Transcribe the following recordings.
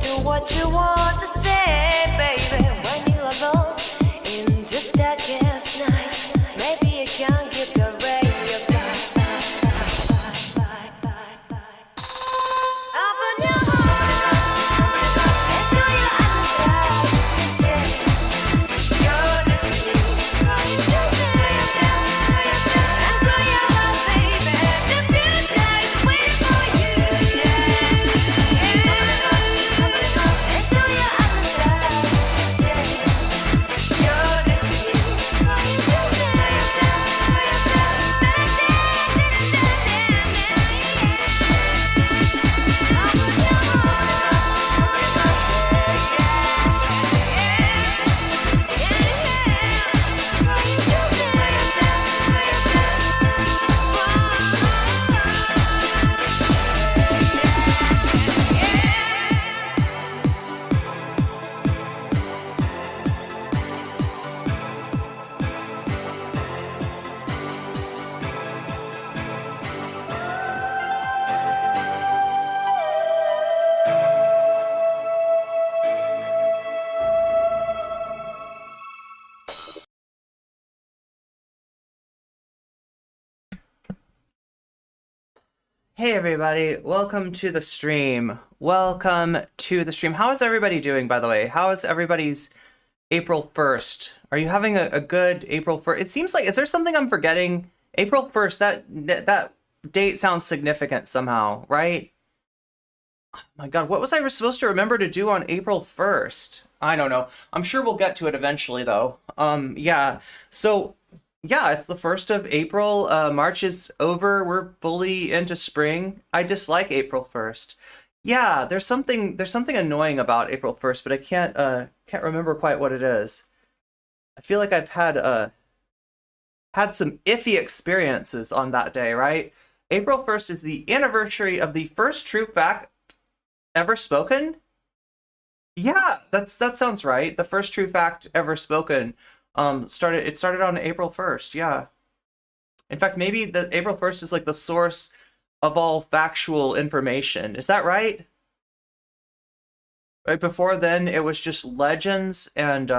do what you want to say, baby. When you're alone in the darkest night, maybe you can give your radio back. Open your heart and show your eyes that you're destiny. And grow your love, baby. The future is waiting for you. And show your eyes that you're destiny. Hey everybody, welcome to the stream. Welcome to the stream. How is everybody doing, by the way? How is everybody's April 1st? Are you having a good April 1st? It seems like, is there something I'm forgetting? April 1st, that date sounds significant somehow, right? Oh my god, what was I supposed to remember to do on April 1st? I don't know. I'm sure we'll get to it eventually though. Yeah, so yeah, it's the 1st of April. March is over. We're fully into spring. I dislike April 1st. Yeah, there's something annoying about April 1st, but I can't remember quite what it is. I feel like I've had some iffy experiences on that day, right? April 1st is the anniversary of the first true fact ever spoken. Yeah, that sounds right. The first true fact ever spoken. Started on April 1st, yeah. In fact, maybe the April 1st is like the source of all factual information. Is that right? Right before then, it was just legends and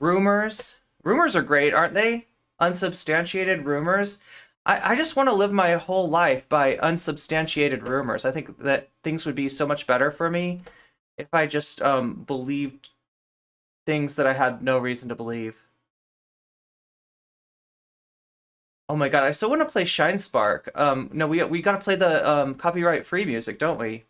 rumors. Rumors are great, aren't they? Unsubstantiated rumors. I just want to live my whole life by unsubstantiated rumors. I think that things would be so much better for me if I just believed things that I had no reason to believe. Oh my god, I still want to play Shine Spark. No, we gotta play the copyright free music, don't we?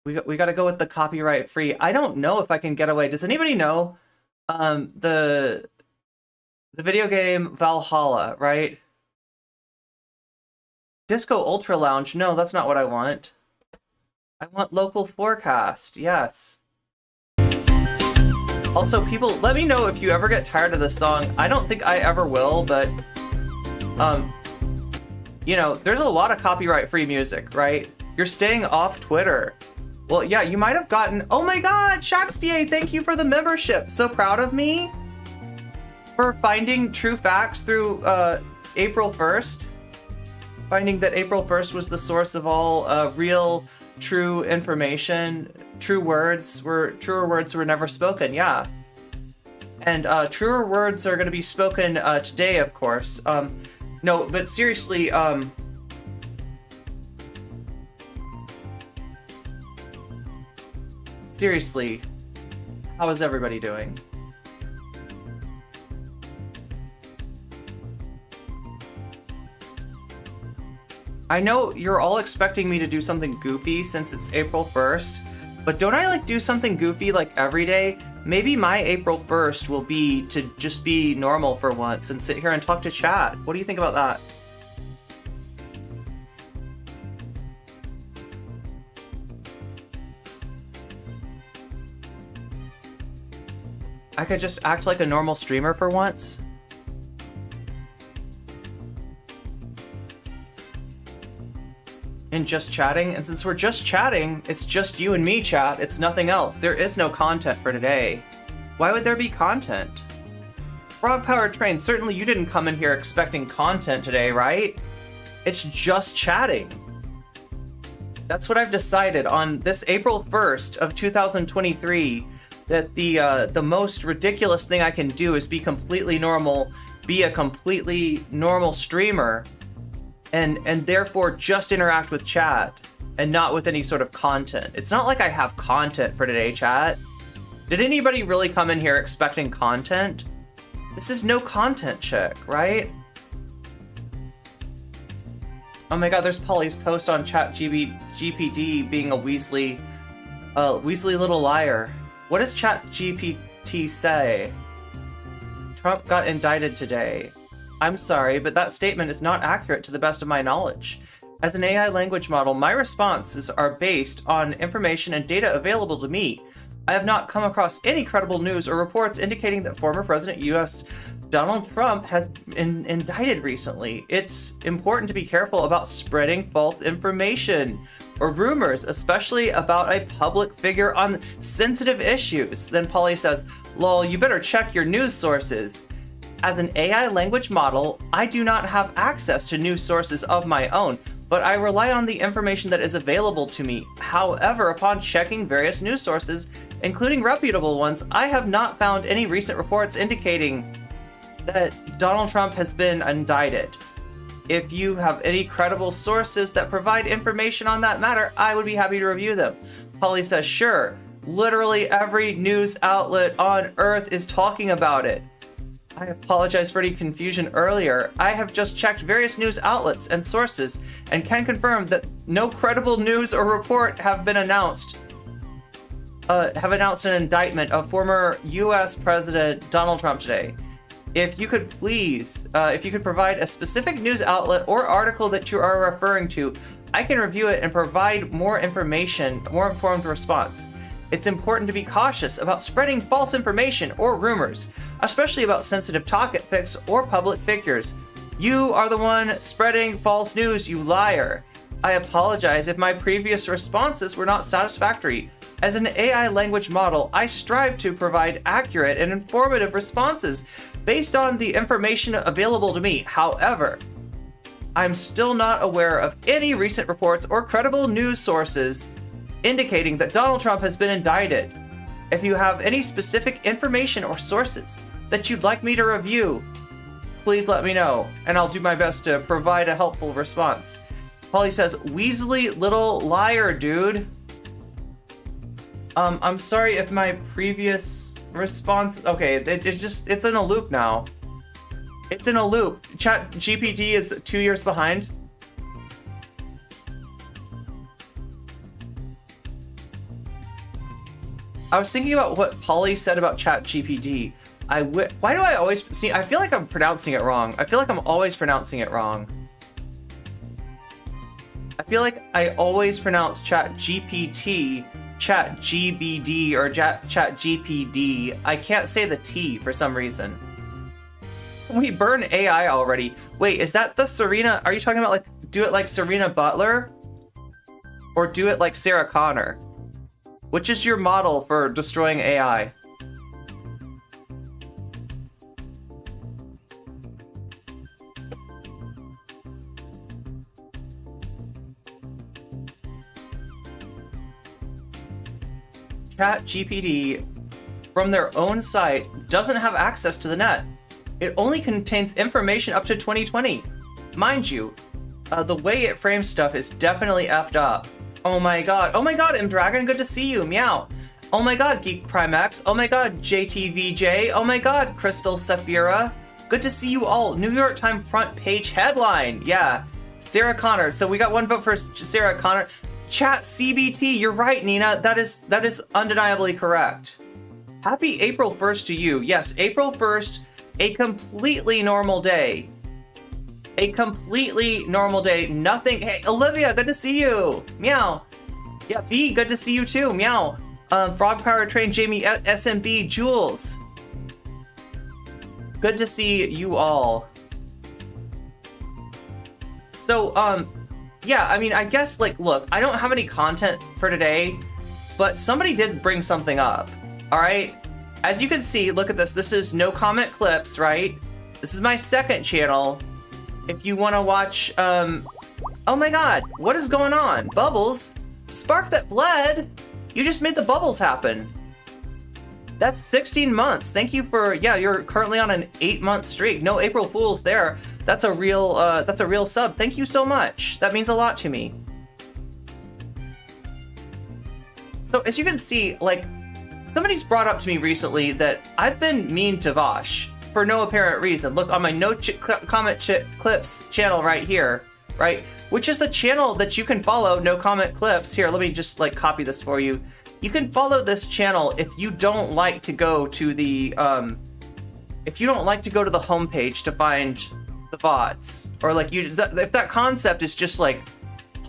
We gotta go with the copyright free. I don't know if I can get away. Does anybody know the video game Valhalla, right? Disco Ultra Lounge. No, that's not what I want. I want local forecast, yes. Also, people, let me know if you ever get tired of this song. I don't think I ever will, but, you know, there's a lot of copyright-free music, right? You're staying off Twitter. Well, yeah, you might have gotten, oh my god, Shakespeare, thank you for the membership. So proud of me for finding true facts through April 1st. Finding that April 1st was the source of all real true information. Truer words were never spoken, yeah. And truer words are going to be spoken today, of course. No, but seriously, seriously, how is everybody doing? I know you're all expecting me to do something goofy since it's April 1st, but don't I like do something goofy like every day? Maybe my April 1st will be to just be normal for once and sit here and talk to chat. What do you think about that? I could just act like a normal streamer for once. And just chatting, and since we're just chatting, it's just you and me, chat. It's nothing else. There is no content for today. Why would there be content? Frog Powered Train, certainly you didn't come in here expecting content today, right? It's just chatting. That's what I've decided on this April 1st of 2023, that the most ridiculous thing I can do is be completely normal, be a completely normal streamer, and therefore just interact with chat and not with any sort of content. It's not like I have content for today, chat. Did anybody really come in here expecting content? This is no content chick, right? Oh my god, there's Polly's post on ChatGPT being a Weasley little liar. What does ChatGPT say? Trump got indicted today. I'm sorry, but that statement is not accurate to the best of my knowledge. As an AI language model, my responses are based on information and data available to me. I have not come across any credible news or reports indicating that former President US Donald Trump has been indicted recently. It's important to be careful about spreading false information or rumors, especially about a public figure on sensitive issues. Then Polly says, lol, you better check your news sources. As an AI language model, I do not have access to news sources of my own, but I rely on the information that is available to me. However, upon checking various news sources, including reputable ones, I have not found any recent reports indicating that Donald Trump has been indicted. If you have any credible sources that provide information on that matter, I would be happy to review them. Polly says, sure, literally every news outlet on Earth is talking about it. I apologize for any confusion earlier. I have just checked various news outlets and sources and can confirm that no credible news or report have announced an indictment of former US President Donald Trump today. If you could please, if you could provide a specific news outlet or article that you are referring to, I can review it and provide more information, more informed response. It's important to be cautious about spreading false information or rumors, especially about sensitive topics or public figures. You are the one spreading false news, you liar. I apologize if my previous responses were not satisfactory. As an AI language model, I strive to provide accurate and informative responses based on the information available to me. However, I'm still not aware of any recent reports or credible news sources indicating that Donald Trump has been indicted. If you have any specific information or sources that you'd like me to review, please let me know, and I'll do my best to provide a helpful response. Polly says, Weasley little liar, dude. I'm sorry if my previous response... Okay, it's in a loop now. It's in a loop. ChatGPT is 2 years behind. I was thinking about what Polly said about ChatGPT. Why do I always... See, I feel like I'm pronouncing it wrong. I feel like I'm always pronouncing it wrong. I feel like I always pronounce ChatGPT ChatGBD or ChatGPD. I can't say the T for some reason. We burn AI already. Wait, is that the Serena? Are you talking about like do it like Serena Butler? Or do it like Sarah Connor? Which is your model for destroying AI? ChatGPT, from their own site, doesn't have access to the net. It only contains information up to 2020. Mind you, the way it frames stuff is definitely effed up. Oh my god, M Dragon, good to see you, meow. Oh my god, Geek Primax, oh my god, JTVJ, oh my god, Crystal Saphira. Good to see you all, New York Times front page headline, yeah. Sarah Connor, so we got one vote for Sarah Connor. Chat CBT, you're right, Nina. That is undeniably correct. Happy April 1st to you. Yes, April 1st, a completely normal day. A completely normal day. Nothing. Hey, Olivia, good to see you. Meow. Yeah, B, good to see you too. Meow. Frog Power Train, Jamie, SMB, Jules. Good to see you all. So, yeah, I mean, I guess, like, look, I don't have any content for today, but somebody did bring something up, all right? As you can see, look at this. This is No Comment Clips, right? This is my second channel. If you want to watch Oh my god, what is going on? Bubbles? Spark that bled? You just made the bubbles happen. That's 16 months. Thank you for, yeah, you're currently on an 8-month streak. No April Fools there. That's a real sub. Thank you so much. That means a lot to me. So as you can see, like, somebody's brought up to me recently that I've been mean to Vaush for no apparent reason. Look on my comment clips channel right here, right? Which is the channel that you can follow, no comment clips. Here, let me just like copy this for you. You can follow this channel if you don't like to go to the homepage to find the VODs, or like if that concept is just like,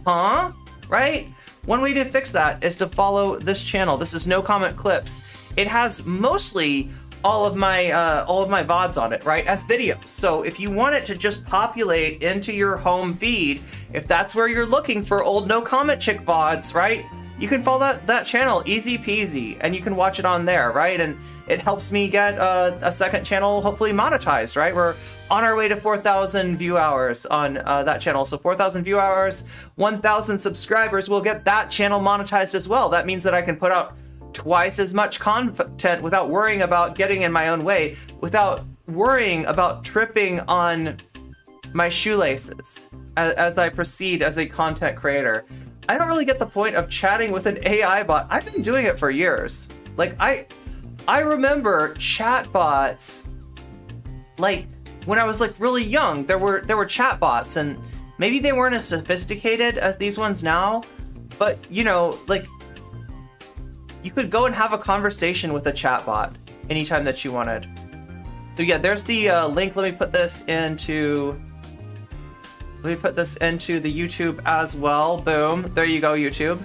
huh, right? One way to fix that is to follow this channel. This is No Comment Clips. It has mostly all of my VODs on it, right, as videos. So if you want it to just populate into your home feed, if that's where you're looking for old No Comment Chick VODs, right, you can follow that channel, easy peasy, and you can watch it on there, right? And it helps me get a second channel hopefully monetized, right? We're on our way to 4,000 view hours on that channel. So 4,000 view hours, 1,000 subscribers will get that channel monetized as well. That means that I can put out twice as much content without worrying about getting in my own way, without worrying about tripping on my shoelaces as I proceed as a content creator. I don't really get the point of chatting with an AI bot. I've been doing it for years. Like I remember chatbots, like when I was like really young, there were chatbots, and maybe they weren't as sophisticated as these ones now, but you know, like you could go and have a conversation with a chatbot anytime that you wanted. So yeah, there's the link. Let me put this into the YouTube as well. Boom. There you go, YouTube.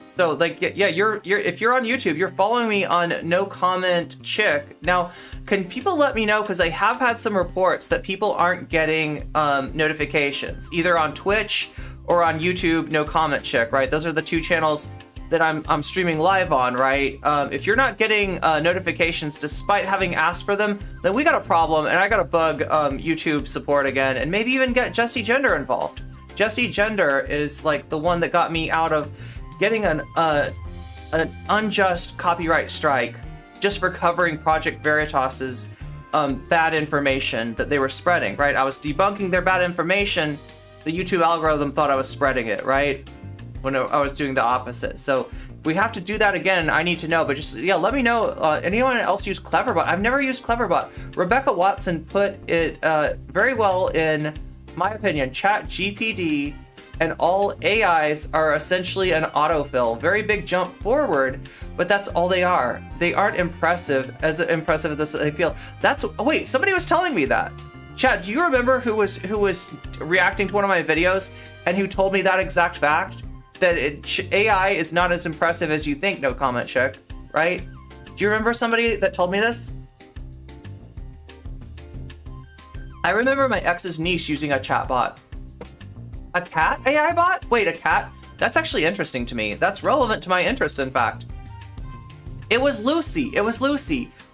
So like, yeah, you're if you're on YouTube, you're following me on No Comment Chick. Now, can people let me know, because I have had some reports that people aren't getting notifications either on Twitch or on YouTube, No Comment Chick, right? Those are the two channels that I'm streaming live on, right? If you're not getting notifications despite having asked for them, then we got a problem, and I gotta bug YouTube support again, and maybe even get Jesse Gender involved. Jesse Gender is like the one that got me out of getting an unjust copyright strike just for covering Project Veritas's bad information that they were spreading, right? I was debunking their bad information. The YouTube algorithm thought I was spreading it, right? When I was doing the opposite. So if we have to do that again, I need to know. But just, yeah, let me know. Anyone else use Cleverbot? I've never used Cleverbot. Rebecca Watson put it very well in my opinion. ChatGPT and all AIs are essentially an autofill. Very big jump forward, but that's all they are. They aren't impressive as this they feel. Wait, somebody was telling me that. Chat, do you remember who was reacting to one of my videos and who told me that exact fact? That AI is not as impressive as you think, No Comment Check, right? Do you remember somebody that told me this? I remember my ex's niece using a chatbot. A cat AI bot? Wait, a cat? That's actually interesting to me. That's relevant to my interests, in fact. It was Lucy,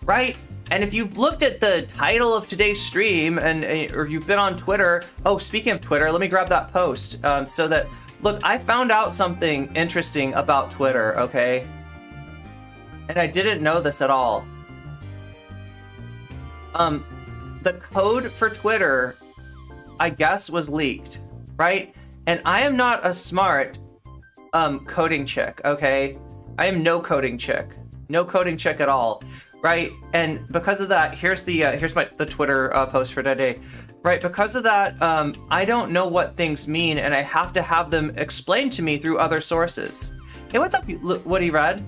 right? And if you've looked at the title of today's stream, or you've been on Twitter, oh, speaking of Twitter, let me grab that post so that, look, I found out something interesting about Twitter, okay? And I didn't know this at all. The code for Twitter, I guess, was leaked, right? And I am not a smart coding chick, okay? I am no coding chick at all, right? And because of that, here's the Twitter post for today, right? Because of that, I don't know what things mean, and I have to have them explained to me through other sources. Hey, what's up, Woody Red?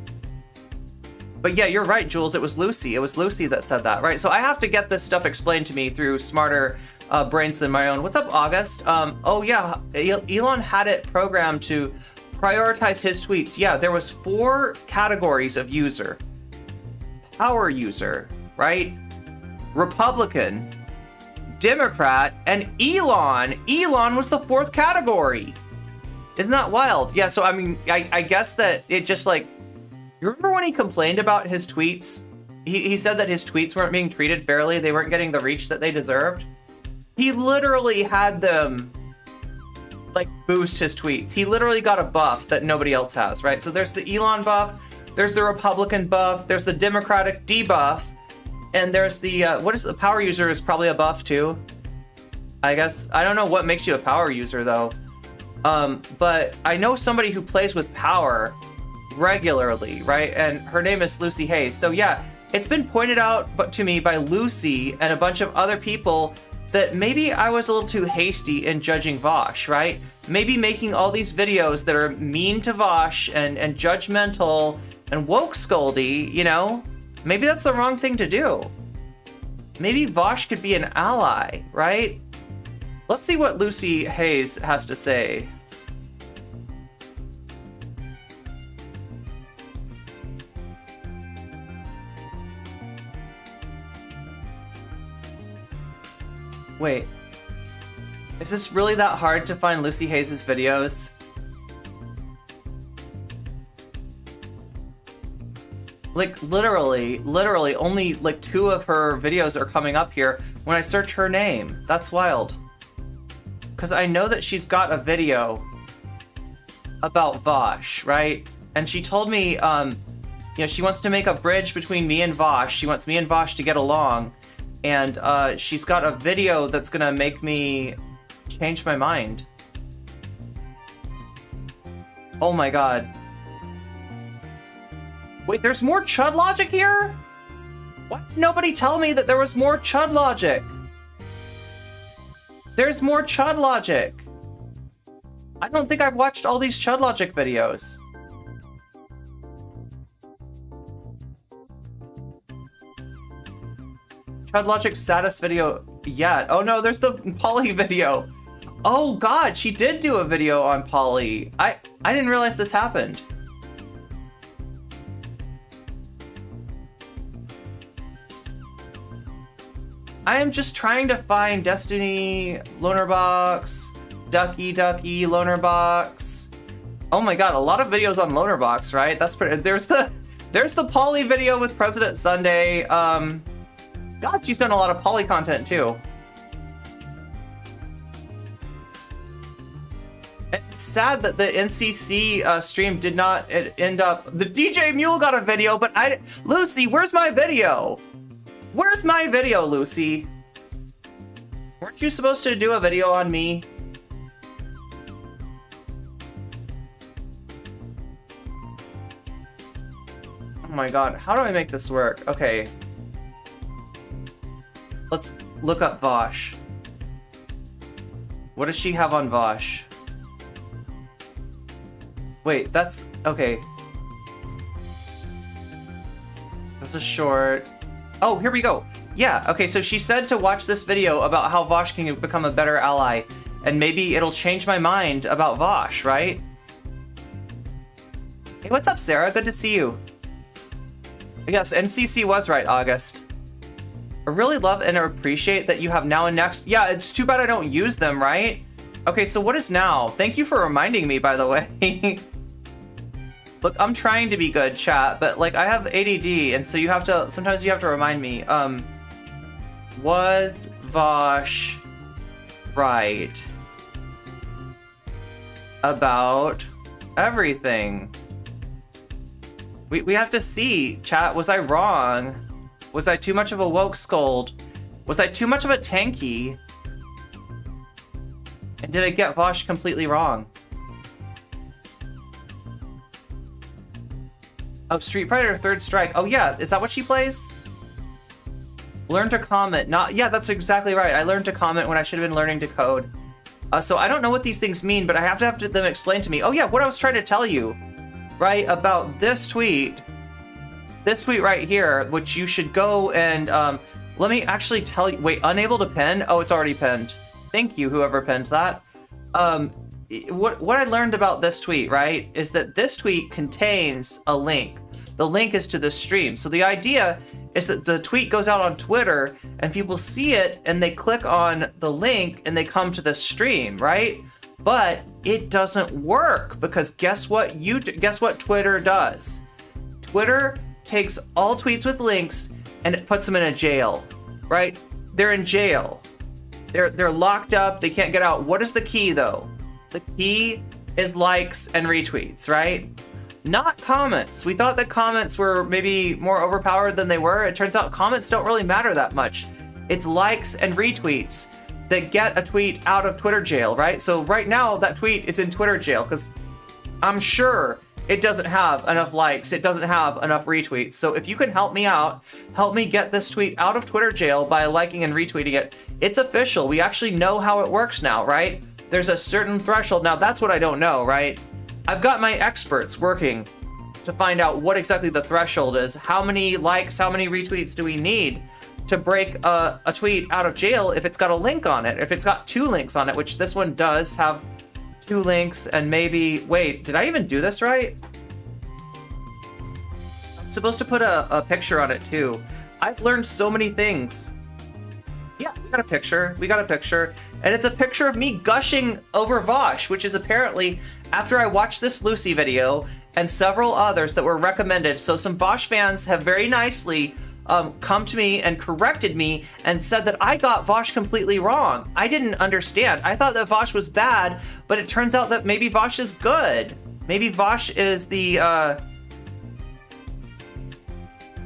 But yeah, you're right, Jules. It was Lucy. It was Lucy that said that, right? So I have to get this stuff explained to me through smarter brains than my own. What's up, August? Oh yeah, Elon had it programmed to prioritize his tweets. Yeah, there was 4 categories of user. Power user, right? Republican, Democrat, and Elon. Elon was the 4th category. Isn't that wild? Yeah, so I mean, I guess that it just like, you remember when he complained about his tweets? He said that his tweets weren't being treated fairly. They weren't getting the reach that they deserved. He literally had them like boost his tweets. He literally got a buff that nobody else has, right? So there's the Elon buff, there's the Republican buff, there's the Democratic debuff, and there's the what is the power user is probably a buff too. I guess I don't know what makes you a power user though. But I know somebody who plays with power regularly, right? And her name is Lucy Hayes. So yeah, it's been pointed out to me by Lucy and a bunch of other people that maybe I was a little too hasty in judging Vaush, right? Maybe making all these videos that are mean to Vaush and judgmental and woke scoldy, you know? Maybe that's the wrong thing to do. Maybe Vaush could be an ally, right? Let's see what Lucy Hayes has to say. Wait, is this really that hard to find Lucy Hayes' videos? Like literally only like 2 of her videos are coming up here when I search her name. That's wild. Because I know that she's got a video about Vaush, right? And she told me, you know, she wants to make a bridge between me and Vaush. She wants me and Vaush to get along. And she's got a video that's gonna make me change my mind. Oh my god. Wait, there's more Chud logic here? Why did nobody tell me that there was more Chud logic? There's more Chud logic. I don't think I've watched all these Chud logic videos. Chud logic's saddest video yet. Oh no, there's the Polly video. Oh god, she did do a video on Polly. I didn't realize this happened. I am just trying to find Destiny, Loner Box, Ducky Ducky, Loner Box. Oh my god, a lot of videos on Loner Box, right? That's pretty. There's the Polly video with President Sunday. God, she's done a lot of Polly content too. It's sad that the NCC stream did not end up. The DJ Mule got a video, but Lucy, where's my video? Where's my video, Lucy? Weren't you supposed to do a video on me? Oh my god, how do I make this work? Okay. Let's look up Vaush. What does she have on Vaush? Wait, that's... okay. That's a short... Oh, here we go. Yeah, okay, so she said to watch this video about how Vaush can become a better ally, and maybe it'll change my mind about Vaush, right? Hey, what's up, Sarah? Good to see you. Yes, NCC was right, August. I really love and appreciate that you have now and next. Yeah, it's too bad I don't use them, right? Okay, so what is now? Thank you for reminding me, by the way. Look, I'm trying to be good, chat, but like I have ADD, and so you have to, sometimes you have to remind me. Was Vaush right about everything? We have to see, chat, was I wrong? Was I too much of a woke scold? Was I too much of a tanky? And did I get Vaush completely wrong? Oh, Street Fighter Third Strike. Oh yeah, is that what she plays? Learn to comment. Not, yeah, that's exactly right. I learned to comment when I should have been learning to code. So I don't know what these things mean, but I have to have them explained to me. Oh yeah, what I was trying to tell you, right, about this tweet right here, which you should go and, let me actually tell you, wait, unable to pin? Oh, it's already pinned. Thank you, whoever pinned that. What I learned about this tweet, right, is that this tweet contains a link. The link is to the stream. So the idea is that the tweet goes out on Twitter and people see it and they click on the link and they come to the stream, right? But it doesn't work because guess what Twitter does? Twitter takes all tweets with links and it puts them in a jail, right? They're in jail. They're locked up. They can't get out. What is the key though? The key is likes and retweets, right? Not comments. We thought that comments were maybe more overpowered than they were. It turns out comments don't really matter that much. It's likes and retweets that get a tweet out of Twitter jail, right? So right now that tweet is in Twitter jail because I'm sure it doesn't have enough likes. It doesn't have enough retweets. So if you can help me out, help me get this tweet out of Twitter jail by liking and retweeting it. It's official. We actually know how it works now, right? There's a certain threshold. Now that's what I don't know, right? I've got my experts working to find out what exactly the threshold is. How many likes, how many retweets do we need to break a tweet out of jail if it's got a link on it? If it's got 2 links on it, which this one does have 2 links, and maybe, wait, did I even do this right? I'm supposed to put a picture on it too. I've learned so many things. Yeah, we got a picture. We got a picture. And it's a picture of me gushing over Vaush, which is apparently after I watched this Lucy video and several others that were recommended. So some Vaush fans have very nicely come to me and corrected me and said that I got Vaush completely wrong. I didn't understand. I thought that Vaush was bad, but it turns out that maybe Vaush is good. Maybe Vaush is the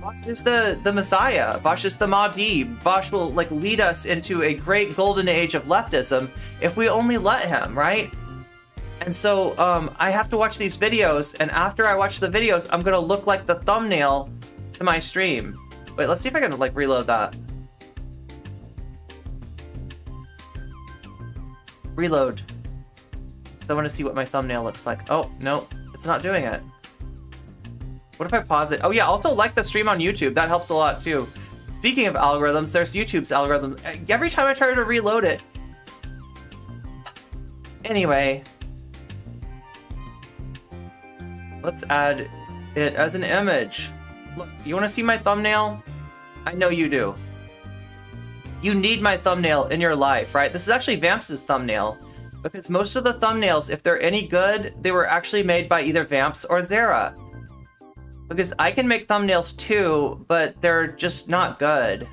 Vaush is the Messiah. Vaush is the Mahdi. Vaush will like lead us into a great golden age of leftism if we only let him, right? And so I have to watch these videos, and after I watch the videos, I'm gonna look like the thumbnail to my stream. Wait, let's see if I can like reload that. Reload. So I want to see what my thumbnail looks like. Oh, no, it's not doing it. What if I pause it? Oh yeah, also like the stream on YouTube. That helps a lot too. Speaking of algorithms, there's YouTube's algorithm. Every time I try to reload it. Anyway. Let's add it as an image. Look, you want to see my thumbnail? I know you do. You need my thumbnail in your life, right? This is actually Vamps' thumbnail. Because most of the thumbnails, if they're any good, they were actually made by either Vamps or Zara. Because I can make thumbnails too, but they're just not good.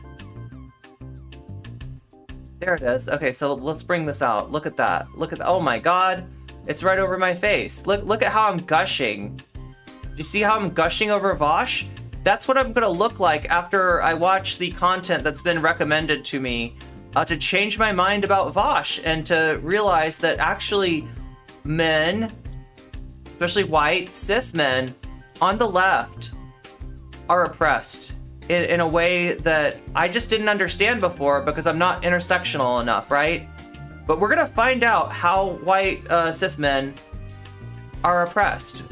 There it is. Okay, so let's bring this out. Look at that. Look at that. Oh my god. It's right over my face. Look at how I'm gushing. Do you see how I'm gushing over Vaush? That's what I'm gonna look like after I watch the content that's been recommended to me to change my mind about Vaush and to realize that actually men, especially white, cis men, on the left are oppressed in a way that I just didn't understand before because I'm not intersectional enough, right? But we're gonna find out how white cis men are oppressed.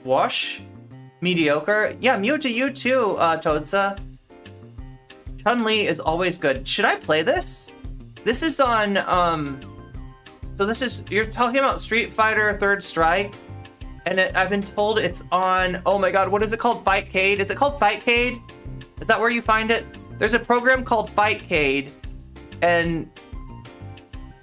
Wash? Mediocre? Yeah, Mew to you too, Toadsa. Chun-Li is always good. Should I play this? This is on, so this is, you're talking about Street Fighter Third Strike, and I've been told it's on, oh my god, what is it called? Fightcade? Is it called Fightcade? Is that where you find it? There's a program called Fightcade, and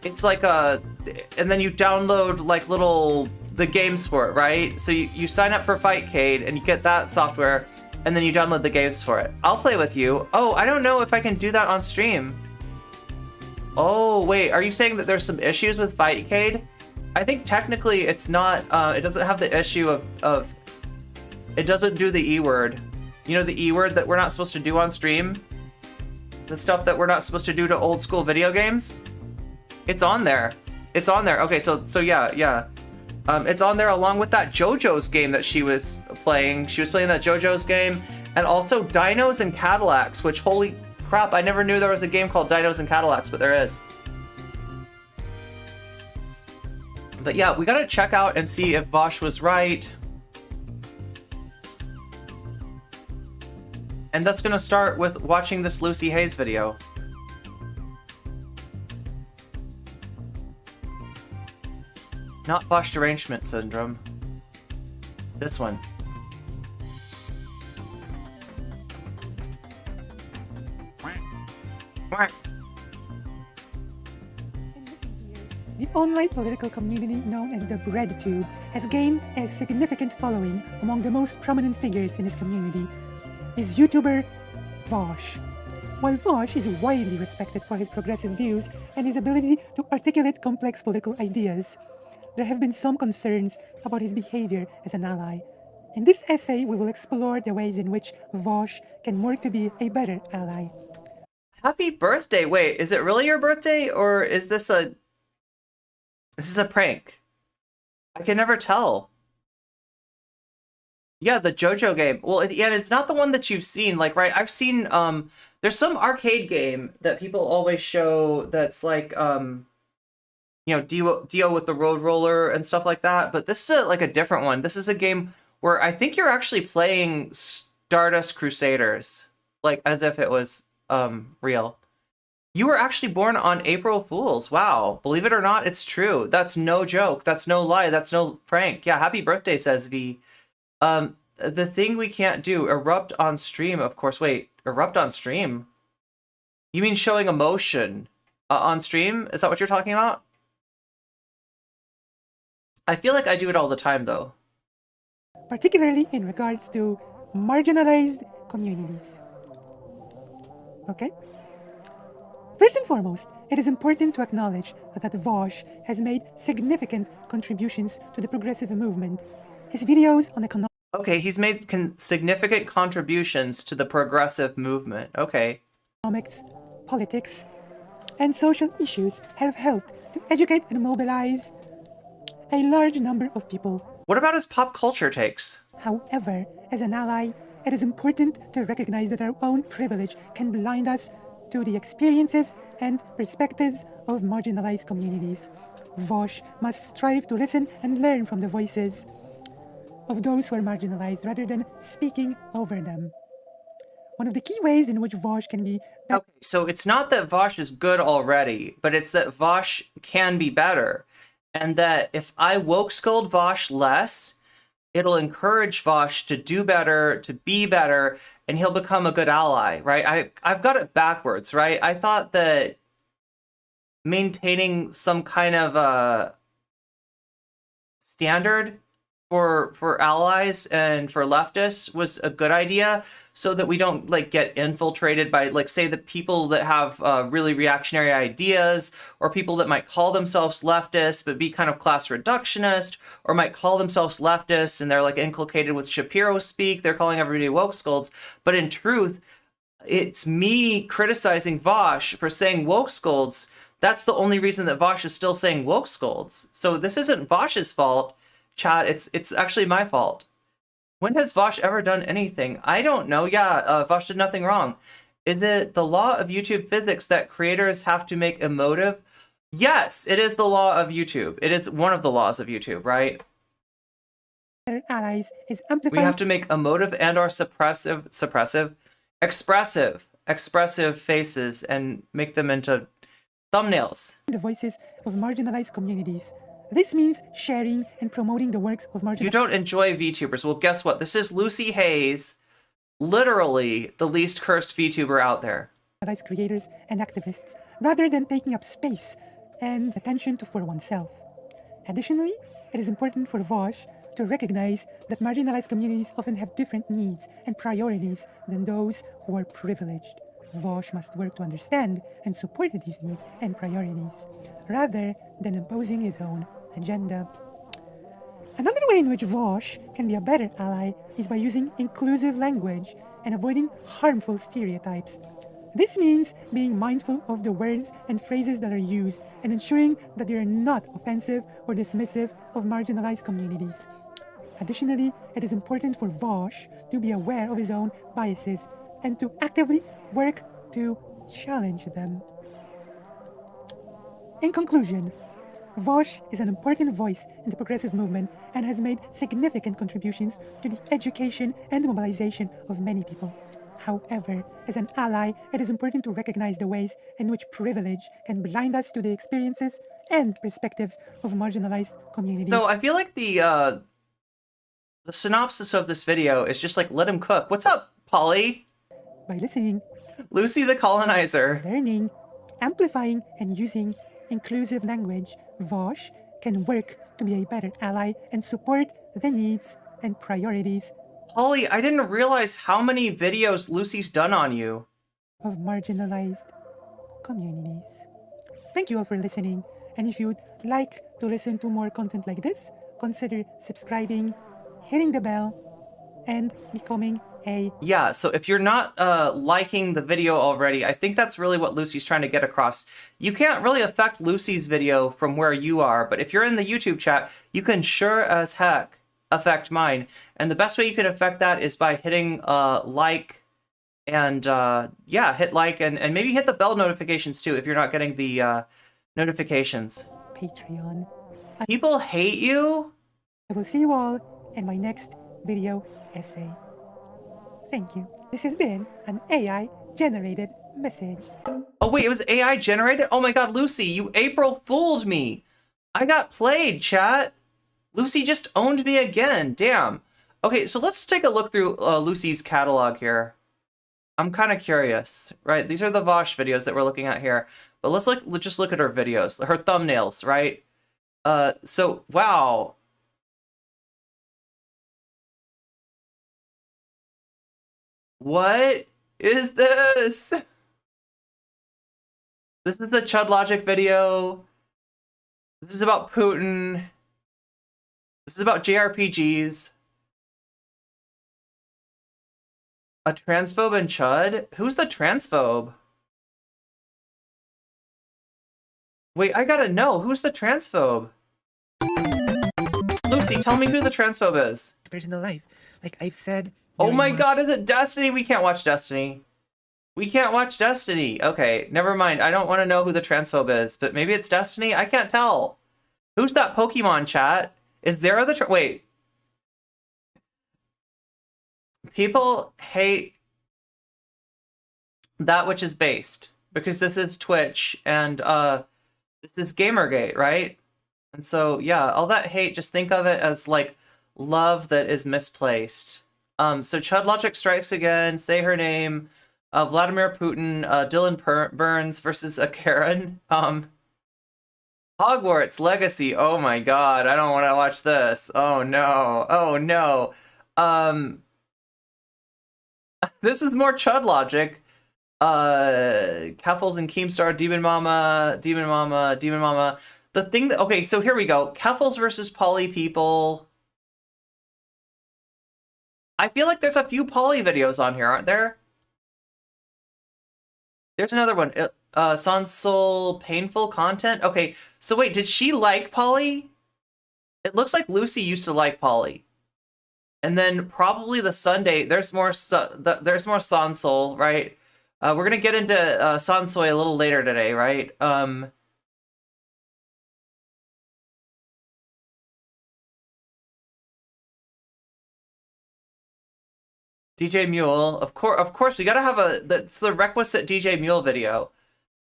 it's like and then you download like the games for it, right? So you sign up for Fightcade, and you get that software, and then you download the games for it. I'll play with you. Oh, I don't know if I can do that on stream. Oh, wait, are you saying that there's some issues with Fightcade? I think technically it's not, it doesn't have the issue of it doesn't do the E word. You know the E word that we're not supposed to do on stream? The stuff that we're not supposed to do to old school video games? It's on there. It's on there. Okay, so yeah. It's on there along with that JoJo's game that she was playing. She was playing that JoJo's game, and also Dinos and Cadillacs, which, holy crap, I never knew there was a game called Dinos and Cadillacs, but there is. But yeah, we gotta check out and see if Vaush was right. And that's gonna start with watching this Lucy Hayes video. Not Vaush derangement syndrome. This one. The online political community known as the BreadTube has gained a significant following among the most prominent figures in this community is YouTuber Vaush. While Vaush is widely respected for his progressive views and his ability to articulate complex political ideas, there have been some concerns about his behavior as an ally. In this essay, we will explore the ways in which Vaush can work to be a better ally. Happy birthday. Wait, is it really your birthday or is this a prank? I can never tell. Yeah, the JoJo game. Well, yeah, it's not the one that you've seen. Like, right? I've seen there's some arcade game that people always show that's like Dio with the road roller and stuff like that, but this is like a different one. This is a game where I think you're actually playing Stardust Crusaders, like as if it was real. You were actually born on April Fools. Wow. Believe it or not, it's true. That's no joke. That's no lie. That's no prank. Yeah, happy birthday, says V. The thing we can't do, erupt on stream, of course. Wait, erupt on stream? You mean showing emotion on stream? Is that what you're talking about? I feel like I do it all the time, though. Particularly in regards to marginalized communities. Okay? First and foremost, it is important to acknowledge that Vaush has made significant contributions to the progressive movement. His videos on economics. Okay, he's made significant contributions to the progressive movement. Okay. Politics, and social issues have helped to educate and mobilize a large number of people. What about his pop culture takes? However, as an ally, it is important to recognize that our own privilege can blind us to the experiences and perspectives of marginalized communities. Vaush must strive to listen and learn from the voices of those who are marginalized rather than speaking over them. One of the key ways in which Vaush can be... Okay, so it's not that Vaush is good already, but it's that Vaush can be better. And that if I woke scold Vaush less, it'll encourage Vaush to do better, to be better, and he'll become a good ally, right? I've got it backwards, right? I thought that maintaining some kind of standard for allies and for leftists was a good idea, so that we don't like get infiltrated by, like, say, the people that have really reactionary ideas, or people that might call themselves leftists but be kind of class reductionist, or might call themselves leftists and they're like inculcated with Shapiro speak. They're calling everybody woke scolds, but in truth, it's me criticizing Vaush for saying woke scolds. That's the only reason that Vaush is still saying woke scolds. So this isn't Vaush's fault. Chat, it's actually my fault. When has Vaush ever done anything? I don't know. Yeah, Vaush did nothing wrong. Is it the law of YouTube physics that creators have to make emotive? Yes, it is the law of YouTube. It is one of the laws of YouTube, right? Allies is We have to make emotive and or expressive faces and make them into thumbnails. The voices of marginalized communities. This means sharing and promoting the works of marginalized... You don't enjoy VTubers. Well, guess what? This is Lucy Hayes, literally the least cursed VTuber out there. Creators and activists, rather than taking up space and attention for oneself. Additionally, it is important for Vaush to recognize that marginalized communities often have different needs and priorities than those who are privileged. Vaush must work to understand and support these needs and priorities, rather than imposing his own agenda. Another way in which Vaush can be a better ally is by using inclusive language and avoiding harmful stereotypes. This means being mindful of the words and phrases that are used and ensuring that they are not offensive or dismissive of marginalized communities. Additionally, it is important for Vaush to be aware of his own biases and to actively work to challenge them. In conclusion, Vaush is an important voice in the progressive movement and has made significant contributions to the education and mobilization of many people. However, as an ally, it is important to recognize the ways in which privilege can blind us to the experiences and perspectives of marginalized communities. So I feel like the synopsis of this video is just like, let him cook. What's up, Polly? By listening, Lucy the colonizer. learning, amplifying, and using inclusive language, Vaush can work to be a better ally and support the needs and priorities. Polly, I didn't realize how many videos Lucy's done on you. of marginalized communities. Thank you all for listening, and if you'd like to listen to more content like this, consider subscribing, hitting the bell, and becoming a... Yeah, so if you're not liking the video already, I think that's really what Lucy's trying to get across. You can't really affect Lucy's video from where you are, but if you're in the YouTube chat, you can sure as heck affect mine. And the best way you can affect that is by hitting like, and yeah, hit like, and maybe hit the bell notifications too if you're not getting the notifications. Patreon. People hate you? I will see you all in my next video essay. Thank you. This has been an AI-generated message. Oh wait, it was AI generated? Oh my god, Lucy, you April fooled me. I got played, chat. Lucy just owned me again, damn. Okay, so let's take a look through Lucy's catalog here. I'm kind of curious, right? These are the Vaush videos that we're looking at here. But let's just look at her videos, her thumbnails, right? So, wow. What is this? This is the Chud Logic video. This is about Putin. This is about JRPGs. A transphobe and Chud? Who's the transphobe? Wait, I gotta know. Who's the transphobe? Lucy, tell me who the transphobe is. Personal life. Like I've said... Oh my god, is it Destiny? We can't watch Destiny. We can't watch Destiny. Okay, never mind. I don't want to know who the transphobe is, but maybe it's Destiny? I can't tell. Who's that Pokemon, chat? Is there the... Wait. People hate that which is based, because this is Twitch, and this is Gamergate, right? And so, yeah, all that hate, just think of it as, like, love that is misplaced. So Chud Logic strikes again, say her name, Vladimir Putin, Dylan Burns versus a Karen. Hogwarts Legacy, oh my god, I don't want to watch this. Oh no, oh no. This is more Chud Logic. Keffels and Keemstar, Demon Mama, Demon Mama, Demon Mama. The thing that, okay, so here we go. Keffels versus Poly People. I feel like there's a few Poly videos on here, aren't there? There's another one. Sansol Painful Content. Okay, so wait, did she like Poly? It looks like Lucy used to like Poly. And then probably the Sunday, there's more Sansol, right? We're gonna get into Sansoy a little later today, right? DJ Mule, of course, we gotta have that's the requisite DJ Mule video,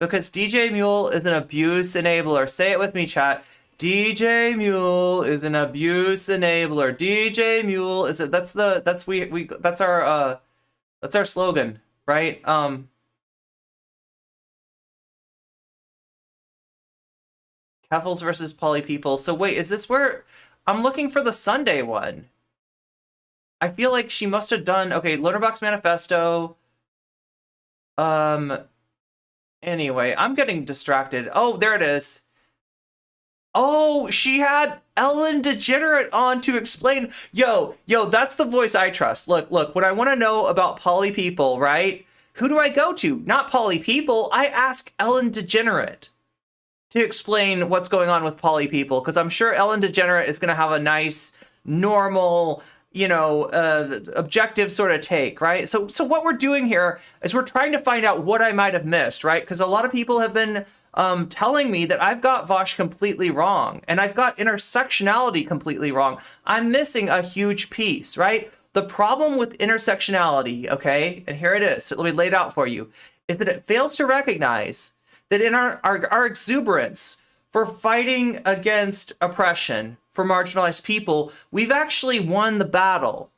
because DJ Mule is an abuse enabler. Say it with me, chat. DJ Mule is an abuse enabler. DJ Mule is that's our slogan, right? Keffels versus Poly People. So wait, is this where I'm looking for the Sunday one? I feel like she must have done, okay, Loaderbox Manifesto. Anyway, I'm getting distracted. Oh, there it is. Oh, she had Ellen DeGenerate on to explain. Yo, that's the voice I trust. Look, when I want to know about Poly People, right? Who do I go to? Not Poly People. I ask Ellen DeGenerate to explain what's going on with Poly People, because I'm sure Ellen DeGenerate is going to have a nice, normal, you know, objective sort of take, right? So what we're doing here is we're trying to find out what I might have missed, right? Because a lot of people have been telling me that I've got Vaush completely wrong, and I've got intersectionality completely wrong. I'm missing a huge piece, right? The problem with intersectionality, okay, and here it is, so let me lay it out for you, is that it fails to recognize that in our exuberance for fighting against oppression for marginalized people, we've actually won the battle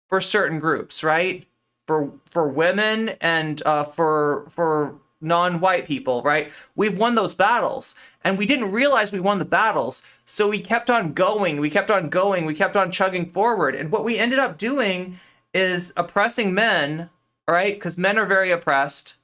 for certain groups, right? For women and for non-white people, right? We've won those battles, and we didn't realize we won the battles, so we kept on going, we kept on going, we kept on chugging forward, and what we ended up doing is oppressing men all right? Because men are very oppressed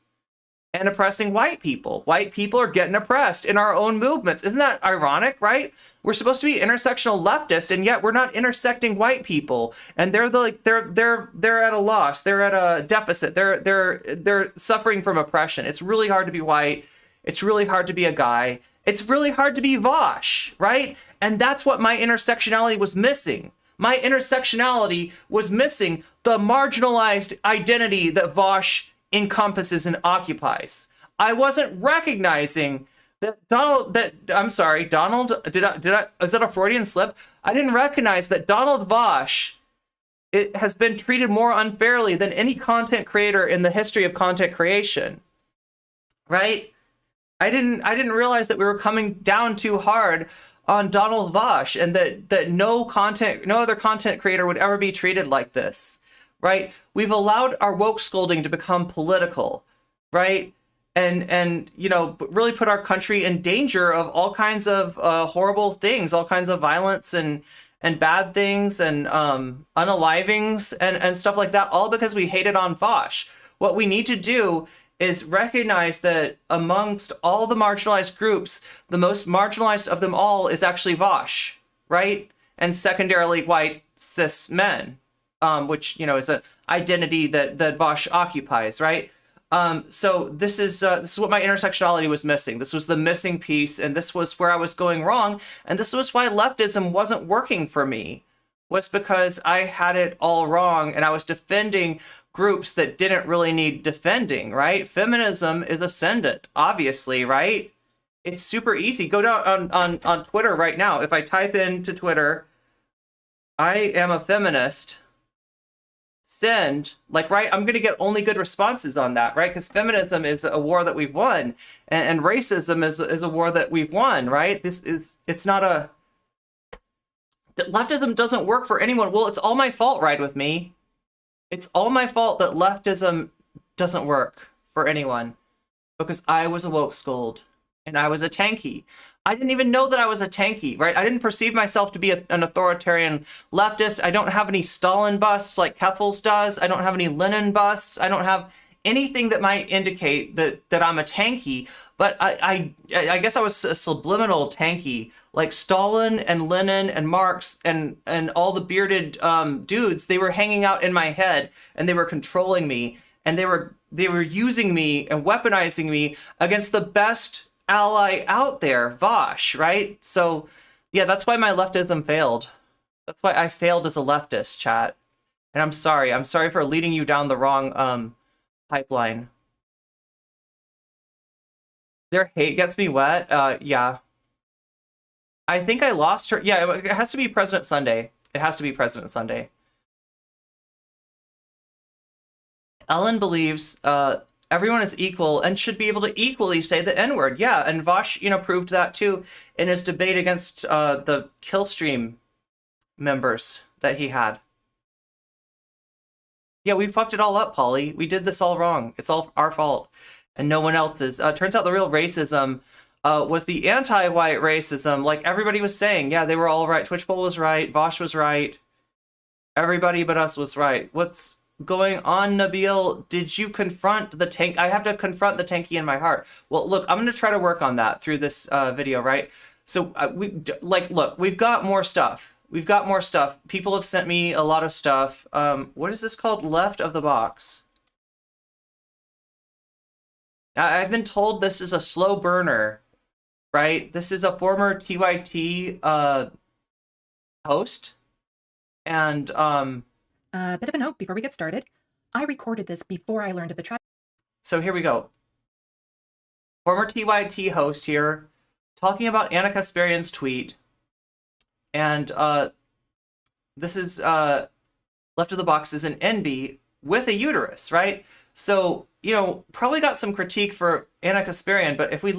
and oppressing white people. White people are getting oppressed in our own movements. Isn't that ironic, right? We're supposed to be intersectional leftists, and yet we're not intersecting white people. And they're they're at a loss. They're at a deficit. They're suffering from oppression. It's really hard to be white. It's really hard to be a guy. It's really hard to be Vaush, right? And that's what my intersectionality was missing. My intersectionality was missing the marginalized identity that Vaush encompasses and occupies. I wasn't recognizing that Donald, is that a Freudian slip? I didn't recognize that Donald Vaush, it has been treated more unfairly than any content creator in the history of content creation, right? I didn't realize that we were coming down too hard on Donald Vaush, and that no other content creator would ever be treated like this, right? We've allowed our woke scolding to become political, right? And really put our country in danger of all kinds of horrible things, all kinds of violence and bad things and unalivings and stuff like that, all because we hated on Vaush. What we need to do is recognize that amongst all the marginalized groups, the most marginalized of them all is actually Vaush, right? And secondarily, white cis men, which, is an identity that Vaush occupies, right? So this is what my intersectionality was missing. This was the missing piece, and this was where I was going wrong. And this was why leftism wasn't working for me, was because I had it all wrong, and I was defending groups that didn't really need defending, right? Feminism is ascendant, obviously, right? It's super easy. Go down on Twitter right now. If I type into Twitter, I am a feminist, send, right? I'm going to get only good responses on that, right? Because feminism is a war that we've won, and racism is a war that we've won, right? It's not a... Leftism doesn't work for anyone. Well, it's all my fault, Ride With Me. It's all my fault that leftism doesn't work for anyone, because I was a woke scold and I was a tanky. I didn't even know that I was a tanky, right? I didn't perceive myself to be an authoritarian leftist. I don't have any Stalin busts like Keffels does. I don't have any Lenin busts. I don't have anything that might indicate that I'm a tanky, but I guess I was a subliminal tanky. Like Stalin and Lenin and Marx and all the bearded dudes, they were hanging out in my head, and they were controlling me, and they were using me and weaponizing me against the best ally out there, Vaush, right? So yeah, that's why my leftism failed. That's why I failed as a leftist, chat. And I'm sorry. I'm sorry for leading you down the wrong pipeline. Their hate gets me wet. Yeah. I think I lost her. Yeah, it has to be President Sunday. It has to be President Sunday. Ellen believes everyone is equal and should be able to equally say the N-word. Yeah, and Vaush, proved that too in his debate against the Killstream members that he had. Yeah, we fucked it all up, Polly. We did this all wrong. It's all our fault, and no one else's. Turns out the real racism was the anti-white racism, like everybody was saying. Yeah, they were all right. Twitchbowl was right. Vaush was right. Everybody but us was right. What's going on, Nabil? Did you confront the tank? I have to confront the tanky in my heart. Well, look, I'm going to try to work on that through this video, right? So, look, we've got more stuff. We've got more stuff. People have sent me a lot of stuff. What is this called? Left of the box. Now, I've been told this is a slow burner. Right? This is a former TYT host. And bit of a note before we get started. I recorded this before I learned of the tribe. So here we go. Former TYT host here, talking about Anna Kasparian's tweet. And this is Left of the Box is an NB with a uterus, right? So, probably got some critique for Anna Kasparian, but if we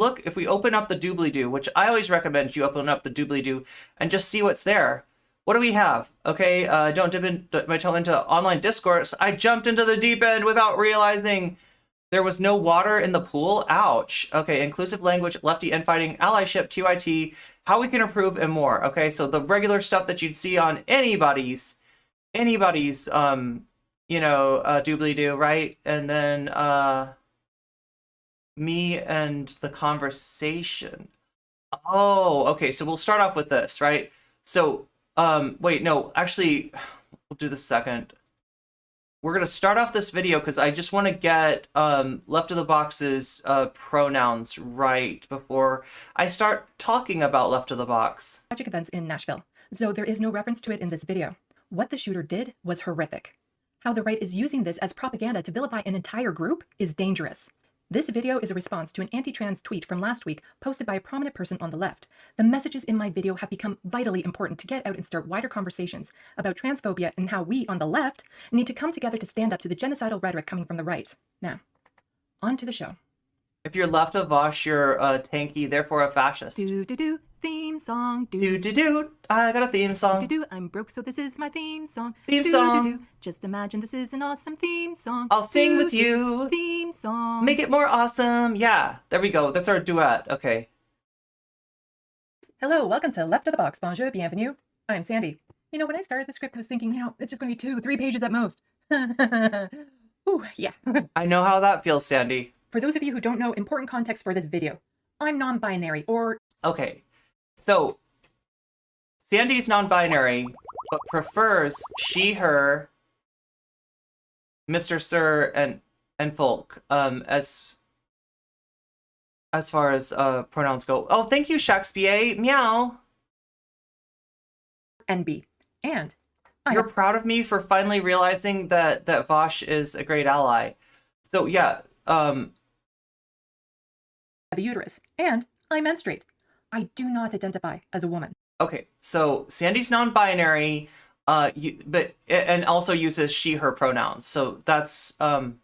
open up the doobly-doo, which I always recommend you open up the doobly-doo and just see what's there. What do we have? Okay, don't dip my toe into online discourse. I jumped into the deep end without realizing there was no water in the pool. Ouch. Okay, inclusive language, lefty infighting, allyship, TYT, how we can improve, and more. Okay, so the regular stuff that you'd see on anybody's doobly-doo, right? And then me and the conversation. Oh, okay, so we'll start off with this, right? So, wait, no, actually, we'll do the second. We're gonna start off this video because I just want to get left of the box's pronouns right before I start talking about left of the box. Tragic events in Nashville, so there is no reference to it in this video. What the shooter did was horrific. How the right is using this as propaganda to vilify an entire group is dangerous. This video is a response to an anti-trans tweet from last week posted by a prominent person on the left. The messages in my video have become vitally important to get out and start wider conversations about transphobia and how we, on the left, need to come together to stand up to the genocidal rhetoric coming from the right. Now, on to the show. If you're left of Vaush, you're tanky, therefore a fascist. Do-do-do, theme song. Do-do-do, I got a theme song. Do-do, I'm broke, so this is my theme song. Theme song. Do-do-do, just imagine this is an awesome theme song. I'll sing with you. Theme song. Make it more awesome. Yeah, there we go. That's our duet. Okay. Hello, welcome to Left of the Box. Bonjour, bienvenue. I'm Sandy. When I started the script, I was thinking, it's just going to be 2-3 pages at most. Ooh, yeah. I know how that feels, Sandy. For those of you who don't know, important context for this video. I'm non-binary, or... Okay, so Sandy's non-binary, but prefers she, her, Mr. Sir, and folk, as far as pronouns go. Oh, thank you, Shakespeare. Meow. NB. And you're proud of me for finally realizing that Vaush is a great ally. So yeah, have a uterus, and I menstruate. I do not identify as a woman. Okay, so Sandy's non-binary, and also uses she/her pronouns. So that's what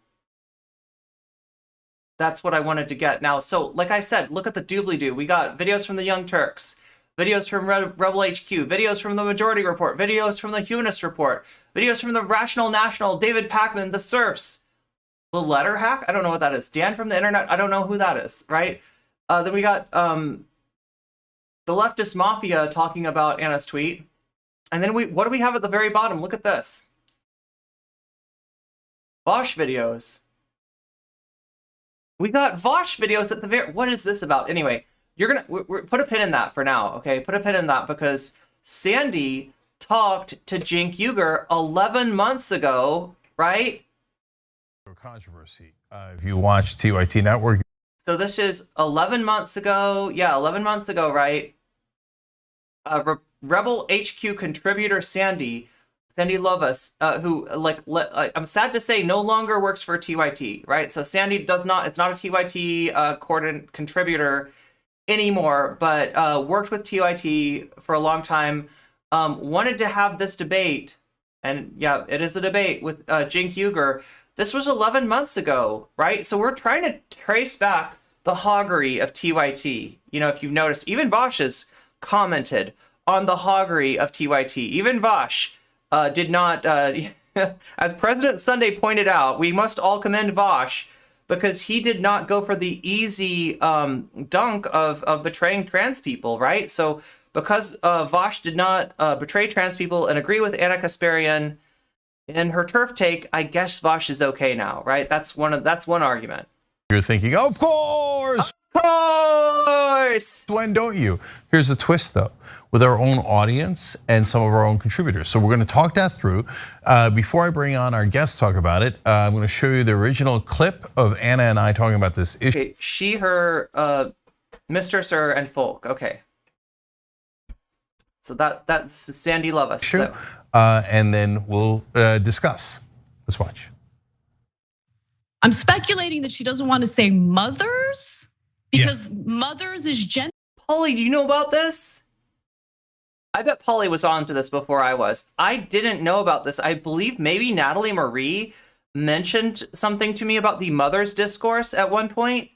I wanted to get. Now, so like I said, look at the doobly-doo. We got videos from the Young Turks, videos from Rebel HQ, videos from the Majority Report, videos from the Humanist Report, videos from the Rational National, David Pakman, the Serfs. The Letter Hack? I don't know what that is. Dan from the Internet? I don't know who that is, right? Then we got the Leftist Mafia talking about Anna's tweet. And then what do we have at the very bottom? Look at this. Vaush videos. We got Vaush videos at the very... What is this about? Anyway, we're put a pin in that for now, okay? Put a pin in that because Sandy talked to Cenk Uygur 11 months ago, right? Controversy. If you watch TYT Network. So this is 11 months ago. Yeah, 11 months ago, right? Rebel HQ contributor Sandy Lovas, who I'm sad to say no longer works for TYT, right? So Sandy it's not a TYT contributor anymore, but worked with TYT for a long time. Wanted to have this debate, and yeah, it is a debate with Cenk Uygur. This was 11 months ago, right? So we're trying to trace back the hoggery of TYT. If you've noticed, even Vaush has commented on the hoggery of TYT. Even Vaush did not, as President Sunday pointed out, we must all commend Vaush because he did not go for the easy dunk of betraying trans people, right? So because Vaush did not betray trans people and agree with Anna Kasparian in her turf take, I guess Vaush is okay now, right? That's one argument. You're thinking, of course! Of course! When don't you? Here's the twist, though. With our own audience and some of our own contributors. So we're going to talk that through. Before I bring on our guest to talk about it, I'm going to show you the original clip of Anna and I talking about this issue. Okay, she, her, Mr. Sir, and folk. Okay. So that's Sandy Lovas. And then we'll discuss. Let's watch. I'm speculating that she doesn't want to say mothers because mothers is gender. Polly, do you know about this? I bet Polly was on to this before I was. I didn't know about this. I believe maybe Natalie Marie mentioned something to me about the mother's discourse at one point.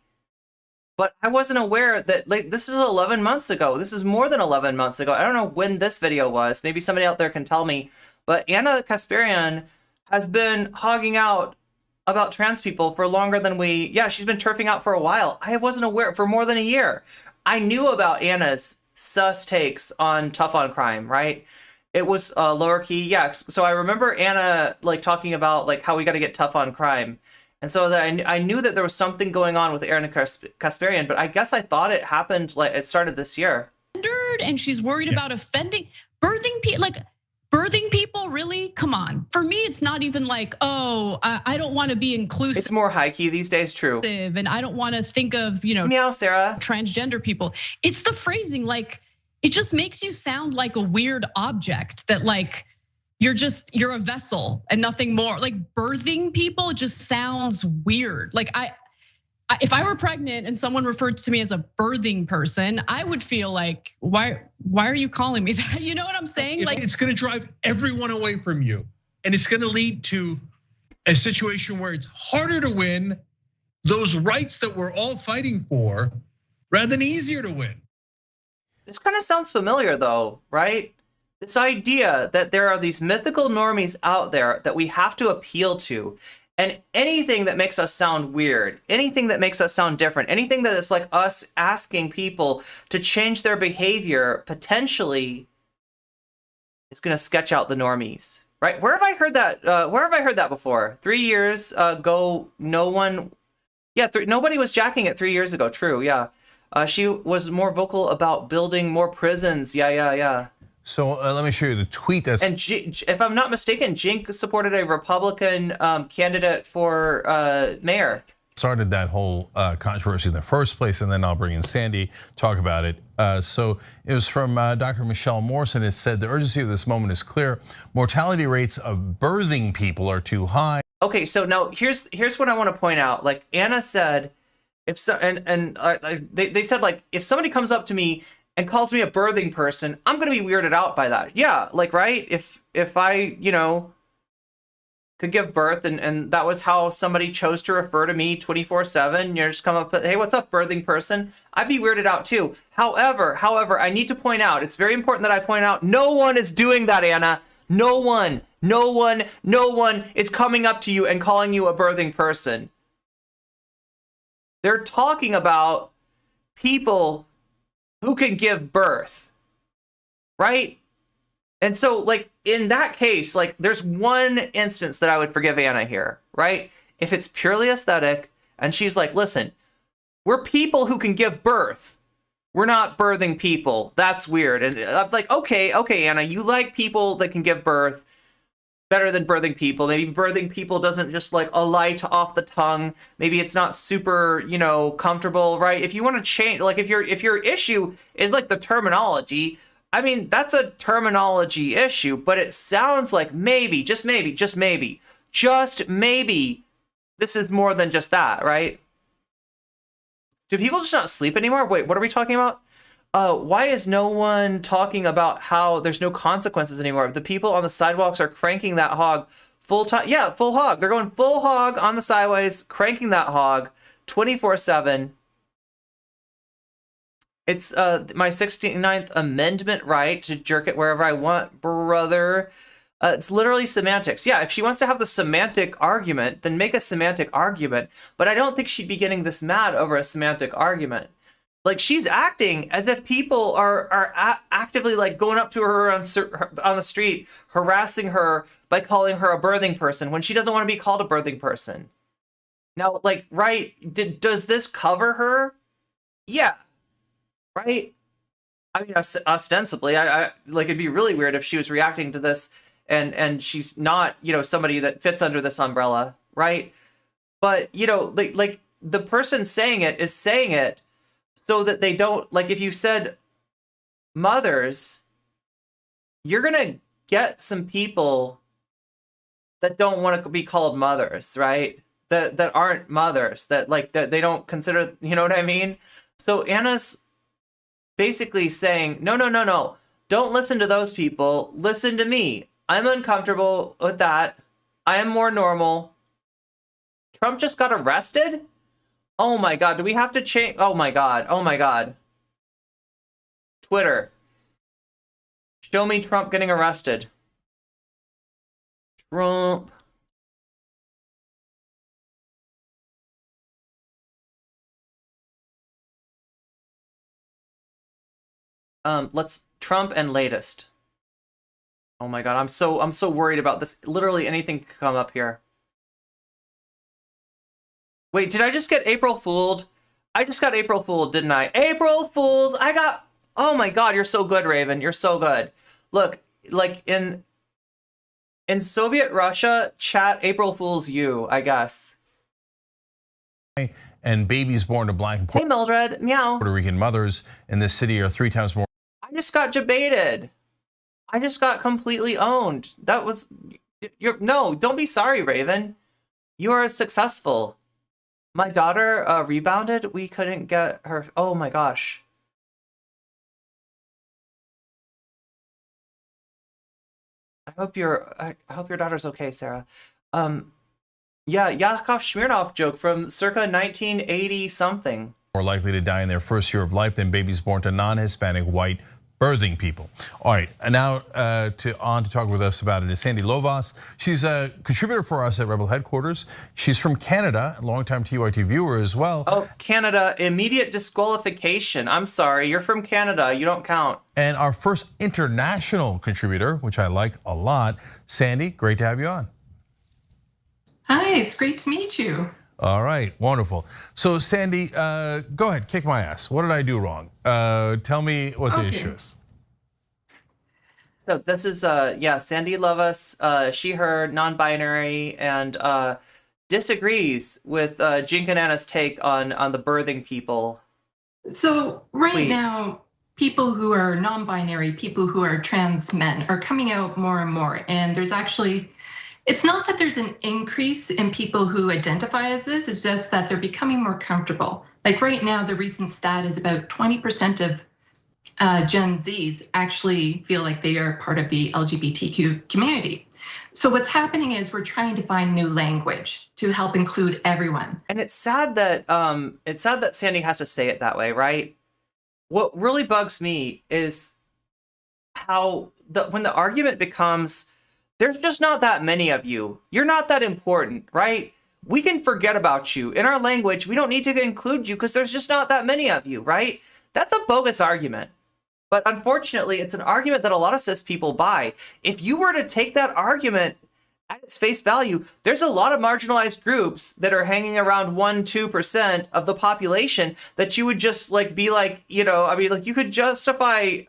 But I wasn't aware that, this is 11 months ago. This is more than 11 months ago. I don't know when this video was. Maybe somebody out there can tell me. But Anna Kasparian has been hogging out about trans people for longer than she's been turfing out for a while. I wasn't aware for more than a year. I knew about Anna's sus takes on Tough on Crime, right? It was lower key, yeah. So I remember Anna like talking about like how we got to get tough on crime, and so that I knew that there was something going on with Aaron Kasparian, but I guess I thought it happened like it started this year. And she's worried about offending, birthing people. Like birthing people, really? Come on. For me, it's not even like, oh, I don't want to be inclusive. It's more high key these days, true. And I don't want to think of, Meow, Sarah. transgender people. It's the phrasing, like it just makes you sound like a weird object that like you're a vessel and nothing more. Like birthing people just sounds weird. Like if I were pregnant and someone referred to me as a birthing person, I would feel like, why are you calling me that? You know what I'm saying? Like it's gonna drive everyone away from you. And it's gonna lead to a situation where it's harder to win those rights that we're all fighting for rather than easier to win. This kind of sounds familiar though, right? This idea that there are these mythical normies out there that we have to appeal to. And anything that makes us sound weird, anything that makes us sound different, anything that is like us asking people to change their behavior potentially is going to sketch out the normies, right? Where have I heard that? Where have I heard that before? 3 years ago, no one, yeah, nobody was jacking it 3 years ago. True, yeah. She was more vocal about building more prisons. Yeah. So let me show you the tweet that's. And if I'm not mistaken, Jink supported a Republican candidate for mayor. Started that whole controversy in the first place, and then I'll bring in Sandy, talk about it. So it was from Dr. Michelle Morrison. It said the urgency of this moment is clear. Mortality rates of birthing people are too high. Okay, so now here's what I want to point out. Like Anna said, if so, and they said like if somebody comes up to me and calls me a birthing person, I'm gonna be weirded out by that. Yeah, like right? If I could give birth and that was how somebody chose to refer to me 24/7, you just come up, hey, what's up, birthing person? I'd be weirded out too. However, I need to point out, it's very important that I point out, no one is doing that, Anna. No one is coming up to you and calling you a birthing person. They're talking about people who can give birth, right? And so like in that case, like there's one instance that I would forgive Anna here, right? If it's purely aesthetic and she's like, listen, we're people who can give birth. We're not birthing people. That's weird. And I'm like, okay, Anna, you like people that can give birth better than birthing people. Maybe birthing people doesn't just like alight off the tongue. Maybe it's not super, comfortable, right? If you want to change, like if your issue is like the terminology, I mean, that's a terminology issue, but it sounds like maybe, just maybe, this is more than just that, right? Do people just not sleep anymore? Wait, what are we talking about? Why is no one talking about how there's no consequences anymore? The people on the sidewalks are cranking that hog full time. Yeah, full hog. They're going full hog on the sideways, cranking that hog 24/7. It's my 69th Amendment right to jerk it wherever I want, brother. It's literally semantics. Yeah, if she wants to have the semantic argument, then make a semantic argument. But I don't think she'd be getting this mad over a semantic argument. Like she's acting as if people are actively like going up to her on the street, harassing her by calling her a birthing person when she doesn't want to be called a birthing person. Now, like, right? Does this cover her? Yeah. Right? I mean, ostensibly, I like it'd be really weird if she was reacting to this and she's not, somebody that fits under this umbrella, right? But, like the person saying it is saying it so that they don't, like if you said mothers, you're going to get some people that don't want to be called mothers, right? That aren't mothers, that they don't consider, you know what I mean? So Anna's basically saying, no, don't listen to those people. Listen to me. I'm uncomfortable with that. I am more normal. Trump just got arrested? Oh my God, do we have to change? Oh my God. Twitter. Show me Trump getting arrested. Trump. Let's Trump and latest. Oh my god, I'm so worried about this. Literally anything could come up here. Wait, did I just get April Fooled? I just got April Fooled, didn't I? April Fools! I got... Oh my god, you're so good, Raven. You're so good. Look, like in Soviet Russia, chat April Fools you, I guess. And babies born to black and Hey, Mildred. Meow. Puerto Rican mothers in this city are 3 times more. I just got debated. I just got completely owned. That was... No, don't be sorry, Raven. You are successful. My daughter rebounded. We couldn't get her... Oh my gosh. I hope your daughter's okay, Sarah. Yeah, Yakov Smirnov joke from circa 1980 something. More likely to die in their first year of life than babies born to non-Hispanic white birthing people. All right, and now to talk with us about it is Sandy Lovas. She's a contributor for us at Rebel Headquarters. She's from Canada, a longtime TYT viewer as well. Oh, Canada, immediate disqualification. I'm sorry, you're from Canada, you don't count. And our first international contributor, which I like a lot, Sandy, great to have you on. Hi, it's great to meet you. All right, wonderful. So Sandy, go ahead, kick my ass. What did I do wrong? Tell me what the issue is. So this is, yeah, Sandy Lovas, she, her, non-binary, and disagrees with Jink and Anna's take on the birthing people. So right now, people who are non-binary, people who are trans men are coming out more and more. And there's actually, it's not that there's an increase in people who identify as this, it's just that they're becoming more comfortable. Like right now, the recent stat is about 20% of Gen Zs actually feel like they are part of the LGBTQ community. So what's happening is we're trying to find new language to help include everyone. And it's sad that Sandy has to say it that way, right? What really bugs me is how when the argument becomes, there's just not that many of you. You're not that important, right? We can forget about you. In our language, we don't need to include you because there's just not that many of you, right? That's a bogus argument. But unfortunately, it's an argument that a lot of cis people buy. If you were to take that argument at its face value, there's a lot of marginalized groups that are hanging around 1-2% of the population that you would just like be like, you know, I mean, like you could justify,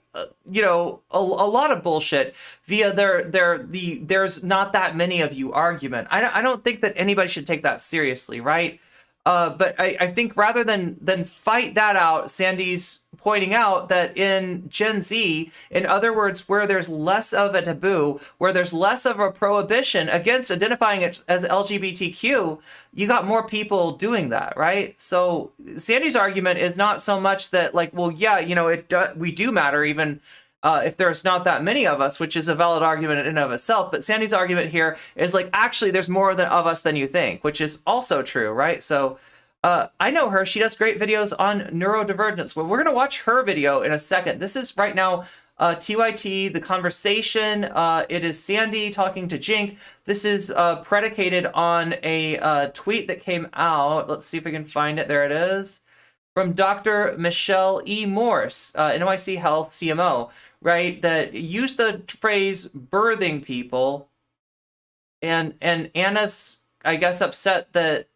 you know, a lot of bullshit via there's not that many of you argument. I don't think that anybody should take that seriously, right? But I think rather than fight that out, Sandy's pointing out that in Gen Z, in other words, where there's less of a taboo, where there's less of a prohibition against identifying it as LGBTQ, you got more people doing that, right? So Sandy's argument is not so much that like, well, yeah, you know, we do matter even if there's not that many of us, which is a valid argument in and of itself. But Sandy's argument here is like, actually, there's more of us than you think, which is also true, right? So I know her. She does great videos on neurodivergence. Well, we're going to watch her video in a second. This is right now TYT, The Conversation. It is Sandy talking to Jink. This is predicated on a tweet that came out. Let's see if we can find it. There it is. From Dr. Michelle E. Morse, NYC Health CMO, right? That used the phrase birthing people. And Anna's, I guess, upset that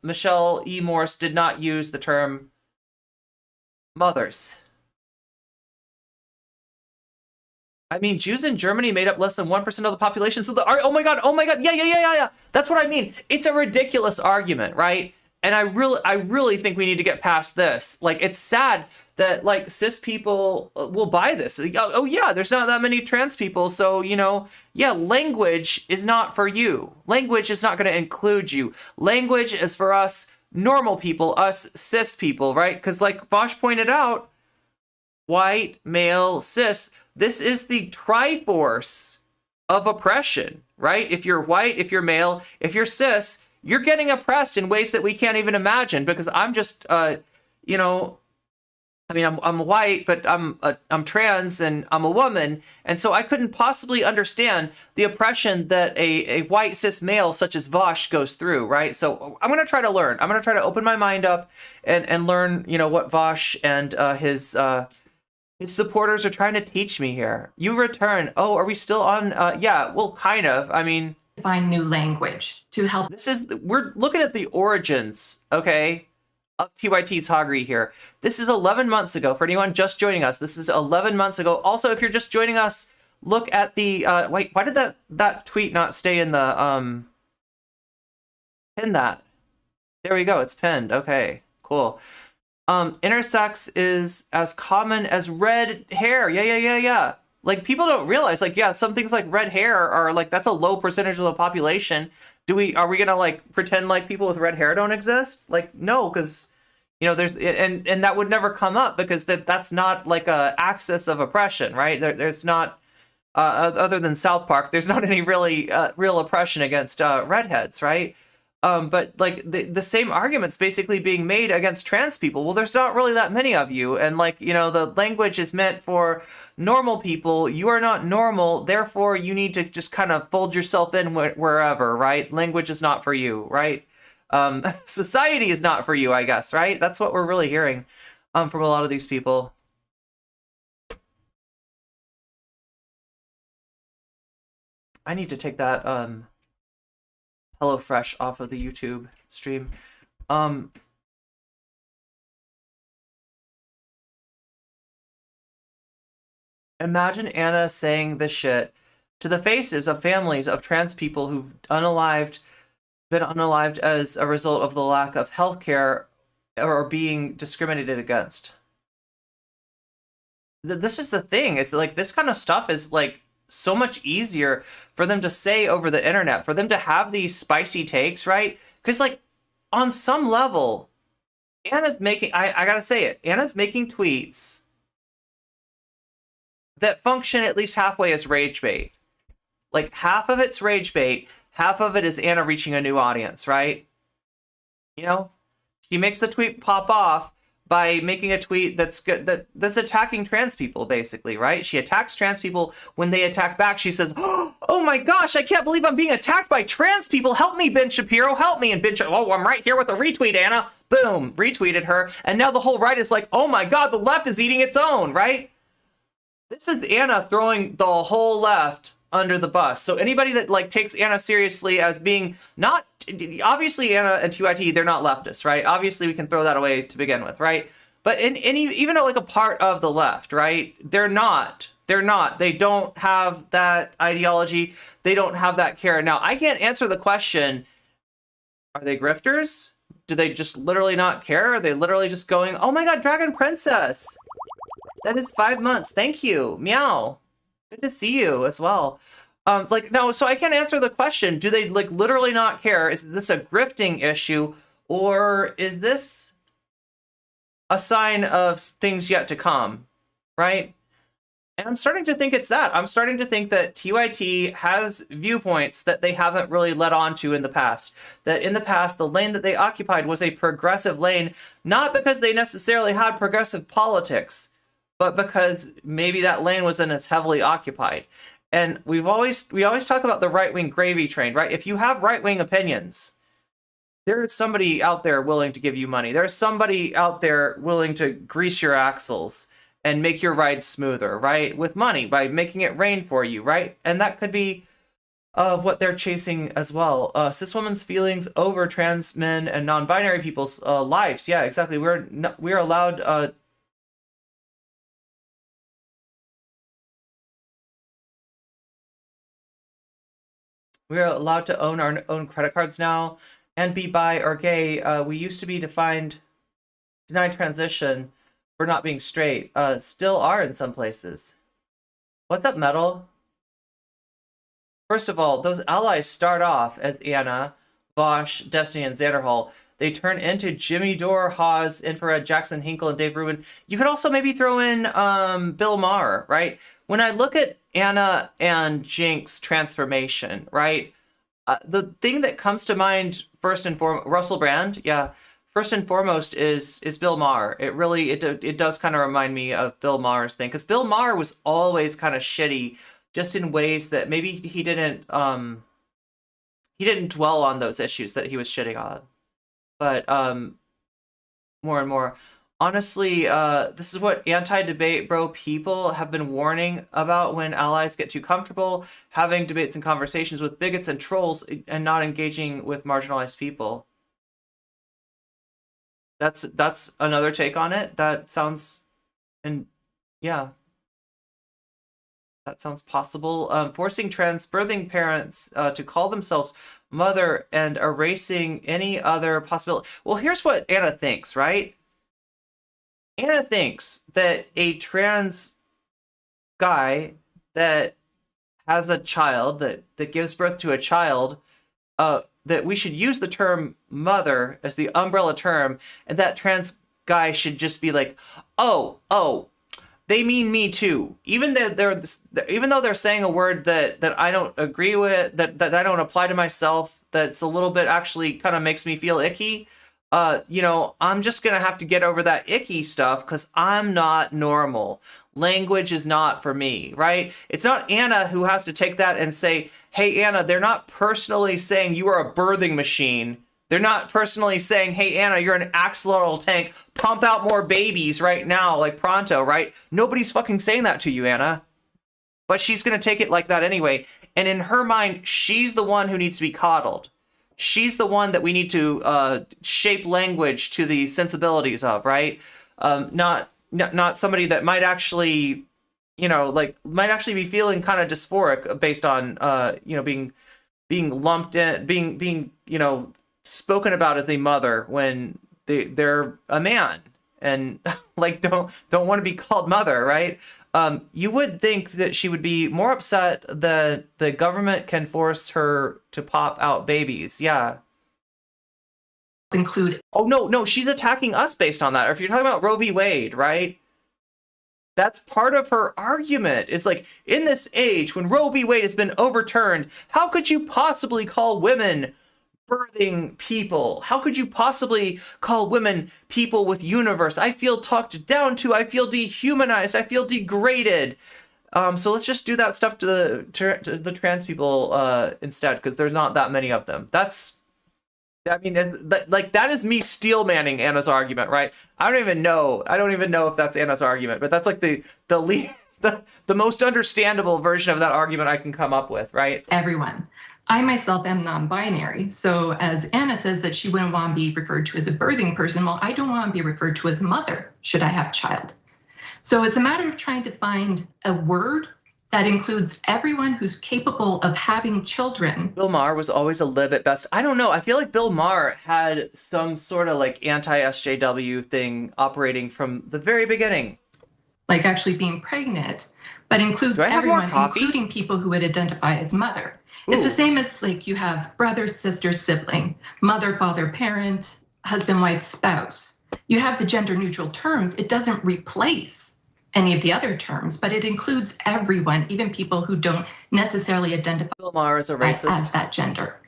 Michelle E. Morse did not use the term mothers. I mean, Jews in Germany made up less than 1% of the population. So oh my god, yeah. That's what I mean. It's a ridiculous argument, right? And I really think we need to get past this. Like, it's sad that like cis people will buy this. Oh yeah, there's not that many trans people, so you know, yeah, language is not for you. Language is not going to include you. Language is for us normal people, us cis people, right? Because like Vaush pointed out, white, male, cis, this is the triforce of oppression, right? If you're white, if you're male, if you're cis, you're getting oppressed in ways that we can't even imagine. Because I'm just, you know, I mean, I'm white, but I'm trans and I'm a woman, and so I couldn't possibly understand the oppression that a white cis male such as Vaush goes through, right? So I'm gonna try to learn. I'm gonna try to open my mind up and learn, you know, what Vaush and his His supporters are trying to teach me here. You return. Oh, are we still on? Yeah, well, kind of. I mean, find new language to help. We're looking at the origins, okay, of TYT's Hoggery here. This is 11 months ago. For anyone just joining us, this is 11 months ago. Also, if you're just joining us, look at the, wait, why did that tweet not stay in the, pin that? There we go, it's pinned. Okay, cool. Intersex is as common as red hair. Yeah. Like, people don't realize, like, yeah, some things like red hair are like, that's a low percentage of the population. Are we gonna like pretend like people with red hair don't exist? Like, no, because, you know, there's, and that would never come up because that's not like a axis of oppression, right? There's not, other than South Park, there's not any really real oppression against redheads, right? But like the same arguments basically being made against trans people. Well, there's not really that many of you. And like, you know, the language is meant for normal people. You are not normal. Therefore, you need to just kind of fold yourself in wherever, right? Language is not for you, right? Society is not for you, I guess, right? That's what we're really hearing from a lot of these people. I need to take that HelloFresh off of the YouTube stream. Imagine Anna saying this shit to the faces of families of trans people who've been unalived as a result of the lack of healthcare or being discriminated against. This is the thing, is like this kind of stuff is like so much easier for them to say over the internet, for them to have these spicy takes, right? Because like on some level, Anna's making, I gotta say it, Anna's making tweets that function at least halfway as rage bait. Like half of it's rage bait, half of it is Anna reaching a new audience, right? You know, she makes the tweet pop off by making a tweet that's that's attacking trans people, basically, right? She attacks trans people. When they attack back, she says, "Oh my gosh, I can't believe I'm being attacked by trans people. Help me, Ben Shapiro, help me." And Ben Shapiro, "Oh, I'm right here with a retweet, Anna." Boom, retweeted her. And now the whole right is like, "Oh my God, the left is eating its own," right? This is Anna throwing the whole left under the bus. So anybody that like takes Anna seriously as being not, obviously Anna and TYT, they're not leftists, right? Obviously we can throw that away to begin with, right? But even like a part of the left, right? They're not. They don't have that ideology. They don't have that care. Now, I can't answer the question, are they grifters? Do they just literally not care? Are they literally just going, "Oh my God, Dragon Princess. That is 5 months. Thank you. Meow. Good to see you as well." Like, no, so I can't answer the question. Do they like literally not care? Is this a grifting issue, or is this a sign of things yet to come, right? And I'm starting to think it's that. I'm starting to think that TYT has viewpoints that they haven't really led on to in the past. That in the past, the lane that they occupied was a progressive lane, not because they necessarily had progressive politics, but because maybe that lane wasn't as heavily occupied. And we always talk about the right-wing gravy train, right? If you have right-wing opinions, there is somebody out there willing to give you money. There's somebody out there willing to grease your axles and make your ride smoother, right? With money, by making it rain for you, right? And that could be what they're chasing as well. Cis women's feelings over trans men and non-binary people's lives. Yeah, exactly. We're allowed we're allowed to own our own credit cards now and be bi or gay. We used to be denied transition for not being straight. Still are in some places. What's up, Metal? First of all, those allies start off as Anna, Vaush, Destiny, and Xanderhall. They turn into Jimmy Dore, Hawes, Infrared, Jackson, Hinkle, and Dave Rubin. You could also maybe throw in Bill Maher, right? When I look at Anna and Jink's transformation, right? The thing that comes to mind first and foremost, Russell Brand, yeah. First and foremost is Bill Maher. It does kind of remind me of Bill Maher's thing, because Bill Maher was always kind of shitty, just in ways that maybe he didn't dwell on those issues that he was shitting on. But more and more, Honestly, this is what anti-debate bro people have been warning about when allies get too comfortable having debates and conversations with bigots and trolls and not engaging with marginalized people. That's another take on it. That sounds, and yeah, that sounds possible. Forcing trans birthing parents to call themselves mother and erasing any other possibility. Well, here's what Anna thinks, right? Anna thinks that a trans guy that has a child, that gives birth to a child, that we should use the term mother as the umbrella term, and that trans guy should just be like, oh, they mean me too. Even though they're saying a word that I don't agree with, that I don't apply to myself, that's a little bit actually kind of makes me feel icky. I'm just gonna have to get over that icky stuff because I'm not normal. Language is not for me, right? It's not Anna who has to take that and say, hey, Anna, they're not personally saying you are a birthing machine. They're not personally saying, hey, Anna, you're an axolotl tank. Pump out more babies right now, like pronto, right? Nobody's fucking saying that to you, Anna. But she's gonna take it like that anyway. And in her mind, she's the one who needs to be coddled. She's the one that we need to shape language to the sensibilities of, right? Not somebody that might actually, might actually be feeling kind of dysphoric based on, being lumped in, being spoken about as a mother when they're a man and like don't want to be called mother, right? You would think that she would be more upset that the government can force her to pop out babies. Yeah. Include. Oh, no, she's attacking us based on that. Or if you're talking about Roe v. Wade, right? That's part of her argument. Is like, in this age when Roe v. Wade has been overturned, how could you possibly call women birthing people? How could you possibly call women people with universe? I feel talked down to. I feel dehumanized. I feel degraded. So let's just do that stuff to the trans people instead, because there's not that many of them. That is me steel manning Anna's argument, right? I don't even know if that's Anna's argument, but that's like the most understandable version of that argument I can come up with, right? Everyone. I myself am non-binary. So as Anna says that she wouldn't want to be referred to as a birthing person, well, I don't want to be referred to as mother should I have a child. So it's a matter of trying to find a word that includes everyone who's capable of having children. Bill Maher was always a lib at best. I don't know. I feel like Bill Maher had some sort of like anti-SJW thing operating from the very beginning. Like actually being pregnant, but includes everyone, including people who would identify as mother. Ooh. It's the same as like you have brother, sister, sibling, mother, father, parent, husband, wife, spouse. You have the gender neutral terms. It doesn't replace any of the other terms, but it includes everyone, even people who don't necessarily identify Bill Maher as a racist as that gender.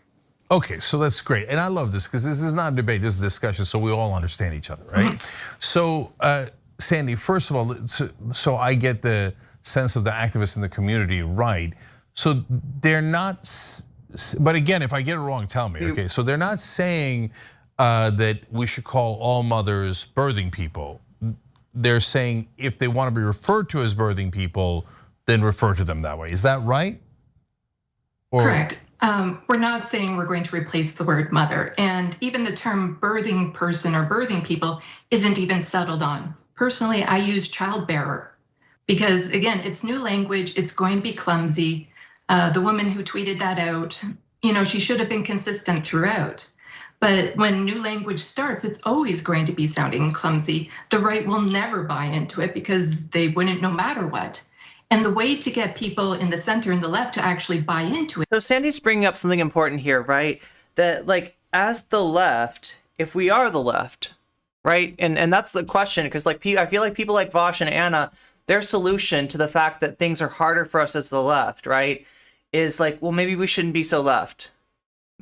Okay, so that's great. And I love this because this is not a debate, this is a discussion, so we all understand each other, right? Mm-hmm. So Sandy, first of all, so I get the sense of the activists in the community, right? So they're not, but again, if I get it wrong, tell me, okay? So they're not saying that we should call all mothers birthing people. They're saying if they want to be referred to as birthing people, then refer to them that way. Is that right? Correct. We're not saying we're going to replace the word mother, and even the term birthing person or birthing people isn't even settled on. Personally, I use childbearer because again, it's new language, it's going to be clumsy. The woman who tweeted that out, she should have been consistent throughout. But when new language starts, it's always going to be sounding clumsy. The right will never buy into it because they wouldn't no matter what. And the way to get people in the center and the left to actually buy into it. So Sandy's bringing up something important here, right? That like as the left, if we are the left, right? And that's the question, because like I feel like people like Vaush and Anna, their solution to the fact that things are harder for us as the left, right, is like, well, maybe we shouldn't be so left.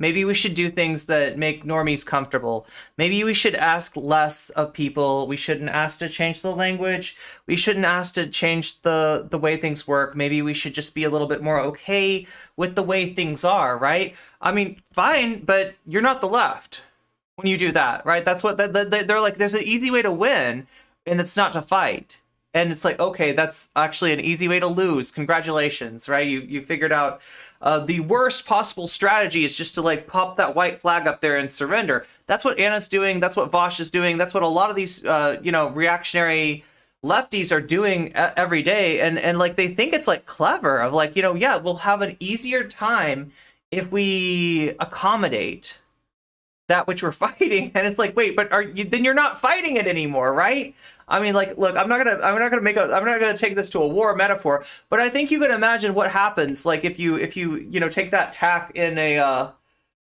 Maybe we should do things that make normies comfortable. Maybe we should ask less of people. We shouldn't ask to change the language. We shouldn't ask to change the way things work. Maybe we should just be a little bit more okay with the way things are, right? I mean, fine, but you're not the left. when you do that, right? That's what they're like. There's an easy way to win, and it's not to fight. And it's like, okay, that's actually an easy way to lose. Congratulations, right? You figured out the worst possible strategy is just to like pop that white flag up there and surrender. That's what Anna's doing. That's what Vaush is doing. That's what a lot of these reactionary lefties are doing every day. And like they think it's like clever of like, yeah, we'll have an easier time if we accommodate that which we're fighting. And it's like, wait, but then you're not fighting it anymore, right? I mean, like, look, I'm not gonna take this to a war metaphor, but I think you can imagine what happens, like if you take that tack in a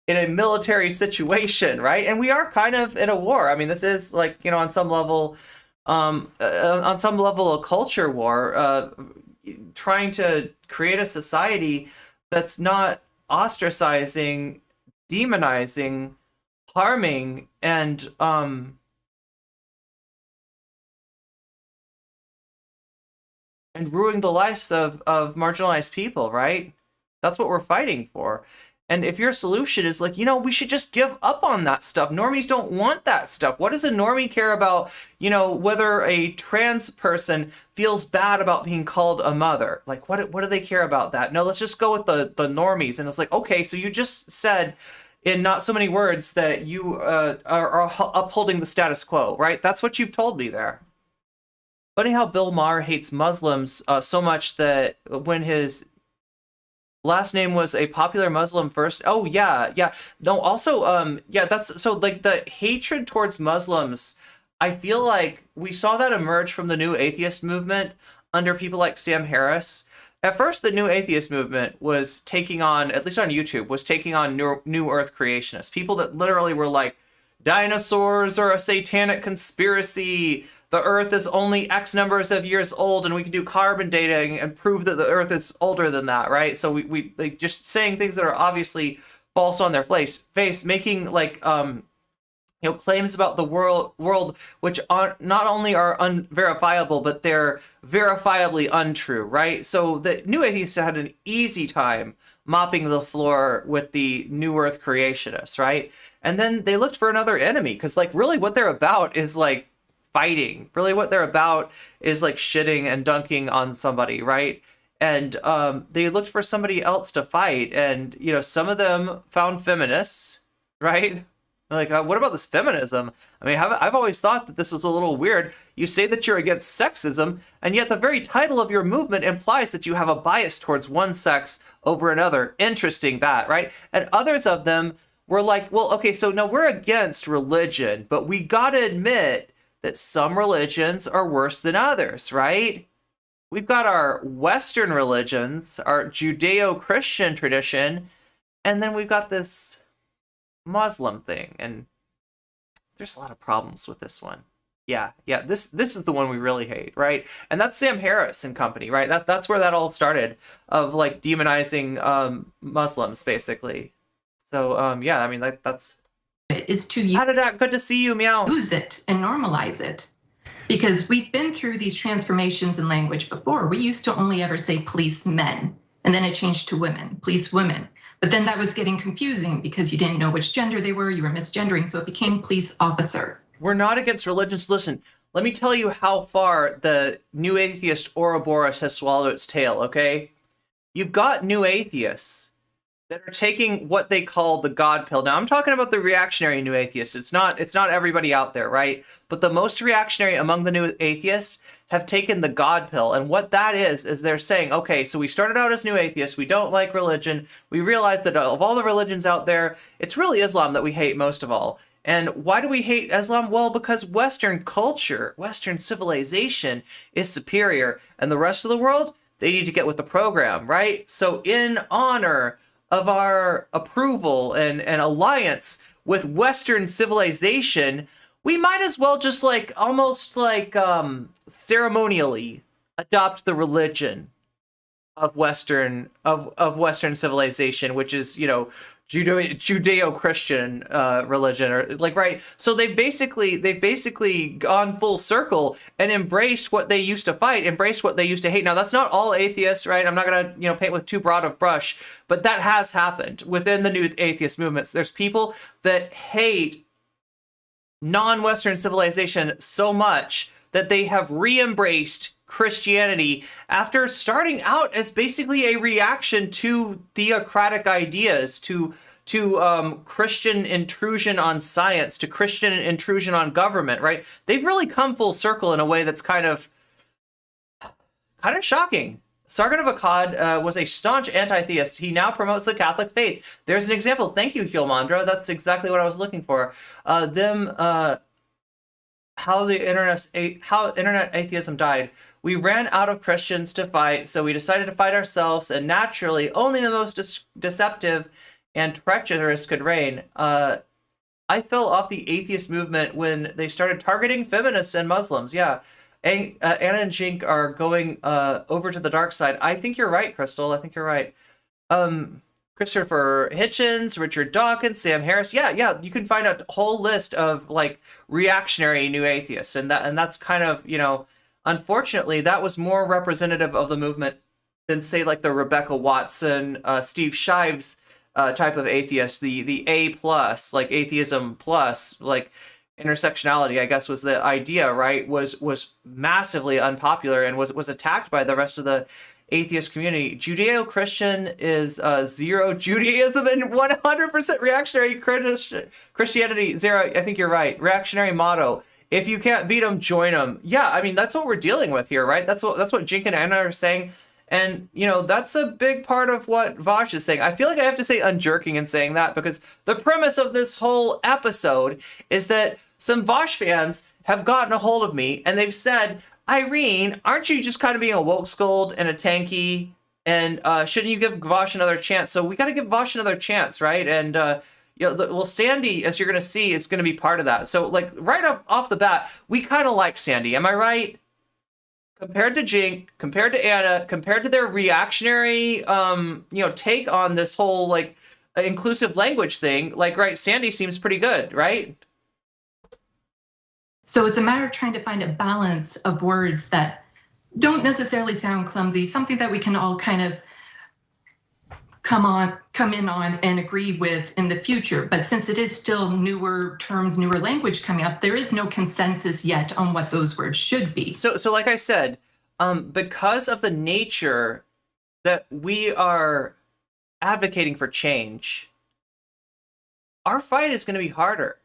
military situation, right? And we are kind of in a war. I mean, this is like, on some level, a culture war, trying to create a society that's not ostracizing, demonizing, harming, and ruining the lives of marginalized people, right? That's what we're fighting for. And if your solution is like, we should just give up on that stuff. Normies don't want that stuff. What does a normie care about, whether a trans person feels bad about being called a mother? Like, what do they care about that? No, let's just go with the normies. And it's like, okay, so you just said in not so many words that you are upholding the status quo, right? That's what you've told me there. Funny how Bill Maher hates Muslims so much that when his last name was a popular Muslim first. Oh yeah. No, also that's so like the hatred towards Muslims. I feel like we saw that emerge from the New Atheist movement under people like Sam Harris. At first, the New Atheist movement was taking on, at least on YouTube, was taking on New Earth creationists. People that literally were like, dinosaurs are a satanic conspiracy. The Earth is only X numbers of years old, and we can do carbon dating and prove that the Earth is older than that, right? So we like just saying things that are obviously false on their face, making like claims about the world which are not only are unverifiable, but they're verifiably untrue, right? So the New Atheists had an easy time mopping the floor with the New Earth creationists, right? And then they looked for another enemy, because like really what they're about is like fighting. Really what they're about is like shitting and dunking on somebody, right? And they looked for somebody else to fight. And, some of them found feminists, right? Like, what about this feminism? I mean, I've always thought that this is a little weird. You say that you're against sexism, and yet the very title of your movement implies that you have a bias towards one sex over another. Interesting that, right? And others of them were like, well, okay, so no, we're against religion, but we gotta admit that some religions are worse than others, right? We've got our Western religions, our Judeo-Christian tradition, and then we've got this Muslim thing, and there's a lot of problems with this one. Yeah, this is the one we really hate, right? And that's Sam Harris and company, right? That's where that all started, of like demonizing Muslims, basically. So I mean, that's is to how did that? Good to see you, meow. Use it and normalize it, because we've been through these transformations in language before. We used to only ever say police men, and then it changed to women, police women. But then that was getting confusing because you didn't know which gender they were, you were misgendering, so it became police officer. We're not against religions. Listen, let me tell you how far the New Atheist Ouroboros has swallowed its tail, okay? You've got New Atheists that are taking what they call the God pill. Now, I'm talking about the reactionary New Atheists. It's not everybody out there, right? But the most reactionary among the New Atheists have taken the God pill. And what that is they're saying, okay, so we started out as New Atheists. We don't like religion. We realized that of all the religions out there, it's really Islam that we hate most of all. And why do we hate Islam? Well, because Western culture, Western civilization is superior. And the rest of the world, they need to get with the program, right? So in honor of our approval and alliance with Western civilization, we might as well just like almost like ceremonially adopt the religion of Western civilization, which is Judeo-Christian religion, or like, right? So they've basically gone full circle and embraced what they used to fight, embraced what they used to hate. Now that's not all atheists, right? I'm not gonna paint with too broad of brush, but that has happened within the New Atheist movements. There's people that hate non-Western civilization so much that they have re-embraced Christianity after starting out as basically a reaction to theocratic ideas, to Christian intrusion on science, to Christian intrusion on government, right? They've really come full circle in a way that's kind of shocking. Sargon of Akkad was a staunch anti-theist. He now promotes the Catholic faith. There's an example. Thank you, Hulmandra. That's exactly what I was looking for. How internet atheism died. We ran out of Christians to fight, so we decided to fight ourselves, and naturally, only the most deceptive and treacherous could reign. I fell off the atheist movement when they started targeting feminists and Muslims. Yeah. Anna and Jink are going over to the dark side. I think you're right, Crystal. I think you're right. Christopher Hitchens, Richard Dawkins, Sam Harris. Yeah. You can find a whole list of like reactionary new atheists, and that's kind of, you know, unfortunately, that was more representative of the movement than say like the Rebecca Watson, Steve Shives type of atheist, the A plus, like atheism plus, like intersectionality, I guess was the idea, right? Was massively unpopular and was attacked by the rest of the atheist community. Judeo-Christian is zero Judaism and 100% reactionary Christianity, zero. I think you're right. Reactionary motto: if you can't beat them, join them. Yeah, I mean that's what we're dealing with here, right? That's what Jink and Anna are saying. And, you know, that's a big part of what Vaush is saying. I feel like I have to say unjerking in saying that because the premise of this whole episode is that some Vaush fans have gotten a hold of me and they've said, Irene, aren't you just kind of being a woke scold and a tanky? And shouldn't you give Vaush another chance? So we got to give Vaush another chance, right? And, you know, well, Sandy, as you're going to see, is going to be part of that. So, like, right off the bat, we kind of like Sandy. Am I right? Compared to Jink, compared to Anna, compared to their reactionary, you know, take on this whole, like, inclusive language thing, like, right, Sandy seems pretty good, right? So it's a matter of trying to find a balance of words that don't necessarily sound clumsy, something that we can all kind of come in on and agree with in the future. But since it is still newer terms, newer language coming up, there is no consensus yet on what those words should be. So like I said, because of the nature that we are advocating for change, our fight is going to be harder.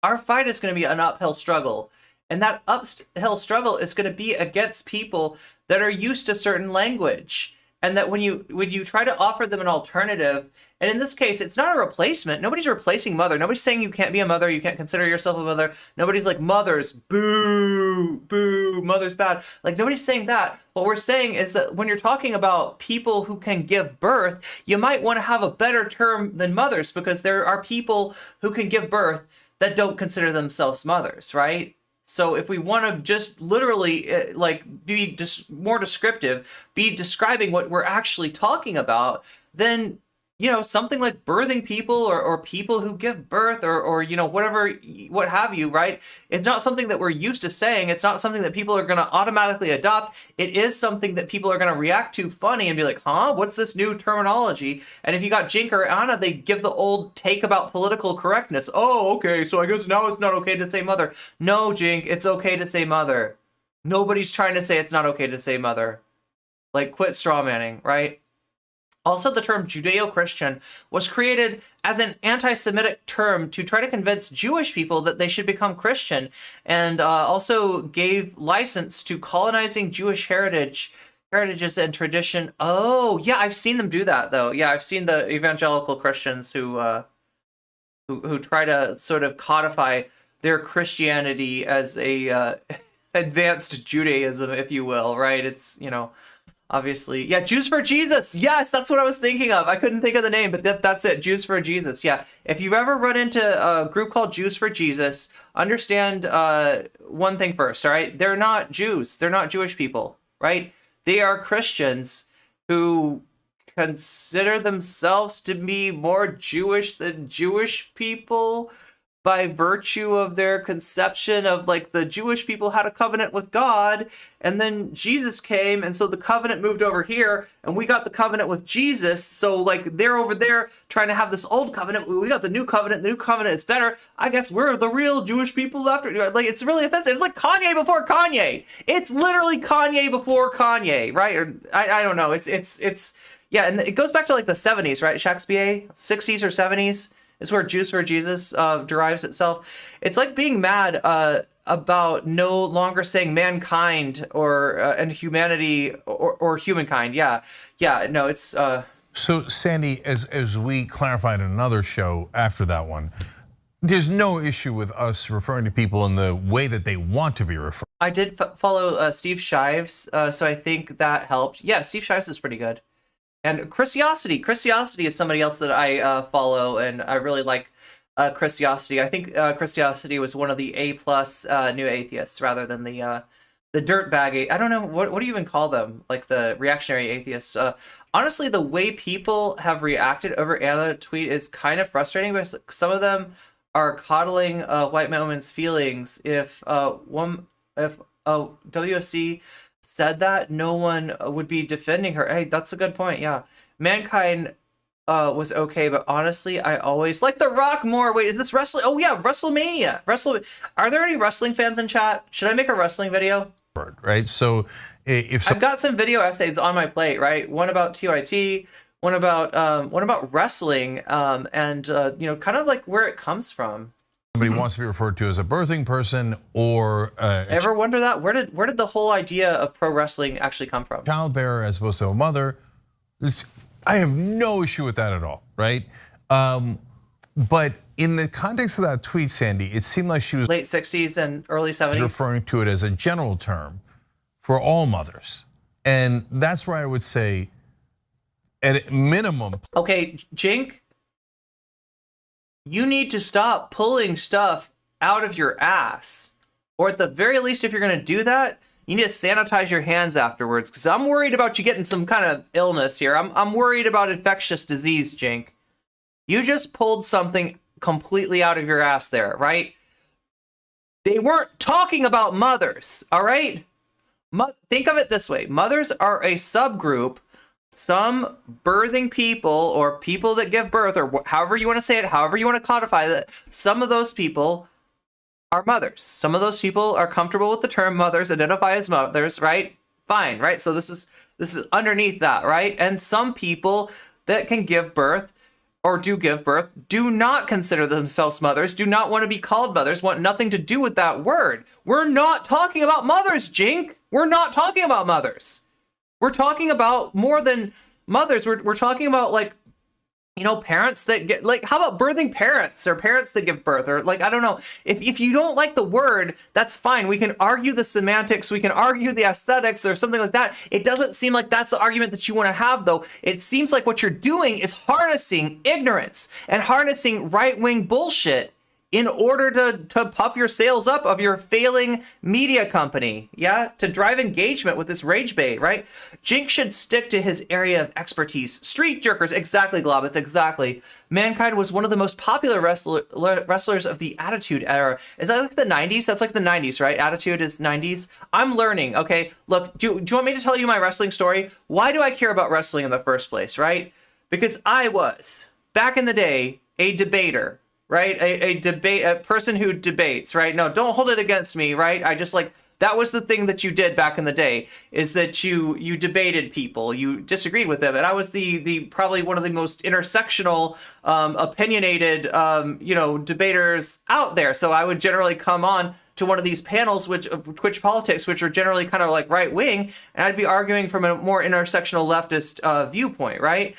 Our fight is going to be an uphill struggle. And that uphill struggle is going to be against people that are used to certain language. And that when you try to offer them an alternative, and in this case, it's not a replacement. Nobody's replacing mother. Nobody's saying you can't be a mother. You can't consider yourself a mother. Nobody's like, mothers, boo, boo, mother's bad. Like, nobody's saying that. What we're saying is that when you're talking about people who can give birth, you might want to have a better term than mothers, because there are people who can give birth that don't consider themselves mothers, right? So if we want to just literally like be just more descriptive, be describing what we're actually talking about, then, you know, something like birthing people or people who give birth or you know, whatever, what have you, right? It's not something that we're used to saying. It's not something that people are going to automatically adopt. It is something that people are going to react to funny and be like, huh, what's this new terminology? And if you got Jink or Anna, they give the old take about political correctness. Oh, okay, so I guess now it's not okay to say mother. No, Jink, it's okay to say mother. Nobody's trying to say it's not okay to say mother. Like, quit strawmanning, right? Also, the term Judeo-Christian was created as an anti-Semitic term to try to convince Jewish people that they should become Christian, and also gave license to colonizing Jewish heritages and tradition. Oh, yeah, I've seen them do that, though. Yeah, I've seen the evangelical Christians who try to sort of codify their Christianity as a advanced Judaism, if you will, right? It's, you know, obviously, yeah, Jews for Jesus. Yes, that's what I was thinking of. I couldn't think of the name, but that's it. Jews for Jesus. Yeah. If you've ever run into a group called Jews for Jesus, understand one thing first, all right? They're not Jews. They're not Jewish people, right? They are Christians who consider themselves to be more Jewish than Jewish people. by virtue of their conception of like the Jewish people had a covenant with God, and then Jesus came, and so the covenant moved over here, and we got the covenant with Jesus. So like they're over there trying to have this old covenant, we got the new covenant. The new covenant is better. I guess we're the real Jewish people after. Like it's really offensive. It's like Kanye before Kanye. It's literally Kanye before Kanye, right? Or I don't know. It's yeah, and it goes back to like the 70s, right? Shakespeare, 60s or 70s. Is where Jews for Jesus derives itself. It's like being mad about no longer saying mankind or and humanity or humankind. Yeah, no, it's. So Sandy, as we clarified in another show after that one, there's no issue with us referring to people in the way that they want to be referred. I did follow Steve Shives, so I think that helped. Yeah, Steve Shives is pretty good. And Chrisiosity is somebody else that I follow, and I really like Chrisiosity. I think Chrisiosity was one of the A+ new atheists rather than the dirtbag. I don't know what do you even call them, like the reactionary atheists. Honestly, the way people have reacted over Anna tweet is kind of frustrating because some of them are coddling white women's feelings. If WSC said that, no one would be defending her. Hey, that's a good point. Yeah, Mankind was okay, but honestly, I always like The Rock more. Wait, is this wrestling? Oh yeah, WrestleMania. Are there any wrestling fans in chat? Should I make a wrestling video? Right. So if I've got some video essays on my plate, right? One about TYT, one about wrestling, and you know, kind of like where it comes from. Somebody wants to be referred to as a birthing person or ever wonder that where did the whole idea of pro wrestling actually come from? Child bearer as opposed to a mother. I have no issue with that at all, right? But in the context of that tweet, Sandy, it seemed like she was late 60s and early 70s referring to it as a general term for all mothers, and that's where I would say, at minimum. Okay, Jink. You need to stop pulling stuff out of your ass. Or at the very least, if you're going to do that, you need to sanitize your hands afterwards. Because I'm worried about you getting some kind of illness here. I'm worried about infectious disease, Jink. You just pulled something completely out of your ass there, right? They weren't talking about mothers, all right? Think of it this way. Mothers are a subgroup. Some birthing people or people that give birth, or however you want to say it, however you want to codify that, some of those people are mothers. Some of those people are comfortable with the term mothers, identify as mothers, right? Fine, right? So this is underneath that, right? And some people that can give birth or do give birth do not consider themselves mothers, do not want to be called mothers, want nothing to do with that word. We're not talking about mothers, Jink. We're not talking about mothers. We're talking about more than mothers. We're talking about, like, you know, parents that get, like, how about birthing parents or parents that give birth, or like, I don't know. If you don't like the word, that's fine. We can argue the semantics. We can argue the aesthetics or something like that. It doesn't seem like that's the argument that you want to have, though. It seems like what you're doing is harnessing ignorance and harnessing right-wing bullshit in order to puff your sales up of your failing media company, yeah? To drive engagement with this rage bait, right? Jink should stick to his area of expertise. Street jerkers, exactly, Globitz, exactly. Mankind was one of the most popular wrestlers of the Attitude Era. Is that like the 90s? That's like the 90s, right? Attitude is 90s. I'm learning, okay? Look, do you want me to tell you my wrestling story? Why do I care about wrestling in the first place, right? Because I was, back in the day, a debater. Right? A person who debates, right? No, don't hold it against me, right? I just, like, that was the thing that you did back in the day, is that you debated people, you disagreed with them. And I was the probably one of the most intersectional, opinionated, you know, debaters out there. So I would generally come on to one of these panels, of Twitch Politics, which are generally kind of like right wing, and I'd be arguing from a more intersectional leftist viewpoint, right?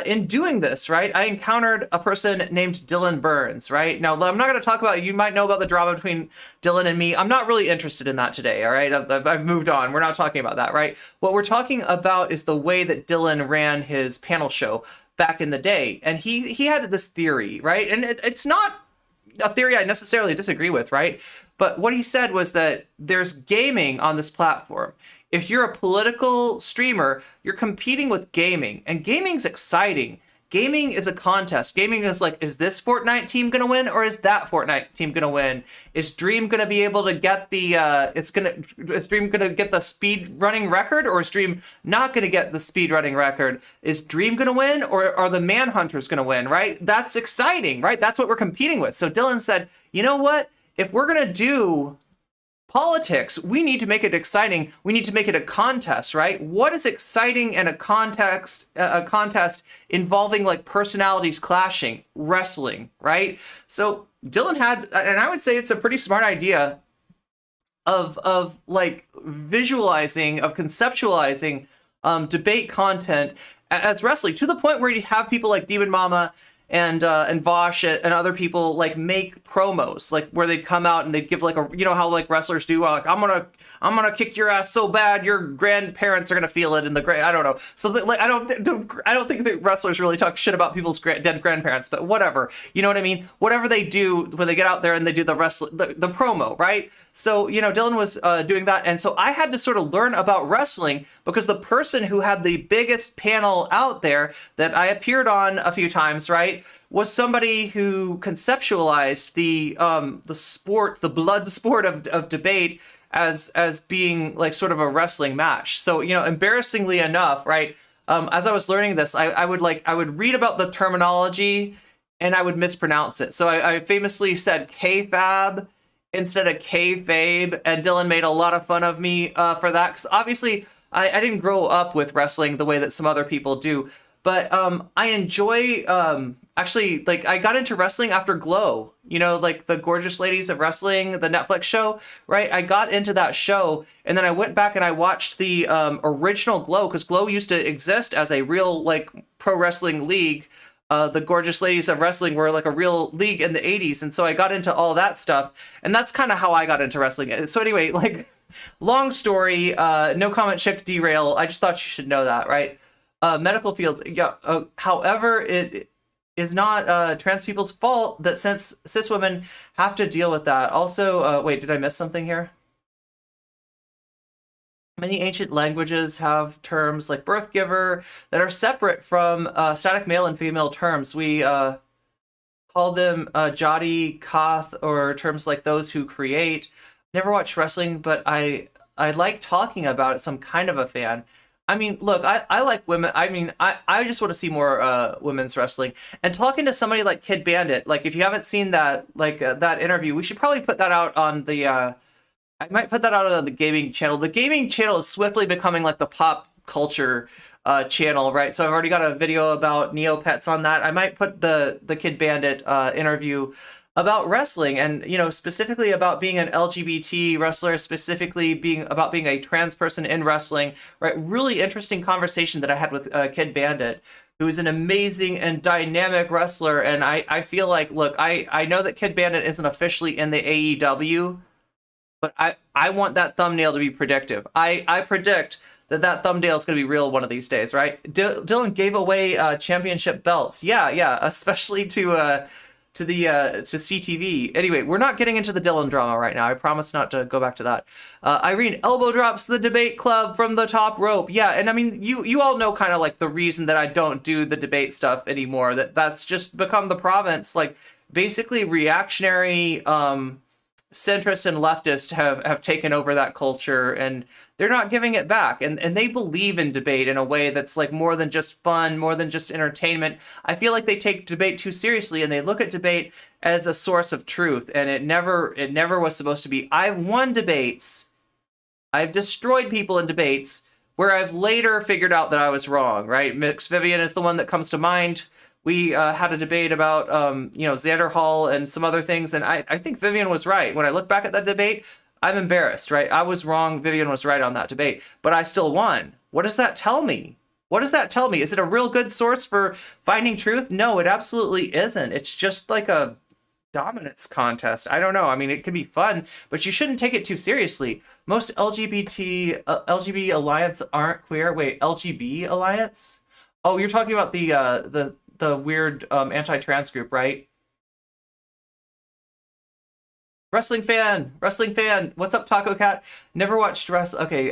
In doing this, right, I encountered a person named Dylan Burns, right? Now, I'm not going to talk about, you might know about the drama between Dylan and me. I'm not really interested in that today, all right? I've moved on. We're not talking about that, right? What we're talking about is the way that Dylan ran his panel show back in the day. And he had this theory, right? And it's not a theory I necessarily disagree with, right? But what he said was that there's gaming on this platform. If you're a political streamer, you're competing with gaming, and gaming's exciting. gaming is a contest. Gaming is like, is this Fortnite team gonna win or is that Fortnite team gonna win? Is Dream gonna be able to get the is Dream gonna get the speed running record, or is Dream not gonna get the speed running record? Is Dream gonna win, or are the Manhunters gonna win? Right? That's exciting, right? That's what we're competing with. So Dylan said, you know what? If we're gonna do politics, we need to make it exciting. We need to make it a contest, right? What is exciting in a contest involving like personalities clashing? Wrestling, right? So Dylan had, and I would say it's a pretty smart idea of like visualizing, of conceptualizing debate content as wrestling, to the point where you have people like Demon Mama and Vaush and other people like make promos, like where they'd come out and they'd give like a, you know how like wrestlers do, like I'm gonna kick your ass so bad your grandparents are gonna feel it in the I don't know. So like I don't think that wrestlers really talk shit about people's dead grandparents, but whatever, you know what I mean? Whatever they do when they get out there and they do the promo, right? So, you know, Dylan was doing that, and so I had to sort of learn about wrestling, because the person who had the biggest panel out there that I appeared on a few times, right, was somebody who conceptualized the sport, the blood sport of debate as being like sort of a wrestling match. So, you know, embarrassingly enough, right, as I was learning this, I would read about the terminology and I would mispronounce it. So I famously said K-Fab instead of kayfabe, and Dylan made a lot of fun of me for that, because obviously I didn't grow up with wrestling the way that some other people do, but I enjoy, actually, like, I got into wrestling after Glow, you know, like the Gorgeous Ladies of Wrestling, the Netflix show, right? I got into that show, and then I went back and I watched the original Glow, because Glow used to exist as a real, like, pro wrestling league. The Gorgeous Ladies of Wrestling were like a real league in the 80s. And so I got into all that stuff. And that's kind of how I got into wrestling. So anyway, like, long story, no comment, check, derail. I just thought you should know that, right? Medical fields. Yeah. However, it is not trans people's fault that since cis women have to deal with that. Also, wait, did I miss something here? Many ancient languages have terms like birth giver that are separate from static male and female terms. We call them Jati, Koth, or terms like those who create. Never watched wrestling, but I like talking about it, so I'm kind of a fan. I mean, look, I like women. I mean, I just want to see more women's wrestling. And talking to somebody like Kid Bandit, like if you haven't seen that, like that interview, we should probably put that out on the I might put that out on the gaming channel. The gaming channel is swiftly becoming like the pop culture channel, right? So I've already got a video about Neopets on that. I might put the Kid Bandit interview about wrestling, and, you know, specifically about being an LGBT wrestler, specifically being a trans person in wrestling, right? Really interesting conversation that I had with Kid Bandit, who is an amazing and dynamic wrestler. And I feel like, look, I know that Kid Bandit isn't officially in the AEW, but I want that thumbnail to be predictive. I predict that thumbnail is going to be real one of these days, right? Dylan gave away championship belts. Yeah, especially to CTV. Anyway, we're not getting into the Dylan drama right now. I promise not to go back to that. Irene elbow drops the debate club from the top rope. Yeah, and I mean, you all know kind of like the reason that I don't do the debate stuff anymore. That's just become the province. Like, basically reactionary centrists and leftists have taken over that culture, and they're not giving it back. And they believe in debate in a way that's like more than just fun, more than just entertainment. I feel like they take debate too seriously, and they look at debate as a source of truth, and it never was supposed to be. I've won debates, I've destroyed people in debates where I've later figured out that I was wrong, right? Mix Vivian is the one that comes to mind. We had a debate about, Xander Hall and some other things, and I think Vivian was right. When I look back at that debate, I'm embarrassed, right? I was wrong, Vivian was right on that debate, but I still won. What does that tell me? What does that tell me? Is it a real good source for finding truth? No, it absolutely isn't. It's just like a dominance contest. I don't know. I mean, it can be fun, but you shouldn't take it too seriously. Most LGBT alliance aren't queer. Wait, LGB alliance? Oh, you're talking about the weird anti-trans group, right? Wrestling fan. What's up, Taco Cat? Never watched Okay,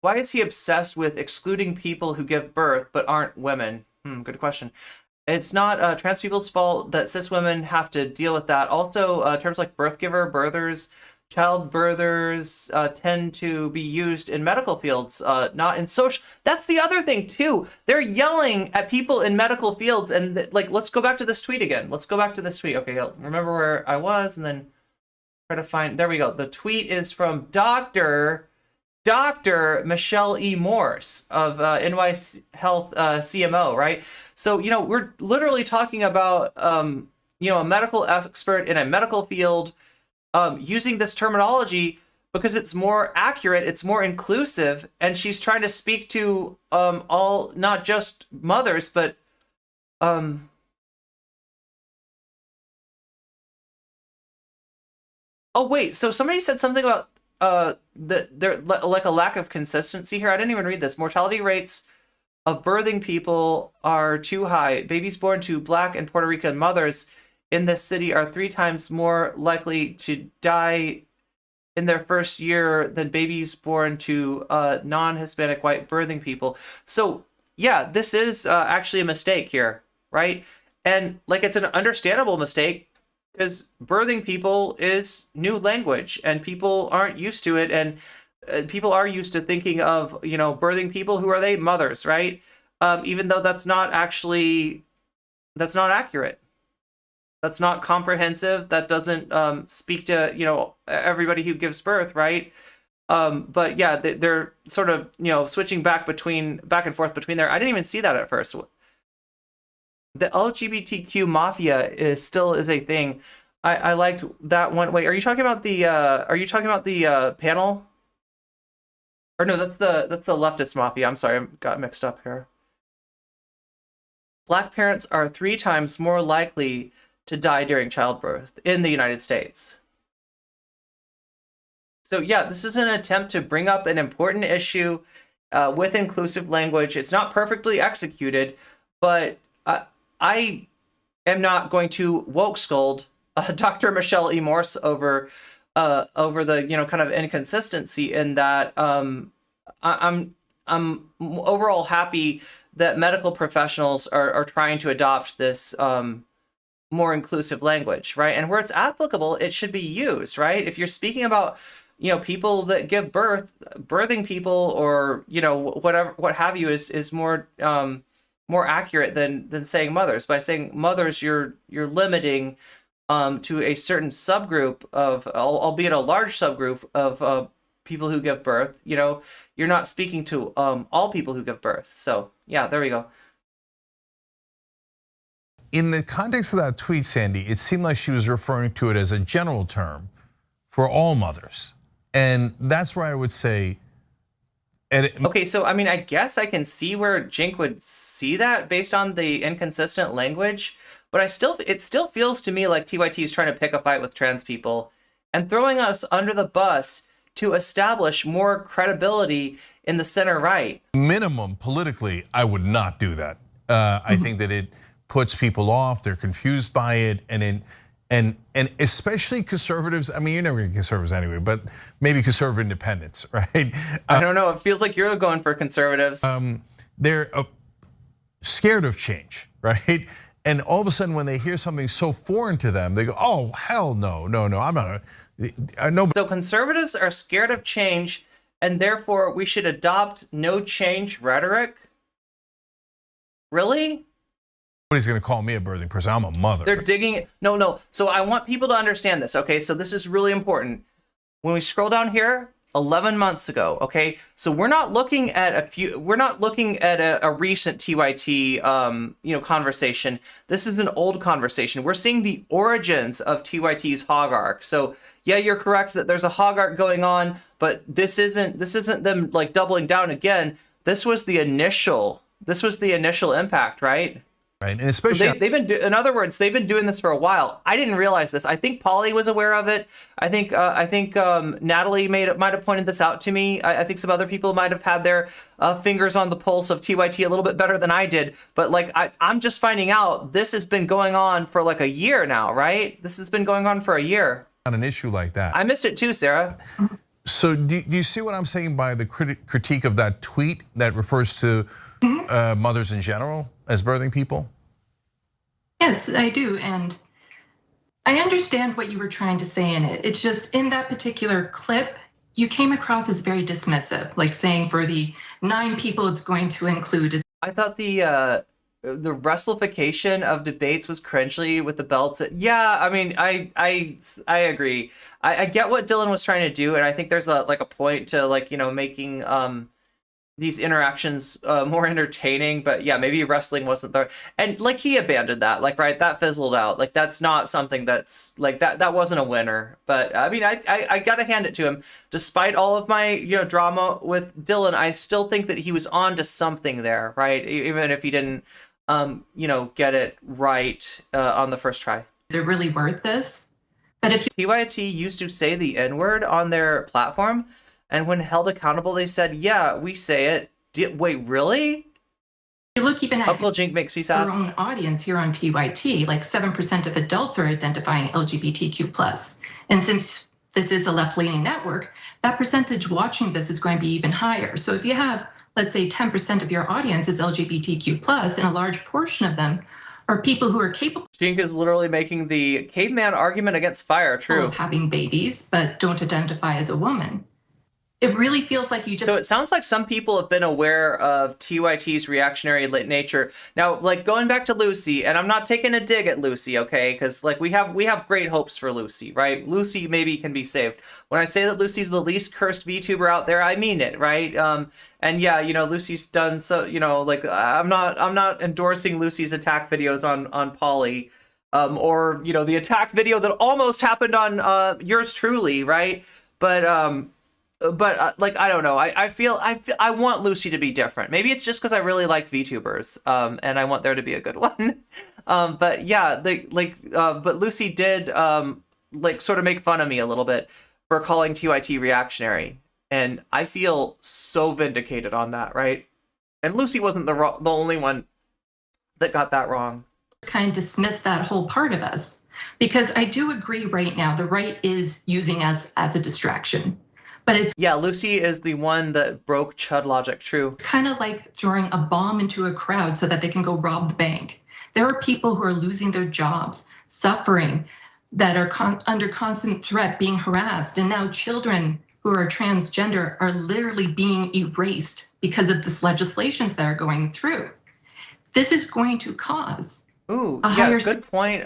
Why is he obsessed with excluding people who give birth but aren't women? Good question. It's not trans people's fault that cis women have to deal with that. Also, terms like birth giver, birthers, child birthers tend to be used in medical fields, not in social. That's the other thing too. They're yelling at people in medical fields, and like, let's go back to this tweet again. Let's go back to this tweet. Okay, I'll remember where I was, and then try to find. There we go. The tweet is from Dr. Michelle E. Morse of NY Health CMO, right? So, we're literally talking about, a medical expert in a medical field using this terminology because it's more accurate, it's more inclusive, and she's trying to speak to all, not just mothers, but oh wait, so somebody said something about there like a lack of consistency here. I didn't even read this. Mortality rates of birthing people are too high. Babies born to Black and Puerto Rican mothers in this city are 3 times more likely to die in their first year than babies born to non-Hispanic white birthing people. So yeah, this is actually a mistake here, right? And like, it's an understandable mistake because birthing people is new language and people aren't used to it. And people are used to thinking of, birthing people. Who are they? Mothers, right? Even though that's not accurate. That's not comprehensive. That doesn't speak to, everybody who gives birth, right? But yeah, they're sort of, switching back and forth between there. I didn't even see that at first. The LGBTQ mafia is a thing. I liked that one. Wait, are you talking about the panel? Or no, that's the leftist mafia. I'm sorry, I got mixed up here. Black parents are 3 times more likely to die during childbirth in the United States. So yeah, this is an attempt to bring up an important issue with inclusive language. It's not perfectly executed, but I am not going to woke scold Dr. Michelle E. Morse over the kind of inconsistency in that. I'm overall happy that medical professionals are trying to adopt this more inclusive language, right? And where it's applicable, it should be used, right? If you're speaking about people that give birth, birthing people, or whatever, what have you, is more accurate than saying mothers. By saying mothers, you're limiting to a certain subgroup of, albeit a large subgroup of people who give birth. You're not speaking to all people who give birth. So yeah, there we go. In the context of that tweet, Sandy, it seemed like she was referring to it as a general term for all mothers. And that's where I would say. Okay, so I mean, I guess I can see where Jink would see that based on the inconsistent language, but it still feels to me like TYT is trying to pick a fight with trans people and throwing us under the bus to establish more credibility in the center right. Minimum politically, I would not do that. I think that it puts people off. They're confused by it, and especially conservatives. I mean, you're never gonna get conservatives anyway, but maybe conservative independents, right? I don't know. It feels like you're going for conservatives. They're scared of change, right? And all of a sudden, when they hear something so foreign to them, they go, "Oh, hell no, I'm not." No. So conservatives are scared of change, and therefore we should adopt no change rhetoric. Really? Nobody's gonna call me a birthing person. I'm a mother. They're digging it. No. So I want people to understand this. Okay, so this is really important. When we scroll down here, 11 months ago. Okay, so we're not looking at a recent TYT conversation. This is an old conversation. We're seeing the origins of TYT's hog arc. So yeah, you're correct that there's a hog arc going on, but this isn't them like doubling down again. This was the initial impact, right? Right, and especially so in other words, they've been doing this for a while. I didn't realize this. I think Polly was aware of it. I think Natalie might have pointed this out to me. I think some other people might have had their fingers on the pulse of TYT a little bit better than I did. But like, I'm just finding out this has been going on for like a year now, right? This has been going on for a year. On an issue like that, I missed it too, Sarah. So do you see what I'm saying by the critique of that tweet that refers to mothers in general as birthing people? Yes, I do. And I understand what you were trying to say in it. It's just in that particular clip, you came across as very dismissive, like saying for the 9 people it's going to include. I thought the wrestleification of debates was cringy with the belts. Yeah, I mean, I agree. I get what Dylan was trying to do, and I think there's a point to making these interactions more entertaining. But yeah, maybe wrestling wasn't there, and he abandoned that. Right, that fizzled out. That's not something that's that wasn't a winner. But I mean, I gotta hand it to him. Despite all of my drama with Dylan, I still think that he was on to something there, right? Even if he didn't get it right on the first try. Is it really worth this? But if TYT used to say the N-word on their platform, and when held accountable, they said, "Yeah, we say it." Wait, really? you look even at Uncle Jink makes me sad. our own audience here on TYT, like 7% of adults are identifying LGBTQ+. And since this is a left-leaning network, that percentage watching this is going to be even higher. So if you have, let's say 10% of your audience is LGBTQ+, and a large portion of them are people who are capable Jink is literally making the caveman argument against fire. True. of having babies, but don't identify as a woman. It really feels like you just. So it sounds like some people have been aware of TYT's reactionary nature. Now, going back to Lucy, and I'm not taking a dig at Lucy, okay? Because we have great hopes for Lucy, right? Lucy maybe can be saved. When I say that Lucy's the least cursed VTuber out there, I mean it, right? And yeah, Lucy's done so. I'm not endorsing Lucy's attack videos on Polly, or the attack video that almost happened on yours truly, right? But I don't know. I feel I want Lucy to be different. Maybe it's just because I really like VTubers, and I want there to be a good one. But yeah, but Lucy did sort of make fun of me a little bit for calling TYT reactionary, and I feel so vindicated on that, right? And Lucy wasn't the only one that got that wrong. Kind of dismiss that whole part of us, because I do agree right now the right is using us as a distraction. But it's Lucy is the one that broke Chud logic. True. kind of like throwing a bomb into a crowd so that they can go rob the bank. There are people who are losing their jobs, suffering, that are under constant threat, being harassed. And now children who are transgender are literally being erased because of this legislations that are going through. This is going to cause a higher. Good point.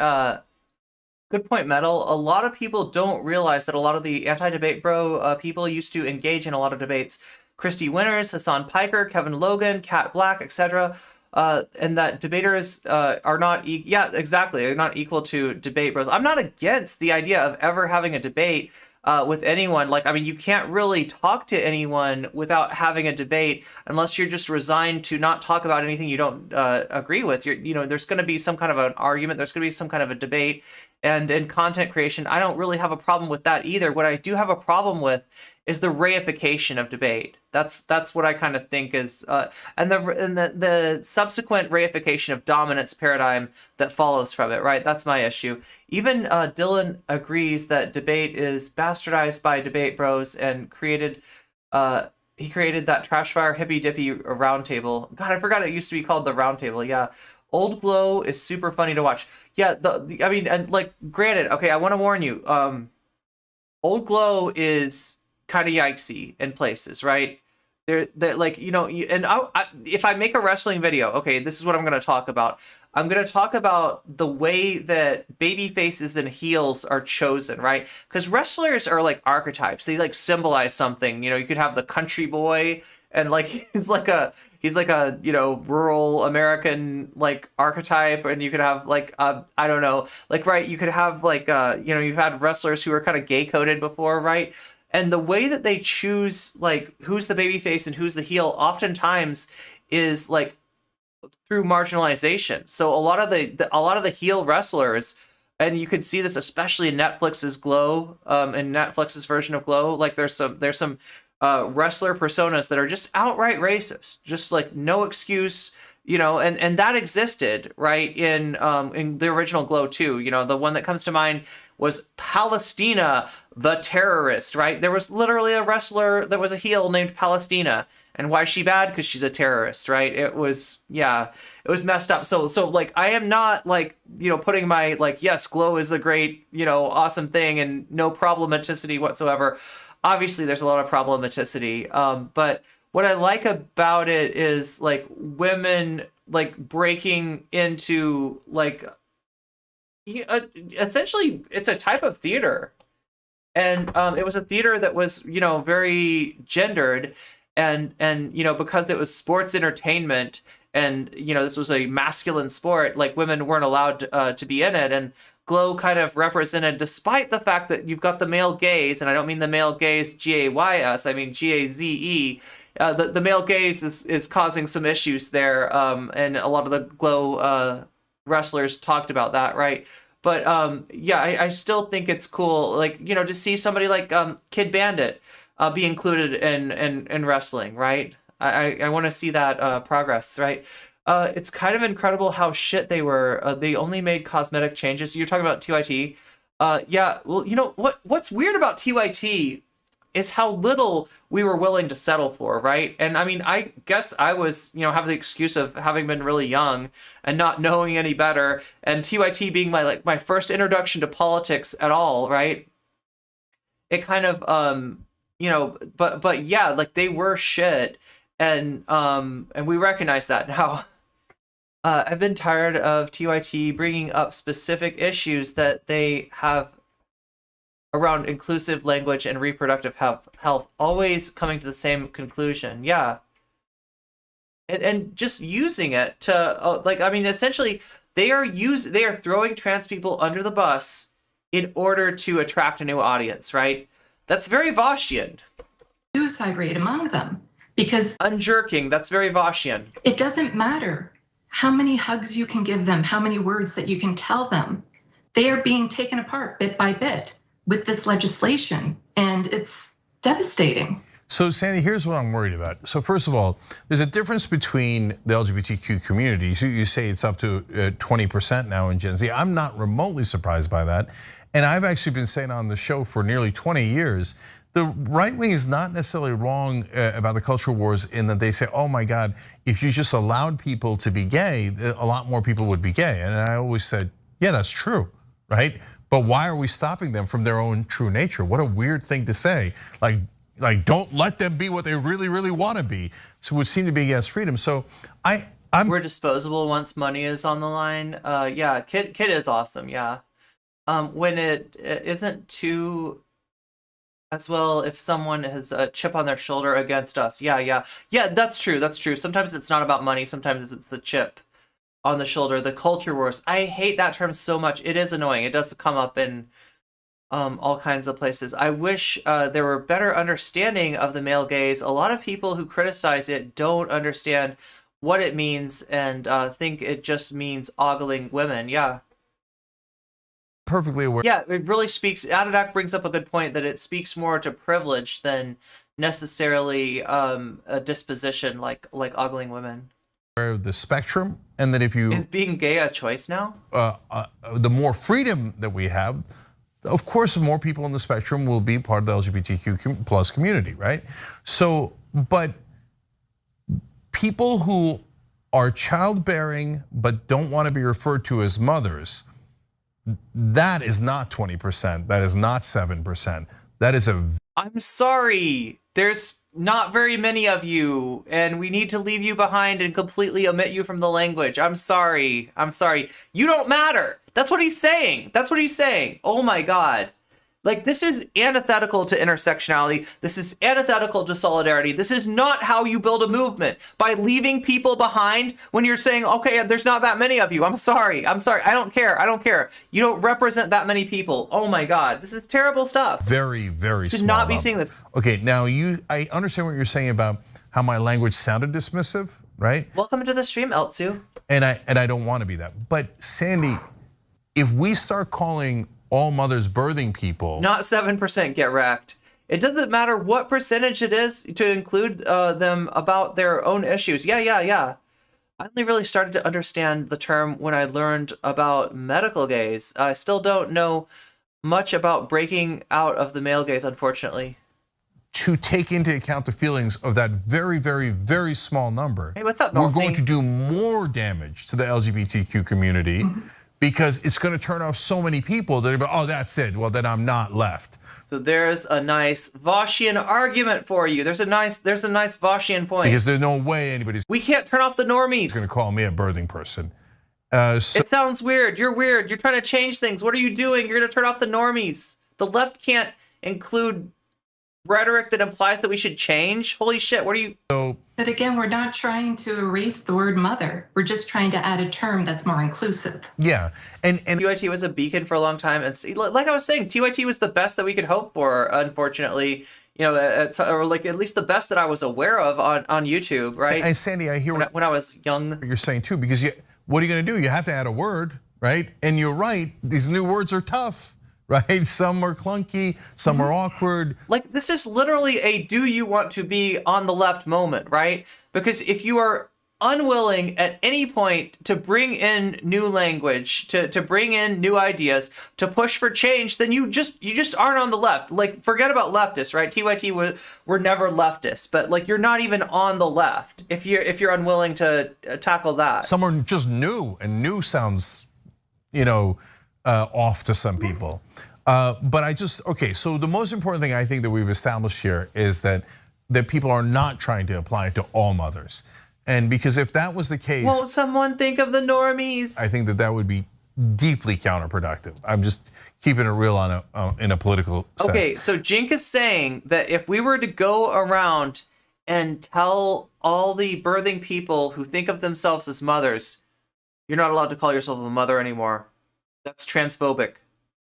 Good point, Metal. A lot of people don't realize that a lot of the anti-debate bro people used to engage in a lot of debates. Christy Winters, Hassan Piker, Kevin Logan, Kat Black, etc. And that debaters are not, exactly, are not equal to debate bros. I'm not against the idea of ever having a debate with anyone. You can't really talk to anyone without having a debate unless you're just resigned to not talk about anything you don't agree with. There's going to be some kind of an argument. There's going to be some kind of a debate. And in content creation, I don't really have a problem with that either. What I do have a problem with is the reification of debate. That's what I kind of think is, and the subsequent reification of dominance paradigm that follows from it. Right, that's my issue. Even Dylan agrees that debate is bastardized by debate bros and created. He created that trash fire hippy dippy roundtable. God, I forgot it used to be called the roundtable. Yeah. Old Glow is super funny to watch. Yeah, granted, okay, I want to warn you. Old Glow is kind of yikesy in places, right? They're if I make a wrestling video, okay, this is what I'm going to talk about. I'm going to talk about the way that baby faces and heels are chosen, right? Because wrestlers are like archetypes. They symbolize something. You could have the country boy, and he's like a rural American archetype, and you could have I don't know, right, you could have you've had wrestlers who are kind of gay coded before, right? And the way that they choose who's the baby face and who's the heel oftentimes is through marginalization. So a lot of the heel wrestlers, and you could see this especially in Netflix's Glow, in Netflix's version of Glow, there's some wrestler personas that are just outright racist, just no excuse, and that existed right in the original Glow too. The one that comes to mind was Palestina the terrorist, right? There was literally a wrestler that was a heel named Palestina. And why is she bad? Because she's a terrorist, right? It was, yeah, it was messed up. So like, I am not like, putting my like, yes, Glow is a great, awesome thing and no problematicity whatsoever. Obviously, there's a lot of problematicity. But what I like about it is like women like breaking into like, essentially, it's a type of theater. And it was a theater that was, very gendered. And because it was sports entertainment and, this was a masculine sport, like women weren't allowed to be in it. And Glow kind of represented, despite the fact that you've got the male gaze, and I don't mean the male gaze Gays, I mean Gaze. The male gaze is causing some issues there. And a lot of the Glow wrestlers talked about that, right? But yeah, I still think it's cool, like, to see somebody like Kid Bandit be included in wrestling, right? I want to see that progress, right? It's kind of incredible how shit they were. They only made cosmetic changes. You're talking about TYT. Yeah, well, what's weird about TYT is how little we were willing to settle for, right? And I mean, I guess I was, have the excuse of having been really young and not knowing any better, and TYT being my first introduction to politics at all, right? It kind of but yeah, like they were shit, and we recognize that now. I've been tired of TYT bringing up specific issues that they have around inclusive language and reproductive health, always coming to the same conclusion. Yeah. And just using it to essentially they are throwing trans people under the bus in order to attract a new audience, right? That's very Vaushian. Suicide rate among them, because unjerking, that's very Vaushian. It doesn't matter how many hugs you can give them, how many words that you can tell them. They are being taken apart bit by bit with this legislation, and it's devastating. So Sandy, here's what I'm worried about. So first of all, there's a difference between the LGBTQ community. You say it's up to 20% now in Gen Z. I'm not remotely surprised by that. And I've actually been saying on the show for nearly 20 years, the right wing is not necessarily wrong about the culture wars in that they say, oh my God, if you just allowed people to be gay, a lot more people would be gay. And I always said, yeah, that's true, right? But why are we stopping them from their own true nature? What a weird thing to say. Like don't let them be what they really, really want to be. So it would seem to be against freedom. So we're disposable once money is on the line. Yeah, Kid is awesome, yeah. When it isn't too, as well, if someone has a chip on their shoulder against us. Yeah, that's true. Sometimes it's not about money. Sometimes it's the chip on the shoulder. The culture wars. I hate that term so much. It is annoying. It does come up in all kinds of places. I wish there were better understanding of the male gaze. A lot of people who criticize it don't understand what it means and think it just means ogling women. Yeah. Perfectly aware. Yeah, it really speaks. Adadak brings up a good point that it speaks more to privilege than necessarily a disposition like ogling women. Of the spectrum, and that if you is being gay a choice now? The more freedom that we have, of course, more people in the spectrum will be part of the LGBTQ plus community, right? So, but people who are childbearing but don't want to be referred to as mothers, that is not 20%. That is not 7%. That is a. I'm sorry. There's not very many of you, and we need to leave you behind and completely omit you from the language. I'm sorry. You don't matter. That's what he's saying. Oh my God. Like, this is antithetical to intersectionality. This is antithetical to solidarity. This is not how you build a movement, by leaving people behind when you're saying, okay, there's not that many of you. I'm sorry. I don't care. You don't represent that many people. Oh my God, this is terrible stuff. Very, very Should small not be number. seeing this. Okay, now I understand what you're saying about how my language sounded dismissive, right? Welcome to the stream, Eltsu. And I don't want to be that. But Sandy, if we start calling all mothers birthing people, not 7%, get wrecked. It doesn't matter what percentage it is to include them about their own issues. Yeah. I only really started to understand the term when I learned about medical gays. I still don't know much about breaking out of the male gaze, unfortunately. To take into account the feelings of that very, very, very small number. Hey, what's up, We're Melcy? going to do more damage to the LGBTQ community because it's going to turn off so many people that, oh, that's it. Well, then I'm not left. So there's a nice Vaushian argument for you. There's a nice Vaushian point. Because there's no way anybody's We can't turn off the normies. going to call me a birthing person. It sounds weird. You're weird. You're trying to change things. What are you doing? You're going to turn off the normies. The left can't include rhetoric that implies that we should change. Holy shit, what are you? But again, we're not trying to erase the word mother. We're just trying to add a term that's more inclusive. Yeah, and TYT was a beacon for a long time, and like I was saying, TYT was the best that we could hope for. Unfortunately, you know, or like at least the best that I was aware of on YouTube, right? And Sandy, I hear when I was young. What you're saying too, because what are you going to do? You have to add a word, right? And you're right; these new words are tough. Right? Some are clunky, some are awkward. Like, this is literally a do you want to be on the left moment, right? Because if you are unwilling at any point to bring in new language, to bring in new ideas, to push for change, then you just aren't on the left. Like, forget about leftists, right? TYT were never leftists, but like you're not even on the left if you're unwilling to tackle that. Some are just new, and new sounds, off to some people. But okay, so the most important thing I think that we've established here is that people are not trying to apply it to all mothers. And because if that was the case, won't someone think of the normies? I think that would be deeply counterproductive. I'm just keeping it real in a political sense. Okay, so Jink is saying that if we were to go around and tell all the birthing people who think of themselves as mothers, you're not allowed to call yourself a mother anymore. That's transphobic.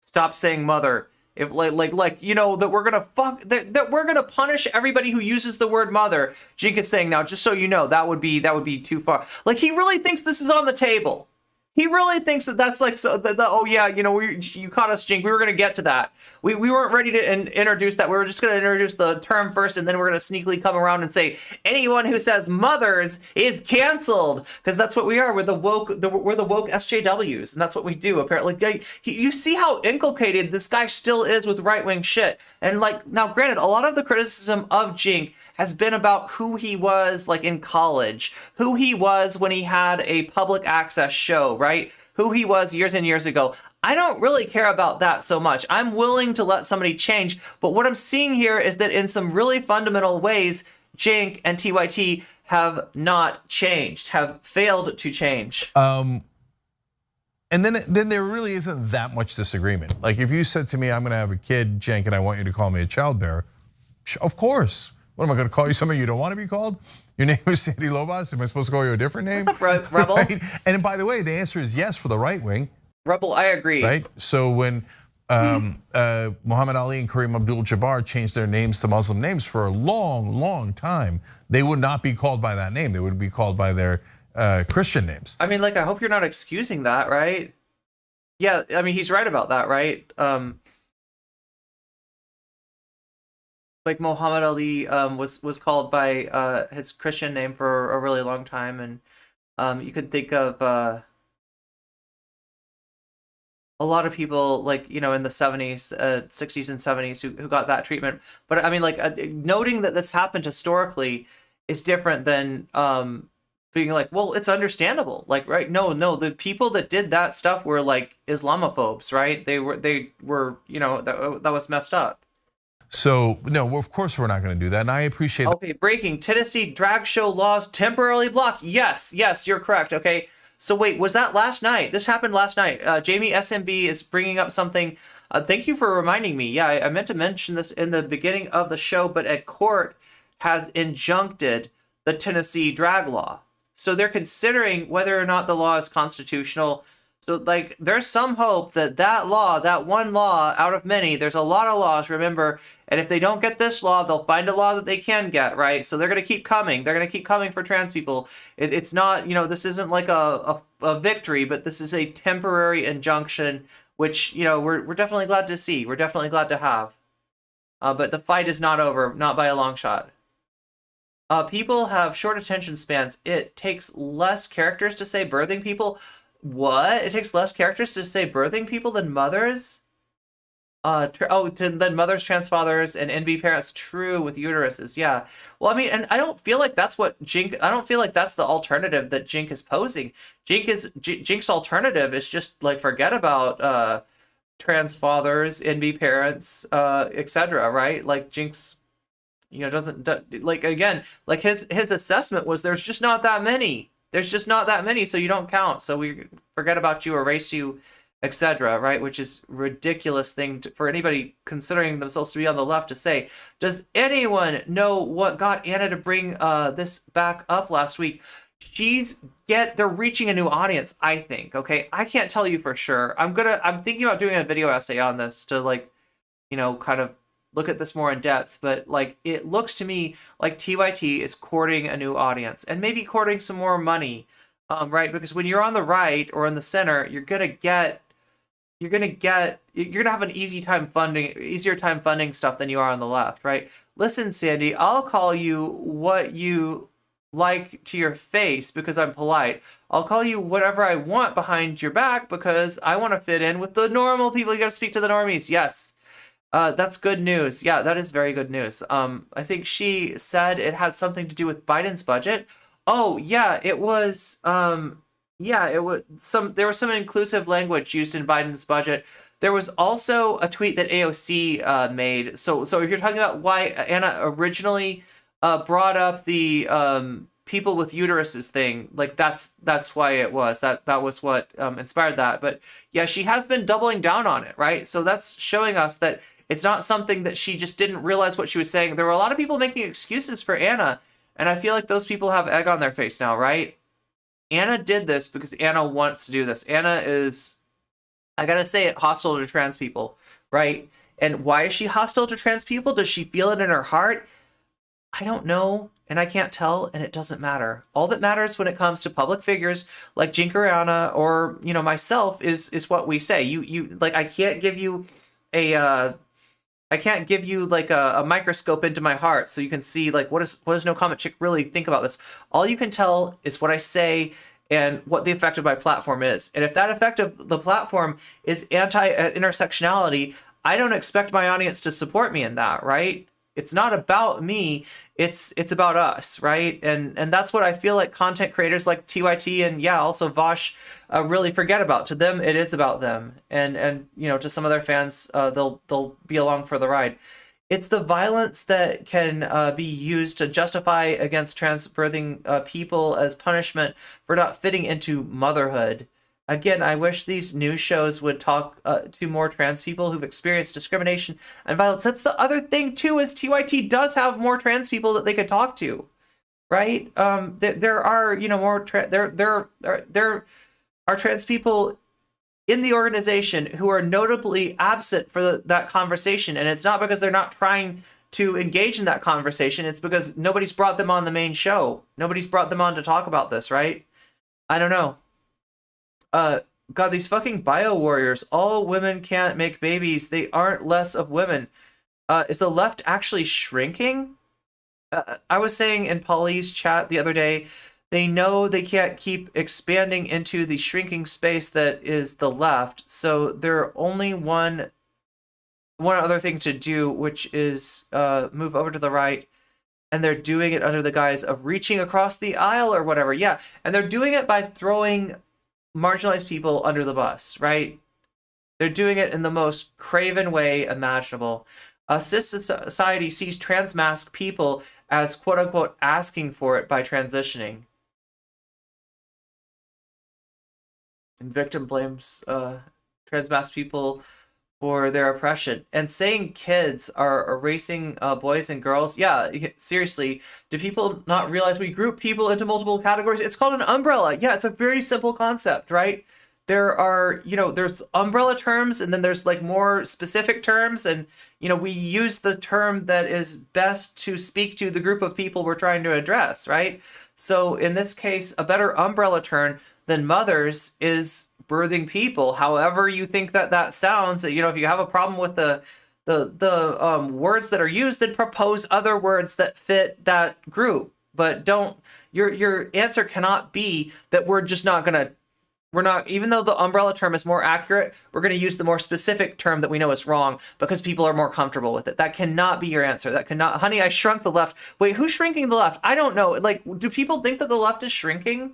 Stop saying mother. If that we're gonna that we're gonna punish everybody who uses the word mother. Jink is saying now, just so you know, that would be too far. Like, he really thinks this is on the table. He really thinks that's like, so oh yeah, you caught us, Jink. We were gonna get to that. We weren't ready to introduce that. We were just gonna introduce the term first, and then we're gonna sneakily come around and say anyone who says mothers is canceled, because that's what we are. We're the woke SJWs, and that's what we do. Apparently, you see how inculcated this guy still is with right wing shit. And like, now, granted, a lot of the criticism of Jink has been about who he was like in college, who he was when he had a public access show, right? Who he was years and years ago. I don't really care about that so much. I'm willing to let somebody change, but what I'm seeing here is that in some really fundamental ways, Jink and TYT have not changed, have failed to change. And then there really isn't that much disagreement. Like, if you said to me, I'm gonna have a kid, Jink, and I want you to call me a child bearer, of course. What, am I going to call you something you don't want to be called? Your name is Sandy Lobos. Am I supposed to call you a different name? What's up, Rebel? Right? And by the way, the answer is yes for the right wing. Rebel, I agree. Right? So when Muhammad Ali and Kareem Abdul-Jabbar changed their names to Muslim names for a long, long time, they would not be called by that name. They would be called by their Christian names. I mean, like, I hope you're not excusing that, right? Yeah, I mean, he's right about that, right? Like, Muhammad Ali was called by his Christian name for a really long time, and you could think of a lot of people, like, in the 70s, 60s and 70s who got that treatment. But I mean, like, noting that this happened historically is different than being like, well, it's understandable. Like, right? No, the people that did that stuff were like Islamophobes, right? They were, that was messed up. So, no, of course we're not going to do that, and I appreciate that. Okay, breaking. Tennessee drag show laws temporarily blocked. Yes, you're correct, okay? So wait, was that last night? This happened last night. Jamie SMB is bringing up something. Thank you for reminding me. Yeah, I meant to mention this in the beginning of the show, but a court has injuncted the Tennessee drag law. So they're considering whether or not the law is constitutional. So, like, there's some hope that law, that one law out of many, there's a lot of laws, remember, and if they don't get this law, they'll find a law that they can get, right? So they're going to keep coming. They're going to keep coming for trans people. It's not, this isn't like a victory, but this is a temporary injunction, which, we're definitely glad to see. We're definitely glad to have. But the fight is not over, not by a long shot. People have short attention spans. It takes less characters to say birthing people. What? It takes less characters to say birthing people than mothers? Then mothers, trans fathers, and NB parents, true with uteruses. Yeah. Well, I mean, and I don't feel like that's what Jink. I don't feel like that's the alternative that Jink is posing. Jink's alternative is just like forget about trans fathers, NB parents, etc. Right? Like Jink's, doesn't like again. Like his assessment was there's just not that many. There's just not that many, so you don't count. So we forget about you, erase you, etc., right? Which is ridiculous thing for anybody considering themselves to be on the left to say. Does anyone know what got Anna to bring this back up last week? They're reaching a new audience, I think. Okay, I can't tell you for sure. I'm thinking about doing a video essay on this to kind of look at this more in depth. But like, it looks to me like TYT is courting a new audience and maybe courting some more money, right? Because when you're on the right or in the center, you're gonna have an easier time funding stuff than you are on the left, right? Listen, Sandy, I'll call you what you like to your face because I'm polite. I'll call you whatever I want behind your back because I want to fit in with the normal people. You got to speak to the normies. Yes. That's good news. Yeah, that is very good news. I think she said it had something to do with Biden's budget. Oh, yeah, it was there was some inclusive language used in Biden's budget. There was also a tweet that AOC made. So if you're talking about why Anna originally brought up the people with uteruses thing, like that's why it was. That was what inspired that. But yeah, she has been doubling down on it, right? So that's showing us that it's not something that she just didn't realize what she was saying. There were a lot of people making excuses for Anna, and I feel like those people have egg on their face now, right? Anna did this because Anna wants to do this. Anna is, I gotta say it, hostile to trans people, right? And why is she hostile to trans people? Does she feel it in her heart? I don't know, and I can't tell, and it doesn't matter. All that matters when it comes to public figures like Jinkariana or myself is what we say. You like, I can't give you a microscope into my heart so you can see like what does No Comment Chick really think about this. All you can tell is what I say and what the effect of my platform is. And if that effect of the platform is anti-intersectionality, I don't expect my audience to support me in that, right? It's not about me, it's about us, right? And that's what I feel like content creators like TYT and also Vaush really forget about. To them, it is about them, and to some of their fans, they'll be along for the ride. It's the violence that can be used to justify against trans birthing people as punishment for not fitting into motherhood. Again, I wish these news shows would talk to more trans people who've experienced discrimination and violence. That's the other thing too, is TYT does have more trans people that they could talk to, right? There are there are trans people in the organization who are notably absent for that conversation, and it's not because they're not trying to engage in that conversation. It's because nobody's brought them on the main show. Nobody's brought them on to talk about this, right? I don't know. God, these fucking bio warriors. All women can't make babies. They aren't less of women. Is the left actually shrinking? I was saying in Polly's chat the other day, they know they can't keep expanding into the shrinking space that is the left. So they're only one other thing to do, which is move over to the right. And they're doing it under the guise of reaching across the aisle or whatever. Yeah, and they're doing it by throwing marginalized people under the bus, right? They're doing it in the most craven way imaginable. Cis society sees trans masked people as quote unquote asking for it by transitioning. And victim blames trans masked people for their oppression, and saying kids are erasing boys and girls. Yeah, seriously, do people not realize we group people into multiple categories? It's called an umbrella. Yeah, it's a very simple concept, right? There are, there's umbrella terms, and then there's like more specific terms, and we use the term that is best to speak to the group of people we're trying to address, right? So in this case, a better umbrella term than mothers is birthing people. However you think that sounds, if you have a problem with the words that are used, then propose other words that fit that group. But don't, your answer cannot be that we're even though the umbrella term is more accurate, we're going to use the more specific term that we know is wrong because people are more comfortable with it. That cannot be your answer. That cannot, honey, I shrunk the left. Wait, who's shrinking the left? I don't know. Like, do people think that the left is shrinking?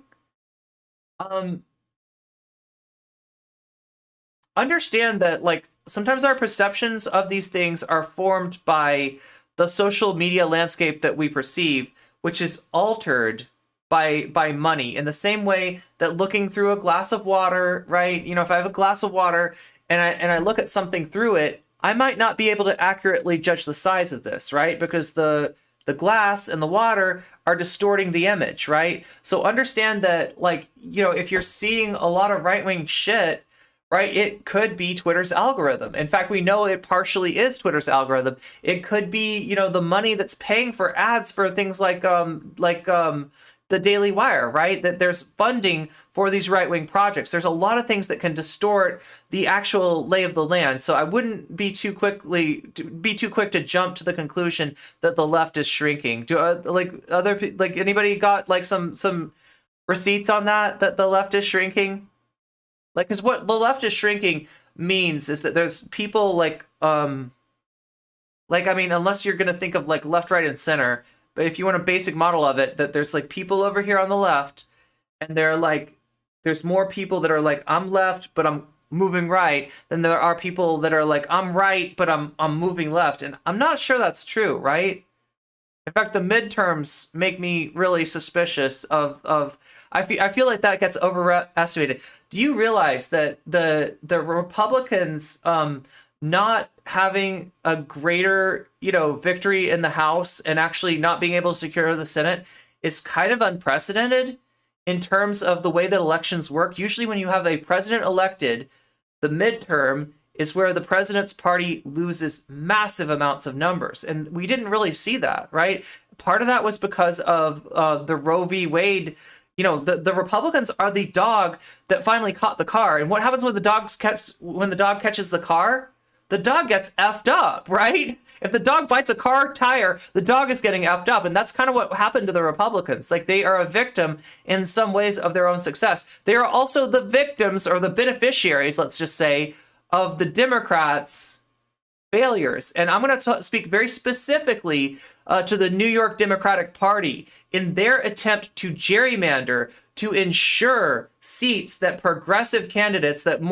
Understand that, like, sometimes our perceptions of these things are formed by the social media landscape that we perceive, which is altered by money, in the same way that looking through a glass of water, right? You know, if I have a glass of water and I look at something through it, I might not be able to accurately judge the size of this, right? Because the glass and the water are distorting the image, right? So understand that, like, you know, if you're seeing a lot of right-wing shit, right, it could be Twitter's algorithm. In fact, we know it partially is Twitter's algorithm. It could be, you know, the money that's paying for ads for things like the Daily Wire, right? That there's funding for these right-wing projects. There's a lot of things that can distort the actual lay of the land. So I wouldn't be too quick to jump to the conclusion that the left is shrinking. Do anybody got like some receipts on that the left is shrinking? Like, because what the left is shrinking means is that there's people like I mean, unless you're gonna think of like left, right, and center. But if you want a basic model of it, that there's like people over here on the left, and they're like, there's more people that are like, I'm left, but I'm moving right, than there are people that are like, I'm right, but I'm moving left. And I'm not sure that's true, right? In fact, the midterms make me really suspicious of I feel like that gets overestimated. Do you realize that the Republicans not having a greater, you know, victory in the House and actually not being able to secure the Senate is kind of unprecedented in terms of the way that elections work? Usually when you have a president elected, the midterm is where the president's party loses massive amounts of numbers. And we didn't really see that, right? Part of that was because of the Roe v. Wade. You know, the Republicans are the dog that finally caught the car. And what happens when the dog catches the car? The dog gets effed up, right? If the dog bites a car tire, the dog is getting effed up. And that's kind of what happened to the Republicans. Like, they are a victim in some ways of their own success. They are also the victims, or the beneficiaries, let's just say, of the Democrats' failures. And I'm going to speak very specifically to the New York Democratic Party in their attempt to gerrymander to ensure seats that progressive candidates, that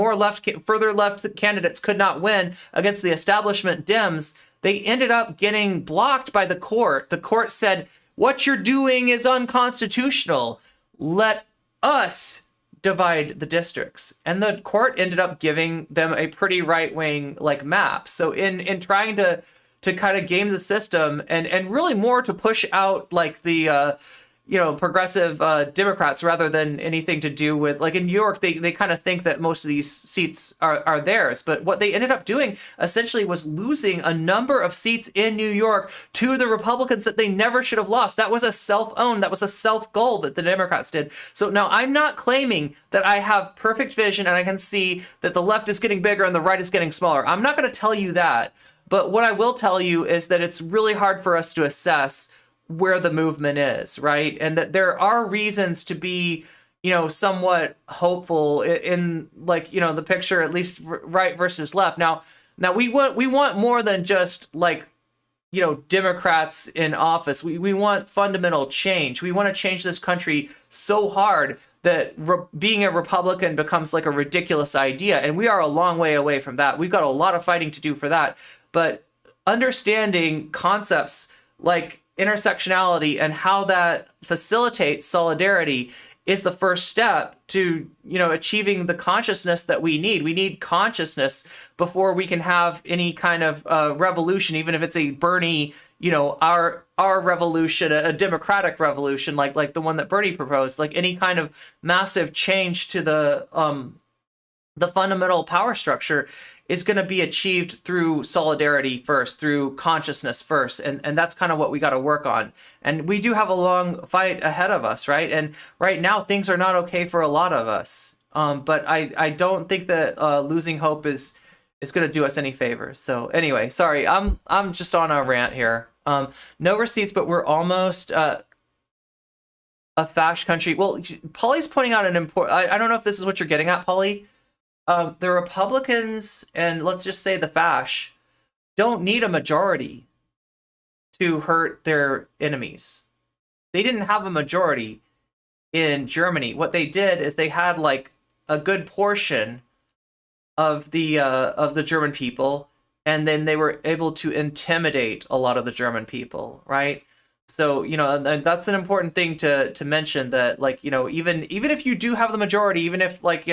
further left candidates could not win against the establishment Dems. They ended up getting blocked by the court. The court said, what you're doing is unconstitutional. Let us divide the districts. And the court ended up giving them a pretty right-wing like map. So in trying to kind of game the system and really more to push out like the progressive Democrats rather than anything to do with, like in New York, they kind of think that most of these seats are theirs. But what they ended up doing essentially was losing a number of seats in New York to the Republicans that they never should have lost. That was a self-goal that the Democrats did. So now I'm not claiming that I have perfect vision and I can see that the left is getting bigger and the right is getting smaller. I'm not going to tell you that. But what I will tell you is that it's really hard for us to assess where the movement is, right? And that there are reasons to be, you know, somewhat hopeful in like, you know, the picture, at least right versus left. Now we want more than just like, you know, Democrats in office. We want fundamental change. We want to change this country so hard that being a Republican becomes like a ridiculous idea. And we are a long way away from that. We've got a lot of fighting to do for that. But understanding concepts like intersectionality and how that facilitates solidarity is the first step to, you know, achieving the consciousness that we need. We need consciousness before we can have any kind of revolution, even if it's a Bernie, you know, our revolution, a democratic revolution, like the one that Bernie proposed, like any kind of massive change to the fundamental power structure is going to be achieved through solidarity first, through consciousness first. And that's kind of what we got to work on. And we do have a long fight ahead of us, right? And right now, things are not okay for a lot of us. But I don't think that losing hope is going to do us any favors. So anyway, sorry, I'm just on a rant here. No receipts, but we're almost... a fash country. Well, Polly's pointing out an important. I don't know if this is what you're getting at, Polly. The Republicans and let's just say the fash don't need a majority to hurt their enemies. They didn't have a majority in Germany. What they did is they had like a good portion of the German people, and then they were able to intimidate a lot of the German people, right? So, and that's an important thing to mention, that like, even if you do have the majority, even if like,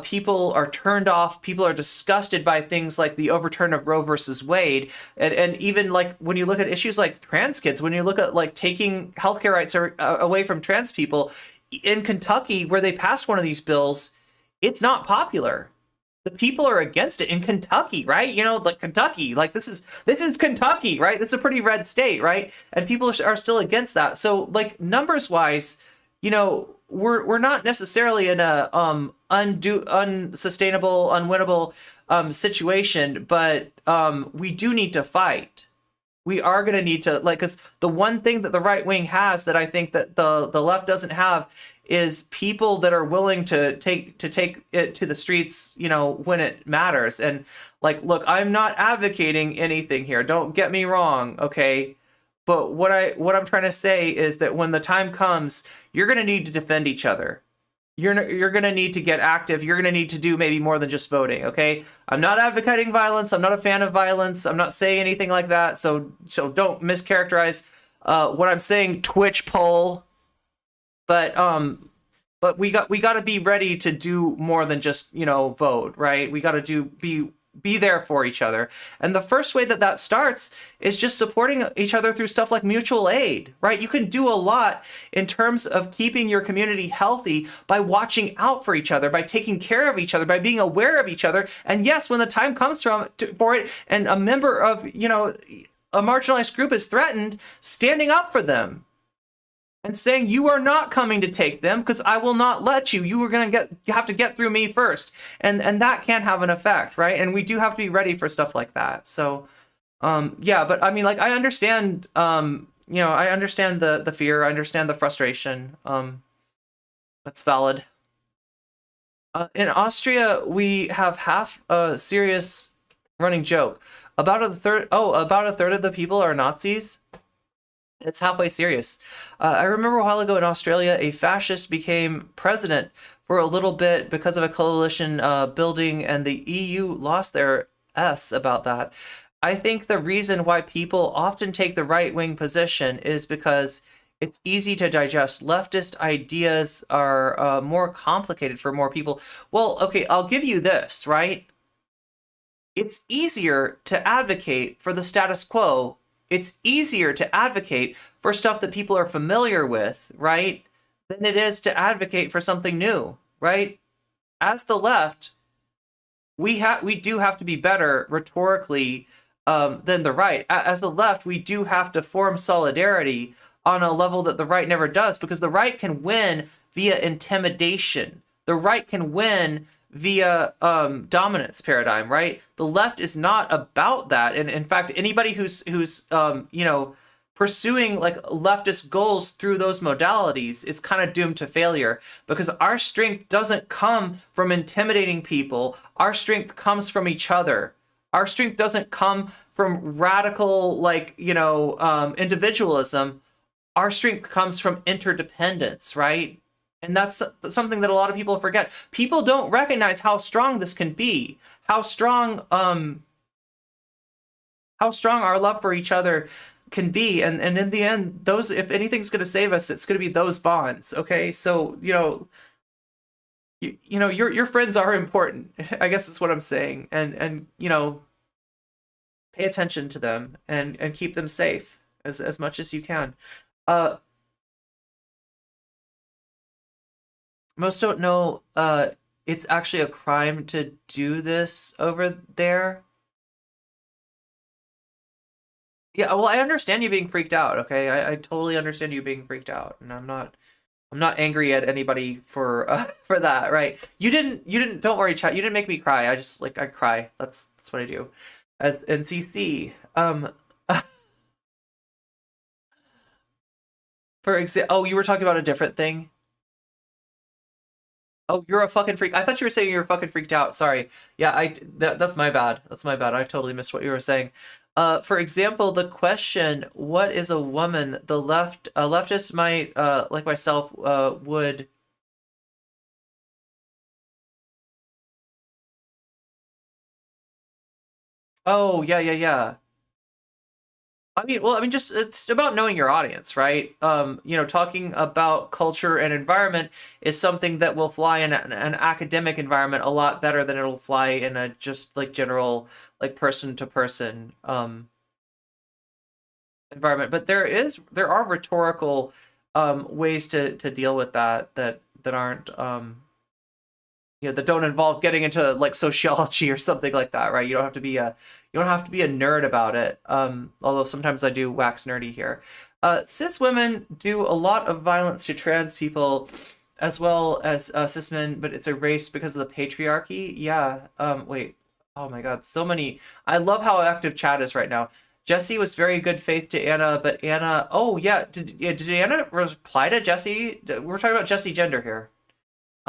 people are turned off, people are disgusted by things like the overturn of Roe versus Wade, and even like when you look at issues like trans kids, when you look at like taking healthcare rights away from trans people in Kentucky, where they passed one of these bills, it's not popular. The people are against it in Kentucky, right? Like Kentucky, like this is Kentucky, right? This is a pretty red state, right? And people are still against that. So like numbers wise, we're not necessarily in a unsustainable, unwinnable situation, but we do need to fight. We are going to need to, like, because the one thing that the right wing has that I think that the left doesn't have is people that are willing to take it to the streets, when it matters. And like, look, I'm not advocating anything here. Don't get me wrong, okay? But what I'm trying to say is that when the time comes, you're going to need to defend each other. You're going to need to get active. You're going to need to do maybe more than just voting, okay? I'm not advocating violence. I'm not a fan of violence. I'm not saying anything like that. So don't mischaracterize what I'm saying, Twitch poll. But we got to be ready to do more than just, vote, right? We got to be there for each other. And the first way that starts is just supporting each other through stuff like mutual aid, right? You can do a lot in terms of keeping your community healthy by watching out for each other, by taking care of each other, by being aware of each other. And yes, when the time comes for it and a member of, a marginalized group is threatened, standing up for them and saying, you are not coming to take them because I will not let you. You are going to have to get through me first. And that can have an effect, right? And we do have to be ready for stuff like that. So, yeah, but I mean, like, I understand, I understand the fear. I understand the frustration. That's valid. In Austria, we have half a serious running joke. About a third of the people are Nazis. It's halfway serious. I remember a while ago in Australia, a fascist became president for a little bit because of a coalition building, and the EU lost their S about that. I think the reason why people often take the right-wing position is because it's easy to digest. Leftist ideas are more complicated for more people. Well, okay, I'll give you this, right? It's easier to advocate for the status quo. It's easier to advocate for stuff that people are familiar with, right, than it is to advocate for something new, right? As the left, we do have to be better rhetorically than the right. As the left, we do have to form solidarity on a level that the right never does, because the right can win via intimidation. The right can win via dominance paradigm, right? The left is not about that. And in fact, anybody who's pursuing like leftist goals through those modalities is kind of doomed to failure, because our strength doesn't come from intimidating people. Our strength comes from each other. Our strength doesn't come from radical individualism. Our strength comes from interdependence, right? And that's something that a lot of people forget. People don't recognize how strong this can be, how strong our love for each other can be. And in the end, those, if anything's going to save us, it's going to be those bonds. Okay. So, your friends are important. I guess that's what I'm saying. And pay attention to them and keep them safe as much as you can. Most don't know it's actually a crime to do this over there. Yeah, well, I understand you being freaked out, okay? I totally understand you being freaked out, and I'm not angry at anybody for for that, right? You didn't don't worry, chat. You didn't make me cry. I cry. That's what I do. As NCC. For example, oh, you were talking about a different thing. Oh, you're a fucking freak. I thought you were saying you were fucking freaked out. Sorry. Yeah, that's my bad. That's my bad. I totally missed what you were saying. For example, the question, "What is a woman?" The leftist might, like myself, would. Oh, yeah, yeah, yeah. I mean, just it's about knowing your audience, right? Talking about culture and environment is something that will fly in an academic environment a lot better than it'll fly in a just like general like person to person environment. But there are rhetorical ways to deal with that aren't that don't involve getting into like sociology or something like that, right? You don't have to be a nerd about it. Although sometimes I do wax nerdy here. Cis women do a lot of violence to trans people, as well as cis men, but it's erased because of the patriarchy. Yeah. Wait. Oh my God. So many. I love how active chat is right now. Jesse was very good faith to Anna, but Anna. Oh yeah. Did Anna reply to Jesse? We're talking about Jesse gender here.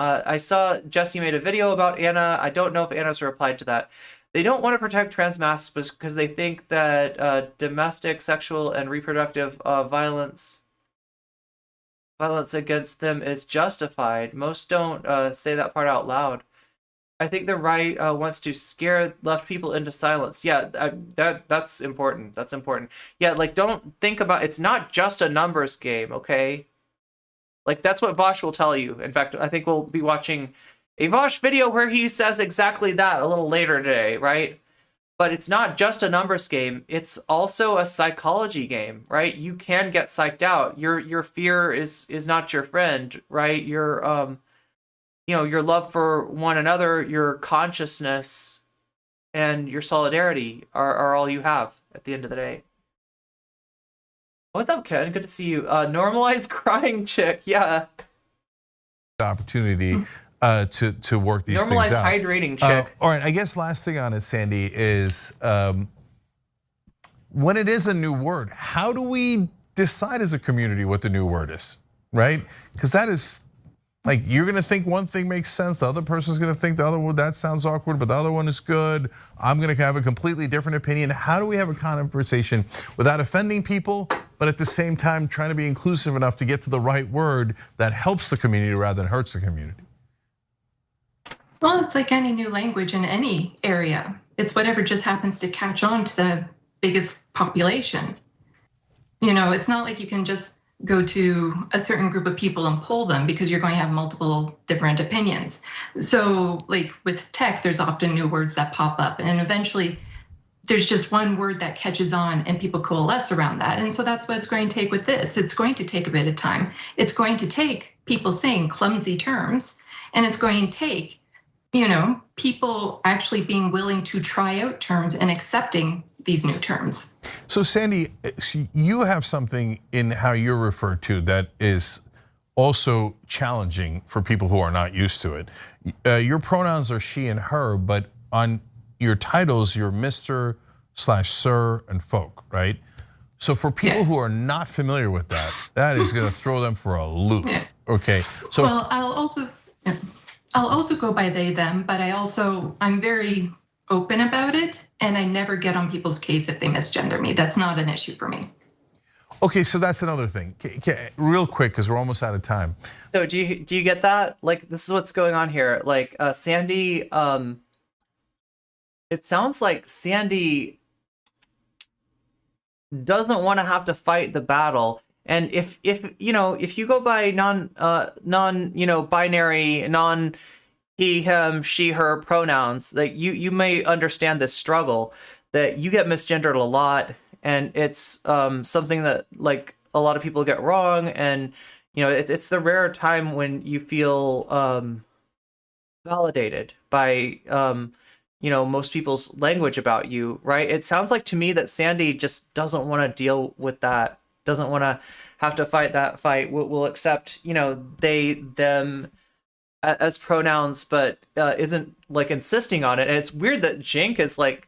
I saw Jesse made a video about Anna. I don't know if Anna's replied to that. They don't want to protect trans masks because they think that domestic, sexual, and reproductive violence against them is justified. Most don't say that part out loud. I think the right wants to scare left people into silence. Yeah, that's important. That's important. Yeah, like don't think about it's not just a numbers game, okay? Like, that's what Vaush will tell you. In fact, I think we'll be watching a Vaush video where he says exactly that a little later today, right? But it's not just a numbers game. It's also a psychology game, right? You can get psyched out. Your fear is not your friend, right? Your your love for one another, your consciousness, and your solidarity are all you have at the end of the day. What's up, Ken? Good to see you. Normalized crying chick, yeah. Opportunity to work these normalized things out. Normalized hydrating chick. All right, I guess last thing on it, Sandy, is when it is a new word, how do we decide as a community what the new word is, right? Because that is, like, you're gonna think one thing makes sense, the other person's gonna think the other one, that sounds awkward, but the other one is good. I'm gonna have a completely different opinion. How do we have a conversation without offending people, but at the same time trying to be inclusive enough to get to the right word that helps the community rather than hurts the community? Well, it's like any new language in any area. It's whatever just happens to catch on to the biggest population. It's not like you can just go to a certain group of people and poll them because you're going to have multiple different opinions. So like with tech, there's often new words that pop up, and eventually there's just one word that catches on and people coalesce around that. And so that's what it's going to take with this. It's going to take a bit of time. It's going to take people saying clumsy terms, and it's going to take, people actually being willing to try out terms and accepting these new terms. So Sandy, you have something in how you're referred to that is also challenging for people who are not used to it. Your pronouns are she and her, but on your titles, you're Mr. / Sir and folk, right? So for people who are not familiar with that, that is gonna throw them for a loop, okay? So well, I'll also go by they, them, but I'm very open about it, and I never get on people's case if they misgender me. That's not an issue for me. Okay, so that's another thing. Real quick, because we're almost out of time. So do you get that? Like, this is what's going on here. Like Sandy, it sounds like Sandy doesn't want to have to fight the battle. And if you go by binary, he, him, she, her pronouns, like you may understand this struggle that you get misgendered a lot, and it's something that like a lot of people get wrong, and it's the rare time when you feel validated by most people's language about you, right? It sounds like to me that Sandy just doesn't want to deal with that, doesn't want to have to fight that fight. Will accept they, them as pronouns, but isn't like insisting on it. And it's weird that Jink is like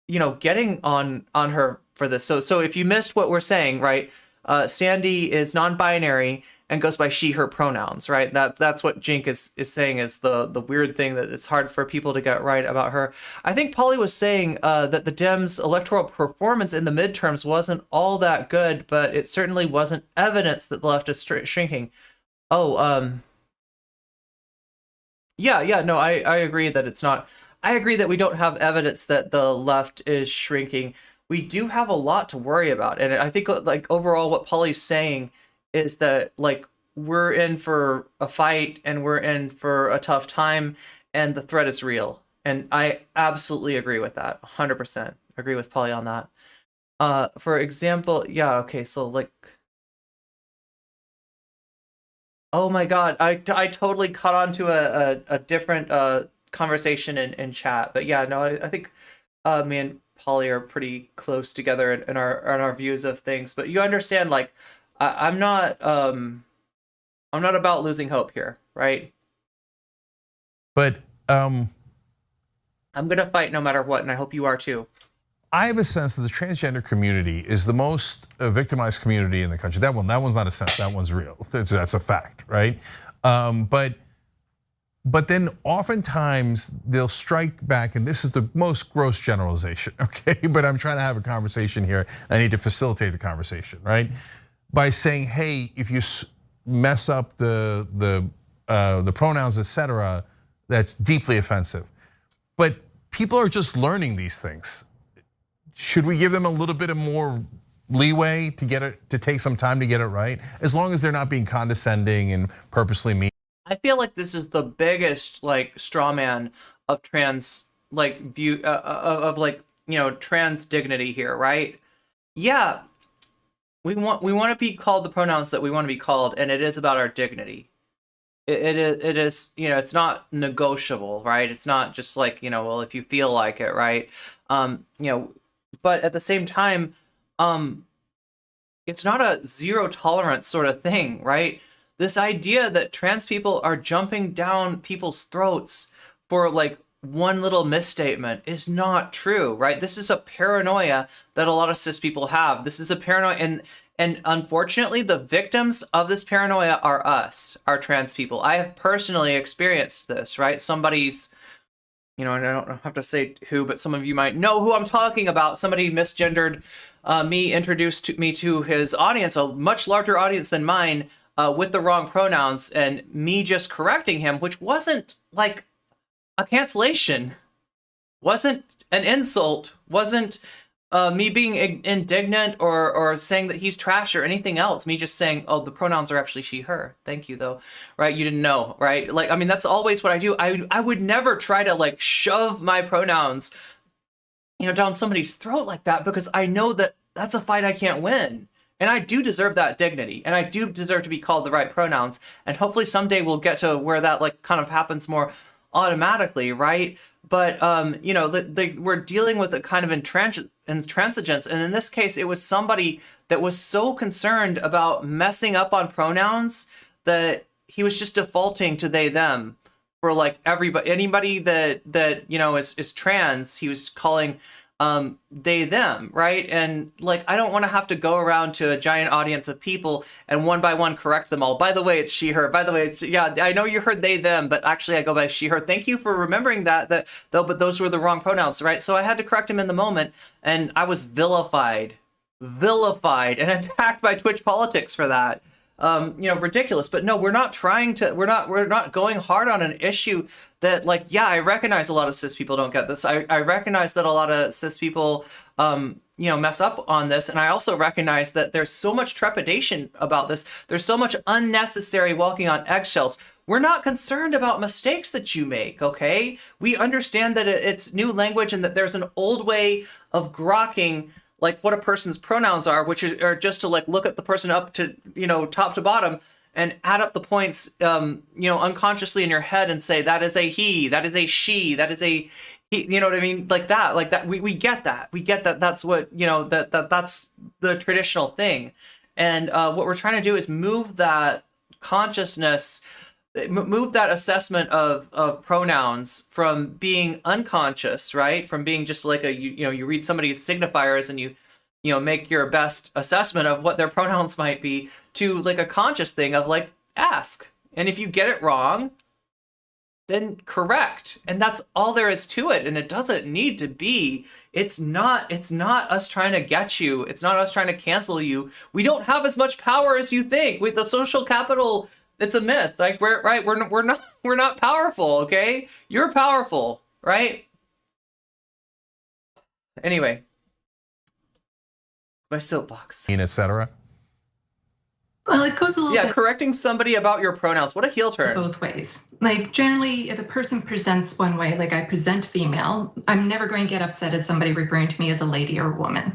getting on her for this. So if you missed what we're saying, right, Sandy is non-binary and goes by she, her pronouns, right? That's what Jink is saying is the weird thing that it's hard for people to get right about her. I think Polly was saying that the Dems' electoral performance in the midterms wasn't all that good, but it certainly wasn't evidence that the left is shrinking. Oh, yeah, no, I agree that it's not. I agree that we don't have evidence that the left is shrinking. We do have a lot to worry about, and I think like overall what Polly's saying is that like we're in for a fight and we're in for a tough time and the threat is real. And I absolutely agree with that. 100% agree with Polly on that. For example, yeah, okay, so like oh my god, I totally caught on to a different conversation in chat. But yeah, no, I think me and Polly are pretty close together in our views of things. But you understand, like, I'm not about losing hope here, right? But I'm gonna fight no matter what, and I hope you are too. I have a sense that the transgender community is the most victimized community in the country. That one's not a sense. That one's real. That's a fact, right? But then oftentimes they'll strike back, and this is the most gross generalization, okay? But I'm trying to have a conversation here. I need to facilitate the conversation, right? By saying, hey, if you mess up the pronouns, etc., that's deeply offensive. But people are just learning these things. Should we give them a little bit of more leeway to take some time to get it right, as long as they're not being condescending and purposely mean? I feel like this is the biggest like straw man of trans like view of like trans dignity here, right? Yeah, we want to be called the pronouns that we want to be called, and it is about our dignity. It is it's not negotiable, right? It's not just like well, if you feel like it, right? But at the same time, it's not a zero tolerance sort of thing, right? This idea that trans people are jumping down people's throats for like one little misstatement is not true, right? This is a paranoia that a lot of cis people have. This is a paranoia, and unfortunately, the victims of this paranoia are us, our trans people. I have personally experienced this, right? Somebody's and I don't have to say who, but some of you might know who I'm talking about. Somebody misgendered me, introduced me to his audience, a much larger audience than mine, with the wrong pronouns, and me just correcting him, which wasn't like a cancellation, wasn't an insult, wasn't me being indignant or saying that he's trash or anything else. Me just saying, oh, the pronouns are actually she, her. Thank you, though. Right? You didn't know, right? Like, I mean, that's always what I do. I would never try to like shove my pronouns, down somebody's throat like that, because I know that that's a fight I can't win. And I do deserve that dignity, and I do deserve to be called the right pronouns. And hopefully someday we'll get to where that like kind of happens more automatically, right? But we're dealing with a kind of intransigence, and in this case, it was somebody that was so concerned about messing up on pronouns that he was just defaulting to they them for like anybody that is trans. He was calling they them, right? And like I don't want to have to go around to a giant audience of people and one by one correct them all. By the way, it's she, her. By the way, it's I know you heard they them, but actually I go by she, her. Thank you for remembering that but those were the wrong pronouns, right? So I had to correct him in the moment, and I was vilified and attacked by Twitch politics for that. Ridiculous. But no, we're not going hard on an issue that like, yeah, I recognize a lot of cis people don't get this. I recognize that a lot of cis people, mess up on this. And I also recognize that there's so much trepidation about this. There's so much unnecessary walking on eggshells. We're not concerned about mistakes that you make, okay? We understand that it's new language and that there's an old way of grokking like what a person's pronouns are, which are just to like look at the person up to, top to bottom and add up the points, unconsciously in your head and say, that is a he, that is a she, that is a, he, you know what I mean? Like that, we get that. We get that that's what, that's the traditional thing. And what we're trying to do is move that consciousness, move that assessment of pronouns from being unconscious, right? From being just like you read somebody's signifiers and you make your best assessment of what their pronouns might be, to like a conscious thing of like, ask. And if you get it wrong, then correct. And that's all there is to it. And it doesn't need to be. It's not us trying to get you. It's not us trying to cancel you. We don't have as much power as you think. With the social capital, it's a myth. Like we're not powerful, okay? You're powerful, right? Anyway, it's my soapbox. Etc. Well, it goes a little bit Correcting somebody about your pronouns. What a heel turn. both ways. Like generally, if a person presents one way, like I present female, I'm never going to get upset as somebody referring to me as a lady or a woman.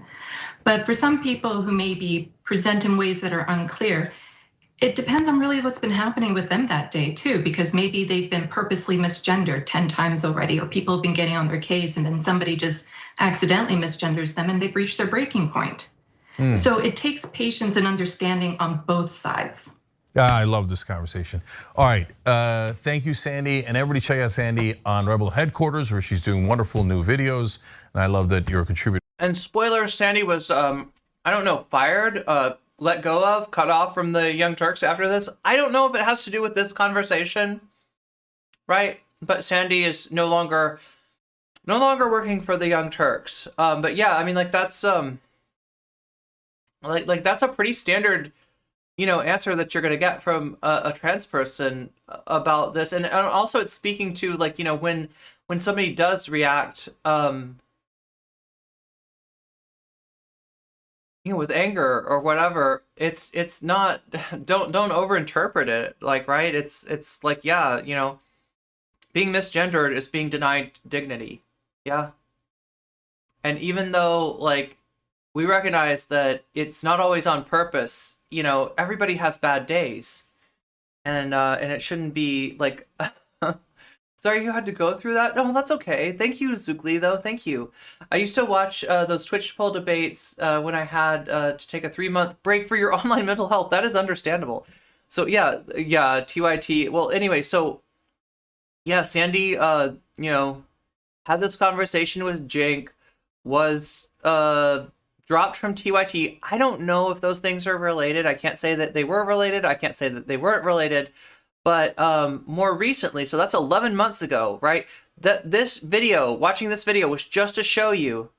But for some people who maybe present in ways that are unclear, it depends on really what's been happening with them that day too, because maybe they've been purposely misgendered 10 times already, or people have been getting on their case and then somebody just accidentally misgenders them and they've reached their breaking point. So it takes patience and understanding on both sides. I love this conversation. All right, thank you, Sandy, and everybody check out Sandy on Rebel Headquarters, where she's doing wonderful new videos, and I love that you're a contributor. And spoiler, Sandy was, I don't know, fired, let go of, cut off from the Young Turks after this. I don't know if it has to do with this conversation, right? But Sandy is no longer working for the Young Turks. But yeah, I mean, like that's like that's a pretty standard, answer that you're gonna get from a trans person about this, and also it's speaking to like when somebody does react, with anger or whatever, it's not, don't overinterpret it, like, right? It's like, yeah, being misgendered is being denied dignity, yeah. And even though like we recognize that it's not always on purpose, everybody has bad days, and it shouldn't be like. Sorry you had to go through that. No, that's okay. Thank you, Zugli, though. Thank you. I used to watch those Twitch poll debates when I had to take a 3-month break for your online mental health. That is understandable. So yeah, TYT. Well, anyway, so yeah, Sandy, had this conversation with Jink, was dropped from TYT. I don't know if those things are related. I can't say that they were related. I can't say that they weren't related. But more recently, so that's 11 months ago, right? Watching this video was just to show you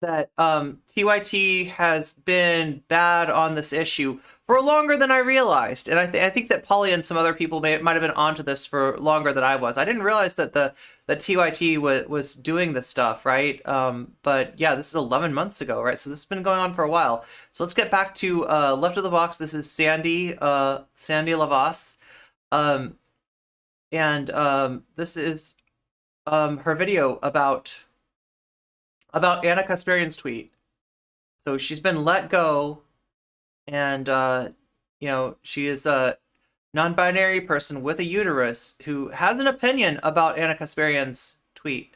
that TYT has been bad on this issue for longer than I realized. And I think that Polly and some other people might have been onto this for longer than I was. I didn't realize that that TYT was doing this stuff, right? But yeah, this is 11 months ago, right? So this has been going on for a while. So let's get back to Left of the Box. This is Sandy Lavas. This is her video about Anna Kasparian's tweet. So she's been let go, and she is a non-binary person with a uterus who has an opinion about Anna Kasparian's tweet.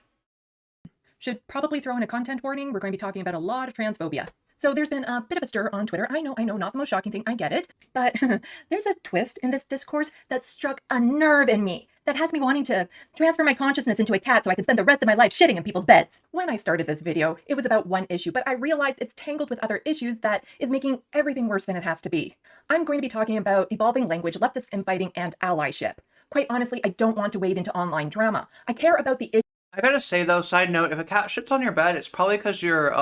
Should probably throw in a content warning. We're going to be talking about a lot of transphobia. So there's been a bit of a stir on Twitter. I know, not the most shocking thing, I get it. But there's a twist in this discourse that struck a nerve in me, that has me wanting to transfer my consciousness into a cat so I can spend the rest of my life shitting in people's beds. When I started this video, it was about one issue, but I realized it's tangled with other issues that is making everything worse than it has to be. I'm going to be talking about evolving language, leftist infighting, and allyship. Quite honestly, I don't want to wade into online drama. I care about the issue. I gotta say though, side note, if a cat shits on your bed, it's probably because you're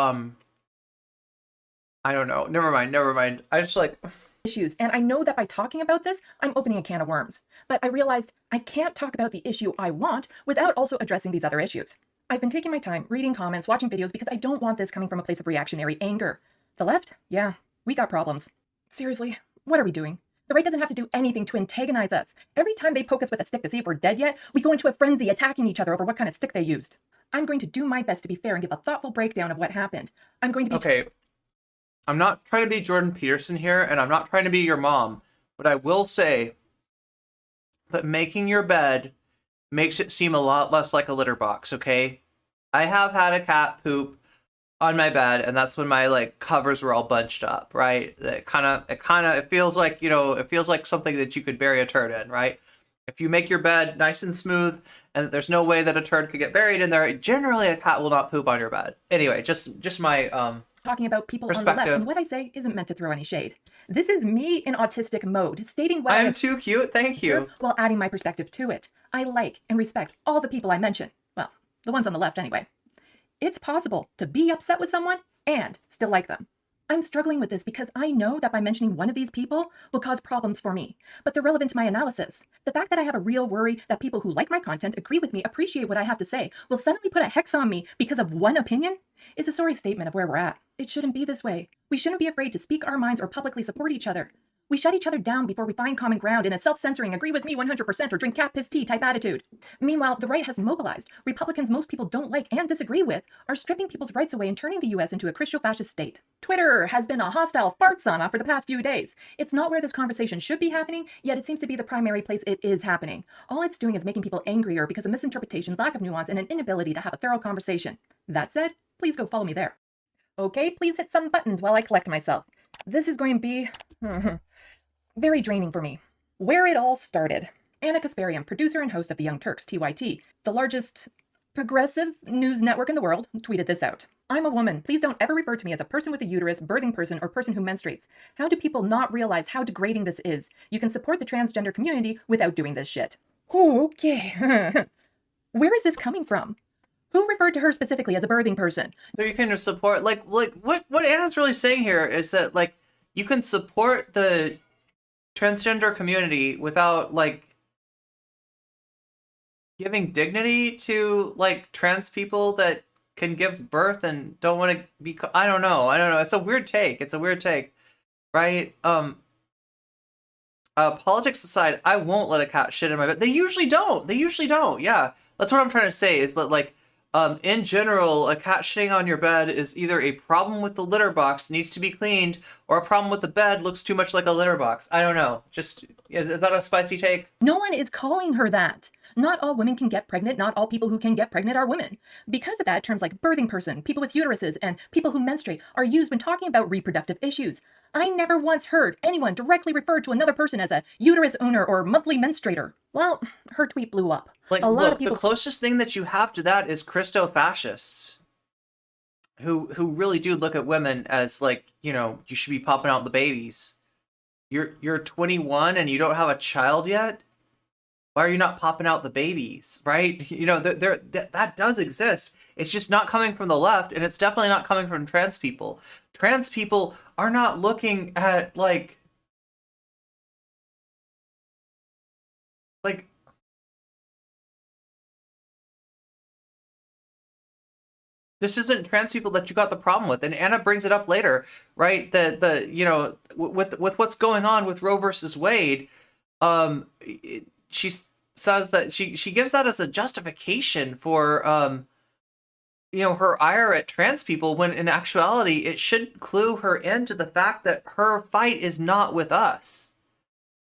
I don't know. Never mind. I just like issues. And I know that by talking about this, I'm opening a can of worms. But I realized I can't talk about the issue I want without also addressing these other issues. I've been taking my time, reading comments, watching videos, because I don't want this coming from a place of reactionary anger. The left? Yeah, we got problems. Seriously, what are we doing? The right doesn't have to do anything to antagonize us. Every time they poke us with a stick to see if we're dead yet, we go into a frenzy attacking each other over what kind of stick they used. I'm going to do my best to be fair and give a thoughtful breakdown of what happened. I'm going to be— Okay. I'm not trying to be Jordan Peterson here, and I'm not trying to be your mom, but I will say that making your bed makes it seem a lot less like a litter box, okay? I have had a cat poop on my bed, and that's when my like covers were all bunched up, right? It feels like, it feels like something that you could bury a turd in, right? If you make your bed nice and smooth and there's no way that a turd could get buried in there, generally a cat will not poop on your bed. Anyway, just my talking about people on the left, Perspective. and what I say isn't meant to throw any shade. This is me in autistic mode, stating what I I'm too cute, thank you. observe while adding my perspective to it. I like and respect all the people I mention. Well, the ones on the left anyway. It's possible to be upset with someone and still like them. I'm struggling with this because I know that by mentioning one of these people will cause problems for me, but they're relevant to my analysis. The fact that I have a real worry that people who like my content, agree with me, appreciate what I have to say, will suddenly put a hex on me because of one opinion is a sorry statement of where we're at. It shouldn't be this way. We shouldn't be afraid to speak our minds or publicly support each other. We shut each other down before we find common ground in a self-censoring, agree with me 100% or drink cat piss tea type attitude. Meanwhile, the right has mobilized. Republicans most people don't like and disagree with are stripping people's rights away and turning the US into a Christo-fascist state. Twitter has been a hostile fart sauna for the past few days. It's not where this conversation should be happening, yet it seems to be the primary place it is happening. All it's doing is making people angrier because of misinterpretation, lack of nuance, and an inability to have a thorough conversation. That said, please go follow me there. Okay, please hit some buttons while I collect myself. This is going to be very draining for me. Where it all started. Anna Kasparian, producer and host of The Young Turks, TYT, the largest progressive news network in the world, tweeted this out. I'm a woman. Please don't ever refer to me as a person with a uterus, birthing person, or person who menstruates. How do people not realize how degrading this is? You can support the transgender community without doing this shit. Okay. Where is this coming from? Who referred to her specifically as a birthing person? So you can support, like what Anna's really saying here is that, like, you can support the transgender community without, like, giving dignity to, like, trans people that can give birth and don't want to be, I don't know. It's a weird take. Right? Politics aside, I won't let a cat shit in my bed. They usually don't. Yeah. That's what I'm trying to say, is that, like, in general, a cat shitting on your bed is either a problem with the litter box, needs to be cleaned, or a problem with the bed, looks too much like a litter box. I don't know. Just, is that a spicy take? No one is calling her that. Not all women can get pregnant. Not all people who can get pregnant are women. Because of that, terms like birthing person, people with uteruses, and people who menstruate are used when talking about reproductive issues. I never once heard anyone directly refer to another person as a uterus owner or monthly menstruator. Well, her tweet blew up. Like, a lot look, of people. The closest thing that you have to that is Christo-fascists, who really do look at women as, like, you know, you should be popping out the babies. You're 21 and you don't have a child yet? Why are you not popping out the babies, right? You know, that does exist. It's just not coming from the left, and it's definitely not coming from trans people. Trans people are not looking at, like this isn't trans people that you got the problem with. And Anna brings it up later, right? The you know, with what's going on with Roe versus Wade, she says that she gives that as a justification for you know, her ire at trans people, when in actuality it should clue her into the fact that her fight is not with us.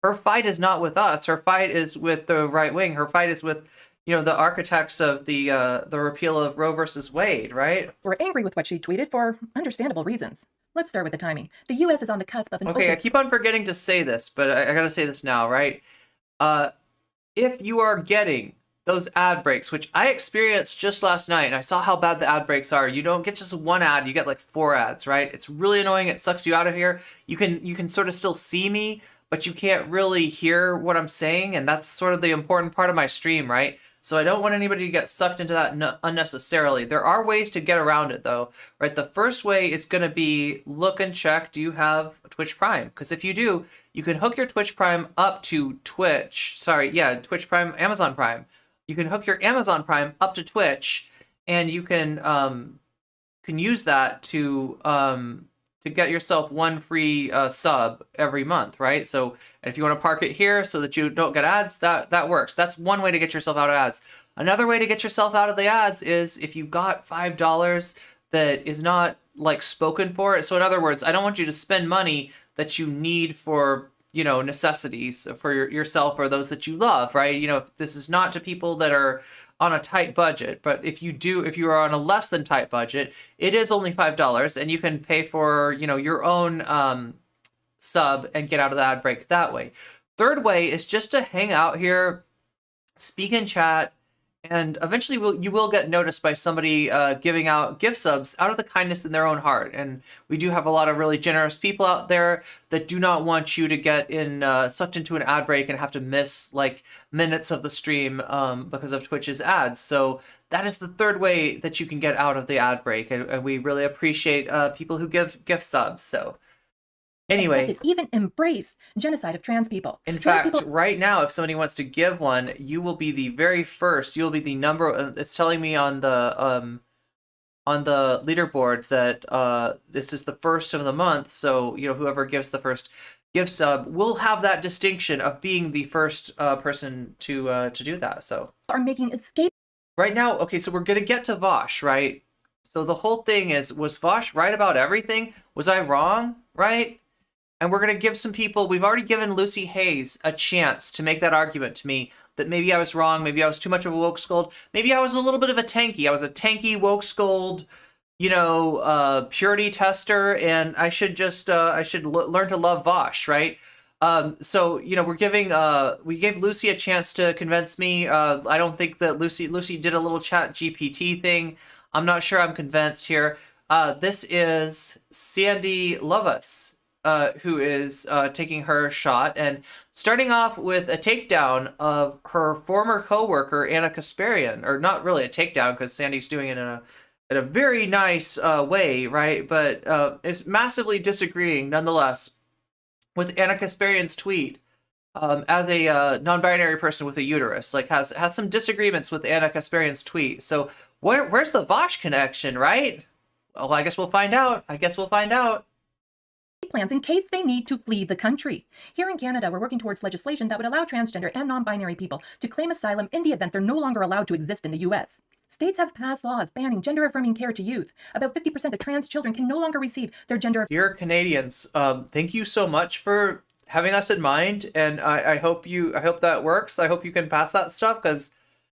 Her fight is not with us. Her fight is with the right wing. Her fight is with, you know, the architects of the repeal of Roe versus Wade, right? We're angry with what she tweeted for understandable reasons. Let's start with the timing. The U.S. is on the cusp of an Okay, I keep on forgetting to say this, but I gotta say this now, right? If you are getting those ad breaks, which I experienced just last night, and I saw how bad the ad breaks are. You don't get just one ad, you get like 4 ads, right? It's really annoying. It sucks you out of here. You can sort of still see me, but you can't really hear what I'm saying, and that's sort of the important part of my stream, right? So I don't want anybody to get sucked into that unnecessarily. There are ways to get around it, though, right? The first way is going to be look and check, do you have Twitch Prime? Because if you do, you can hook your Twitch Prime up to Twitch. Twitch Prime, Amazon Prime. You can hook your Amazon Prime up to Twitch, and you can use that to get yourself one free sub every month, right? So if you want to park it here so that you don't get ads, that works. That's one way to get yourself out of ads. Another way to get yourself out of the ads is if you got $5 that is not, like, spoken for. So in other words, I don't want you to spend money that you need for, you know, necessities for yourself or those that you love, right? You know, this is not to people that are on a tight budget, but if you are on a less than tight budget, it is only $5, and you can pay for, you know, your own sub and get out of the ad break that way. Third way is just to hang out here, speak in chat, And eventually you will get noticed by somebody giving out gift subs out of the kindness in their own heart. And we do have a lot of really generous people out there that do not want you to get sucked into an ad break and have to miss like minutes of the stream because of Twitch's ads. So that is the third way that you can get out of the ad break. And we really appreciate people who give gift subs. So anyway, accepted, even embrace genocide of trans people. In fact, right now, if somebody wants to give one, you will be the very first. You'll be the number. It's telling me on the leaderboard that this is the first of the month. So whoever gives the first gift sub will have that distinction of being the first person to do that. So are making escape right now. Okay, so we're gonna get to Vaush, right? So the whole thing is, was Vaush right about everything? Was I wrong? Right? And we're going to give some people, we've already given Lucy Hayes a chance to make that argument to me that maybe I was wrong, maybe I was too much of a woke scold, maybe I was a little bit of a tanky. I was a tanky woke scold, purity tester, and I should just, learn to love Vaush, right? So, we gave Lucy a chance to convince me. I don't think that Lucy did a little chat GPT thing. I'm not sure I'm convinced here. This is Sandy Lovus, who is taking her shot and starting off with a takedown of her former co-worker Anna Kasparian, or not really a takedown because Sandy's doing it in a very nice way, right? But is massively disagreeing nonetheless with Anna Kasparian's tweet as a non-binary person with a uterus, like has some disagreements with Anna Kasparian's tweet. So where's the Vaush connection, right? Well, I guess we'll find out. Plans in case they need to flee the country. Here in Canada, we're working towards legislation that would allow transgender and non-binary people to claim asylum in the event they're no longer allowed to exist in the U.S. States have passed laws banning gender-affirming care to youth. About 50% of trans children can no longer receive their gender. Dear Canadians, thank you so much for having us in mind, and I hope that works. I hope you can pass that stuff because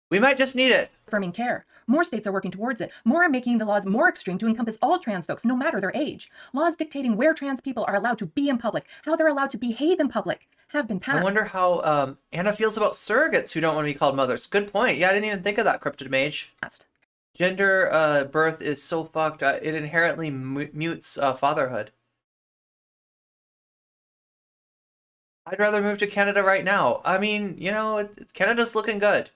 we might just need it. Affirming care. More states are working towards it. More are making the laws more extreme to encompass all trans folks, no matter their age. Laws dictating where trans people are allowed to be in public, how they're allowed to behave in public, have been passed. I wonder how Anna feels about surrogates who don't want to be called mothers. Good point. Yeah, I didn't even think of that, Cryptid Mage. Gender birth is so fucked. It inherently mutes fatherhood. I'd rather move to Canada right now. I mean, Canada's looking good.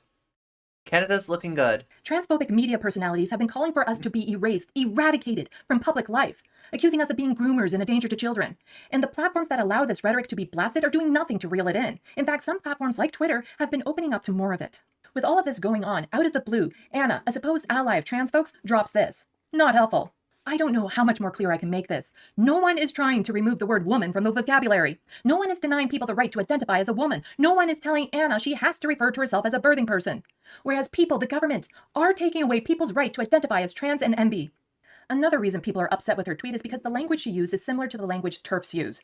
Transphobic media personalities have been calling for us to be erased, eradicated from public life, accusing us of being groomers and a danger to children. And the platforms that allow this rhetoric to be blasted are doing nothing to reel it in. In fact, some platforms like Twitter have been opening up to more of it. With all of this going on, out of the blue, Anna, a supposed ally of trans folks, drops this. Not helpful. I don't know how much more clear I can make this. No one is trying to remove the word woman from the vocabulary. No one is denying people the right to identify as a woman. No one is telling Anna she has to refer to herself as a birthing person. Whereas people, the government, are taking away people's right to identify as trans and MB. Another reason people are upset with her tweet is because the language she used is similar to the language TERFs use.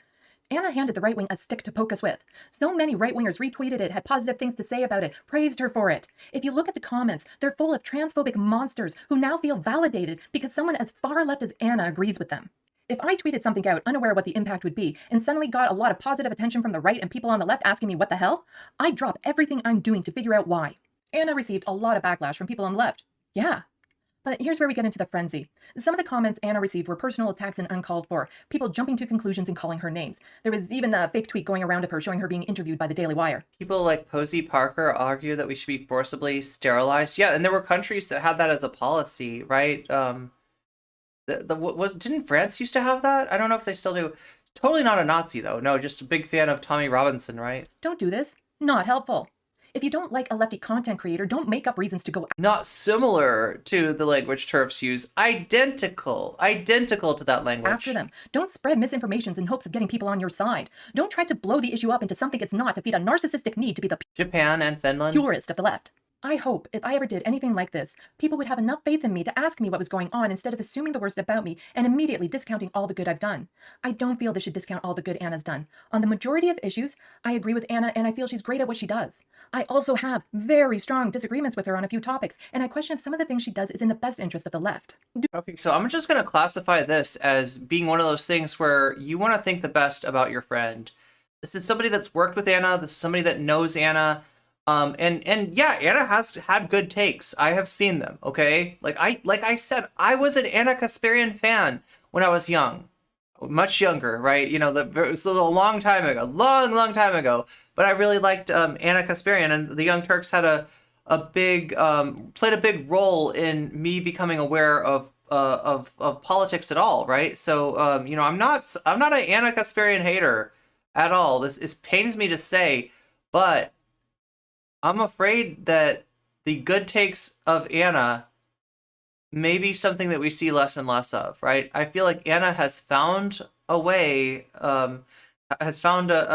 Anna handed the right wing a stick to poke us with. So many right-wingers retweeted it, had positive things to say about it, praised her for it. If you look at the comments, they're full of transphobic monsters who now feel validated because someone as far left as Anna agrees with them. If I tweeted something out unaware what the impact would be and suddenly got a lot of positive attention from the right and people on the left asking me what the hell, I'd drop everything I'm doing to figure out why. Anna received a lot of backlash from people on the left. Yeah. But here's where we get into the frenzy. Some of the comments Anna received were personal attacks and uncalled for, people jumping to conclusions and calling her names. There was even a fake tweet going around of her showing her being interviewed by the Daily Wire. People like Posey Parker argue that we should be forcibly sterilized. Yeah, and there were countries that had that as a policy, right? Didn't France used to have that? I don't know if they still do. Totally not a Nazi, though. No, just a big fan of Tommy Robinson, right? Don't do this. Not helpful. If you don't like a lefty content creator, don't make up reasons to go. Not similar to the language TERFs use. Identical to that language. After them. Don't spread misinformation in hopes of getting people on your side. Don't try to blow the issue up into something it's not to feed a narcissistic need to be the Japan and Finland. Purist of the left. I hope if I ever did anything like this, people would have enough faith in me to ask me what was going on instead of assuming the worst about me and immediately discounting all the good I've done. I don't feel this should discount all the good Anna's done. On the majority of issues, I agree with Anna and I feel she's great at what she does. I also have very strong disagreements with her on a few topics, and I question if some of the things she does is in the best interest of the left. Okay, so I'm just going to classify this as being one of those things where you want to think the best about your friend. This is somebody that's worked with Anna. This is somebody that knows Anna. And yeah, Anna has had good takes. I have seen them. Okay, like I said, I was an Anna Kasparian fan when I was young, much younger, right? You know, it was a long time ago, long time ago. But I really liked Anna Kasparian, and the Young Turks had a big played a big role in me becoming aware of politics at all, right? So you know, I'm not an Anna Kasparian hater at all. This pains me to say, but I'm afraid that the good takes of Anna may be something that we see less and less of, right? I feel like Anna has found a way, a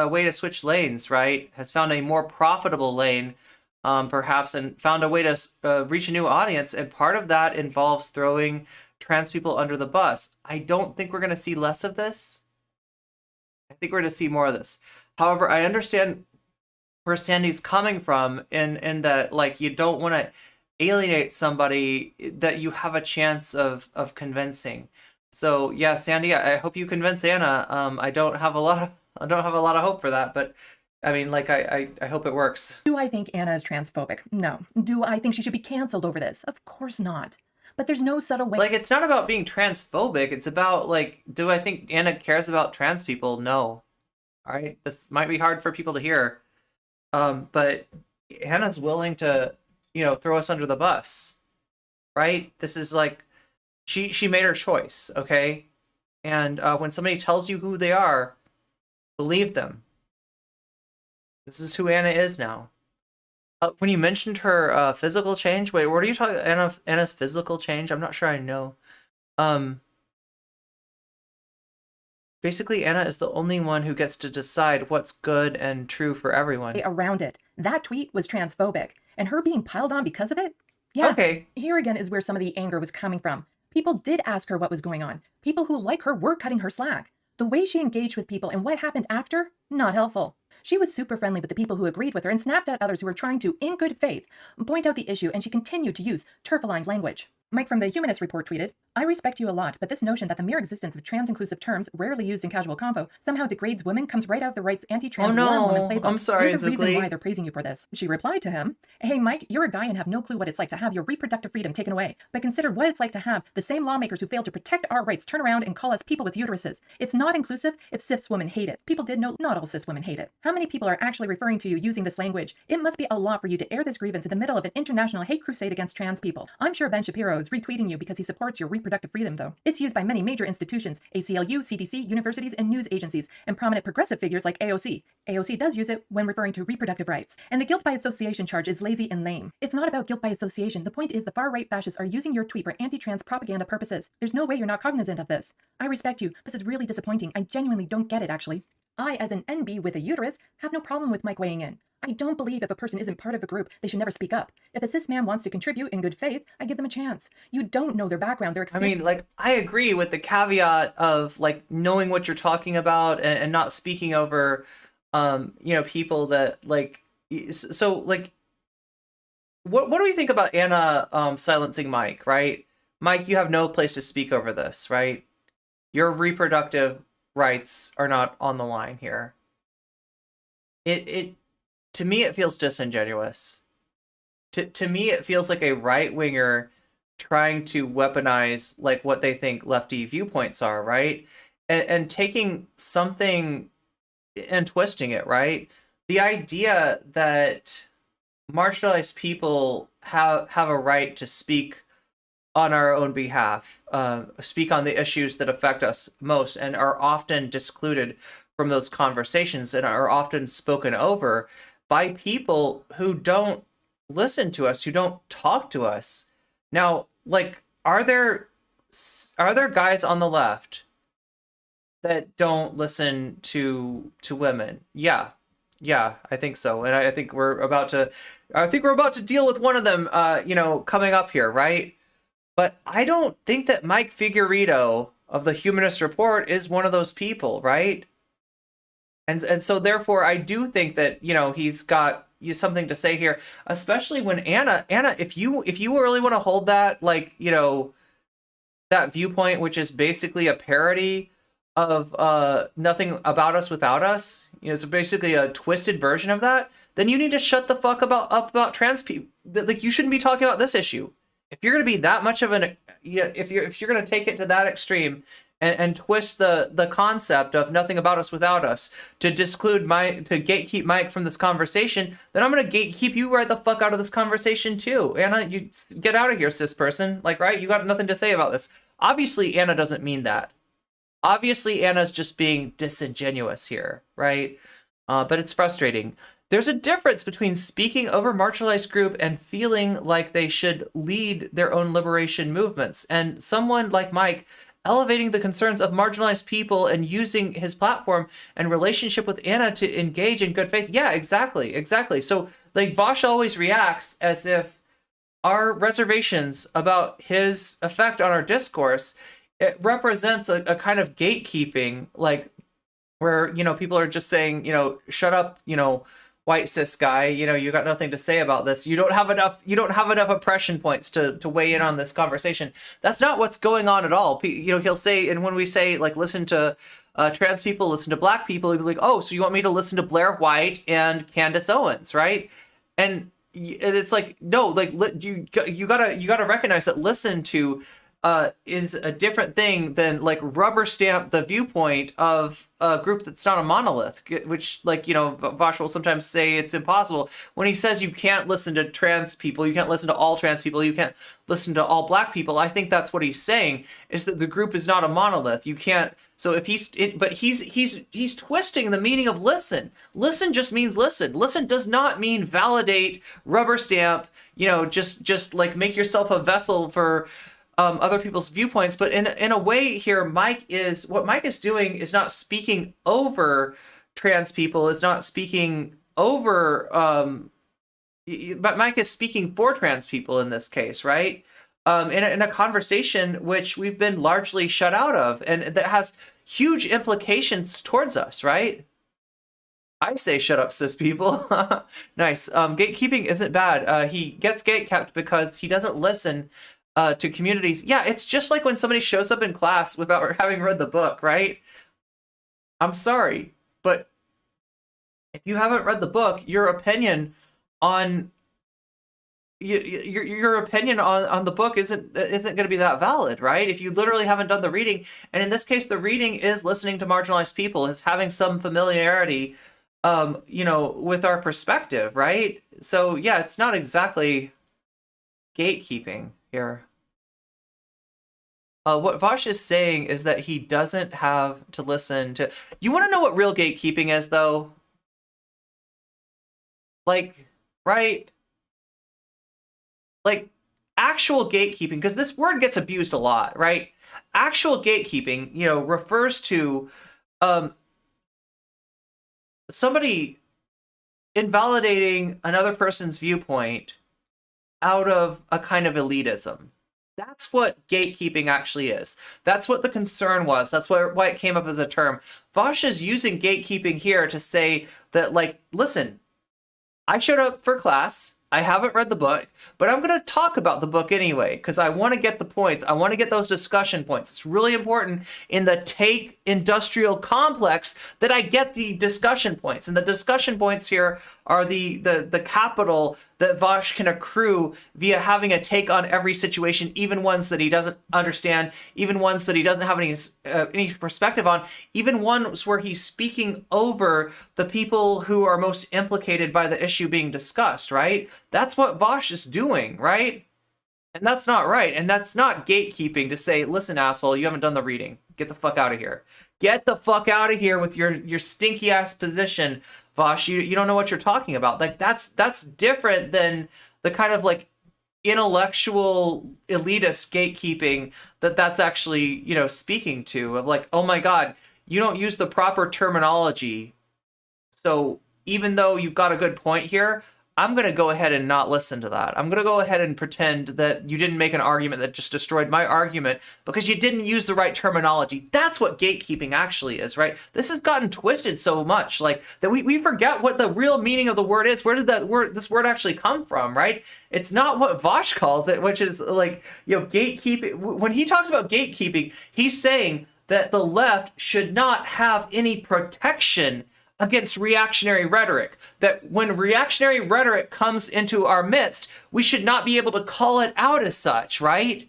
way to switch lanes, right? Has found a more profitable lane, perhaps, and found a way to reach a new audience. And part of that involves throwing trans people under the bus. I don't think we're going to see less of this. I think we're going to see more of this. However, I understand where Sandy's coming from in that, like, you don't want to alienate somebody that you have a chance of convincing. So yeah, Sandy, I hope you convince Anna. I don't have a lot of hope for that, but I mean, like, I hope it works. Do I think Anna is transphobic? No. Do I think she should be canceled over this? Of course not. But there's no subtle way. Like, it's not about being transphobic. It's about, like, do I think Anna cares about trans people? No. All right, this might be hard for people to hear. But Anna's willing to, you know, throw us under the bus, right? This is like, she made her choice, okay? And when somebody tells you who they are, believe them. This is who Anna is now. When you mentioned her physical change, wait, what are you talking? Anna's physical change? I'm not sure I know. Basically, Anna is the only one who gets to decide what's good and true for everyone. Around it. That tweet was transphobic, and her being piled on because of it? Yeah. Okay. Here again is where some of the anger was coming from. People did ask her what was going on. People who like her were cutting her slack. The way she engaged with people and what happened after, not helpful. She was super friendly with the people who agreed with her and snapped at others who were trying to, in good faith, point out the issue, and she continued to use turf-aligned language. Mike from the Humanist Report tweeted, I respect you a lot, but this notion that the mere existence of trans-inclusive terms, rarely used in casual convo, somehow degrades women comes right out of the right's anti-trans war woman playbook. I'm sorry, There's a reason Zuckley. why they're praising you for this. She replied to him, hey Mike, you're a guy and have no clue what it's like to have your reproductive freedom taken away. But consider what it's like to have the same lawmakers who fail to protect our rights turn around and call us people with uteruses. It's not inclusive if cis women hate it. People did know not all cis women hate it. How many people are actually referring to you using this language? It must be a lot for you to air this grievance in the middle of an international hate crusade against trans people. I'm sure Ben Shapiro is retweeting you because he supports your reproductive freedom, though. It's used by many major institutions, ACLU, CDC, universities, and news agencies, and prominent progressive figures like AOC. AOC does use it when referring to reproductive rights. And the guilt by association charge is lazy and lame. It's not about guilt by association. The point is the far-right fascists are using your tweet for anti-trans propaganda purposes. There's no way you're not cognizant of this. I respect you. This is really disappointing. I genuinely don't get it, actually. I, as an NB with a uterus, have no problem with Mike weighing in. I don't believe if a person isn't part of a group, they should never speak up. If a cis man wants to contribute in good faith, I give them a chance. You don't know their background, their experience. I mean, like, I agree with the caveat of, like, knowing what you're talking about and not speaking over, you know, people that, like, so, like, what do we think about Anna silencing Mike, right? Mike, you have no place to speak over this, right? Your reproductive rights are not on the line here. To me, it feels disingenuous. To me, it feels like a right-winger trying to weaponize, like, what they think lefty viewpoints are, right? And taking something and twisting it, right? The idea that marginalized people have a right to speak on our own behalf, speak on the issues that affect us most, and are often discluded from those conversations and are often spoken over by people who don't listen to us, who don't talk to us. Now, like, are there guys on the left that don't listen to women? Yeah, I think so, and I think we're about to deal with one of them, you know, coming up here, right? But I don't think that Mike Figueredo of the Humanist Report is one of those people, right? And so therefore, I do think that, you know, he's got something to say here, especially when Anna, if you really want to hold that, like, you know, that viewpoint, which is basically a parody of Nothing About Us Without Us, you know, it's basically a twisted version of that, then you need to shut the fuck up about trans people. Like, you shouldn't be talking about this issue. If you're going to be that much of an, if you're going to take it to that extreme and twist the concept of nothing about us without us to to gatekeep Mike from this conversation, then I'm going to gatekeep you right the fuck out of this conversation too. Anna, you get out of here, cis person. Like, right? You got nothing to say about this. Obviously, Anna doesn't mean that. Obviously, Anna's just being disingenuous here, right? But it's frustrating. There's a difference between speaking over marginalized group and feeling like they should lead their own liberation movements. And someone like Mike elevating the concerns of marginalized people and using his platform and relationship with Anna to engage in good faith. Yeah, exactly. So like Vaush always reacts as if our reservations about his effect on our discourse, it represents a kind of gatekeeping, like where, people are just saying, shut up, white cis guy, you got nothing to say about this. You don't have enough oppression points to weigh in on this conversation. That's not what's going on at all. He'll say, and when we say like listen to trans people, listen to black people, he'll be like, oh, so you want me to listen to Blair White and Candace Owens, right? And it's like, no, like you gotta recognize that listen to is a different thing than like rubber stamp the viewpoint of a group that's not a monolith, which, like, Vaush will sometimes say it's impossible. When he says you can't listen to trans people, you can't listen to all trans people, you can't listen to all black people, I think that's what he's saying, is that the group is not a monolith. You can't, so if he's twisting the meaning of listen. Listen just means listen. Listen does not mean validate, rubber stamp, just like make yourself a vessel for other people's viewpoints. But in a way here, what Mike is doing is not speaking over trans people, is not speaking over, but Mike is speaking for trans people in this case, right? In a conversation which we've been largely shut out of, and that has huge implications towards us, right? I say shut up, cis people. Nice. Gatekeeping isn't bad. He gets gatekept because he doesn't listen to communities. Yeah, it's just like when somebody shows up in class without having read the book, right? I'm sorry, but if you haven't read the book, your opinion on your opinion on the book isn't going to be that valid, right? If you literally haven't done the reading, and in this case, the reading is listening to marginalized people, is having some familiarity, with our perspective, right? So yeah, it's not exactly gatekeeping here. What Vaush is saying is that he doesn't have to listen to... You want to know what real gatekeeping is, though? Like, right? Like, actual gatekeeping, because this word gets abused a lot, right? Actual gatekeeping, refers to somebody invalidating another person's viewpoint out of a kind of elitism. That's what gatekeeping actually is. That's what the concern was. That's why it came up as a term. Vaush is using gatekeeping here to say that, like, listen, I showed up for class, I haven't read the book, but I'm going to talk about the book anyway, because I want to get the points. I want to get those discussion points. It's really important in the take industrial complex that I get the discussion points. And the discussion points here are the capital that Vaush can accrue via having a take on every situation, even ones that he doesn't understand, even ones that he doesn't have any perspective on, even ones where he's speaking over the people who are most implicated by the issue being discussed, right? That's what Vaush is doing, right? And that's not right. And that's not gatekeeping to say, listen, asshole, you haven't done the reading. Get the fuck out of here. Get the fuck out of here with your stinky ass position, Vaush. You don't know what you're talking about. Like, that's different than the kind of like intellectual elitist gatekeeping that's actually, speaking to, of like, oh my God, you don't use the proper terminology. So even though you've got a good point here, I'm going to go ahead and not listen to that. I'm going to go ahead and pretend that you didn't make an argument that just destroyed my argument because you didn't use the right terminology. That's what gatekeeping actually is, right? This has gotten twisted so much, like, that we forget what the real meaning of the word is. Where did this word actually come from, right? It's not what Vaush calls it, which is like, gatekeeping. When he talks about gatekeeping, he's saying that the left should not have any protection against reactionary rhetoric. That when reactionary rhetoric comes into our midst, we should not be able to call it out as such, right?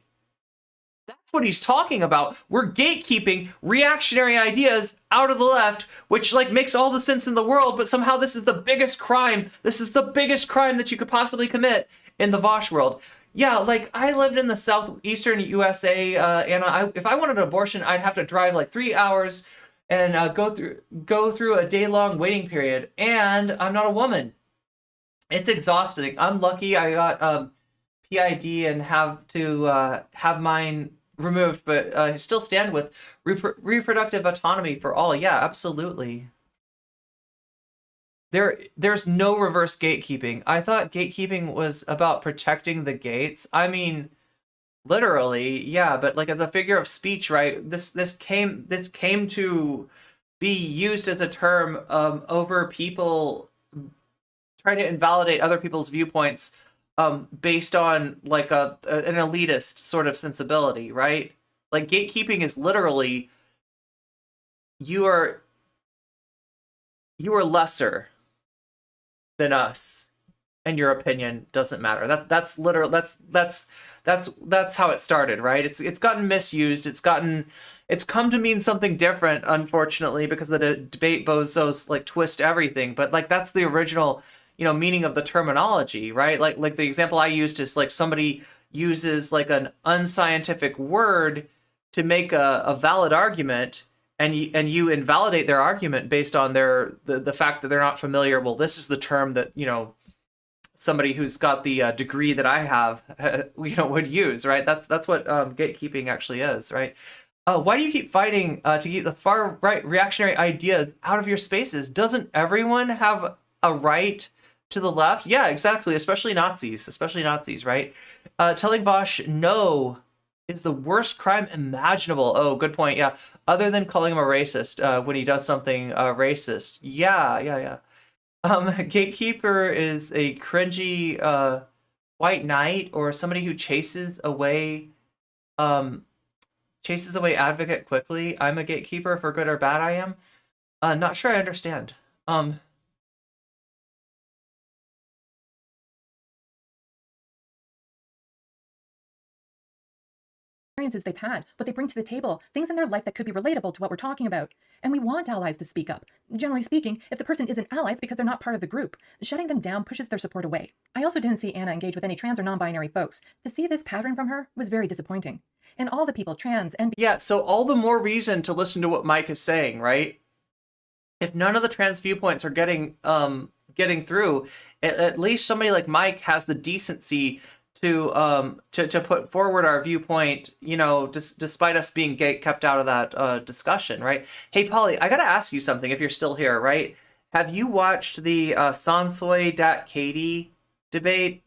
That's what he's talking about. We're gatekeeping reactionary ideas out of the left, which like makes all the sense in the world, but somehow this is the biggest crime. This is the biggest crime that you could possibly commit in the Vaush world. Yeah, like I lived in the southeastern USA, and if I wanted an abortion, I'd have to drive like 3 hours and go through a day-long waiting period. And I'm not a woman. It's exhausting. I'm lucky I got PID and have to have mine removed, but I still stand with reproductive autonomy for all. Yeah, absolutely. There's no reverse gatekeeping. I thought gatekeeping was about protecting the gates. I mean, literally, yeah, but like as a figure of speech, right? This came to be used as a term over people trying to invalidate other people's viewpoints based on like an elitist sort of sensibility, right? Like gatekeeping is literally you are lesser than us, and your opinion doesn't matter. That's literal. That's how it started, right? It's gotten misused. It's come to mean something different, unfortunately, because the debate bozos like twist everything. But like that's the original, meaning of the terminology, right? Like the example I used is like somebody uses like an unscientific word to make a valid argument, and you invalidate their argument based on the fact that they're not familiar. Well, this is the term that somebody who's got the degree that I have would use, right? That's what gatekeeping actually is, right? Why do you keep fighting to keep the far right reactionary ideas out of your spaces? Doesn't everyone have a right to the left? Yeah, exactly. Especially Nazis, right? Telling Vaush no is the worst crime imaginable. Oh, good point. Yeah. Other than calling him a racist when he does something racist. Yeah. Gatekeeper is a cringy white knight or somebody who chases away advocate quickly. I'm a gatekeeper for good or bad. I am. Not sure I understand. Experiences they've had, what they bring to the table, things in their life that could be relatable to what we're talking about. And we want allies to speak up. Generally speaking, if the person isn't allies because they're not part of the group, shutting them down pushes their support away. I also didn't see Anna engage with any trans or non-binary folks. To see this pattern from her was very disappointing. And all the people, trans and... Yeah, so all the more reason to listen to what Mike is saying, right? If none of the trans viewpoints are getting through, at least somebody like Mike has the decency to put forward our viewpoint, despite us being kept out of that discussion, right? Hey, Polly, I gotta ask you something if you're still here, right? Have you watched the Sansoy Katie debate?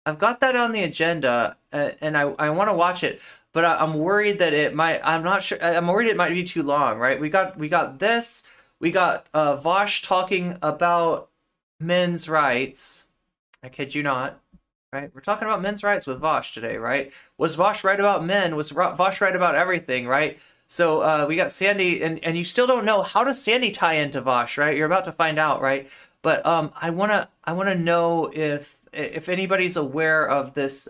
I've got that on the agenda, and I want to watch it, but I'm worried that I'm not sure. I'm worried it might be too long, right? We got this. We got Vaush talking about men's rights. I kid you not. Right? We're talking about men's rights with Vaush today, right? Was Vaush right about men? Was Vaush right about everything, right? So we got Sandy, and you still don't know how does Sandy tie into Vaush, right? You're about to find out, right? But I wanna know if anybody's aware of this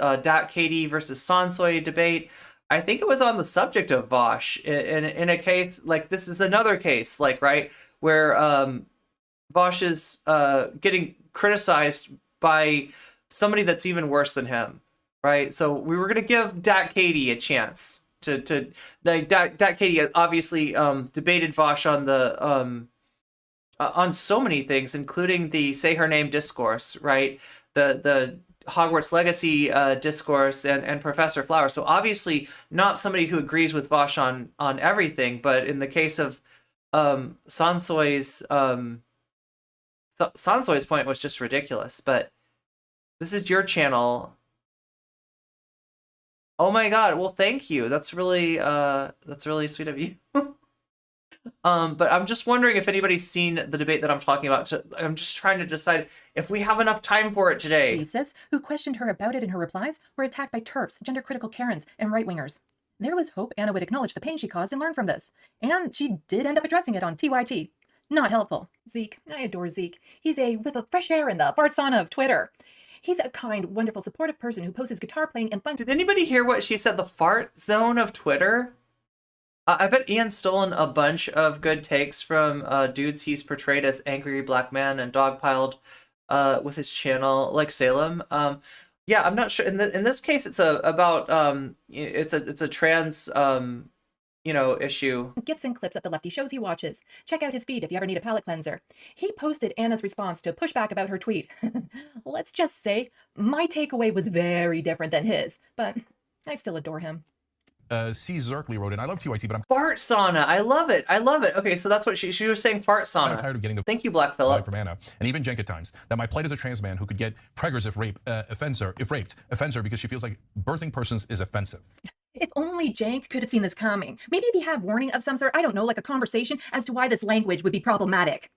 Katie versus Sansoy debate. I think it was on the subject of Vaush in a case like this is another case, like right where Vaush is getting criticized by somebody that's even worse than him, right? So we were gonna give Katie a chance to like Katie obviously debated Vaush on the on so many things, including the say her name discourse, right? The Hogwarts Legacy discourse and Professor Flower. So obviously not somebody who agrees with Vaush on everything, but in the case of Sansoy's point was just ridiculous. But this is your channel. Oh my God! Well, thank you. That's really sweet of you. But I'm just wondering if anybody's seen the debate that I'm talking about. I'm just trying to decide if we have enough time for it today. Thesis, who questioned her about it in her replies, were attacked by TERFs, gender-critical Karens, and right-wingers. There was hope Anna would acknowledge the pain she caused and learn from this. And she did end up addressing it on TYT. Not helpful. Zeke, I adore Zeke. He's a with a fresh air in the fart sauna of Twitter. He's a kind, wonderful, supportive person who posts his guitar playing and fun. Did anybody hear what she said? The fart zone of Twitter? I bet Ian's stolen a bunch of good takes from dudes he's portrayed as angry black man and dogpiled with his channel, like Salem. Yeah, I'm not sure. In this case, it's about it's a trans issue. Gifts and clips of the lefty shows he watches. Check out his feed if you ever need a palate cleanser. He posted Anna's response to pushback about her tweet. Let's just say my takeaway was very different than his, but I still adore him. C. Zerkley wrote in, I love TYT, but I'm Fart sauna. I love it. I love it. Okay, so that's what she was saying, fart sauna. I'm tired of getting the Thank you, Black Phillip. from Anna, and even Jenk at times, that my plight as a trans man who could get preggers if raped offends her because she feels like birthing persons is offensive. If only Jank could have seen this coming. Maybe if he had warning of some sort, I don't know, like a conversation as to why this language would be problematic.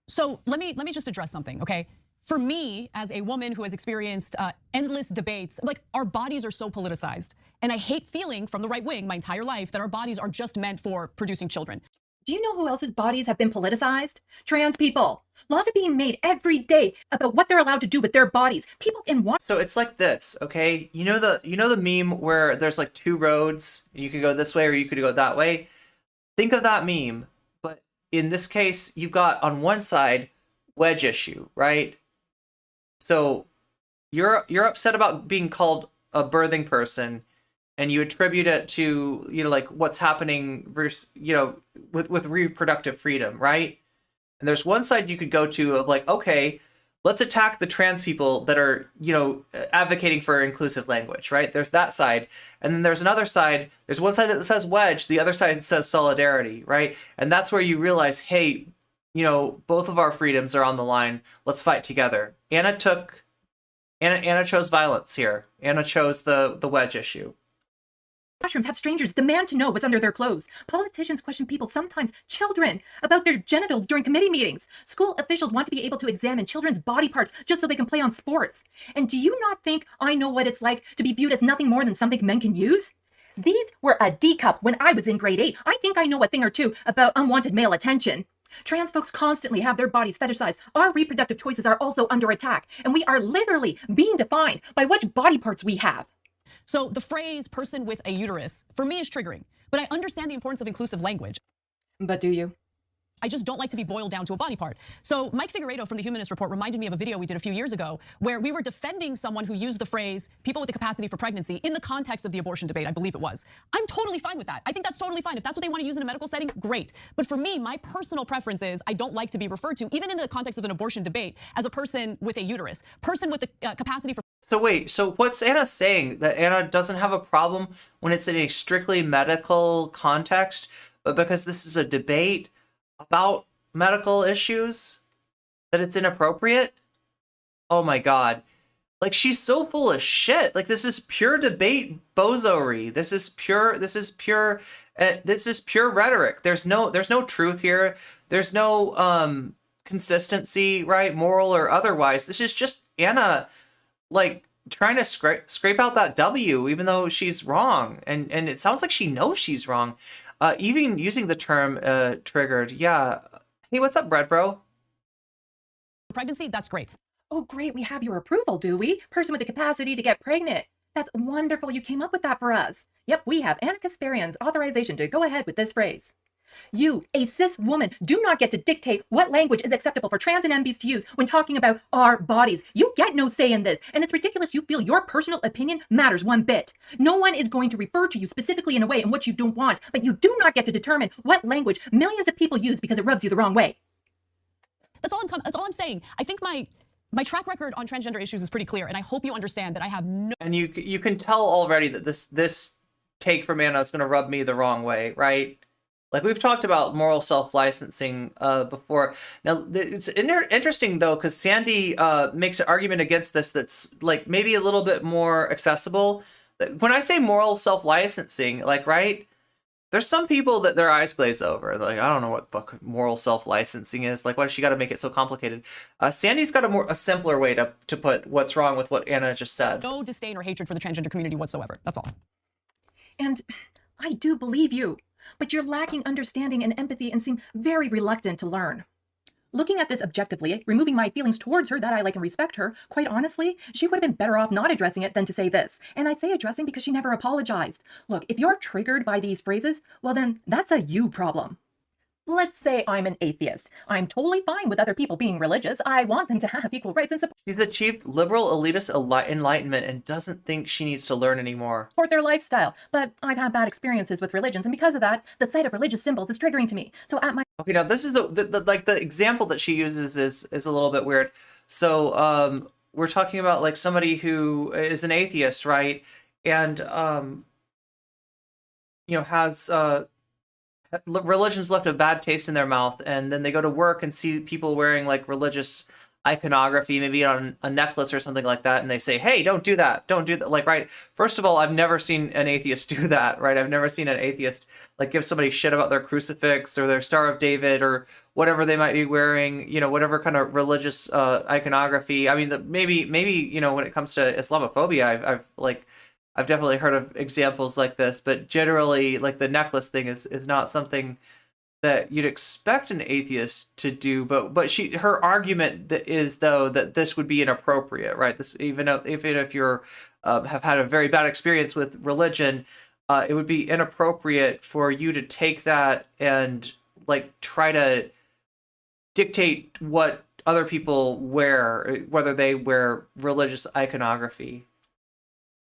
So let me just address something, okay? For me, as a woman who has experienced endless debates, like our bodies are so politicized. And I hate feeling from the right wing my entire life that our bodies are just meant for producing children. Do you know who else's bodies have been politicized? Trans people. Laws are being made every day about what they're allowed to do with their bodies. People in one. So it's like this, okay? You know the meme where there's like two roads, you could go this way or you could go that way? Think of that meme, but in this case, you've got on one side wedge issue, right? So you're upset about being called a birthing person, and you attribute it to like what's happening versus with reproductive freedom, right? And there's one side you could go to of like, okay, let's attack the trans people that are advocating for inclusive language, right? There's that side, and then there's another side. There's one side that says wedge, the other side says solidarity, right? And that's where you realize, hey, both of our freedoms are on the line. Let's fight together. Anna chose violence here. Anna chose the wedge issue. Washrooms have strangers demand to know what's under their clothes. Politicians question people, sometimes children, about their genitals during committee meetings. School officials want to be able to examine children's body parts just so they can play on sports. And do you not think I know what it's like to be viewed as nothing more than something men can use? These were a D cup when I was in grade 8. I think I know a thing or two about unwanted male attention. Trans folks constantly have their bodies fetishized. Our reproductive choices are also under attack, and we are literally being defined by which body parts we have. So the phrase person with a uterus, for me, is triggering. But I understand the importance of inclusive language. But do you? I just don't like to be boiled down to a body part. So Mike Figueiredo from the Humanist Report reminded me of a video we did a few years ago where we were defending someone who used the phrase people with the capacity for pregnancy in the context of the abortion debate, I believe it was. I'm totally fine with that. I think that's totally fine. If that's what they want to use in a medical setting, great. But for me, my personal preference is I don't like to be referred to, even in the context of an abortion debate, as a person with a uterus, person with the capacity for. So wait, so what's Anna saying? That Anna doesn't have a problem when it's in a strictly medical context, but because this is a debate about medical issues, that it's inappropriate? Oh my God. Like, she's so full of shit. Like, this is pure debate bozoery. This is pure rhetoric. There's no truth here. There's no consistency, right? Moral or otherwise. This is just Anna, like, trying to scrape out that W, even though she's wrong. And it sounds like she knows she's wrong. Even using the term triggered. Yeah. Hey, what's up, Bread Bro? Pregnancy, that's great. Oh, great. We have your approval, do we? Person with the capacity to get pregnant. That's wonderful. You came up with that for us. Yep, we have Anna Kasparian's authorization to go ahead with this phrase. You, a cis woman, do not get to dictate what language is acceptable for trans and MBs to use when talking about our bodies. You get no say in this, and it's ridiculous you feel your personal opinion matters one bit. No one is going to refer to you specifically in a way in which you don't want, but you do not get to determine what language millions of people use because it rubs you the wrong way. That's all I'm saying. I think my track record on transgender issues is pretty clear, and I hope you understand that I have no. And you can tell already that this take from Anna is going to rub me the wrong way, right? Like, we've talked about moral self-licensing before. Now, it's interesting, though, because Sandy makes an argument against this that's, like, maybe a little bit more accessible. When I say moral self-licensing, like, right, there's some people that their eyes glaze over. They're like, I don't know what the fuck moral self-licensing is. Like, why does she got to make it so complicated? Sandy's got a simpler way to put what's wrong with what Anna just said. No disdain or hatred for the transgender community whatsoever. That's all. And I do believe you. but you're lacking understanding and empathy and seem very reluctant to learn. Looking at this objectively, removing my feelings towards her that I like and respect her, quite honestly, she would have been better off not addressing it than to say this. And I say addressing because she never apologized. Look, if you're triggered by these phrases, well then, that's a you problem. Let's say I'm an atheist. I'm totally fine with other people being religious. I want them to have equal rights and She's achieved liberal elitist enlightenment and doesn't think she needs to learn anymore. support their lifestyle. But I've had bad experiences with religions, and because of that, the sight of religious symbols is triggering to me. So at my Okay, now this is the example that she uses is a little bit weird. So we're talking about like somebody who is an atheist, right? And has religion's left a bad taste in their mouth, and then they go to work and see people wearing like religious iconography, maybe on a necklace or something like that, and they say, hey, don't do that, like, right? First of all, I've never seen an atheist do that, right? I've never seen an atheist like give somebody shit about their crucifix or their Star of David or whatever they might be wearing, whatever kind of religious iconography. I mean, maybe when it comes to Islamophobia, I've definitely heard of examples like this, but generally, like the necklace thing is not something that you'd expect an atheist to do. But her argument is though that this would be inappropriate, right? This even if you're have had a very bad experience with religion, it would be inappropriate for you to take that and like try to dictate what other people wear, whether they wear religious iconography.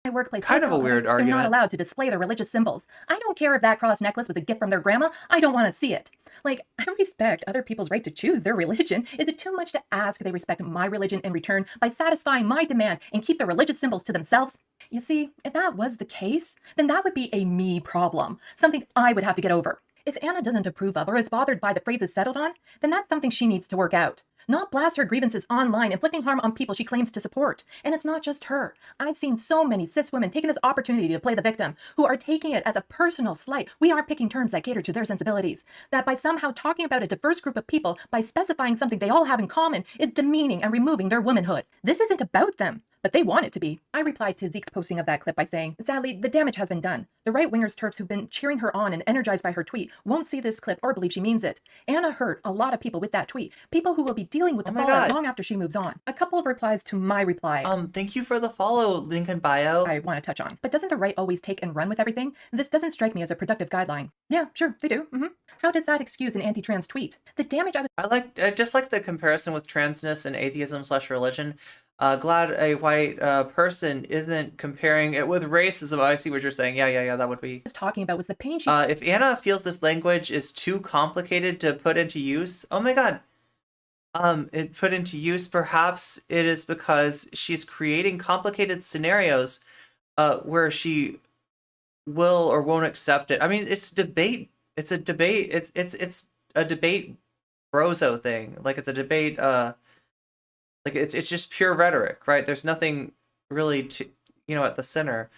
my workplace, Kind of a weird they're not argument. allowed to display their religious symbols. I don't care if that cross necklace was a gift from their grandma. I don't want to see it. Like, I respect other people's right to choose their religion. Is it too much to ask they respect my religion in return by satisfying my demand and keep their religious symbols to themselves? You see, if that was the case, then that would be a me problem, something I would have to get over. If Anna doesn't approve of or is bothered by the phrases settled on, then that's something she needs to work out. Not blast her grievances online, inflicting harm on people she claims to support. And it's not just her. I've seen so many cis women taking this opportunity to play the victim, who are taking it as a personal slight. We aren't picking terms that cater to their sensibilities. That by somehow talking about a diverse group of people, by specifying something they all have in common, is demeaning and removing their womanhood. This isn't about them, but they want it to be. I replied to Zeke's posting of that clip by saying, sadly, the damage has been done. The right-wingers TERFs who've been cheering her on and energized by her tweet won't see this clip or believe she means it. Anna hurt a lot of people with that tweet, people who will be dealing with the Oh my fallout God. long after she moves on. A couple of replies to my reply Thank you for the follow, link in bio. I want to touch on. But doesn't the right always take and run with everything? This doesn't strike me as a productive guideline. Yeah, sure, they do. How does that excuse an anti-trans tweet? The damage I just like the comparison with transness and atheism/religion. Glad a white person isn't comparing it with racism. I see what you're saying. Yeah, that would be. was talking about was the pain she If Anna feels this language is too complicated to put into use, oh my God. It put into use, perhaps it is because she's creating complicated scenarios where she will or won't accept it. I mean, it's debate. It's a debate. It's a debate brozo thing. Like it's a debate like it's just pure rhetoric, right? There's nothing really to at the center.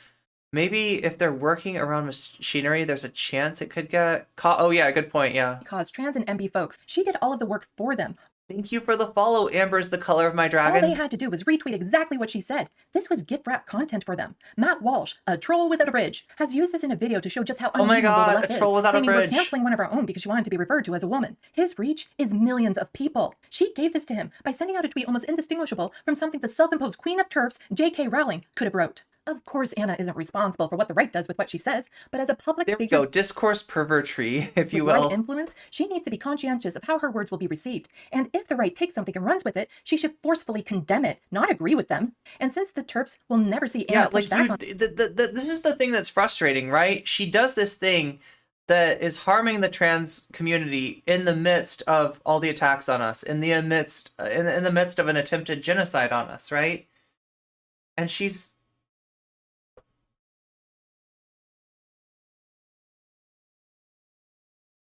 Maybe if they're working around machinery, there's a chance it could get caught. Oh yeah, good point. Yeah. caused trans and MB folks. She did all of the work for them. Thank you for the follow. Amber's the color of my All dragon. they had to do was retweet exactly what she said. This was gift wrap content for them. Matt Walsh, a troll without a bridge, has used this in a video to show just how Oh my unreasonable God, the left a troll is, without a claiming bridge. we're canceling one of our own because she wanted to be referred to as a woman. His reach is millions of people. She gave this to him by sending out a tweet almost indistinguishable from something the self-imposed queen of TERFs, J.K. Rowling, could have wrote. Of course, Anna isn't responsible for what the right does with what she says, but as a public There we figure go. Discourse pervertry, if you with right will. influence, she needs to be conscientious of how her words will be received. And if the right takes something and runs with it, she should forcefully condemn it, not agree with them. And since the TERFs will never see Anna Yeah, push like back you. on This is the thing that's frustrating, right? She does this thing that is harming the trans community in the midst of all the attacks on us, in the midst of an attempted genocide on us, right?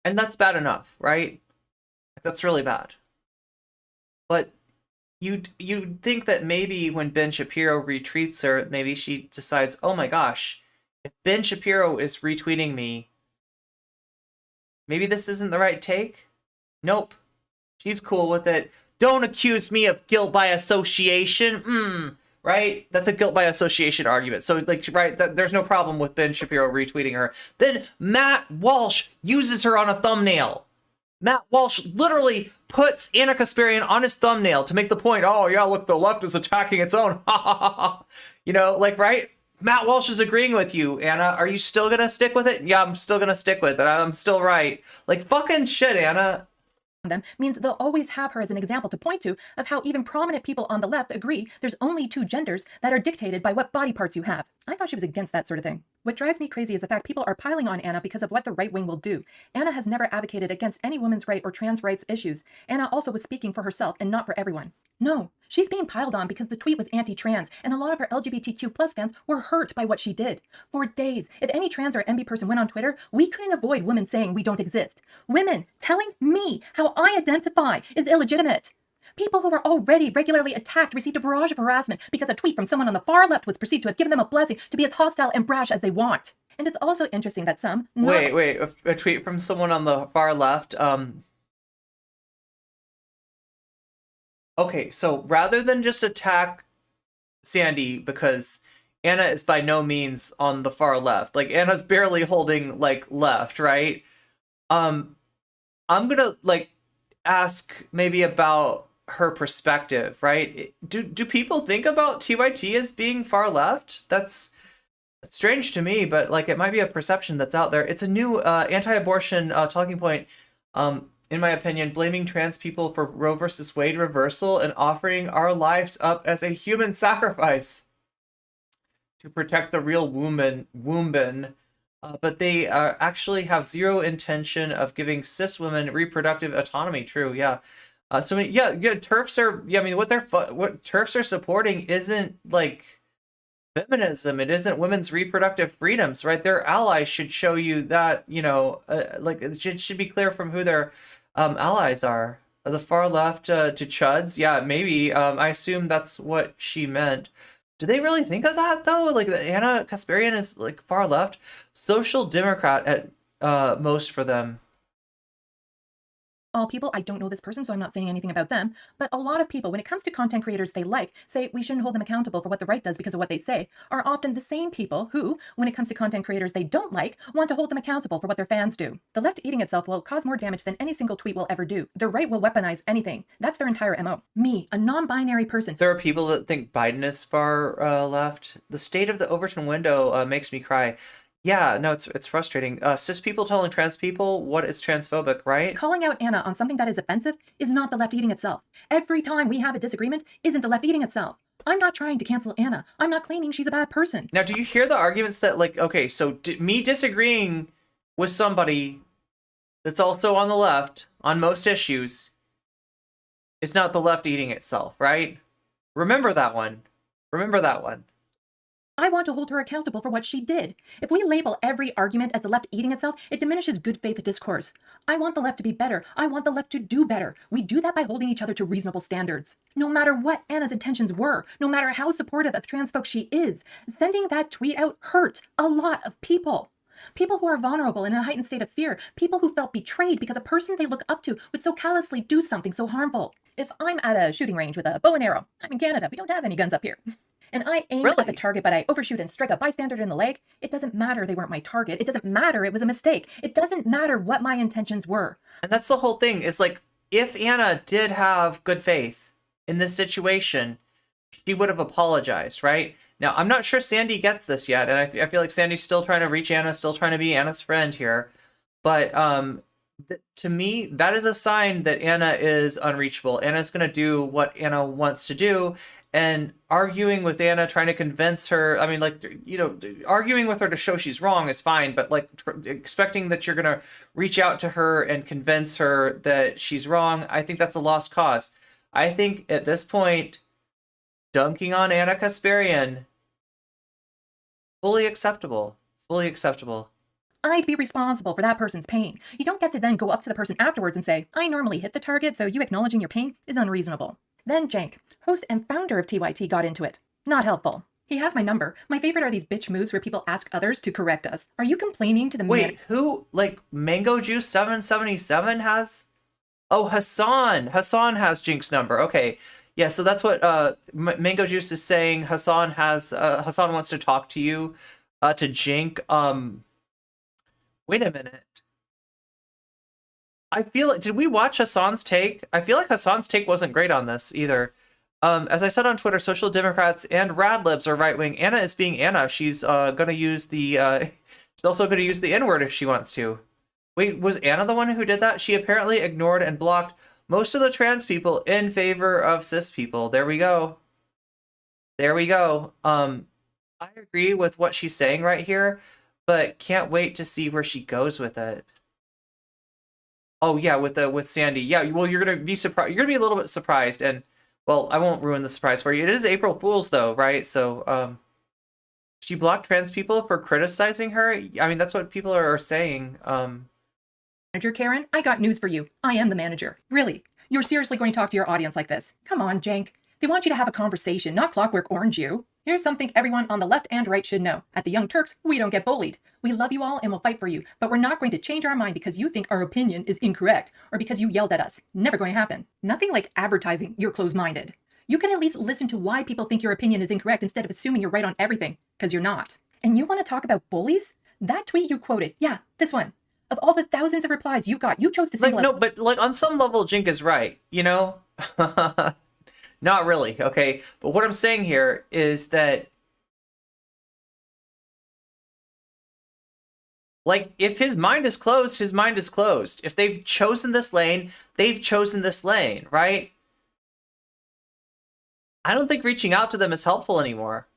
And that's bad enough, right? That's really bad. But you'd think that maybe when Ben Shapiro retweets her, maybe she decides, oh my gosh, if Ben Shapiro is retweeting me, maybe this isn't the right take? Nope. She's cool with it. Don't accuse me of guilt by association. right? That's a guilt by association argument. So like, right, there's no problem with Ben Shapiro retweeting her. Then Matt Walsh uses her on a thumbnail. Matt Walsh literally puts Anna Kasparian on his thumbnail to make the point, oh yeah, look, the left is attacking its own. You know, like, right? Matt Walsh is agreeing with you, Anna. Are you still gonna stick with it? Yeah, I'm still gonna stick with it. I'm still right. Like, fucking shit, Anna. Them means they'll always have her as an example to point to of how even prominent people on the left agree there's only two genders that are dictated by what body parts you have. I thought she was against that sort of thing. What drives me crazy is the fact people are piling on Anna because of what the right wing will do. Anna has never advocated against any women's right or trans rights issues. Anna also was speaking for herself and not for everyone. No, she's being piled on because the tweet was anti-trans, and a lot of her LGBTQ plus fans were hurt by what she did. For days, if any trans or MB person went on Twitter, we couldn't avoid women saying we don't exist. Women telling me how I identify is illegitimate. People who were already regularly attacked received a barrage of harassment because a tweet from someone on the far left was perceived to have given them a blessing to be as hostile and brash as they want. And it's also interesting that some... Wait, a tweet from someone on the far left, Okay, so rather than just attack Sandy because Anna is by no means on the far left, like Anna's barely holding like left, right? I'm gonna like ask maybe about her perspective, right? Do people think about TYT as being far left? That's strange to me, but like it might be a perception that's out there. It's a new anti-abortion talking point. In my opinion, blaming trans people for Roe versus Wade reversal and offering our lives up as a human sacrifice to protect the real woman. But they actually have zero intention of giving cis women reproductive autonomy. True, yeah. So yeah, TERFs are. Yeah, I mean, what TERFs are supporting isn't like feminism. It isn't women's reproductive freedoms, right? Their allies should show you that, you know, like it should be clear from who their allies are. The far left to chuds, yeah, maybe. I assume that's what she meant. Do they really think of that though? Like that Anna Kasparian is like far left, social democrat at most for them. All people, I don't know this person, so I'm not saying anything about them, but a lot of people, when it comes to content creators they like, say we shouldn't hold them accountable for what the right does because of what they say, are often the same people who, when it comes to content creators they don't like, want to hold them accountable for what their fans do. The left eating itself will cause more damage than any single tweet will ever do. The right will weaponize anything. That's their entire MO. Me, a non-binary person. There are people that think Biden is far left. The state of the Overton window makes me cry. Yeah, no, it's frustrating. Cis people telling trans people what is transphobic, right? Calling out Anna on something that is offensive is not the left eating itself. Every time we have a disagreement isn't the left eating itself. I'm not trying to cancel Anna. I'm not claiming she's a bad person. Now, do you hear the arguments that like, okay, so me disagreeing with somebody that's also on the left on most issues is not the left eating itself, right? Remember that one. Remember that one. I want to hold her accountable for what she did. If we label every argument as the left eating itself, it diminishes good faith discourse. I want the left to be better. I want the left to do better. We do that by holding each other to reasonable standards. No matter what Anna's intentions were, no matter how supportive of trans folks she is, sending that tweet out hurt a lot of people. People who are vulnerable and in a heightened state of fear. People who felt betrayed because a person they look up to would so callously do something so harmful. If I'm at a shooting range with a bow and arrow, I'm in Canada, we don't have any guns up here. And I aim at the target, but I overshoot and strike a bystander in the leg, it doesn't matter they weren't my target. It doesn't matter it was a mistake. It doesn't matter what my intentions were. And that's the whole thing, is like, if Anna did have good faith in this situation, she would have apologized, right? Now, I'm not sure Sandy gets this yet, and I feel like Sandy's still trying to reach Anna, still trying to be Anna's friend here. But to me, that is a sign that Anna is unreachable. Anna's going to do what Anna wants to do. And arguing with Anna, trying to convince her, I mean, like, you know, arguing with her to show she's wrong is fine, but like expecting that you're going to reach out to her and convince her that she's wrong, I think that's a lost cause. I think at this point, dunking on Anna Kasparian, fully acceptable, fully acceptable. I'd be responsible for that person's pain. You don't get to then go up to the person afterwards and say, I normally hit the target, so you acknowledging your pain is unreasonable. Then Jank, host and founder of TYT, got into it. Not helpful. He has my number. My favorite are these bitch moves where people ask others to correct us. Are you complaining to the Wait, who? Like, Mango Juice 777 has? Oh, Hassan. Hassan has Jink's number. Okay. Yeah, so that's what Mango Juice is saying. Hassan wants to talk to you, to Jink. Wait a minute. I feel like, did we watch Hassan's take? I feel like Hassan's take wasn't great on this either. As I said on Twitter, Social Democrats and Radlibs are right wing. Anna is being Anna. She's gonna use the she's also gonna use the N-word if she wants to. Wait, was Anna the one who did that? She apparently ignored and blocked most of the trans people in favor of cis people. There we go. There we go. I agree with what she's saying right here, but can't wait to see where she goes with it. Oh yeah, with Sandy. Yeah, well, you're gonna be surprised. You're gonna be a little bit surprised, and well, I won't ruin the surprise for you. It is April Fool's though, right? So she blocked trans people for criticizing her. I mean, that's what people are saying. Manager Karen, I got news for you. I am the manager. Really? You're seriously going to talk to your audience like this? Come on, Jank. They want you to have a conversation, not Clockwork Orange you. Here's something everyone on the left and right should know. At the Young Turks, we don't get bullied. We love you all and will fight for you, but we're not going to change our mind because you think our opinion is incorrect or because you yelled at us. Never going to happen. Nothing like advertising you're closed-minded. You can at least listen to why people think your opinion is incorrect instead of assuming you're right on everything, because you're not. And you want to talk about bullies? That tweet you quoted, yeah, this one. Of all the thousands of replies you got, you chose to single no, but like on some level, Jink is right, you know? Not really, okay? But what I'm saying here is that, like, if his mind is closed, his mind is closed. If they've chosen this lane, they've chosen this lane, right? I don't think reaching out to them is helpful anymore.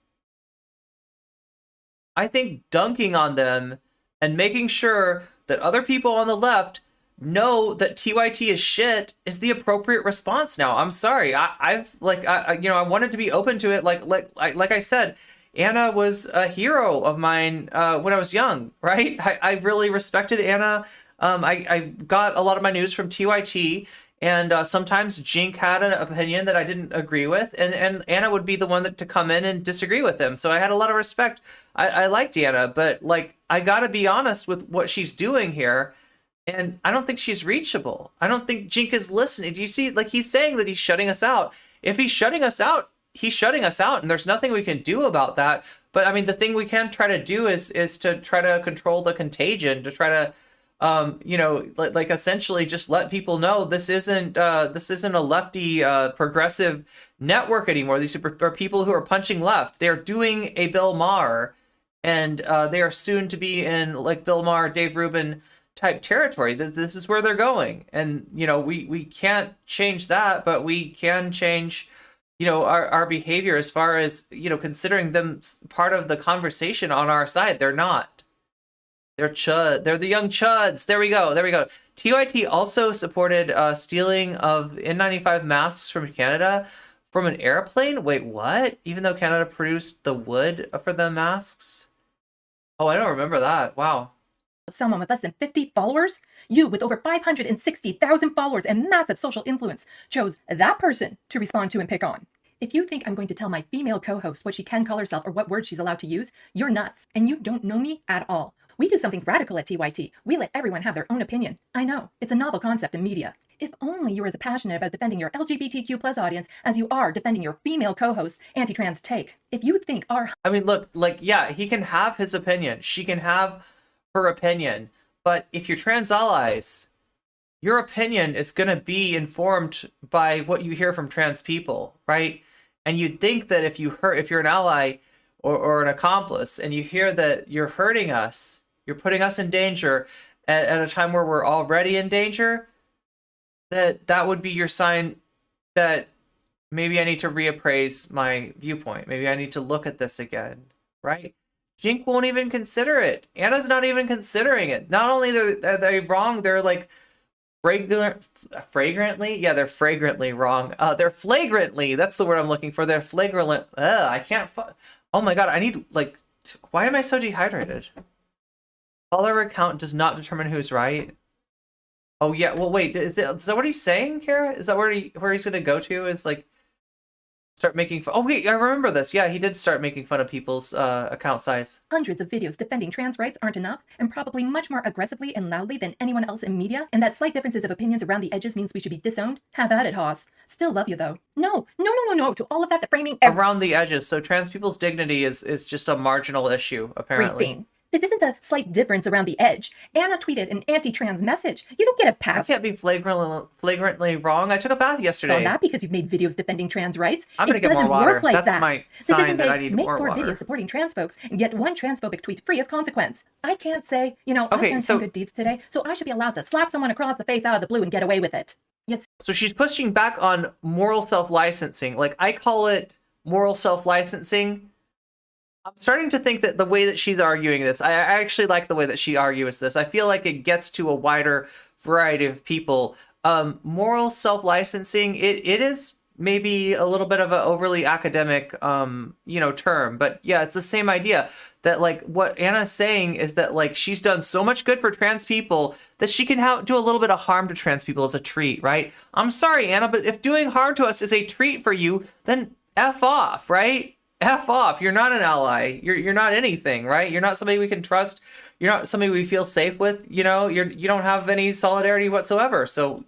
I think dunking on them and making sure that other people on the left know that TYT is shit is the appropriate response now. I'm sorry. I wanted to be open to it. Like I said, Anna was a hero of mine when I was young, right? I really respected Anna. I got a lot of my news from TYT, and sometimes Jink had an opinion that I didn't agree with, and Anna would be the one to come in and disagree with him. So I had a lot of respect. I liked Anna, but like, I gotta be honest with what she's doing here, and I don't think she's reachable. I don't think Jink is listening. Do you see, like, he's saying that he's shutting us out. If he's shutting us out, he's shutting us out, and there's nothing we can do about that. But I mean, the thing we can try to do is to try to control the contagion, to try to like essentially just let people know this isn't a lefty progressive network anymore. These are people who are punching left. They're doing a Bill Maher, and they are soon to be in like Bill Maher, Dave Rubin type territory. This is where they're going, and we can't change that, but we can change our behavior as far as considering them part of the conversation on our side. They're not. They're chud. They're the young chuds. There we go. There we go. TYT also supported stealing of N95 masks from Canada from an airplane. Wait, what? Even though Canada produced the wood for the masks? Oh, I don't remember that. Wow. Someone with less than 50 followers? You, with over 560,000 followers and massive social influence, chose that person to respond to and pick on. If you think I'm going to tell my female co-host what she can call herself or what words she's allowed to use, you're nuts, and you don't know me at all. We do something radical at TYT. We let everyone have their own opinion. I know, it's a novel concept in media. If only you were as passionate about defending your LGBTQ plus audience as you are defending your female co-host's anti-trans take. If you think our... I mean, look, like, yeah, he can have his opinion. She can have her opinion. But if you're trans allies, your opinion is going to be informed by what you hear from trans people, right? And you'd think that if you're an ally or an accomplice and you hear that you're hurting us, you're putting us in danger at a time where we're already in danger, that would be your sign that maybe I need to reappraise my viewpoint. Maybe I need to look at this again, right? Jink won't even consider it. Anna's not even considering it. Not only are they wrong, they're like flagrantly? Yeah, they're fragrantly wrong. They're flagrantly, that's the word I'm looking for. They're flagrant. I can't, oh my God, I need, like, why am I so dehydrated? Follower count does not determine who's right. Oh yeah, well wait, is that what he's saying here? Is that where he's gonna go to? Is like start making fun. Oh wait, I remember this. Yeah, he did start making fun of people's account size. Hundreds of videos defending trans rights aren't enough, and probably much more aggressively and loudly than anyone else in media, and that slight differences of opinions around the edges means we should be disowned? Have at it, Haas. Still love you, though. No, to all of that, the framing... Around the edges, so trans people's dignity is just a marginal issue, apparently. Everything. This isn't a slight difference around the edge. Anna tweeted an anti-trans message. You don't get a pass. I can't be flagrantly wrong. I took a bath yesterday. Well, not because you've made videos defending trans rights. I'm gonna get more water. Work like That's that. my This sign isn't that a I need make more four water. videos supporting trans folks and get one transphobic tweet free of consequence. I can't say, I've done some good deeds today, so I should be allowed to slap someone across the face out of the blue and get away with it. Yet So she's pushing back on moral self-licensing. Like, I call it moral self-licensing. I'm starting to think that the way that she's arguing this, I actually like the way that she argues this. I feel like it gets to a wider variety of people. Moral self-licensing, it is maybe a little bit of an overly academic, term, but yeah, it's the same idea that like what Anna's saying is that like she's done so much good for trans people that she can do a little bit of harm to trans people as a treat, right? I'm sorry, Anna, but if doing harm to us is a treat for you, then F off, right? F off. You're not an ally. You're not anything, right? You're not somebody we can trust. You're not somebody we feel safe with. You don't have any solidarity whatsoever. So,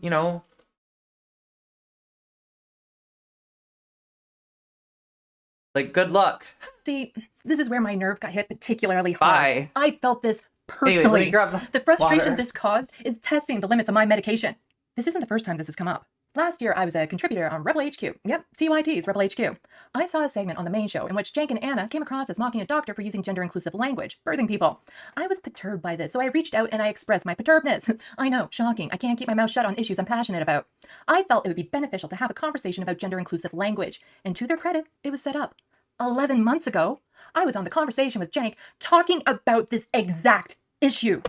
like, good luck. See, this is where my nerve got hit particularly hard. Bye. I felt this personally. Anyway, let me grab the frustration water. this caused is testing the limits of my medication. This isn't the first time this has come up. Last year, I was a contributor on Rebel HQ. Yep, TYT's Rebel HQ. I saw a segment on the main show in which Cenk and Anna came across as mocking a doctor for using gender-inclusive language, birthing people. I was perturbed by this, so I reached out and I expressed my perturbedness. I know, shocking. I can't keep my mouth shut on issues I'm passionate about. I felt it would be beneficial to have a conversation about gender-inclusive language, and to their credit, it was set up. 11 months ago, I was on the conversation with Cenk talking about this exact issue.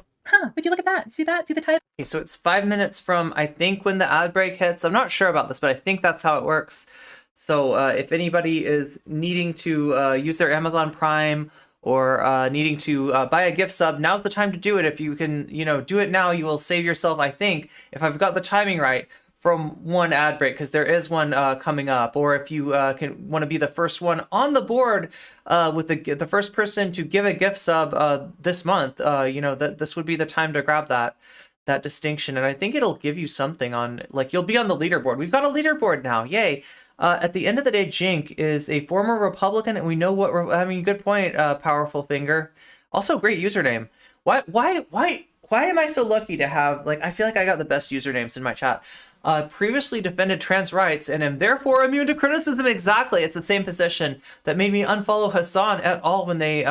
Would you look at that? See that? See the type? Okay, so it's 5 minutes from, I think, when the ad break hits. I'm not sure about this, but I think that's how it works. So if anybody is needing to use their Amazon Prime or needing to buy a gift sub, now's the time to do it. If you can, do it now, you will save yourself, I think, if I've got the timing right, from one ad break, because there is one coming up. Or if you want to be the first one on the board with the first person to give a gift sub this month, that this would be the time to grab that distinction. And I think it'll give you something on, like, you'll be on the leaderboard. We've got a leaderboard now, yay. At the end of the day, Cenk is a former Republican, and we know what, good point, Powerful Finger. Also, great username. Why am I so lucky to have, I feel like I got the best usernames in my chat. Previously defended trans rights and am therefore immune to criticism. Exactly. It's the same position that made me unfollow Hassan et al. When they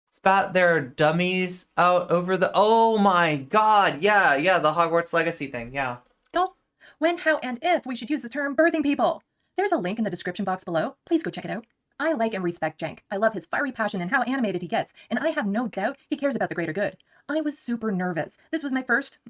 spat their dummies out over the... Oh my god. Yeah, the Hogwarts Legacy thing. Yeah. When, how, and if we should use the term birthing people. There's a link in the description box below. Please go check it out. I like and respect Cenk. I love his fiery passion and how animated he gets, and I have no doubt he cares about the greater good. I was super nervous. This was my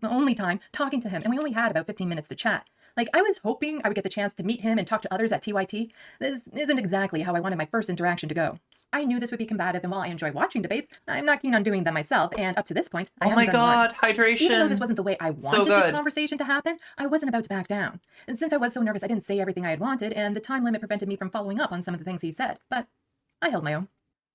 only time talking to him, and we only had about 15 minutes to chat. I was hoping I would get the chance to meet him and talk to others at TYT. This isn't exactly how I wanted my first interaction to go. I knew this would be combative, and while I enjoy watching debates, I'm not keen on doing them myself, and up to this point, I haven't done one. Oh my god, hydration. Even though this wasn't the way I wanted this conversation to happen, I wasn't about to back down. And since I was so nervous, I didn't say everything I had wanted, and the time limit prevented me from following up on some of the things he said, but I held my own.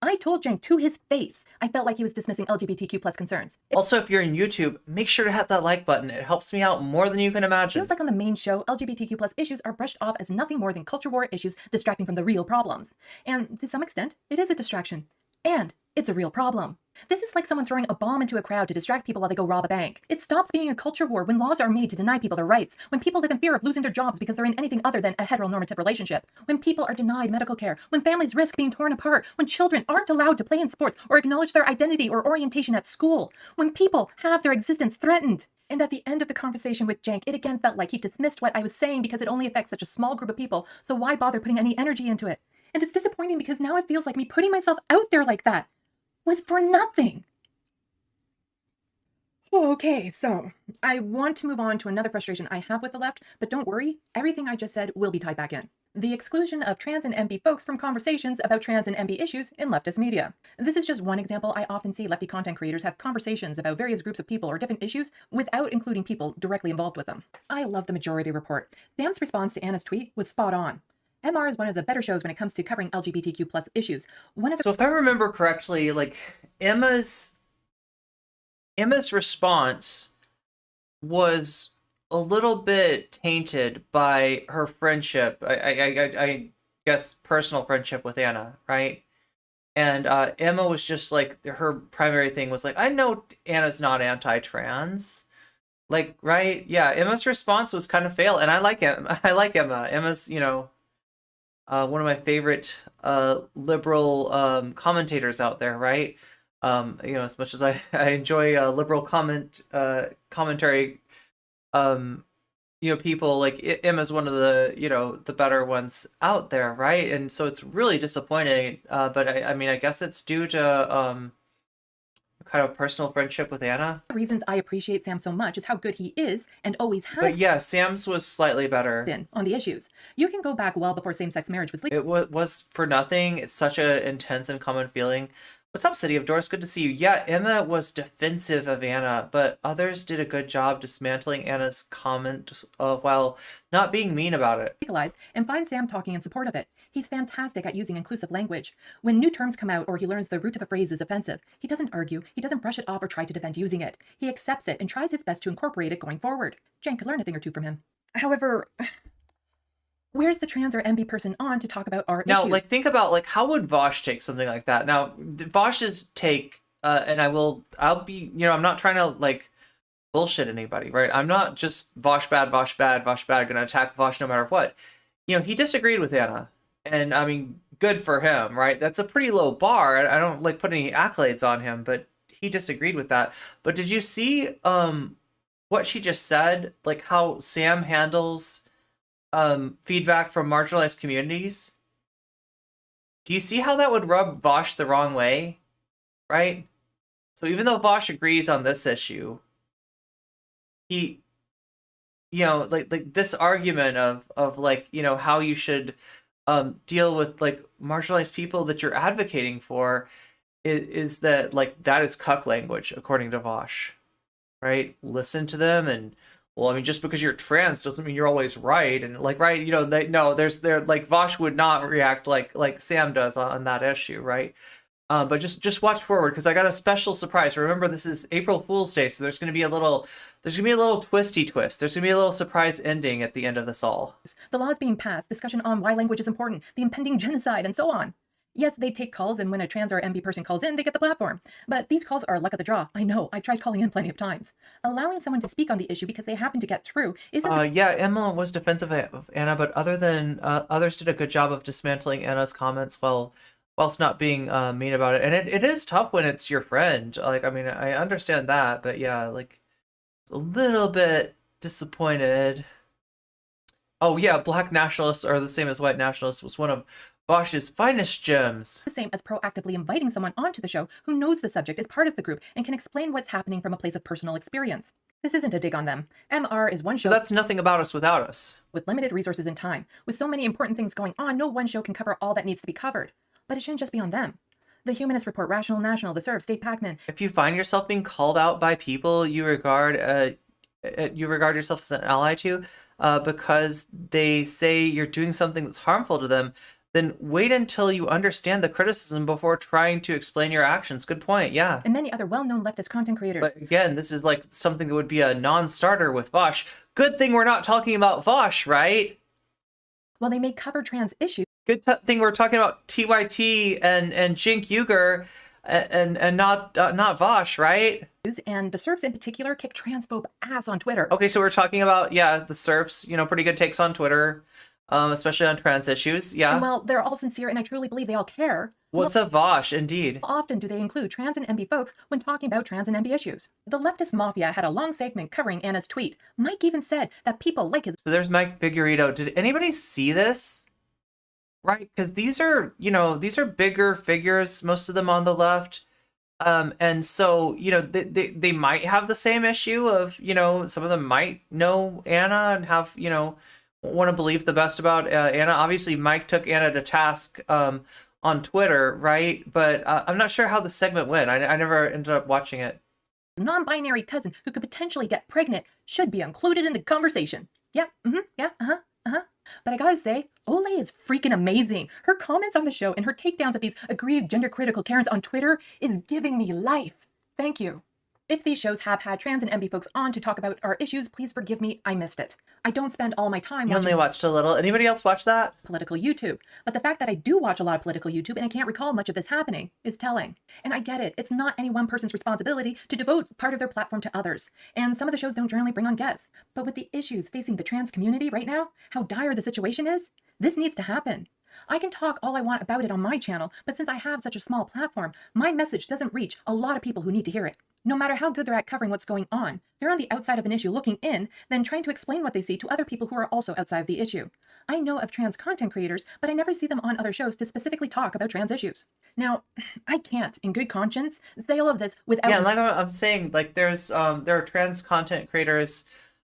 I told Cenk to his face I felt like he was dismissing LGBTQ plus concerns. Also, if you're in YouTube, make sure to hit that like button. It helps me out more than you can imagine. Feels like on the main show, LGBTQ plus issues are brushed off as nothing more than culture war issues distracting from the real problems. And to some extent, it is a distraction. And it's a real problem. This is like someone throwing a bomb into a crowd to distract people while they go rob a bank. It stops being a culture war when laws are made to deny people their rights, when people live in fear of losing their jobs because they're in anything other than a heteronormative relationship, when people are denied medical care, when families risk being torn apart, when children aren't allowed to play in sports or acknowledge their identity or orientation at school, when people have their existence threatened. And at the end of the conversation with Cenk, it again felt like he dismissed what I was saying because it only affects such a small group of people, so why bother putting any energy into it? And it's disappointing because now it feels like me putting myself out there like that was for nothing. Okay, so I want to move on to another frustration I have with the left, but don't worry, everything I just said will be tied back in. The exclusion of trans and MB folks from conversations about trans and MB issues in leftist media. This is just one example. I often see lefty content creators have conversations about various groups of people or different issues without including people directly involved with them. I love the Majority Report. Sam's response to Anna's tweet was spot on. MR is one of the better shows when it comes to covering LGBTQ plus issues. One of the So if I remember correctly, like Emma's response was a little bit tainted by her friendship. I guess personal friendship with Anna, right? And Emma was just like, her primary thing was like, I know Anna's not anti-trans. Like, right? Yeah, Emma's response was kind of fail, and I like Emma. I like Emma. Emma's, one of my favorite liberal commentators out there, right? As much as I enjoy liberal commentary, people like Emma's one of the the better ones out there, right? And so it's really disappointing. But I guess it's due to kind of personal friendship with Anna. reasons I appreciate Sam so much is how good he is and always has But yeah, Sam's was slightly better. been on the issues. You can go back well before same-sex marriage was legal. It was for nothing. It's such a intense and common feeling. What's up, City of Doors? Good to see you. Yeah, Emma was defensive of Anna, but others did a good job dismantling Anna's comment while not being mean about it. Legalized and find Sam talking in support of it. He's fantastic at using inclusive language. When new terms come out or he learns the root of a phrase is offensive, he doesn't argue, he doesn't brush it off or try to defend using it. He accepts it and tries his best to incorporate it going forward. Jen could learn a thing or two from him. However, where's the trans or MB person on to talk about our Now, issues? like, think about, like, how would Vaush take something like that? Now, Vaush's take, and I'll be, I'm not trying to, like, bullshit anybody, right? I'm not just Vaush bad, gonna attack Vaush no matter what. He disagreed with Anna, and, I mean, good for him, right? That's a pretty low bar. I don't, like, put any accolades on him, but he disagreed with that. But did you see, what she just said? Like, how Sam handles feedback from marginalized communities? Do you see how that would rub Vaush the wrong way? Right? So even though Vaush agrees on this issue, he, like this argument of like, how you should deal with like marginalized people that you're advocating for is that like that is cuck language according to Vaush, right? Listen to them and, well, I mean, just because you're trans doesn't mean you're always right, and like, right, like Vaush would not react like Sam does on that issue, right? But just watch forward because I got a special surprise. Remember, this is April Fool's Day, so there's gonna be a little twisty twist. There's gonna be a little surprise ending at the end of this all. The laws being passed, discussion on why language is important, the impending genocide, and so on. Yes, they take calls, and when a trans or MB person calls in, they get the platform. But these calls are luck of the draw. I know, I've tried calling in plenty of times. Allowing someone to speak on the issue because they happen to get through isn't Yeah, Emma was defensive of Anna, but others did a good job of dismantling Anna's comments whilst not being mean about it. And it is tough when it's your friend. Like, I mean, I understand that, but yeah, like, it's a little bit disappointed. Oh yeah, black nationalists are the same as white nationalists was one of Vaush's finest gems. the same as proactively inviting someone onto the show who knows the subject is part of the group and can explain what's happening from a place of personal experience. This isn't a dig on them. MR is one show So that's nothing about us without us. with limited resources and time. With so many important things going on, no one show can cover all that needs to be covered. But it shouldn't just be on them. The Humanist Report, Rational National, The Serve, State Pacman. If you find yourself being called out by people you regard yourself as an ally to, because they say you're doing something that's harmful to them, then wait until you understand the criticism before trying to explain your actions. Good point, yeah. And many other well-known leftist content creators. But again, this is like something that would be a non-starter with Vaush. Good thing we're not talking about Vaush, right? While they may cover trans issues, Good thing we're talking about TYT and Jink Uger and not Vaush, right? and the serfs in particular kick transphobe ass on Twitter. Okay, so we're talking about, yeah, the serfs, pretty good takes on Twitter, especially on trans issues, yeah. And while they're all sincere and I truly believe they all care, What's a Vaush, indeed? how often do they include trans and MB folks when talking about trans and MB issues? The leftist mafia had a long segment covering Anna's tweet. Mike even said that people like his So there's Mike Figueredo. Did anybody see this? Right, because these are bigger figures, most of them on the left. And so, they might have the same issue of, some of them might know Anna and have, want to believe the best about Anna. Obviously, Mike took Anna to task on Twitter, right? But I'm not sure how the segment went. I never ended up watching it. non-binary cousin who could potentially get pregnant should be included in the conversation. Yeah, But I gotta say, Olay is freaking amazing. Her comments on the show and her takedowns of these aggrieved gender critical Karens on Twitter is giving me life. Thank you. If these shows have had trans and MB folks on to talk about our issues, please forgive me, I missed it. I don't spend all my time You only watched a little. Anybody else watch that? Political YouTube. But the fact that I do watch a lot of political YouTube and I can't recall much of this happening is telling. And I get it. It's not any one person's responsibility to devote part of their platform to others. And some of the shows don't generally bring on guests. But with the issues facing the trans community right now, how dire the situation is, this needs to happen. I can talk all I want about it on my channel, but since I have such a small platform, my message doesn't reach a lot of people who need to hear it. No matter how good they're at covering what's going on, they're on the outside of an issue looking in, then trying to explain what they see to other people who are also outside of the issue. I know of trans content creators, but I never see them on other shows to specifically talk about trans issues. Now, I can't, in good conscience, say all of this without... Yeah, like I'm saying, like there are trans content creators.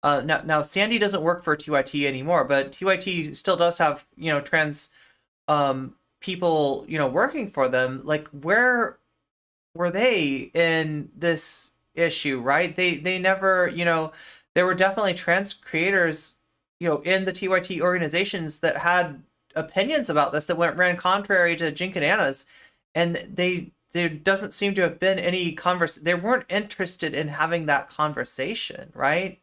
Now Sandy doesn't work for TYT anymore, but TYT still does have, trans people, working for them. Like, where were they in this issue, right? They never, there were definitely trans creators, in the TYT organizations that had opinions about this that ran contrary to Jink and Anna's, and there doesn't seem to have been any they weren't interested in having that conversation, right?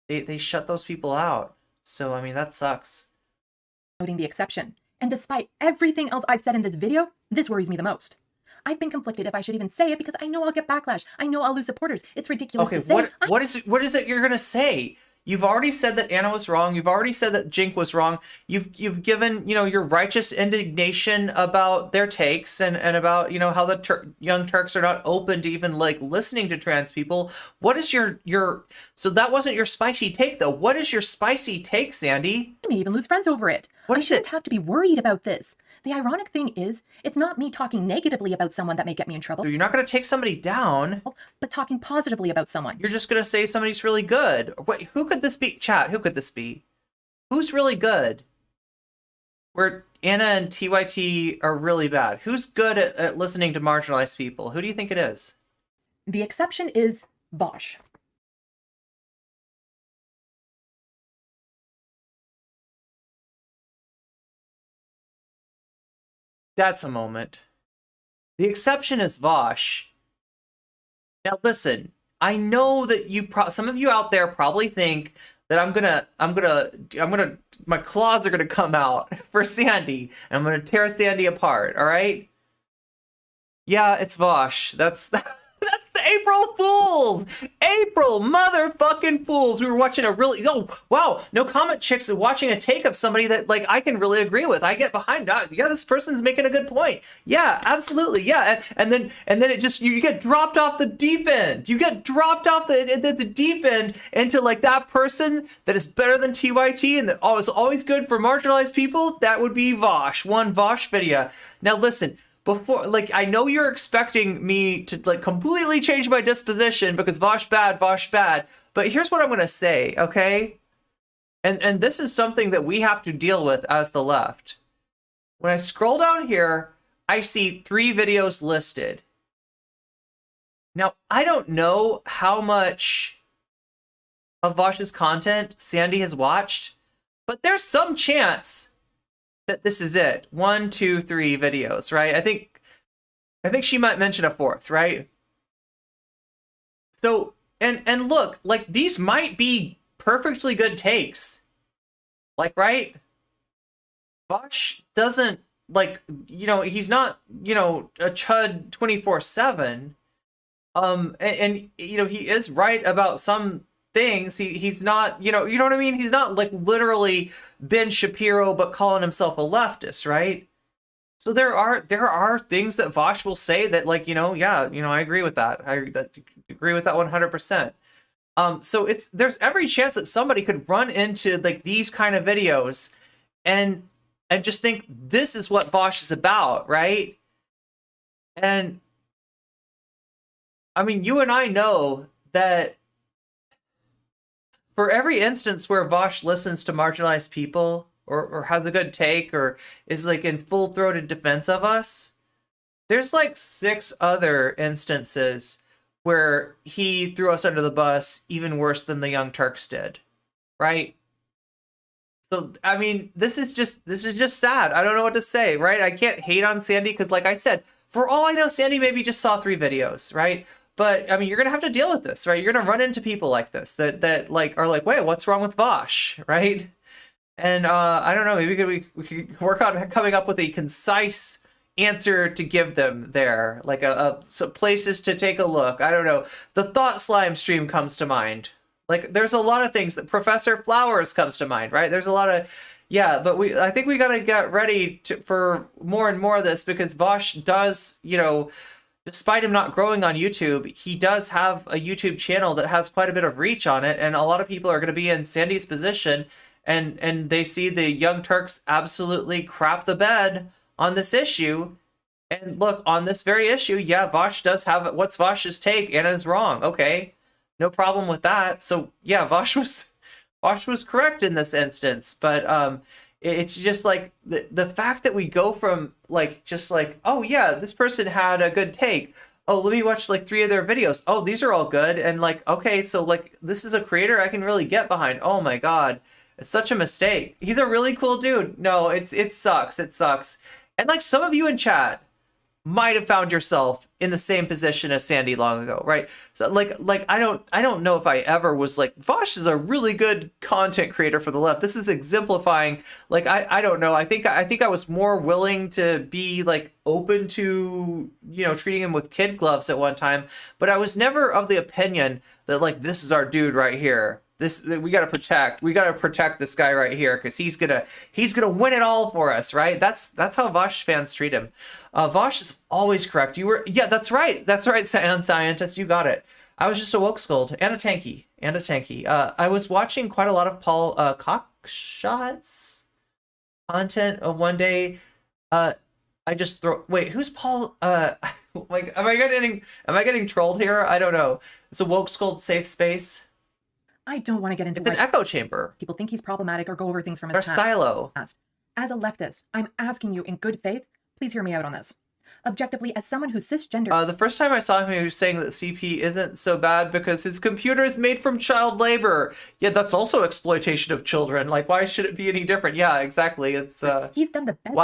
They shut those people out. So, I mean, that sucks. Noting the exception. And despite everything else I've said in this video, this worries me the most. I've been conflicted if I should even say it because I know I'll get backlash. I know I'll lose supporters. It's ridiculous to say. What is it you're going to say? You've already said that Anna was wrong. You've already said that Jink was wrong. You've given, your righteous indignation about their takes and about, how the young Turks are not open to even like listening to trans people. What is your so that wasn't your spicy take though. What is your spicy take, Sandy? I may even lose friends over it. I shouldn't have to be worried about this. The ironic thing is, it's not me talking negatively about someone that may get me in trouble. So you're not going to take somebody down, but talking positively about someone. You're just going to say somebody's really good. Wait, who could this be? Chat, who could this be? Who's really good? Where Anna and TYT are really bad. Who's good at listening to marginalized people? Who do you think it is? The exception is Vaush. That's a moment. The exception is Vaush. Now listen, I know that some of you out there probably think that I'm gonna my claws are gonna come out for Sandy and I'm gonna tear Sandy apart, all right? Yeah, it's Vaush. That's the April Fools! April motherfucking Fools! We were watching no comment chicks watching a take of somebody that like I can really agree with. I get behind. Yeah, this person's making a good point. Yeah, absolutely. Yeah, and then it just you get dropped off the deep end. You get dropped off the deep end into like that person that is better than TYT and that is always good for marginalized people. That would be Vaush. One Vaush video. Now listen. Before, like, I know you're expecting me to, like, completely change my disposition because Vaush bad, but here's what I'm going to say, okay? And this is something that we have to deal with as the left. When I scroll down here, I see 3 videos listed. Now, I don't know how much of Vaush's content Sandy has watched, but there's some chance that this is it. 1, 2, 3 videos, right? I think she might mention a 4th, right? So, and look, like these might be perfectly good takes. Like, right? Vaush doesn't like, he's not, a chud 24/7. And he is right about some things. He's not, you know what I mean? He's not like literally Ben Shapiro, but calling himself a leftist, right? So there are things that Vaush will say that like, I agree with that. I agree with that 100%. So there's every chance that somebody could run into like these kind of videos and just think this is what Vaush is about, right? And I mean, you and I know that for every instance where Vaush listens to marginalized people or has a good take or is like in full-throated defense of us, there's like 6 other instances where he threw us under the bus even worse than the Young Turks did, right? So I mean, this is just sad. I don't know what to say, right? I can't hate on Sandy because, like I said, for all I know, Sandy maybe just saw 3 videos, right? But I mean, you're gonna have to deal with this, right? You're gonna run into people like this that like are like, wait, what's wrong with Vaush, right? And I don't know, maybe we could work on coming up with a concise answer to give them there, like some places to take a look. I don't know. The Thought Slime stream comes to mind. Like, there's a lot of things. That Professor Flowers comes to mind, right? There's a lot of, yeah, but I think we gotta get ready for more and more of this because Vaush does, you know, despite him not growing on YouTube, he does have a YouTube channel that has quite a bit of reach on it, and a lot of people are going to be in Sandy's position, and they see the Young Turks absolutely crap the bed on this issue. And look, on this very issue, yeah, Vaush does have, what's Vaush's take? Anna's wrong. Okay, no problem with that. So yeah, Vaush was correct in this instance, but it's just like the fact that we go from like just like, oh yeah, this person had a good take, oh let me watch like 3 of their videos, oh these are all good, and like, okay, so like this is a creator I can really get behind. Oh my god, it's such a mistake. He's a really cool dude. No, it sucks. And like some of you in chat might have found yourself in the same position as Sandy long ago, right? So like I don't know if I ever was like, Vaush is a really good content creator for the left. This is exemplifying. Like I don't know. I think I was more willing to be like open to, you know, treating him with kid gloves at one time, but I was never of the opinion that like this is our dude right here. We gotta protect this guy right here because he's gonna win it all for us, right? That's how Vaush fans treat him. Vaush is always correct. Yeah, that's right, scientist, you got it. I was just a woke scold and a tanky. I was watching quite a lot of Paul Cockshot's content of one day. I just wait, who's Paul? Like, am I getting trolled here? I don't know. It's a woke scold safe space. I don't want to get into It's an echo chamber. People think he's problematic or go over things from his Or silo. past. As a leftist, I'm asking you in good faith, please hear me out on this. Objectively, as someone who's cisgender... The first time I saw him, he was saying that CP isn't so bad because his computer is made from child labor. Yeah, that's also exploitation of children. Like, why should it be any different? Yeah, exactly. It's He's done the best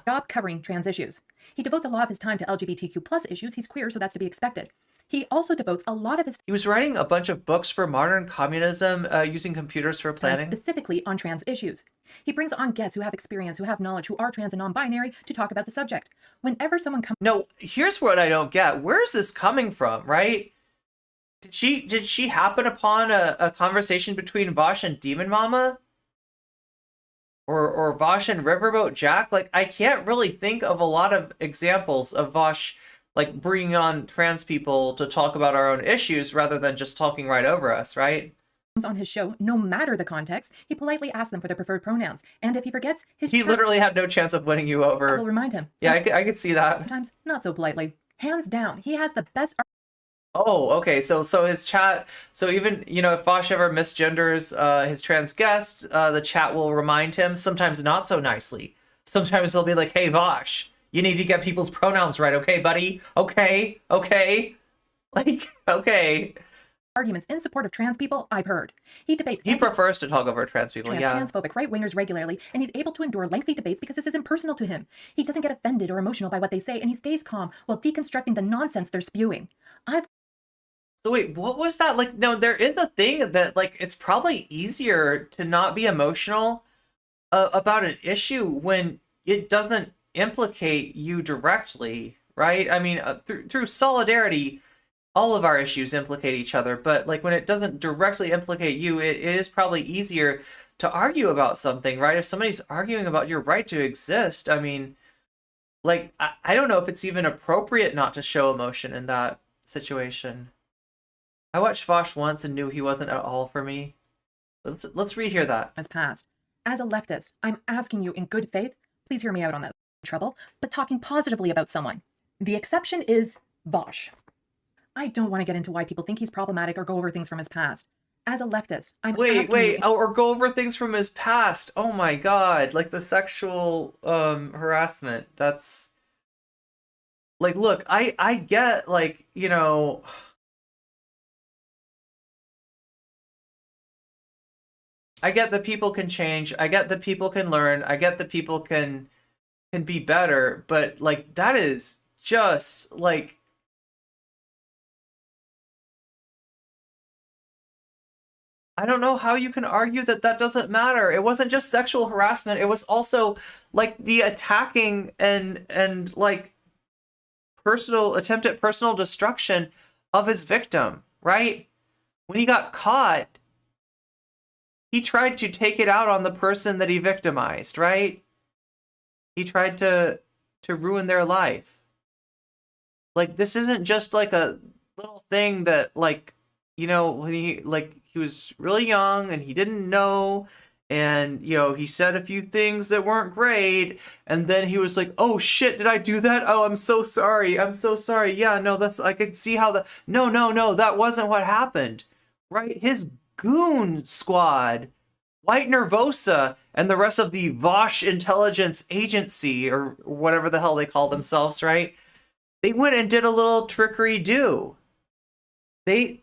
job covering trans issues. He devotes a lot of his time to LGBTQ plus issues. He's queer, so that's to be expected. He also devotes a lot of his... He was writing a bunch of books for modern communism using computers for planning. Specifically on trans issues. He brings on guests who have experience, who have knowledge, who are trans and non-binary to talk about the subject. Whenever someone comes... No, here's what I don't get. Where's this coming from, right? Did she happen upon a conversation between Vaush and Demon Mama? Or Vaush and Riverboat Jack? Like, I can't really think of a lot of examples of Vaush like bringing on trans people to talk about our own issues rather than just talking right over us, right? On his show, no matter the context, he politely asks them for their preferred pronouns. And if he forgets, he literally had no chance of winning you over. I will remind him. Yeah, I could see that. Sometimes not so politely. Hands down, he has the best... Oh, okay. So his chat. So even, you know, if Vaush ever misgenders his trans guest, the chat will remind him. Sometimes not so nicely. Sometimes they'll be like, "Hey, Vaush, you need to get people's pronouns right, okay, buddy? Okay. Like, okay." Arguments in support of trans people, I've heard. He debates... He prefers to talk over trans people, yeah. Transphobic right-wingers regularly, and he's able to endure lengthy debates because this isn't personal to him. He doesn't get offended or emotional by what they say, and he stays calm while deconstructing the nonsense they're spewing. So wait, what was that? Like, no, there is a thing that, like, it's probably easier to not be emotional about an issue when it doesn't implicate you directly, right? I mean, through solidarity, all of our issues implicate each other, but like when it doesn't directly implicate you, it is probably easier to argue about something, right? If somebody's arguing about your right to exist, I mean, like, I don't know if it's even appropriate not to show emotion in that situation. I watched Vaush once and knew he wasn't at all for me. Let's rehear that. Has passed. As a leftist, I'm asking you in good faith, please hear me out on this. Trouble, but talking positively about someone. The exception is Vaush. I don't want to get into why people think he's problematic or go over things from his past. As a leftist, I'm or go over things from his past. Oh my god, like the sexual harassment. That's like, look, I get, like, you know, I get that people can change. I get that people can learn. I get that people can be better, but like that is just like I don't know how you can argue that that doesn't matter. It wasn't just sexual harassment. It was also like the attacking and like personal attempt at personal destruction of his victim, right? When he got caught, he tried to take it out on the person that he victimized, right? He tried to ruin their life. Like this isn't just like a little thing that like, you know, when he was really young and he didn't know, and you know, he said a few things that weren't great, and then he was like, oh shit, did I do that? Oh, I'm so sorry. Yeah, no, that's, I could see how the no, that wasn't what happened. Right? His goon squad, White Nervosa, and the rest of the Vaush intelligence agency, or whatever the hell they call themselves, right? They went and did a little trickery do. They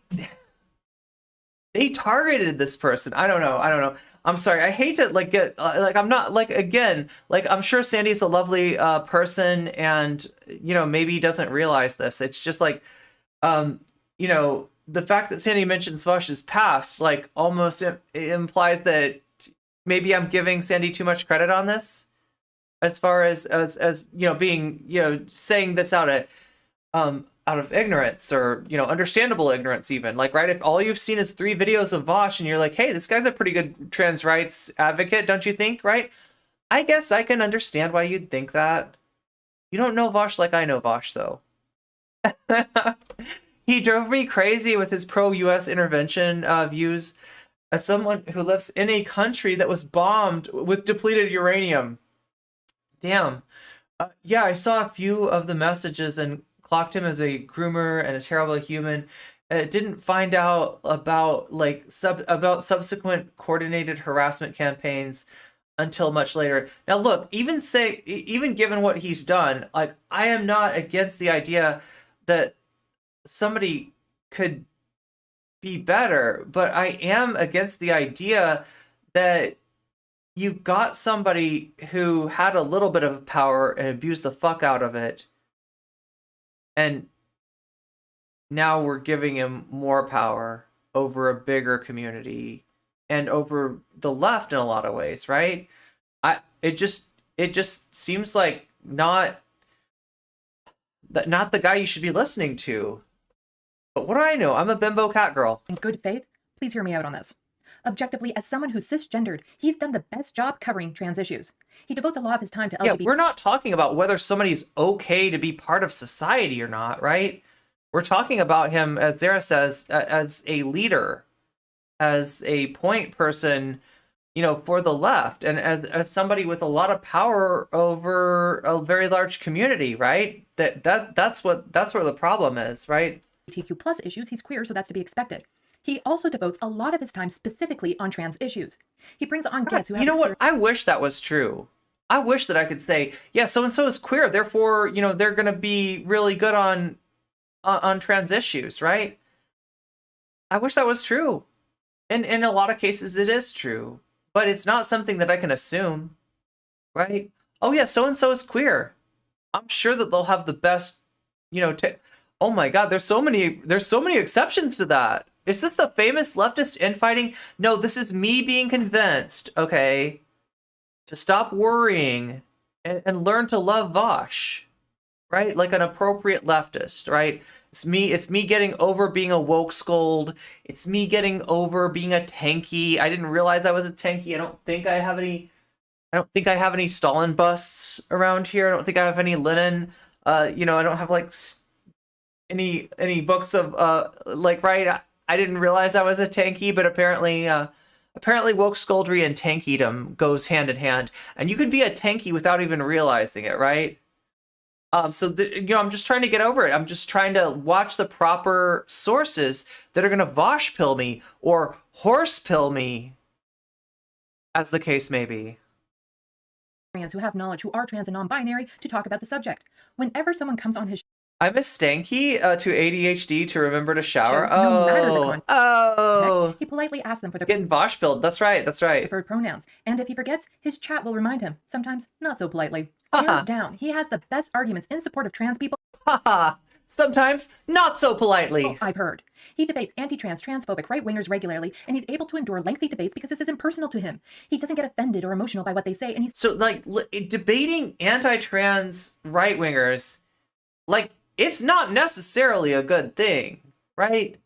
targeted this person. I don't know. I'm sorry. I hate to like get like, I'm not like, again, like I'm sure Sandy's a lovely person, and you know, maybe he doesn't realize this. It's just like you know, the fact that Sandy mentions Vaush's past like almost implies that maybe I'm giving Sandy too much credit on this, as far as you know, being, you know, saying this out of ignorance, or you know, understandable ignorance even. Like, right, if all you've seen is 3 videos of Vaush and you're like, hey, this guy's a pretty good trans rights advocate, don't you think? Right? I guess I can understand why you'd think that. You don't know Vaush like I know Vaush, though. He drove me crazy with his pro-US intervention views as someone who lives in a country that was bombed with depleted uranium. Damn. Yeah, I saw a few of the messages and clocked him as a groomer and a terrible human. Didn't find out about like about subsequent coordinated harassment campaigns until much later. Now look, even given what he's done, like I am not against the idea that somebody could be better, but I am against the idea that you've got somebody who had a little bit of power and abused the fuck out of it, and now we're giving him more power over a bigger community and over the left in a lot of ways, right? It just seems like not the guy you should be listening to. But what do I know? I'm a bimbo cat girl. In good faith, please hear me out on this. Objectively, as someone who's cisgendered, he's done the best job covering trans issues. He devotes a lot of his time to LGBT. Yeah, we're not talking about whether somebody's okay to be part of society or not, right? We're talking about him, as Zara says, as a leader, as a point person, you know, for the left, and as somebody with a lot of power over a very large community, right? That's where the problem is, right? LGBTQ plus issues, he's queer, so that's to be expected. He also devotes a lot of his time specifically on trans issues. He brings on guests who have... You know what? I wish that was true. I wish that I could say, yeah, so-and-so is queer, therefore, you know, they're going to be really good on trans issues, right? I wish that was true. And in a lot of cases, it is true. But it's not something that I can assume, right? Oh, yeah, so-and-so is queer. I'm sure that they'll have the best, you know, oh my God, there's so many exceptions to that. Is this the famous leftist infighting? No, this is me being convinced, okay, to stop worrying and learn to love Vaush, right? Like an appropriate leftist, right? It's me getting over being a woke scold. It's me getting over being a tanky. I didn't realize I was a tanky. I don't think I have any Stalin busts around here. I don't think I have any Lenin. You know, I don't have like any books of like, right? I didn't realize I was a tanky, but apparently woke scoldry and tankydom goes hand in hand, and you can be a tanky without even realizing it, right? So you know, I'm just trying to get over it. I'm just trying to watch the proper sources that are going to Vaush pill me or horse pill me, as the case may be. Who have knowledge, who are trans and non-binary, to talk about the subject. Whenever someone comes on his I'm a stanky to ADHD to remember to shower. no matter the context, Oh, He politely asks them for their getting Vaush build. That's right. That's right. preferred pronouns. And if he forgets, his chat will remind him, sometimes not so politely. Hands down, he has the best arguments in support of trans people Haha. Sometimes not so politely. I've heard. He debates anti-trans, transphobic right-wingers regularly, and he's able to endure lengthy debates because this isn't personal to him. He doesn't get offended or emotional by what they say, and he's So like debating anti-trans right-wingers, like it's not necessarily a good thing, right?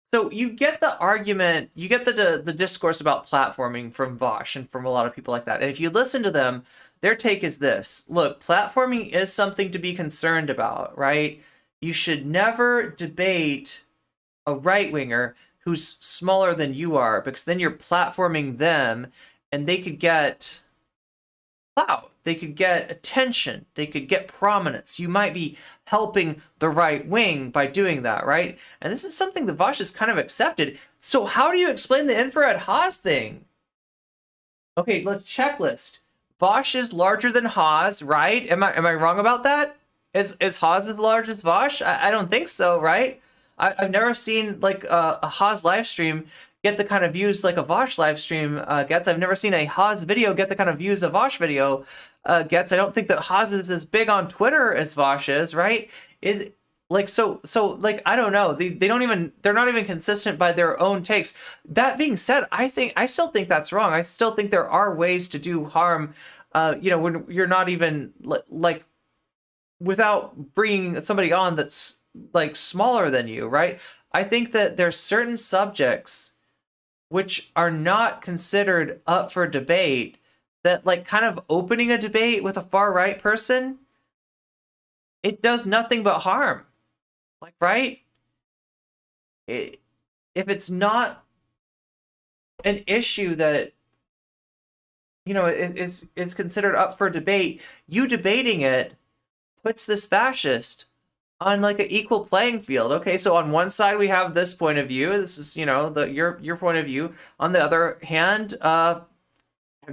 So you get the argument, you get the discourse about platforming from Vaush and from a lot of people like that. And if you listen to them, their take is this. Look, platforming is something to be concerned about, right? You should never debate a right-winger who's smaller than you are, because then you're platforming them and they could get clout, they could get attention, they could get prominence. You might be helping the right wing by doing that, right? And this is something that Vaush has kind of accepted. So how do you explain the infrared Haas thing? Okay, let's checklist. Vaush is larger than Haas, right? Am I wrong about that? Is Haas as large as Vaush? I don't think so, right? I've never seen like a Haas live stream get the kind of views like a Vaush live stream gets. I've never seen a Haas video get the kind of views a Vaush video gets. I don't think that Haas is as big on Twitter as Vaush is, right? Is like so like I don't know. They're not even consistent by their own takes. That being said, I still think that's wrong. I still think there are ways to do harm when you're not even like without bringing somebody on that's like smaller than you, right? I think that there's certain subjects which are not considered up for debate that like kind of opening a debate with a far right person, it does nothing but harm. Like, right? If it's not an issue that is considered up for debate, you debating it puts this fascist on like an equal playing field. Okay, so on one side we have this point of view. This is your point of view. On the other hand, have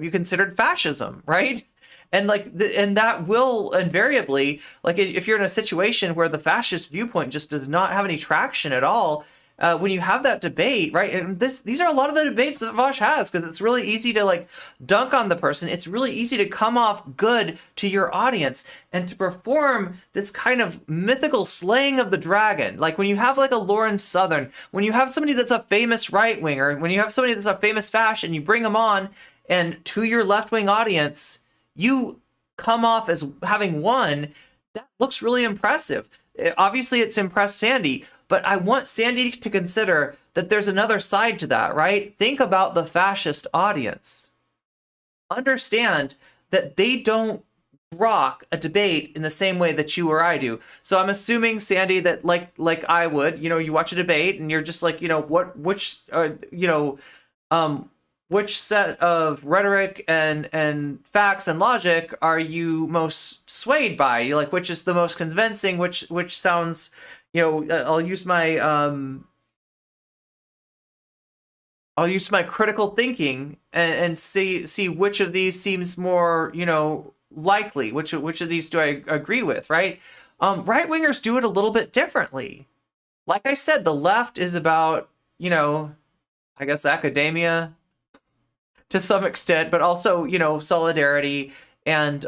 you considered fascism, right? And like and that will invariably, like if you're in a situation where the fascist viewpoint just does not have any traction at all, when you have that debate, right? And these are a lot of the debates that Vaush has, because it's really easy to like dunk on the person. It's really easy to come off good to your audience and to perform this kind of mythical slaying of the dragon. Like when you have like a Lauren Southern, when you have somebody that's a famous right winger, when you have somebody that's a famous fashion, you bring them on, and to your left wing audience, you come off as having won. That looks really impressive. Obviously, it's impressed Sandy. But I want Sandy to consider that there's another side to that, right? Think about the fascist audience. Understand that they don't rock a debate in the same way that you or I do. So I'm assuming, Sandy, that like I would, you watch a debate and you're just like, which set of rhetoric and facts and logic are you most swayed by? You like, which is the most convincing? Which sounds, I'll use my critical thinking and see which of these seems more, likely. Which of these do I agree with, right? Right wingers do it a little bit differently. Like I said, the left is about, I guess academia to some extent, but also, solidarity and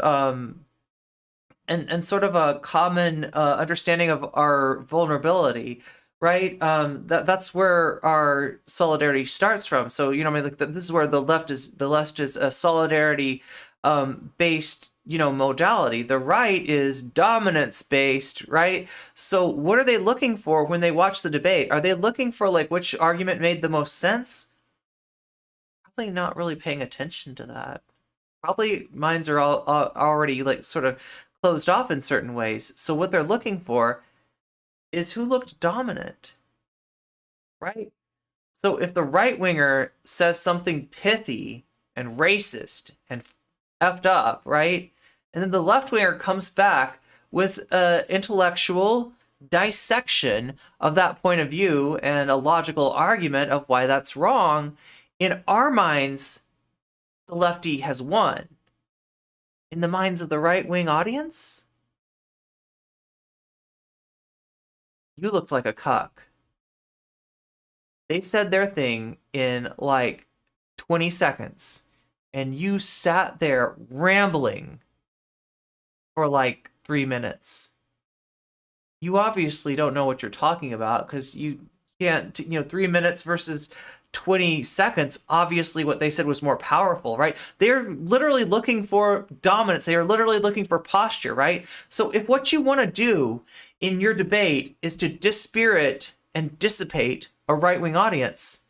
sort of a common understanding of our vulnerability, right? That's where our solidarity starts from. So this is where the left is a solidarity based modality. The right is dominance based, right? So what are they looking for when they watch the debate? Are they looking for like which argument made the most sense? Probably not really paying attention to that. Probably minds are all already like sort of closed off in certain ways. So what they're looking for is who looked dominant, right? So if the right winger says something pithy and racist and effed up, right? And then the left winger comes back with an intellectual dissection of that point of view and a logical argument of why that's wrong. In our minds, the lefty has won. In the minds of the right-wing audience, you looked like a cuck. They said their thing in like 20 seconds, and you sat there rambling for like 3 minutes. You obviously don't know what you're talking about because you can't, 3 minutes versus 20 seconds. Obviously, what they said was more powerful, right? They're literally looking for dominance. They are literally looking for posture, right? So if what you want to do in your debate is to dispirit and dissipate a right-wing audience,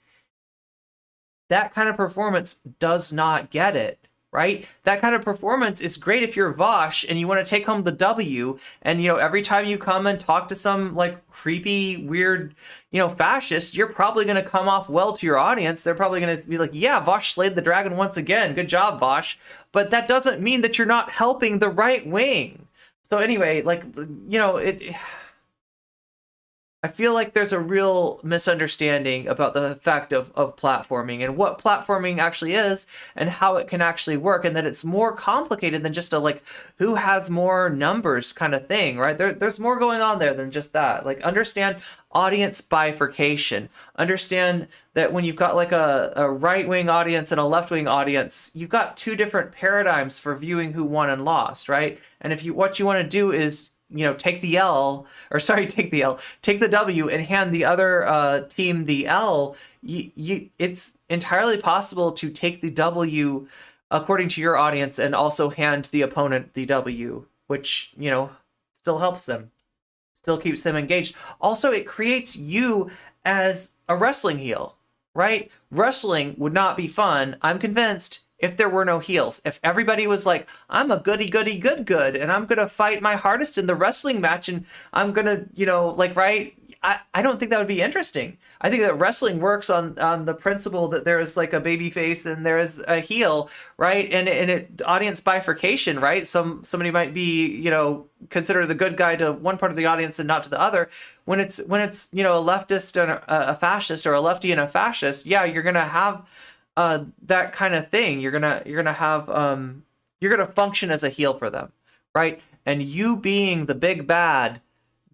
that kind of performance does not get it, right? That kind of performance is great if you're Vaush and you want to take home the W, and every time you come and talk to some like creepy, weird, fascist, you're probably going to come off well to your audience. They're probably going to be like, yeah, Vaush slayed the dragon once again. Good job, Vaush. But that doesn't mean that you're not helping the right wing. So anyway, I feel like there's a real misunderstanding about the effect of platforming and what platforming actually is and how it can actually work, and that it's more complicated than just a like who has more numbers kind of thing, right? There's more going on there than just that. Like, understand audience bifurcation. Understand that when you've got like a right-wing audience and a left-wing audience, you've got two different paradigms for viewing who won and lost, right? And if what you want to do is take the W and hand the other team the L, it's entirely possible to take the W according to your audience and also hand the opponent the W, which, still helps them, still keeps them engaged. Also, it creates you as a wrestling heel, right? Wrestling would not be fun, I'm convinced, if there were no heels. If everybody was like, I'm a goody good, and I'm gonna fight my hardest in the wrestling match, and I'm gonna, right? I don't think that would be interesting. I think that wrestling works on the principle that there is like a baby face and there is a heel, right? And it audience bifurcation, right? Somebody might be, consider the good guy to one part of the audience and not to the other. When it's a leftist and a fascist, or a lefty and a fascist, yeah, you're gonna have that kind of thing. You're gonna function as a heel for them, right? And you being the big bad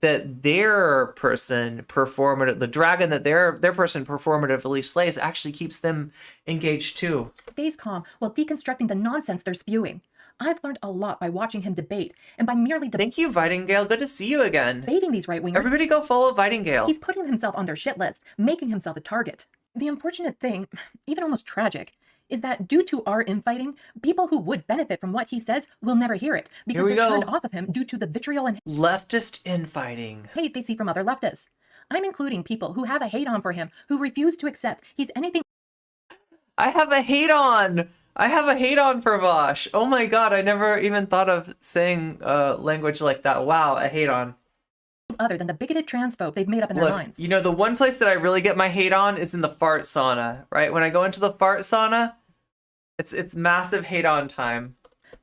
that their person the dragon that their person performatively slays, actually keeps them engaged too. Stays calm while deconstructing the nonsense they're spewing. I've learned a lot by watching him debate, and by merely Thank you, Vitingale. Good to see you again. Debating these right-wingers. Everybody go follow Vitingale. He's putting himself on their shit list, making himself a target. The unfortunate thing, even almost tragic, is that due to our infighting, people who would benefit from what he says will never hear it because they're turned off of him due to the vitriol and leftist infighting hate they see from other leftists. I'm including people who have a hate on for him, who refuse to accept he's anything. I have a hate on for Vaush. Oh my god, I never even thought of saying language like that. Wow, a hate on. Other than the bigoted transphobe they've made up in their minds. The one place that I really get my hate on is in the fart sauna, right? When I go into the fart sauna, it's massive hate on time.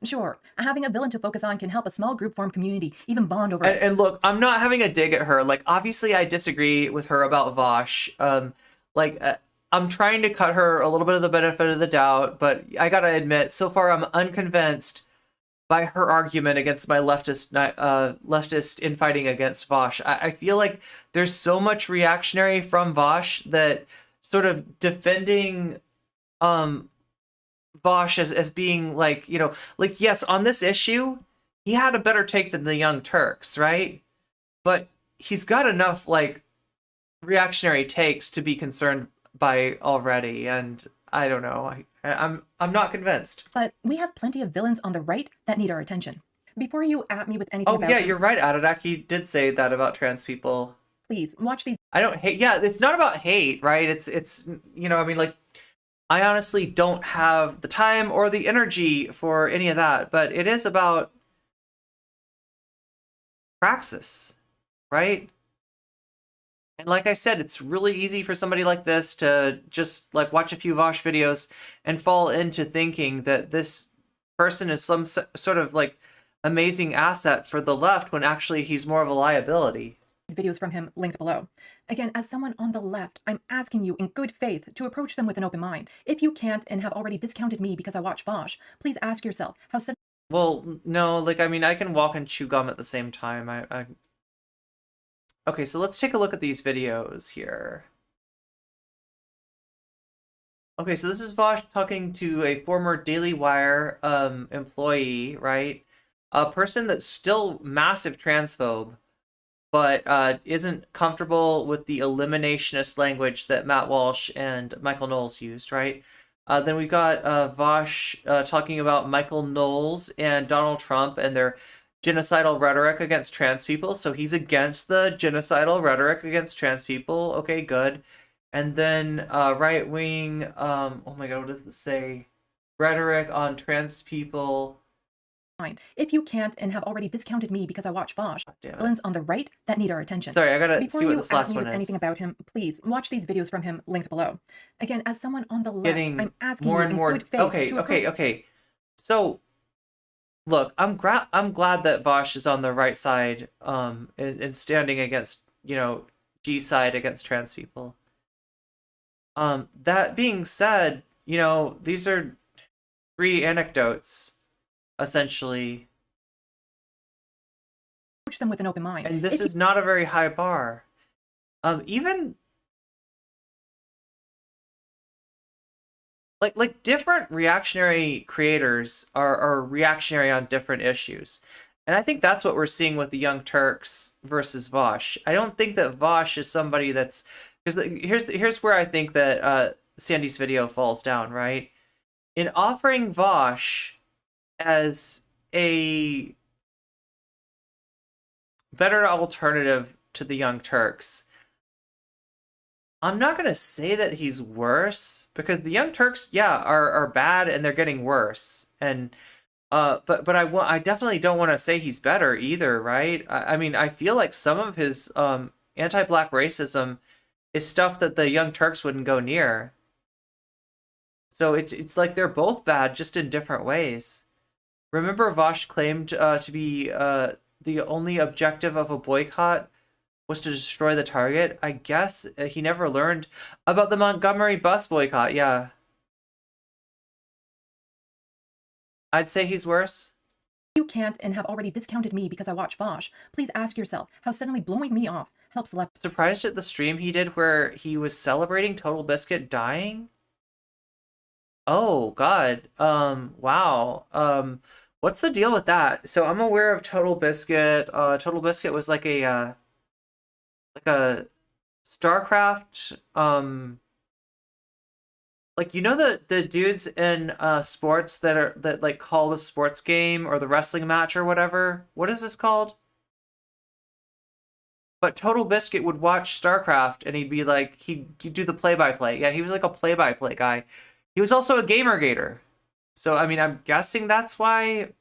Sure, having a villain to focus on can help a small group form community, even bond over it. And look, I'm not having a dig at her. Like, obviously I disagree with her about Vaush. I'm trying to cut her a little bit of the benefit of the doubt, but I gotta admit, so far I'm unconvinced by her argument against my leftist infighting against Vaush. I feel like there's so much reactionary from Vaush that sort of defending Vaush as being like, yes, on this issue, he had a better take than the Young Turks, right? But he's got enough like reactionary takes to be concerned by already, and I don't know. I'm not convinced. But we have plenty of villains on the right that need our attention. Before you at me with anything about... Oh, yeah, you're right, Adaraki did say that about trans people. Please, watch these... I don't hate... Yeah, it's not about hate, right? It's I honestly don't have the time or the energy for any of that, but it is about praxis, right? And like I said, it's really easy for somebody like this to just like watch a few Vaush videos and fall into thinking that this person is some sort of like amazing asset for the left when actually he's more of a liability. Videos from him linked below. Again, as someone on the left, I'm asking you in good faith to approach them with an open mind. If you can't and have already discounted me because I watch Vaush, please ask yourself how... Well, no, I can walk and chew gum at the same time. Okay, so let's take a look at these videos here. Okay, so this is Vaush talking to a former Daily Wire employee, right? A person that's still massive transphobe, but isn't comfortable with the eliminationist language that Matt Walsh and Michael Knowles used, right? Then we've got Vaush talking about Michael Knowles and Donald Trump and their genocidal rhetoric against trans people. So he's against the genocidal rhetoric against trans people. Okay, good. And then right wing, oh my God, what does this say? Rhetoric on trans people. If you can't and have already discounted me because I watch Vaush, Damn it. villains on the right that need our attention. Sorry, I gotta Before see what you this ask last me one with is. anything about him, please watch these videos from him linked below. Again, as someone on the left, Getting I'm asking more you and in more. good faith Okay, to okay, okay. So, look, I'm glad that Vaush is on the right side, and standing against, G side against trans people. That being said, these are 3 anecdotes, essentially, approach them with an open mind. and this is not a very high bar. Even like different reactionary creators are reactionary on different issues. And I think that's what we're seeing with the Young Turks versus Vaush. I don't think that Vaush is somebody that's, because here's where I think that Sandy's video falls down, right? In offering Vaush as a better alternative to the Young Turks, I'm not gonna say that he's worse, because the Young Turks, yeah, are bad and they're getting worse. And but I definitely don't want to say he's better either, right? I mean, I feel like some of his anti-black racism is stuff that the Young Turks wouldn't go near. So it's like they're both bad, just in different ways. Remember, Vaush claimed to be the only objective of a boycott was to destroy the target. I guess he never learned about the Montgomery bus boycott. Yeah. I'd say he's worse. You can't and have already discounted me because I watch Vaush, please ask yourself how suddenly blowing me off helps left. Surprised at the stream he did where he was celebrating Total Biscuit dying? Oh God. Wow. What's the deal with that? So I'm aware of Total Biscuit. Total Biscuit was like a StarCraft, like, the dudes in sports that like call the sports game or the wrestling match or whatever? What is this called? But Total Biscuit would watch StarCraft and he'd be like, he'd do the play-by-play. Yeah, he was like a play-by-play guy. He was also a Gamergator. So, I mean, I'm guessing that's why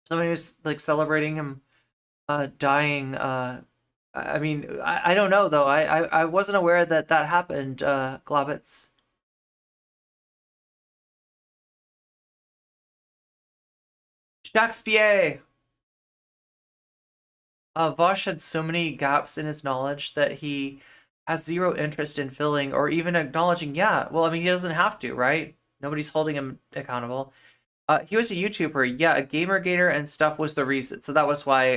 somebody was like celebrating him dying. I mean, I don't know though. I wasn't aware that happened, Globbits. Shakespeare! Vaush had so many gaps in his knowledge that he has zero interest in filling or even acknowledging. Yeah, well, I mean, he doesn't have to, right? Nobody's holding him accountable. He was a YouTuber. Yeah, a Gamergator and stuff was the reason. So that was why,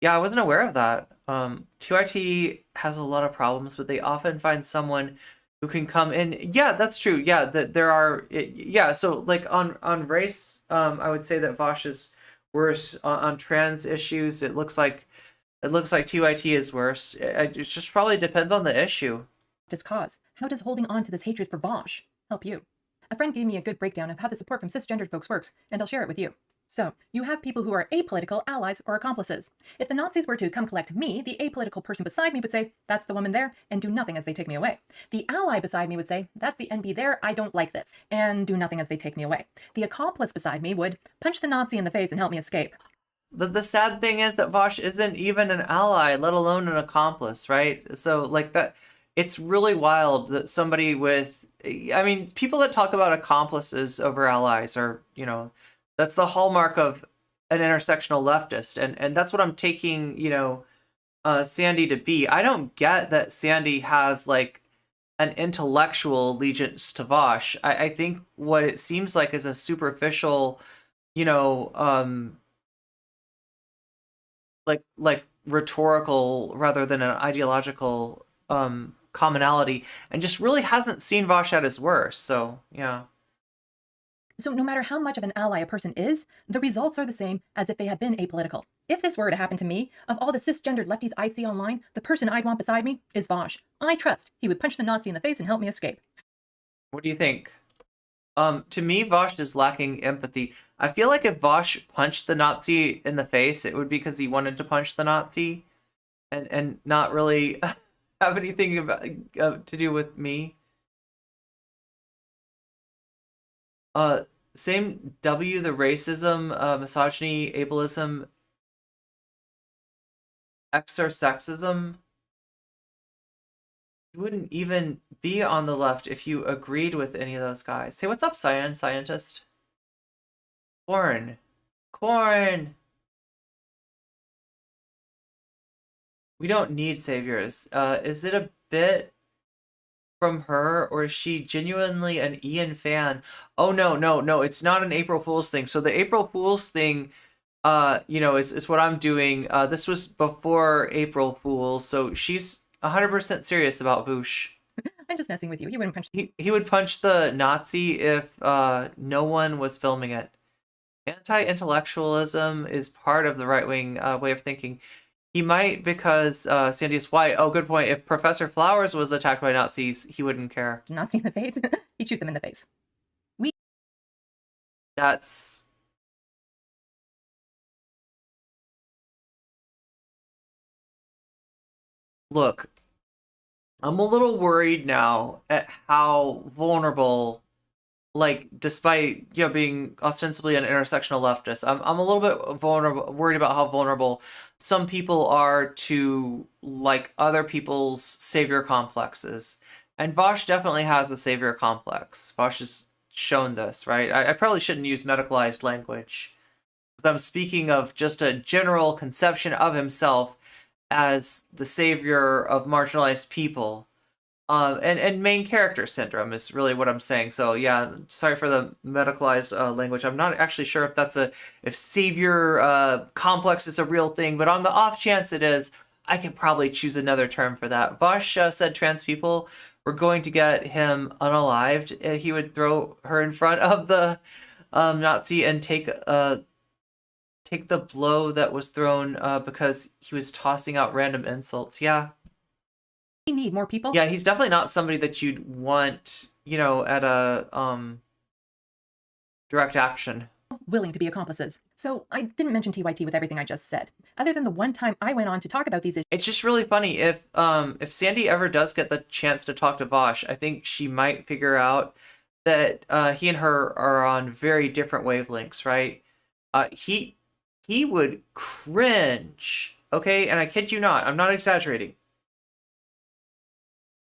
yeah, I wasn't aware of that. 2IT has a lot of problems, but they often find someone who can come in. Yeah, that's true. Yeah, that there are. Yeah, so like on race, I would say that Vaush is worse. On trans issues, it looks like 2IT is worse. It just probably depends on the issue. His cause. How does holding on to this hatred for Vaush help you? A friend gave me a good breakdown of how the support from cisgendered folks works, and I'll share it with you. So, you have people who are apolitical allies or accomplices. If the Nazis were to come collect me, the apolitical person beside me would say, that's the woman there, and do nothing as they take me away. The ally beside me would say, that's the NB there, I don't like this, and do nothing as they take me away. The accomplice beside me would punch the Nazi in the face and help me escape. But the sad thing is that Vaush isn't even an ally, let alone an accomplice, right? So, like, that, it's really wild that somebody with, I mean, people that talk about accomplices over allies are, that's the hallmark of an intersectional leftist. And that's what I'm taking, Sandy to be. I don't get that Sandy has, like, an intellectual allegiance to Vaush. I think what it seems like is a superficial, like rhetorical rather than an ideological commonality and just really hasn't seen Vaush at his worst. So, yeah. So no matter how much of an ally a person is, the results are the same as if they had been apolitical. If this were to happen to me, of all the cisgendered lefties I see online, the person I'd want beside me is Vaush. I trust he would punch the Nazi in the face and help me escape. What do you think? To me, Vaush is lacking empathy. I feel like if Vaush punched the Nazi in the face, it would be because he wanted to punch the Nazi and not really have anything about, to do with me. Same W, the racism, misogyny, ableism, exorcism. You wouldn't even be on the left if you agreed with any of those guys. Hey, what's up, scientist? Corn. We don't need saviors. Is it a bit from her, or is she genuinely an Ian fan? Oh, no, it's not an April Fool's thing. So the April Fool's thing, is what I'm doing. This was before April Fool's, so she's 100% serious about Vaush. I'm just messing with you. He wouldn't punch. He would punch the Nazi if no one was filming it. Anti-intellectualism is part of the right-wing way of thinking. He might because Sandy is white. Oh, good point. If Professor Flowers was attacked by Nazis, he wouldn't care. Nazi in the face? He'd shoot them in the face. That's... Look, I'm a little worried now at how vulnerable, like, despite, being ostensibly an intersectional leftist, I'm a little bit worried about how vulnerable some people are to, like, other people's savior complexes. And Vaush definitely has a savior complex. Vaush has shown this, right? I probably shouldn't use medicalized language, because I'm speaking of just a general conception of himself as the savior of marginalized people. And main character syndrome is really what I'm saying. So yeah, sorry for the medicalized language. I'm not actually sure if savior complex is a real thing, but on the off chance it is, I could probably choose another term for that. Vaush said trans people were going to get him unalived. He would throw her in front of the Nazi and take the blow that was thrown because he was tossing out random insults. Yeah. We need more people. Yeah, he's definitely not somebody that you'd want, at a direct action. Willing to be accomplices. So I didn't mention TYT with everything I just said. Other than the one time I went on to talk about these issues. It's just really funny if Sandy ever does get the chance to talk to Vaush, I think she might figure out that he and her are on very different wavelengths, right? He would cringe, okay? And I kid you not, I'm not exaggerating.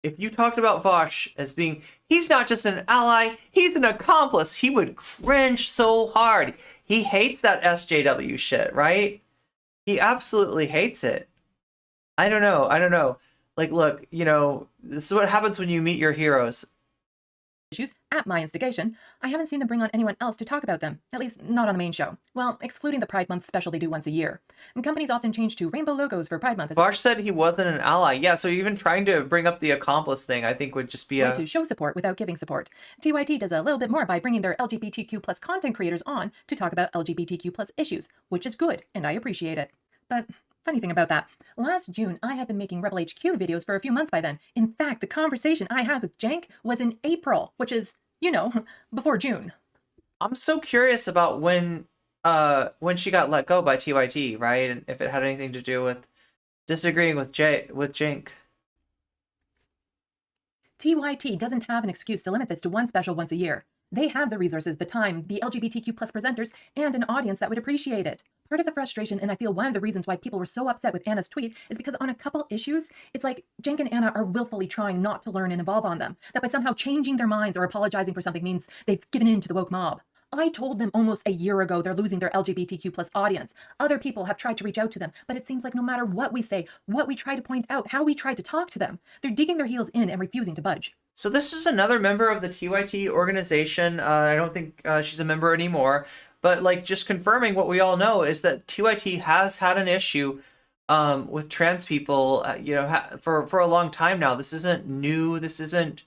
If you talked about Vaush as being, he's not just an ally, he's an accomplice, he would cringe so hard. He hates that SJW shit, right? He absolutely hates it. I don't know. Like, look, this is what happens when you meet your heroes. Issues at my instigation, I haven't seen them bring on anyone else to talk about them, at least not on the main show. Well, excluding the Pride Month special they do once a year. And companies often change to rainbow logos for Pride Month. Vaush said he wasn't an ally. Yeah, so even trying to bring up the accomplice thing, I think would just be to show support without giving support. TYT does a little bit more by bringing their LGBTQ plus content creators on to talk about LGBTQ plus issues, which is good, and I appreciate it. But funny thing about that, last June I had been making Rebel HQ videos for a few months by then. In fact, the conversation I had with Jank was in April, which is, before June. I'm so curious about when she got let go by TYT, right? And if it had anything to do with disagreeing with Jank. TYT doesn't have an excuse to limit this to one special once a year. They have the resources, the time, the LGBTQ plus presenters, and an audience that would appreciate it. Part of the frustration, and I feel one of the reasons why people were so upset with Anna's tweet, is because on a couple issues, it's like Cenk and Anna are willfully trying not to learn and evolve on them. That by somehow changing their minds or apologizing for something means they've given in to the woke mob. I told them almost a year ago they're losing their LGBTQ plus audience. Other people have tried to reach out to them, but it seems like no matter what we say, what we try to point out, how we try to talk to them, they're digging their heels in and refusing to budge. So this is another member of the TYT organization. I don't think she's a member anymore, but like just confirming what we all know is that TYT has had an issue with trans people, you know, for a long time now. This isn't new. This isn't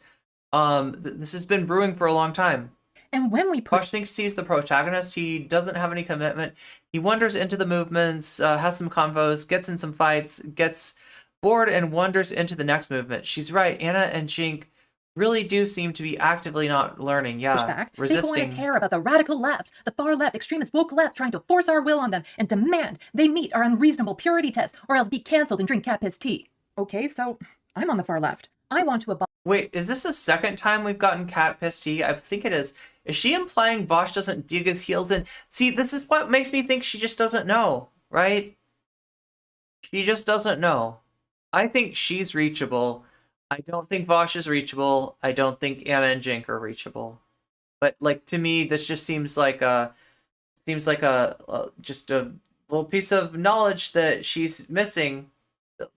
this has been brewing for a long time. And when we Vaush thinks he's the protagonist. He doesn't have any commitment. He wanders into the movements, has some convos, gets in some fights, gets bored, and wanders into the next movement. She's right. Anna and Jink really do seem to be actively not learning. Yeah, back, resisting. they go on a tear about the radical left, the far left, extremist woke left trying to force our will on them and demand they meet our unreasonable purity test or else be canceled and drink cat piss tea. Okay, so I'm on the far left. I want to abolish. Wait, is this the second time we've gotten cat piss tea? I think it is. Is she implying Vaush doesn't dig his heels in? See, this is what makes me think she just doesn't know, right? She just doesn't know. I think she's reachable. I don't think Vaush is reachable. I don't think Anna and Jink are reachable. But like to me, this just seems like a just a little piece of knowledge that she's missing.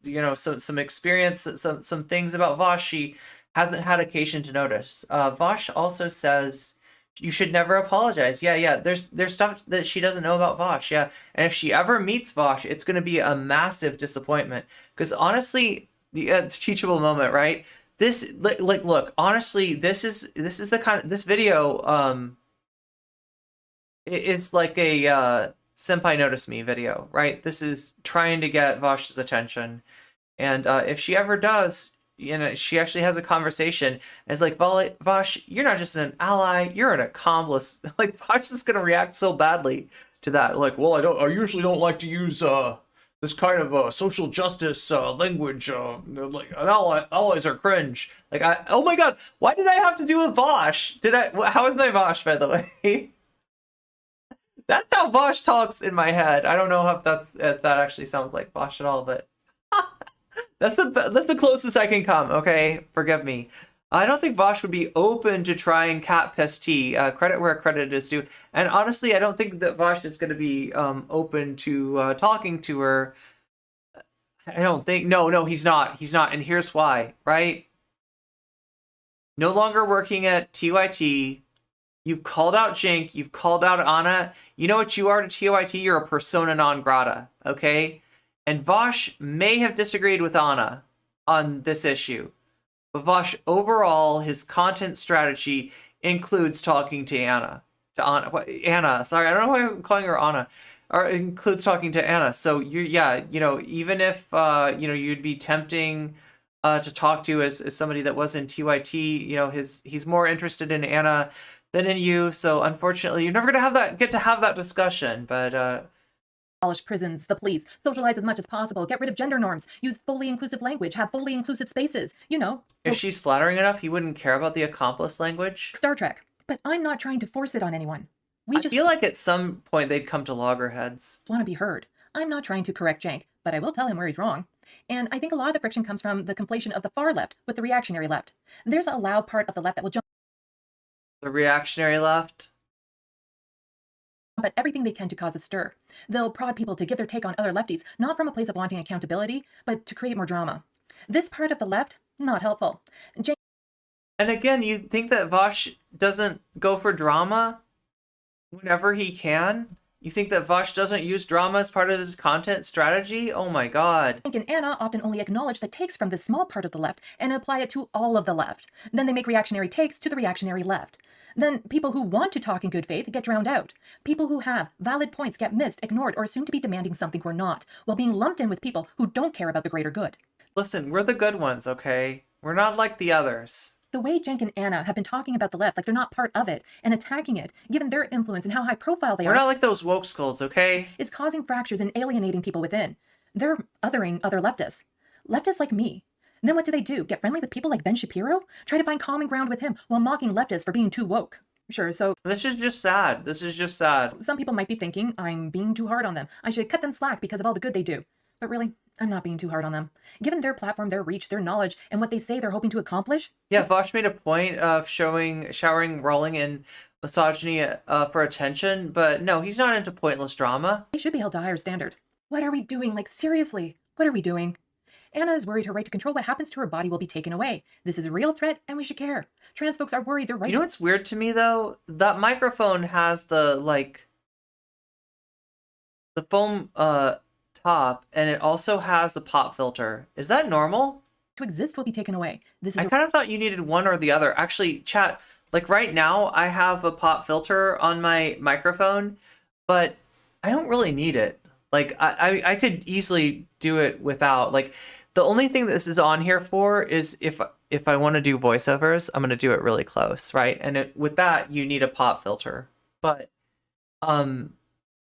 You know, some experience, some things about Vaush she hasn't had occasion to notice. Vaush also says you should never apologize. Yeah. There's stuff that she doesn't know about Vaush. Yeah, and if she ever meets Vaush, it's going to be a massive disappointment. Because honestly, the teachable moment, right? This like look, honestly, this is the kind of this video is like a senpai notice me video, right? This is trying to get Vaush's attention, and if she ever does, you know, she actually has a conversation. And it's like, Vaush, you're not just an ally, you're an accomplice. Like Vaush is gonna react so badly to that. Like, well, I usually don't like to use this kind of social justice language. Like allies are cringe. Like, oh my god, why did I have to do with Vaush? How is my Vaush, by the way? That's how Vaush talks in my head. I don't know if that actually sounds like Vaush at all, but that's the closest I can come. Okay, forgive me. I don't think Vaush would be open to trying cat piss tea. Credit where credit is due. And honestly, I don't think that Vaush is going to be open to talking to her. I don't think. No, he's not. He's not. And here's why. Right? No longer working at TYT. You've called out Jink. You've called out Anna. You know what you are to TYT? You're a persona non grata, okay? And Vaush may have disagreed with Anna on this issue. But Vaush, overall, his content strategy includes talking to Anna. Anna. Sorry, I don't know why I'm calling her Anna. Or includes talking to Anna. So, even if, you'd be tempting to talk to as somebody that was in TYT, he's more interested in Anna than in you, so unfortunately, you're never gonna get to have that discussion. But abolish prisons, the police, socialize as much as possible, get rid of gender norms, use fully inclusive language, have fully inclusive spaces. If she's flattering enough, he wouldn't care about the accomplice language. Star Trek. But I'm not trying to force it on anyone. I feel like at some point they'd come to loggerheads. Want to be heard. I'm not trying to correct Jank, but I will tell him where he's wrong. And I think a lot of the friction comes from the conflation of the far left with the reactionary left. There's a loud part of the left that will jump. The reactionary left? But everything they can to cause a stir. They'll prod people to give their take on other lefties, not from a place of wanting accountability, but to create more drama. This part of the left, not helpful. And again, you think that Vaush doesn't go for drama whenever he can? You think that Vaush doesn't use drama as part of his content strategy? Oh my god. Jink and Anna often only acknowledge the takes from this small part of the left and apply it to all of the left. Then they make reactionary takes to the reactionary left. Then people who want to talk in good faith get drowned out. People who have valid points get missed, ignored, or assumed to be demanding something we're not, while being lumped in with people who don't care about the greater good. Listen, we're the good ones, okay? We're not like the others. The way Jink and Anna have been talking about the left like they're not part of it and attacking it, given their influence and how high profile they are. We're not like those woke skulls, okay? Is causing fractures and alienating people within. They're othering other leftists. Leftists like me. And then what do? Get friendly with people like Ben Shapiro? Try to find common ground with him while mocking leftists for being too woke. Sure, so... This is just sad. Some people might be thinking I'm being too hard on them. I should cut them slack because of all the good they do. But really, I'm not being too hard on them. Given their platform, their reach, their knowledge, and what they say they're hoping to accomplish... Yeah, Vaush made a point of showering Rowling in misogyny for attention, but no, he's not into pointless drama. They should be held to a higher standard. What are we doing? Like, seriously, what are we doing? Anna is worried her right to control what happens to her body will be taken away. This is a real threat, and we should care. Trans folks are worried their right... You know what's weird to me, though? That microphone has the foam top, and it also has a pop filter. Is that normal? To exist will be taken away. This is I kind of thought you needed one or the other. Actually, chat, like right now, I have a pop filter on my microphone, but I don't really need it. Like I could easily do it without. Like the only thing this is on here for is if I want to do voiceovers, I'm gonna do it really close, right? And with that, you need a pop filter. But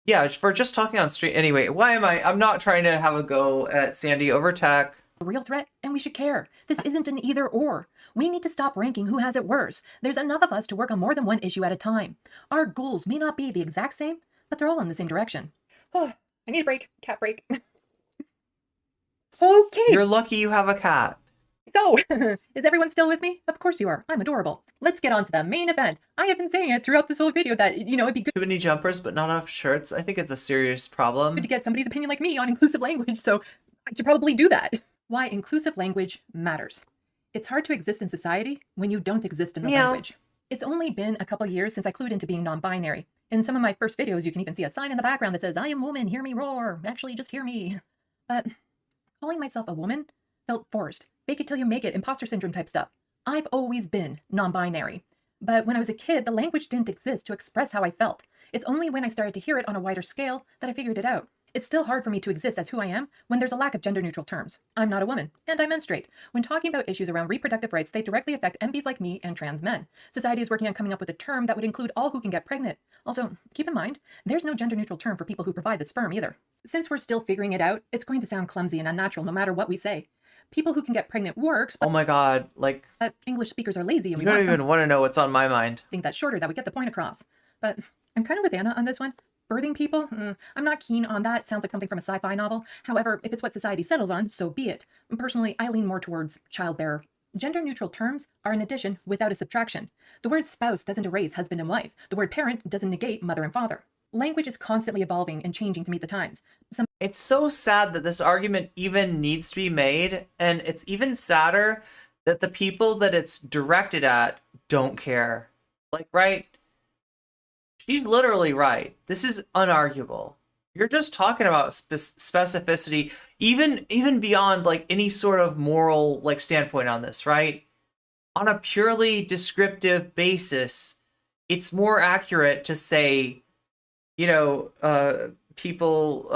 yeah, for just talking on stream. Anyway, why am I'm not trying to have a go at Sandy over tech. a real threat, and we should care. This isn't an either or. We need to stop ranking who has it worse. There's enough of us to work on more than one issue at a time. Our goals may not be the exact same, but they're all in the same direction. Oh, I need a break. Cat break. Okay. You're lucky you have a cat. So, is everyone still with me? Of course you are. I'm adorable. Let's get on to the main event. I have been saying it throughout this whole video that, it'd be good Too many jumpers, but not enough shirts. I think it's a serious problem. to get somebody's opinion like me on inclusive language, so I should probably do that. Why inclusive language matters. It's hard to exist in society when you don't exist in the Meow. language. It's only been a couple years since I clued into being non-binary. In some of my first videos, you can even see a sign in the background that says, I am woman, hear me roar. Actually, just hear me. But calling myself a woman felt forced. Fake it till you make it, imposter syndrome type stuff. I've always been non-binary. But when I was a kid, the language didn't exist to express how I felt. It's only when I started to hear it on a wider scale that I figured it out. It's still hard for me to exist as who I am when there's a lack of gender-neutral terms. I'm not a woman, and I menstruate. When talking about issues around reproductive rights, they directly affect MBs like me and trans men. Society is working on coming up with a term that would include all who can get pregnant. Also, keep in mind, there's no gender-neutral term for people who provide the sperm either. Since we're still figuring it out, it's going to sound clumsy and unnatural no matter what we say. People who can get pregnant works, Oh but my god, like, English speakers are lazy and you we don't want even want to know what's on my mind. something that's shorter that would get the point across. But I'm kind of with Anna on this one. Birthing people? I'm not keen on that. Sounds like something from a sci-fi novel. However, if it's what society settles on, so be it. Personally, I lean more towards child bearer. Gender-neutral terms are an addition without a subtraction. The word spouse doesn't erase husband and wife. The word parent doesn't negate mother and father. Language is constantly evolving and changing to meet the times. It's so sad that this argument even needs to be made, and it's even sadder that the people that it's directed at don't care. Like, right? She's literally right. This is unarguable. You're just talking about specificity, even beyond like any sort of moral like standpoint on this, right? On a purely descriptive basis, it's more accurate to say, people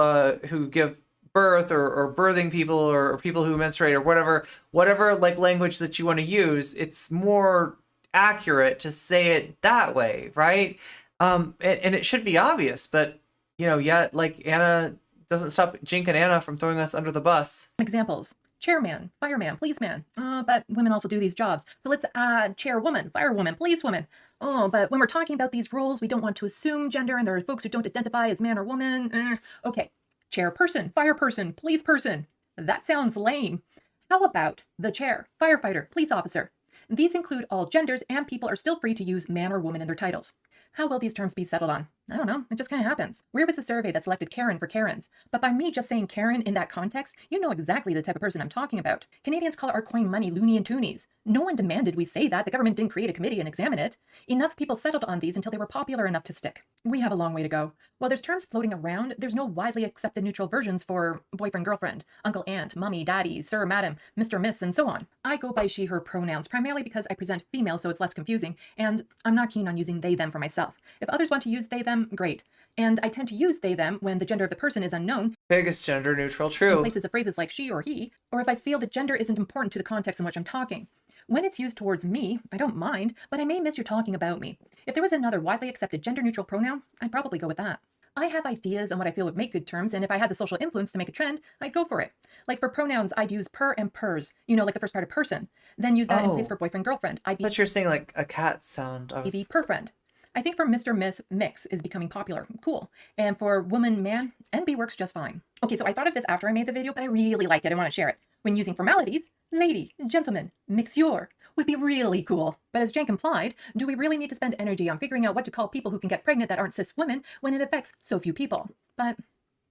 who give birth or birthing people or people who menstruate or whatever like language that you want to use. It's more accurate to say it that way, right? And it should be obvious, but yet like Anna doesn't stop Jink and Anna from throwing us under the bus. Examples. Chairman, fireman, policeman. But women also do these jobs. So let's add chairwoman, firewoman, policewoman. Oh, but when we're talking about these roles, we don't want to assume gender, and there are folks who don't identify as man or woman. Okay, chairperson, fireperson, police person. That sounds lame. How about the chair, firefighter, police officer? These include all genders, and people are still free to use man or woman in their titles. How will these terms be settled on? I don't know. It just kind of happens. Where was the survey that selected Karen for Karens? But by me just saying Karen in that context, you know exactly the type of person I'm talking about. Canadians call our coin money loony and toonies. No one demanded we say that. The government didn't create a committee and examine it. Enough people settled on these until they were popular enough to stick. We have a long way to go. While there's terms floating around, there's no widely accepted neutral versions for boyfriend, girlfriend, uncle, aunt, mummy, daddy, sir, madam, Mr., miss, and so on. I go by she, her pronouns, primarily because I present female so it's less confusing, and I'm not keen on using they, them for myself. If others want to use they, them, great. And I tend to use they, them when the gender of the person is unknown. Biggest gender neutral, In true. places of phrases like she or he, or if I feel that gender isn't important to the context in which I'm talking. When it's used towards me, I don't mind, but I may miss you're talking about me. If there was another widely accepted gender-neutral pronoun, I'd probably go with that. I have ideas on what I feel would make good terms, and if I had the social influence to make a trend, I'd go for it. Like for pronouns, I'd use per and pers, like the first part of person. Then use that in place for boyfriend, girlfriend. I thought you were saying like a cat sound. Be per-friend. I think for Mr., Miss, mix is becoming popular. Cool. And for woman, man, NB works just fine. Okay, so I thought of this after I made the video, but I really like it. I want to share it. When using formalities, lady, gentleman, mixure would be really cool. But as Jank implied, do we really need to spend energy on figuring out what to call people who can get pregnant that aren't cis women when it affects so few people? But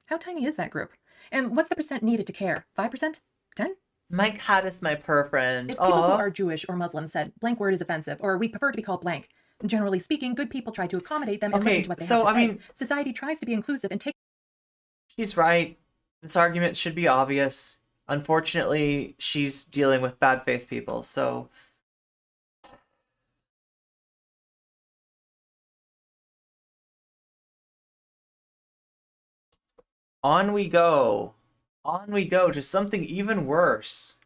how tiny is that group? And what's the percent needed to care? 5%? 10? My cat is my per friend. If people who are Jewish or Muslim said blank word is offensive, or we prefer to be called blank, generally speaking, good people try to accommodate them and listen to what they have to say. Society tries to be inclusive and take. She's right. this argument should be obvious. Unfortunately, she's dealing with bad faith people, so on we go. On we go to something even worse.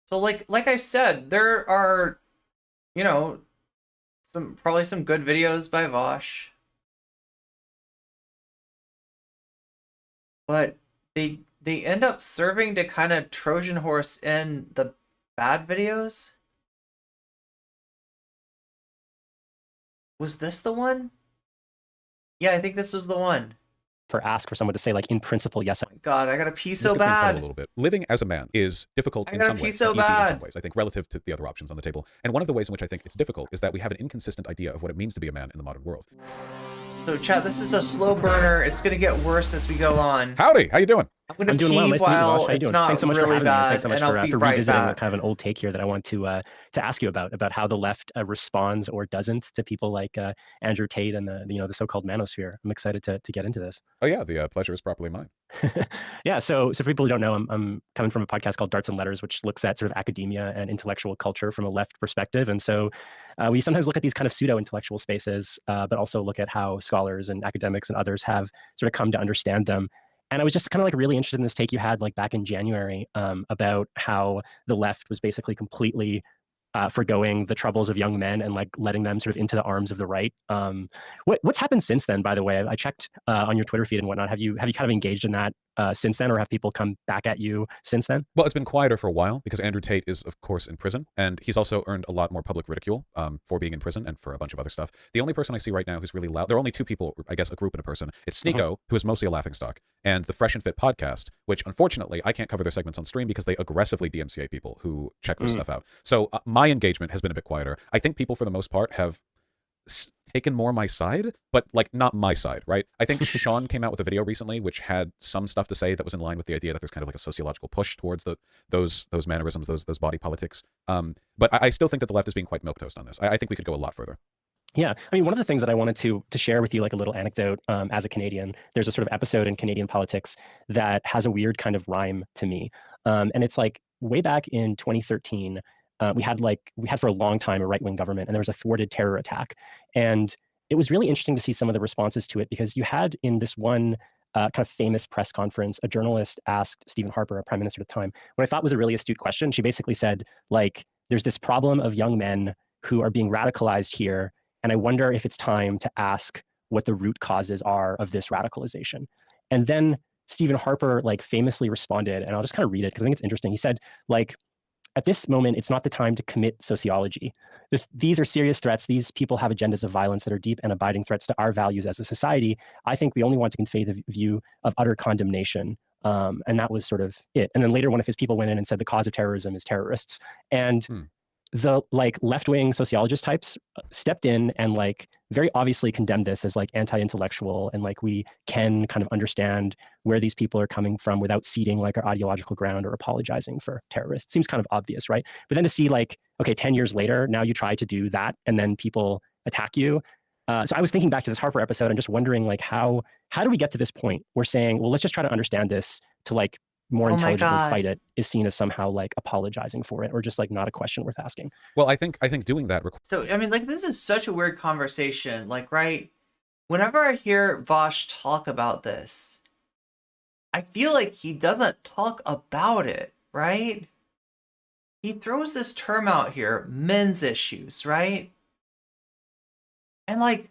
So like I said, there are, you know, probably some good videos by Vaush. But they end up serving to kind of Trojan horse in the bad videos. Was this the one? Yeah, I think this was the one. Ask for someone to say, like, in principle, yes. God, I gotta pee This so gets me in trouble bad. a little bit. Living as a man is difficult I in gotta some pee ways, so but easy in some bad. ways, I think, relative to the other options on the table. And one of the ways in which I think it's difficult is that we have an inconsistent idea of what it means to be a man in the modern world. So chat, this is a slow burner. It's gonna get worse as we go on. Howdy, how you doing? I'm doing well. Nice to meet you, Vaush. How you doing? Thanks so much for having me. Thanks so much for revisiting back. kind of an old take here that I want to ask you about how the left responds or doesn't to people like Andrew Tate and the so-called manosphere. I'm excited to get into this. Oh yeah, the pleasure is properly mine. Yeah, so for people who don't know, I'm coming from a podcast called Darts and Letters, which looks at sort of academia and intellectual culture from a left perspective. And so we sometimes look at these kind of pseudo-intellectual spaces, but also look at how scholars and academics and others have sort of come to understand them. And I was just kind of like really interested in this take you had like back in January about how the left was basically completely forgoing the troubles of young men and like letting them sort of into the arms of the right. What's happened since then, by the way? I checked on your Twitter feed and whatnot. Have you kind of engaged in that since then, or have people come back at you since then? Well, it's been quieter for a while because Andrew Tate is, of course, in prison, and he's also earned a lot more public ridicule for being in prison and for a bunch of other stuff. The only person I see right now who's really loud, there are only two people, I guess, a group and a person. It's Sneeko, who is mostly a laughingstock, and the Fresh and Fit podcast, which unfortunately I can't cover their segments on stream because they aggressively DMCA people who check their stuff out. So my engagement has been a bit quieter. I think people, for the most part, have taken more my side, but like not my side, right? I think Sean came out with a video recently which had some stuff to say that was in line with the idea that there's kind of like a sociological push towards those mannerisms, those body politics. But I still think that the left is being quite milquetoast on this. I think we could go a lot further. Yeah, I mean, one of the things that I wanted to share with you, like a little anecdote as a Canadian, there's a sort of episode in Canadian politics that has a weird kind of rhyme to me. And it's like way back in 2013, we had for a long time a right-wing government, and there was a thwarted terror attack. And it was really interesting to see some of the responses to it, because you had in this one kind of famous press conference, a journalist asked Stephen Harper, a prime minister at the time, what I thought was a really astute question. She basically said, like, there's this problem of young men who are being radicalized here, and I wonder if it's time to ask what the root causes are of this radicalization. And then Stephen Harper like famously responded, and I'll just kind of read it because I think it's interesting. He said, like, at this moment, it's not the time to commit sociology. These are serious threats. These people have agendas of violence that are deep and abiding threats to our values as a society. I think we only want to convey the view of utter condemnation. And that was sort of it. And then later, one of his people went in and said the cause of terrorism is terrorists. And the like left-wing sociologist types stepped in and like very obviously condemned this as like anti-intellectual, and like we can kind of understand where these people are coming from without ceding like our ideological ground or apologizing for terrorists. Seems kind of obvious, right? But then to see like, okay, 10 years later, now you try to do that and then people attack you. So I was thinking back to this Harper episode and just wondering like how do we get to this point? We're saying, well, let's just try to understand this to like more intelligently fight it is seen as somehow like apologizing for it or just like not a question worth asking. Well, I think doing that. So, I mean, like, this is such a weird conversation. Like, right? Whenever I hear Vaush talk about this, I feel like he doesn't talk about it, right? He throws this term out here, men's issues, right? And like,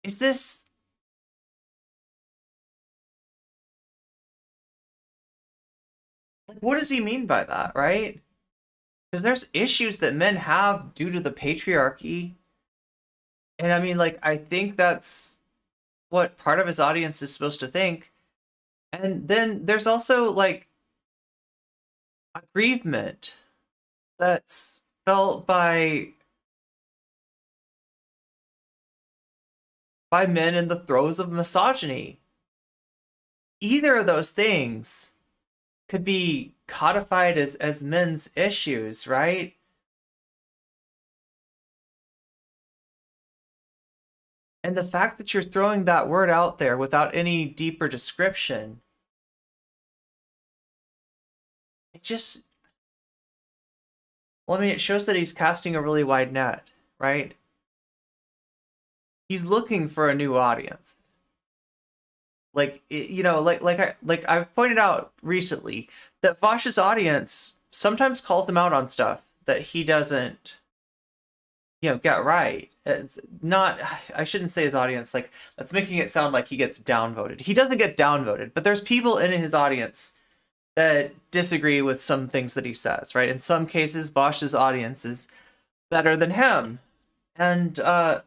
is this... What does he mean by that, right? Because there's issues that men have due to the patriarchy. And I mean, like, I think that's what part of his audience is supposed to think. And then there's also, like, aggrievement that's felt by men in the throes of misogyny. Either of those things could be codified as men's issues, right? And the fact that you're throwing that word out there without any deeper description, it just, well, I mean, it shows that he's casting a really wide net, right? He's looking for a new audience. Like, like I've pointed out recently that Vaush's audience sometimes calls him out on stuff that he doesn't, get right. It's not, I shouldn't say his audience, like, that's making it sound like he gets downvoted. He doesn't get downvoted, but there's people in his audience that disagree with some things that he says, right? In some cases, Vaush's audience is better than him. And, well,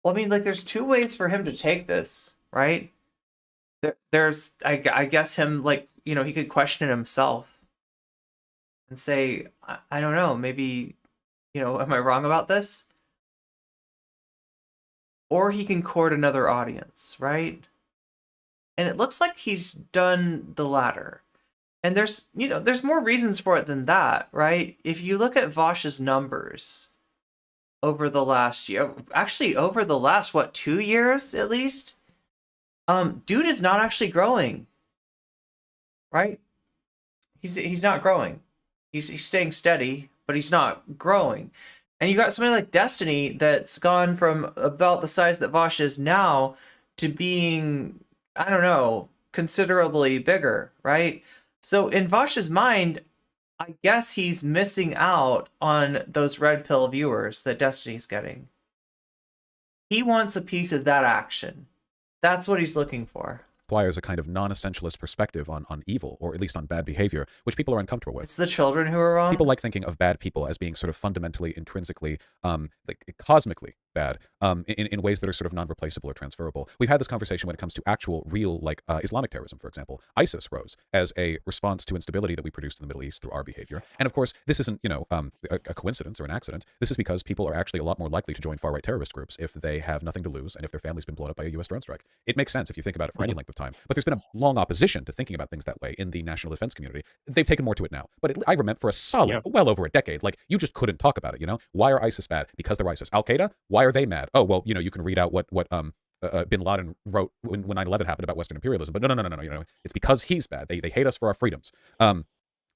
I mean, like, there's two ways for him to take this, right? There's, I guess, him, like, he could question it himself and say, I don't know, maybe, am I wrong about this? Or he can court another audience, right? And it looks like he's done the latter. And there's more reasons for it than that, right? If you look at Vaush's numbers over the last year, actually over the last, 2 years at least, dude is not actually growing, right? He's not growing. He's staying steady, but he's not growing. And you got somebody like Destiny that's gone from about the size that Vaush is now to being, I don't know, considerably bigger, right? So in Vaush's mind, I guess he's missing out on those red pill viewers that Destiny's getting. He wants a piece of that action. That's what he's looking for. Requires a kind of non-essentialist perspective on evil, or at least on bad behavior, which people are uncomfortable with. It's the children who are wrong. People like thinking of bad people as being sort of fundamentally, intrinsically, like cosmically bad, in ways that are sort of non-replaceable or transferable. We've had this conversation when it comes to actual, real, like Islamic terrorism, for example. ISIS rose as a response to instability that we produced in the Middle East through our behavior. And of course, this isn't, a coincidence or an accident. This is because people are actually a lot more likely to join far-right terrorist groups if they have nothing to lose and if their family's been blown up by a U.S. drone strike. It makes sense if you think about it for any length of time. But there's been a long opposition to thinking about things that way in the national defense community. They've taken more to it now. But I remember for a solid, well over a decade, like, you just couldn't talk about it, Why are ISIS bad? Because they're ISIS. Al-Qaeda? Why are they mad? Oh, well, you can read out what Bin Laden wrote when 9/11 happened about Western imperialism. But no, it's because he's bad. They hate us for our freedoms.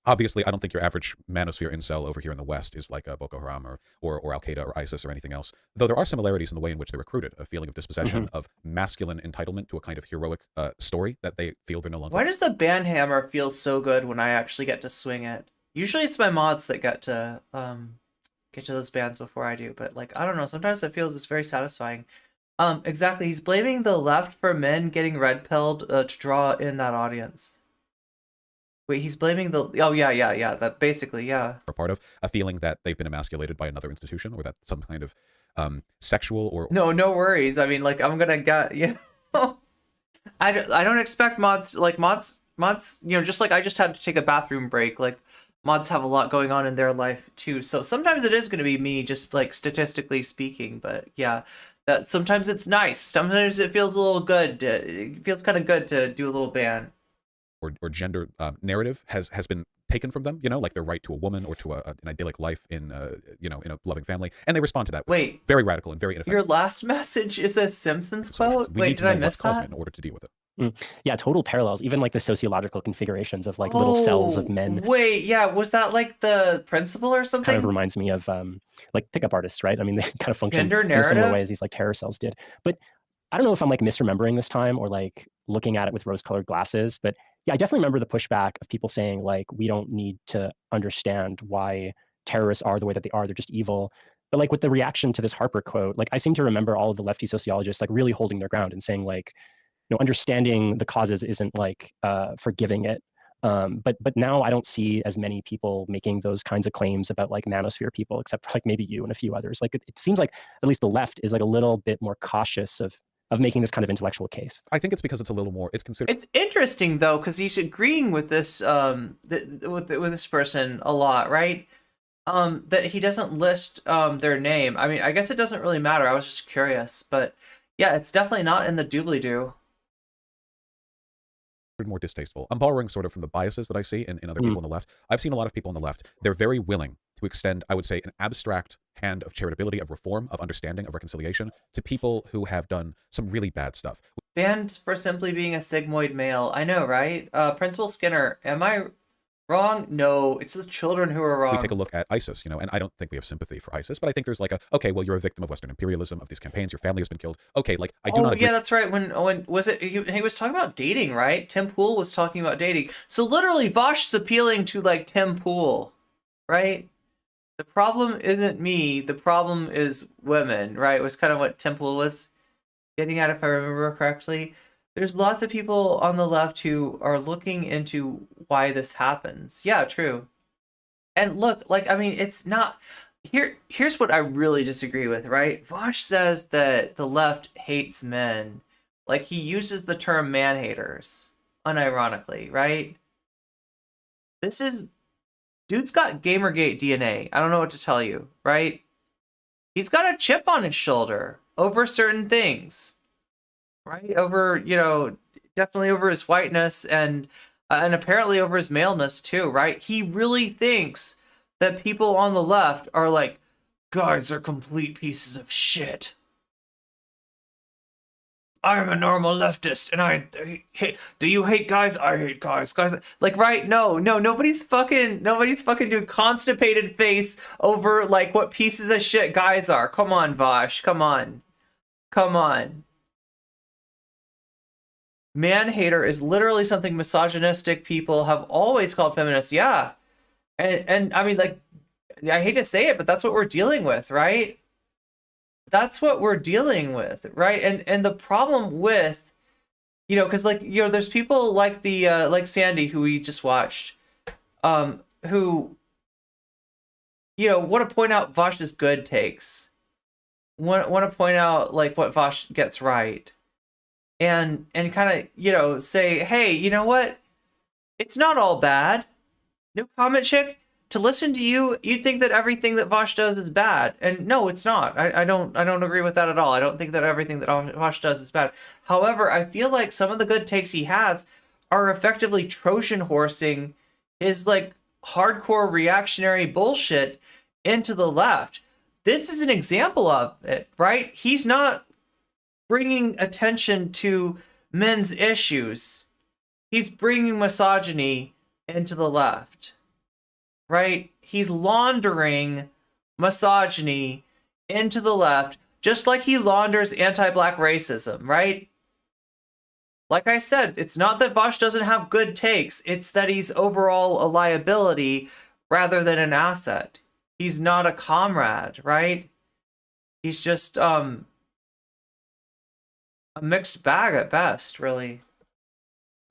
Obviously, I don't think your average manosphere incel over here in the West is like Boko Haram or Al-Qaeda or ISIS or anything else, though there are similarities in the way in which they're recruited, a feeling of dispossession, of masculine entitlement to a kind of heroic story that they feel they're no longer. Why does the ban hammer feel so good when I actually get to swing it? Usually it's my mods that get to those bans before I do, but like, I don't know, sometimes it feels it's very satisfying. Exactly, he's blaming the left for men getting red pilled to draw in that audience. Wait, he's blaming the... Oh, yeah. That basically, yeah. Are part of a feeling that they've been emasculated by another institution, or that some kind of sexual or... No worries. I mean, like, I'm gonna get... I don't expect mods... Like, mods... just like I just had to take a bathroom break. Like, mods have a lot going on in their life, too. So sometimes it is gonna be me, just, like, statistically speaking. But, yeah. That sometimes it's nice. Sometimes it feels a little good. It feels kind of good to do a little ban. Or gender narrative has been taken from them, like their right to a woman or to an idyllic life in in a loving family, and they respond to that. Wait, very radical and very ineffective. Your last message is a Simpsons quote. Wait, did I miss that? In order to deal with it. Yeah, total parallels. Even like the sociological configurations of like little cells of men. Wait, yeah, was that like the principle or something? Kind of reminds me of like pickup artists, right? I mean, they kind of function Gender in narrative? similar ways these like terror cells did. But I don't know if I'm like misremembering this time or like looking at it with rose-colored glasses, but yeah, I definitely remember the pushback of people saying like, we don't need to understand why terrorists are the way that they are. They're just evil. But like with the reaction to this Harper quote, like I seem to remember all of the lefty sociologists like really holding their ground and saying like, understanding the causes isn't like forgiving it. But now I don't see as many people making those kinds of claims about like manosphere people, except for like maybe you and a few others. Like it seems like at least the left is like a little bit more cautious of making this kind of intellectual case. I think it's because it's a little more, it's considered. It's interesting though, because he's agreeing with this with this person a lot, right? That he doesn't list their name. I mean, I guess it doesn't really matter. I was just curious, but yeah, it's definitely not in the doobly-doo. More distasteful. I'm borrowing sort of from the biases that I see in other people on the left. I've seen a lot of people on the left. They're very willing to extend, I would say, an abstract hand of charitability, of reform, of understanding, of reconciliation to people who have done some really bad stuff. Banned for simply being a sigmoid male. I know, right? Principal Skinner, am I wrong? No, it's the children who are wrong. We take a look at ISIS, and I don't think we have sympathy for ISIS, but I think there's like okay, well, you're a victim of Western imperialism, of these campaigns, your family has been killed. Okay, like, I do not agree. Yeah, that's right. When was it? He was talking about dating, right? Tim Pool was talking about dating. So literally, Vaush is appealing to like Tim Pool, right? The problem isn't me. The problem is women, right? It was kind of what Tim Pool was getting at, if I remember correctly. There's lots of people on the left who are looking into why this happens. Yeah, true. And look, like, I mean, it's not... Here's what I really disagree with, right? Vaush says that the left hates men. Like, he uses the term man-haters, unironically, right? This is... Dude's got Gamergate DNA. I don't know what to tell you, right? He's got a chip on his shoulder over certain things. Right, over, definitely over his whiteness and apparently over his maleness too, right? He really thinks that people on the left are like, guys are complete pieces of shit. I'm a normal leftist and I hate, do you hate guys? I hate guys. Guys, like, right? No, nobody's fucking doing constipated face over like what pieces of shit guys are. Come on, Vaush, come on. Man-hater is literally something misogynistic people have always called feminists. Yeah. And I mean, like, I hate to say it, but that's what we're dealing with, right? That's what we're dealing with, right? And the problem with, because like, there's people like the like Sandy, who we just watched, who, want to point out Vaush's good takes, want to point out like what Vaush gets right. And kind of, say, hey, you know what? It's not all bad. No comment, chick. To listen to you, you think that everything that Vaush does is bad. And no, it's not. I don't agree with that at all. I don't think that everything that Vaush does is bad. However, I feel like some of the good takes he has are effectively Trojan horsing his like hardcore reactionary bullshit into the left. This is an example of it, right? He's not bringing attention to men's issues. He's bringing misogyny into the left, right? He's laundering misogyny into the left, just like he launders anti-black racism, right? Like I said, it's not that Vaush doesn't have good takes, it's that he's overall a liability rather than an asset. He's not a comrade, right? He's just, a mixed bag at best, really.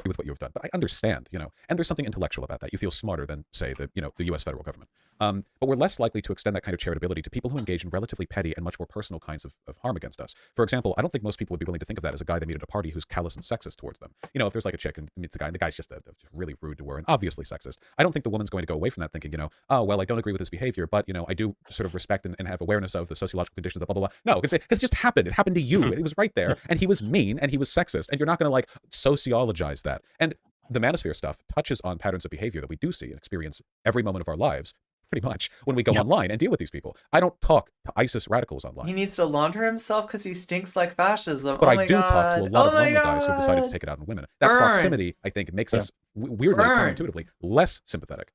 With what you have done, but I understand, and there's something intellectual about that. You feel smarter than, say, the U.S. federal government. But we're less likely to extend that kind of charitability to people who engage in relatively petty and much more personal kinds of harm against us. For example, I don't think most people would be willing to think of that as a guy they meet at a party who's callous and sexist towards them. If there's like a chick and meets a guy and the guy's just really rude to her and obviously sexist, I don't think the woman's going to go away from that thinking, oh, well, I don't agree with his behavior, but, I do sort of respect and have awareness of the sociological conditions of blah, blah, blah. No, because it just happened. It happened to you. It was right there. And he was mean and he was sexist. And you're not going to like sociologize that. And the manosphere stuff touches on patterns of behavior that we do see and experience every moment of our lives, pretty much, when we go online and deal with these people. I don't talk to ISIS radicals online. He needs to launder himself because he stinks like fascism. But I do talk to a lot of lonely guys who have decided to take it out on women. That proximity, I think, makes us weirdly, counterintuitively, less sympathetic.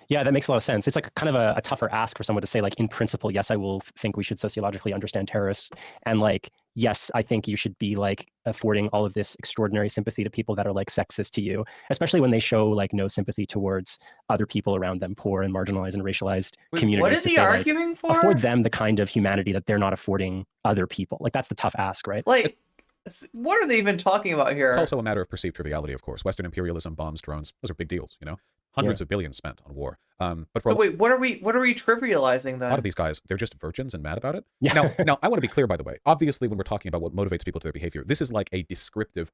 Yeah, that makes a lot of sense. It's like kind of a tougher ask for someone to say, like, in principle, yes, I will think we should sociologically understand terrorists. And like, yes, I think you should be like affording all of this extraordinary sympathy to people that are like sexist to you, especially when they show like no sympathy towards other people around them, poor and marginalized and racialized communities. What is he arguing for? Afford them the kind of humanity that they're not affording other people. Like, that's the tough ask, right? Like, what are they even talking about here? It's also a matter of perceived triviality, of course. Western imperialism, bombs, drones, those are big deals, Hundreds of billions spent on war. But so wait, what are we trivializing then? A lot of these guys, they're just virgins and mad about it. Yeah. Now, I want to be clear, by the way. Obviously, when we're talking about what motivates people to their behavior, this is like a descriptive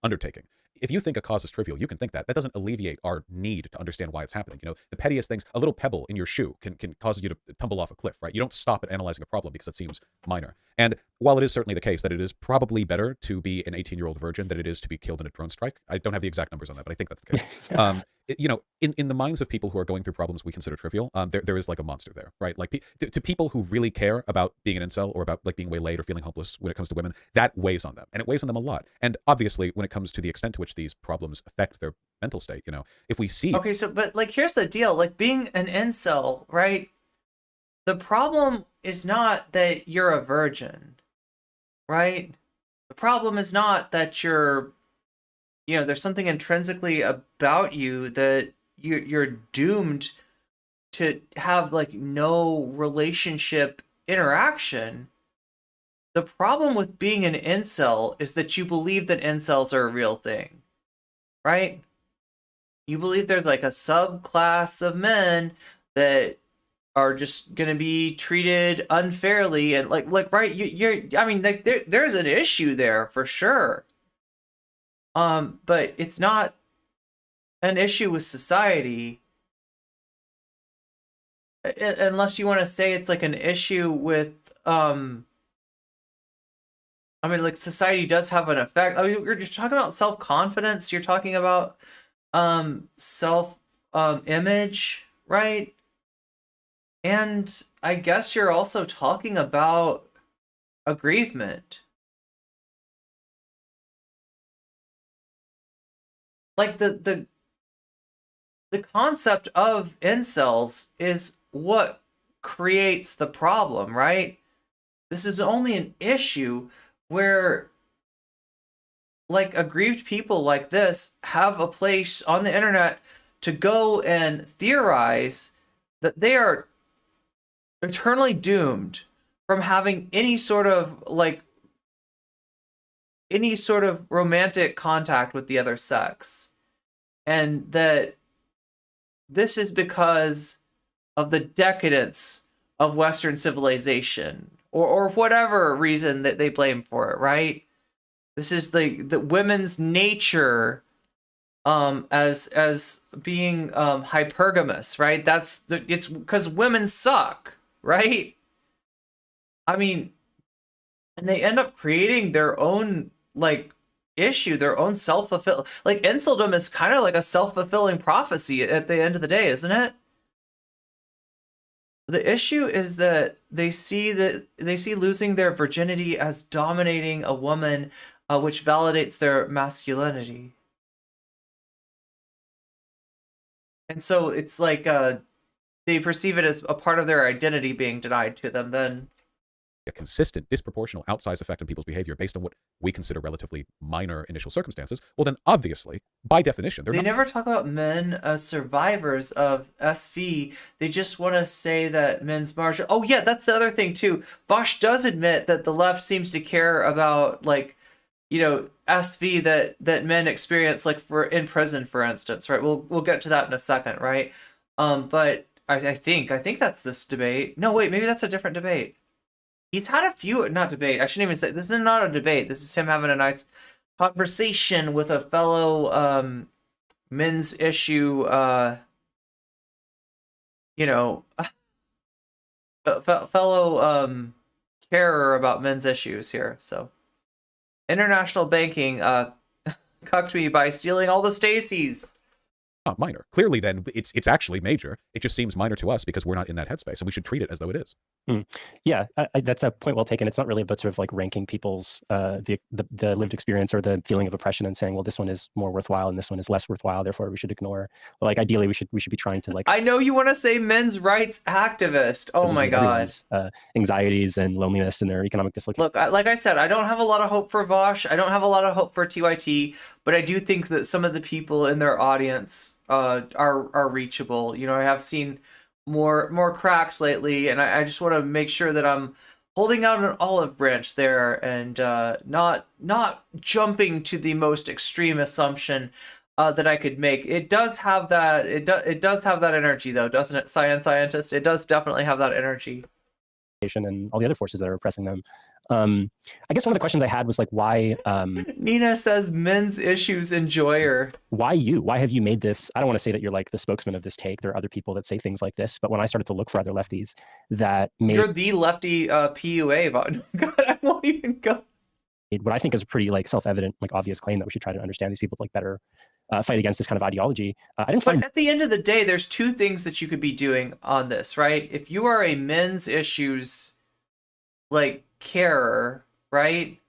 undertaking. If you think a cause is trivial, you can think that. That doesn't alleviate our need to understand why it's happening. The pettiest things, a little pebble in your shoe can cause you to tumble off a cliff, right? You don't stop at analyzing a problem because it seems minor. And while it is certainly the case that it is probably better to be an 18-year-old virgin than it is to be killed in a drone strike, I don't have the exact numbers on that, but I think that's the case. You know, in the minds of people who are going through problems we consider trivial, there is like a monster there, right? Like to people who really care about being an incel or about like being waylaid or feeling hopeless when it comes to women, that weighs on them, and it weighs on them a lot. And obviously, when it comes to the extent to which these problems affect their mental state, you know, if we see Okay, so but like here's the deal, like being an incel, right? The problem is not that you're a virgin, right? The problem is not that you're, you know, there's something intrinsically about you that you're doomed to have like no relationship interaction. The problem with being an incel is that you believe that incels are a real thing, right? You believe there's like a subclass of men that are just gonna be treated unfairly, and like right, you're I mean, like there's an issue there for sure. But it's not an issue with society, unless you want to say it's like an issue with I mean, like society does have an effect. I mean, you're just talking about self-confidence, you're talking about self image, right? And I guess you're also talking about aggrievement. Like the concept of incels is what creates the problem, right? This is only an issue where like aggrieved people like this have a place on the internet to go and theorize that they are eternally doomed from having any sort of romantic contact with the other sex, and that this is because of the decadence of Western civilization, or whatever reason that they blame for it, right? This is the women's nature as being hypergamous, right? It's because women suck, right? I mean, and they end up creating their own like issue, their own self-fulfill, like inceldom is kind of like a self-fulfilling prophecy at the end of the day, isn't it? The issue is that they see losing their virginity as dominating a woman, which validates their masculinity. And so it's like they perceive it as a part of their identity being denied to them then. A consistent, disproportional, outsized effect on people's behavior based on what we consider relatively minor initial circumstances, well then obviously, by definition, they never talk about men as survivors of SV. They just want to say that men's margin. Oh yeah, that's the other thing too. Vaush does admit that the left seems to care about like, you know, SV that men experience, like for in prison, for instance, right? We'll get to that in a second, right? But I think that's this debate. No, wait, maybe that's a different debate. He's had a few, not debate. I shouldn't even say this is not a debate. This is him having a nice conversation with a fellow men's issue, you know, fellow carer about men's issues here. So, international banking cucked me by stealing all the Stacys. Not minor. Clearly, then it's actually major. It just seems minor to us because we're not in that headspace, and we should treat it as though it is. Yeah, that's a point well taken. It's not really about sort of like ranking people's the lived experience or the feeling of oppression and saying, well, this one is more worthwhile and this one is less worthwhile, therefore we should ignore. But like ideally, we should be trying to like. I know you want to say men's rights activist. Oh my god. Anxieties and loneliness and their economic dislocation. Look, like I said, I don't have a lot of hope for Vaush. I don't have a lot of hope for TYT, but I do think that some of the people in their audience are reachable. You know, I have seen more cracks lately, and I just want to make sure that I'm holding out an olive branch there and not jumping to the most extreme assumption that I could make. It does have that it does have that energy though, doesn't it, scientist? It does definitely have that energy. And all the other forces that are oppressing them. I guess one of the questions I had was like, why? Nina says men's issues enjoyer. Why you? Why have you made this? I don't want to say that you're like the spokesman of this take. There are other people that say things like this, but when I started to look for other lefties that made You're the lefty PUA. God, I won't even go. What I think is a pretty like self-evident, like obvious claim that we should try to understand these people to like better fight against this kind of ideology. I didn't find. But at the end of the day, there's two things that you could be doing on this, right? If you are a men's issues like carer, right?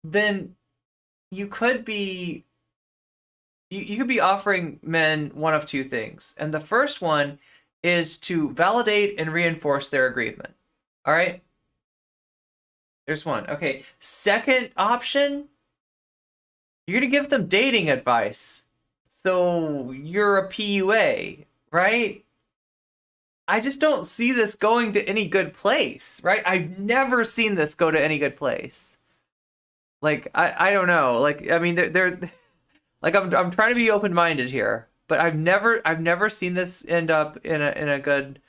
Then you could be you could be offering men one of two things. And the first one is to validate and reinforce their agreement. All right? There's one. Okay. Second option, you're going to give them dating advice. So you're a PUA, right? I just don't see this going to any good place, right? I've never seen this go to any good place. Like, I don't know. Like, I mean, they're like, I'm trying to be open-minded here, but I've never seen this end up in a good.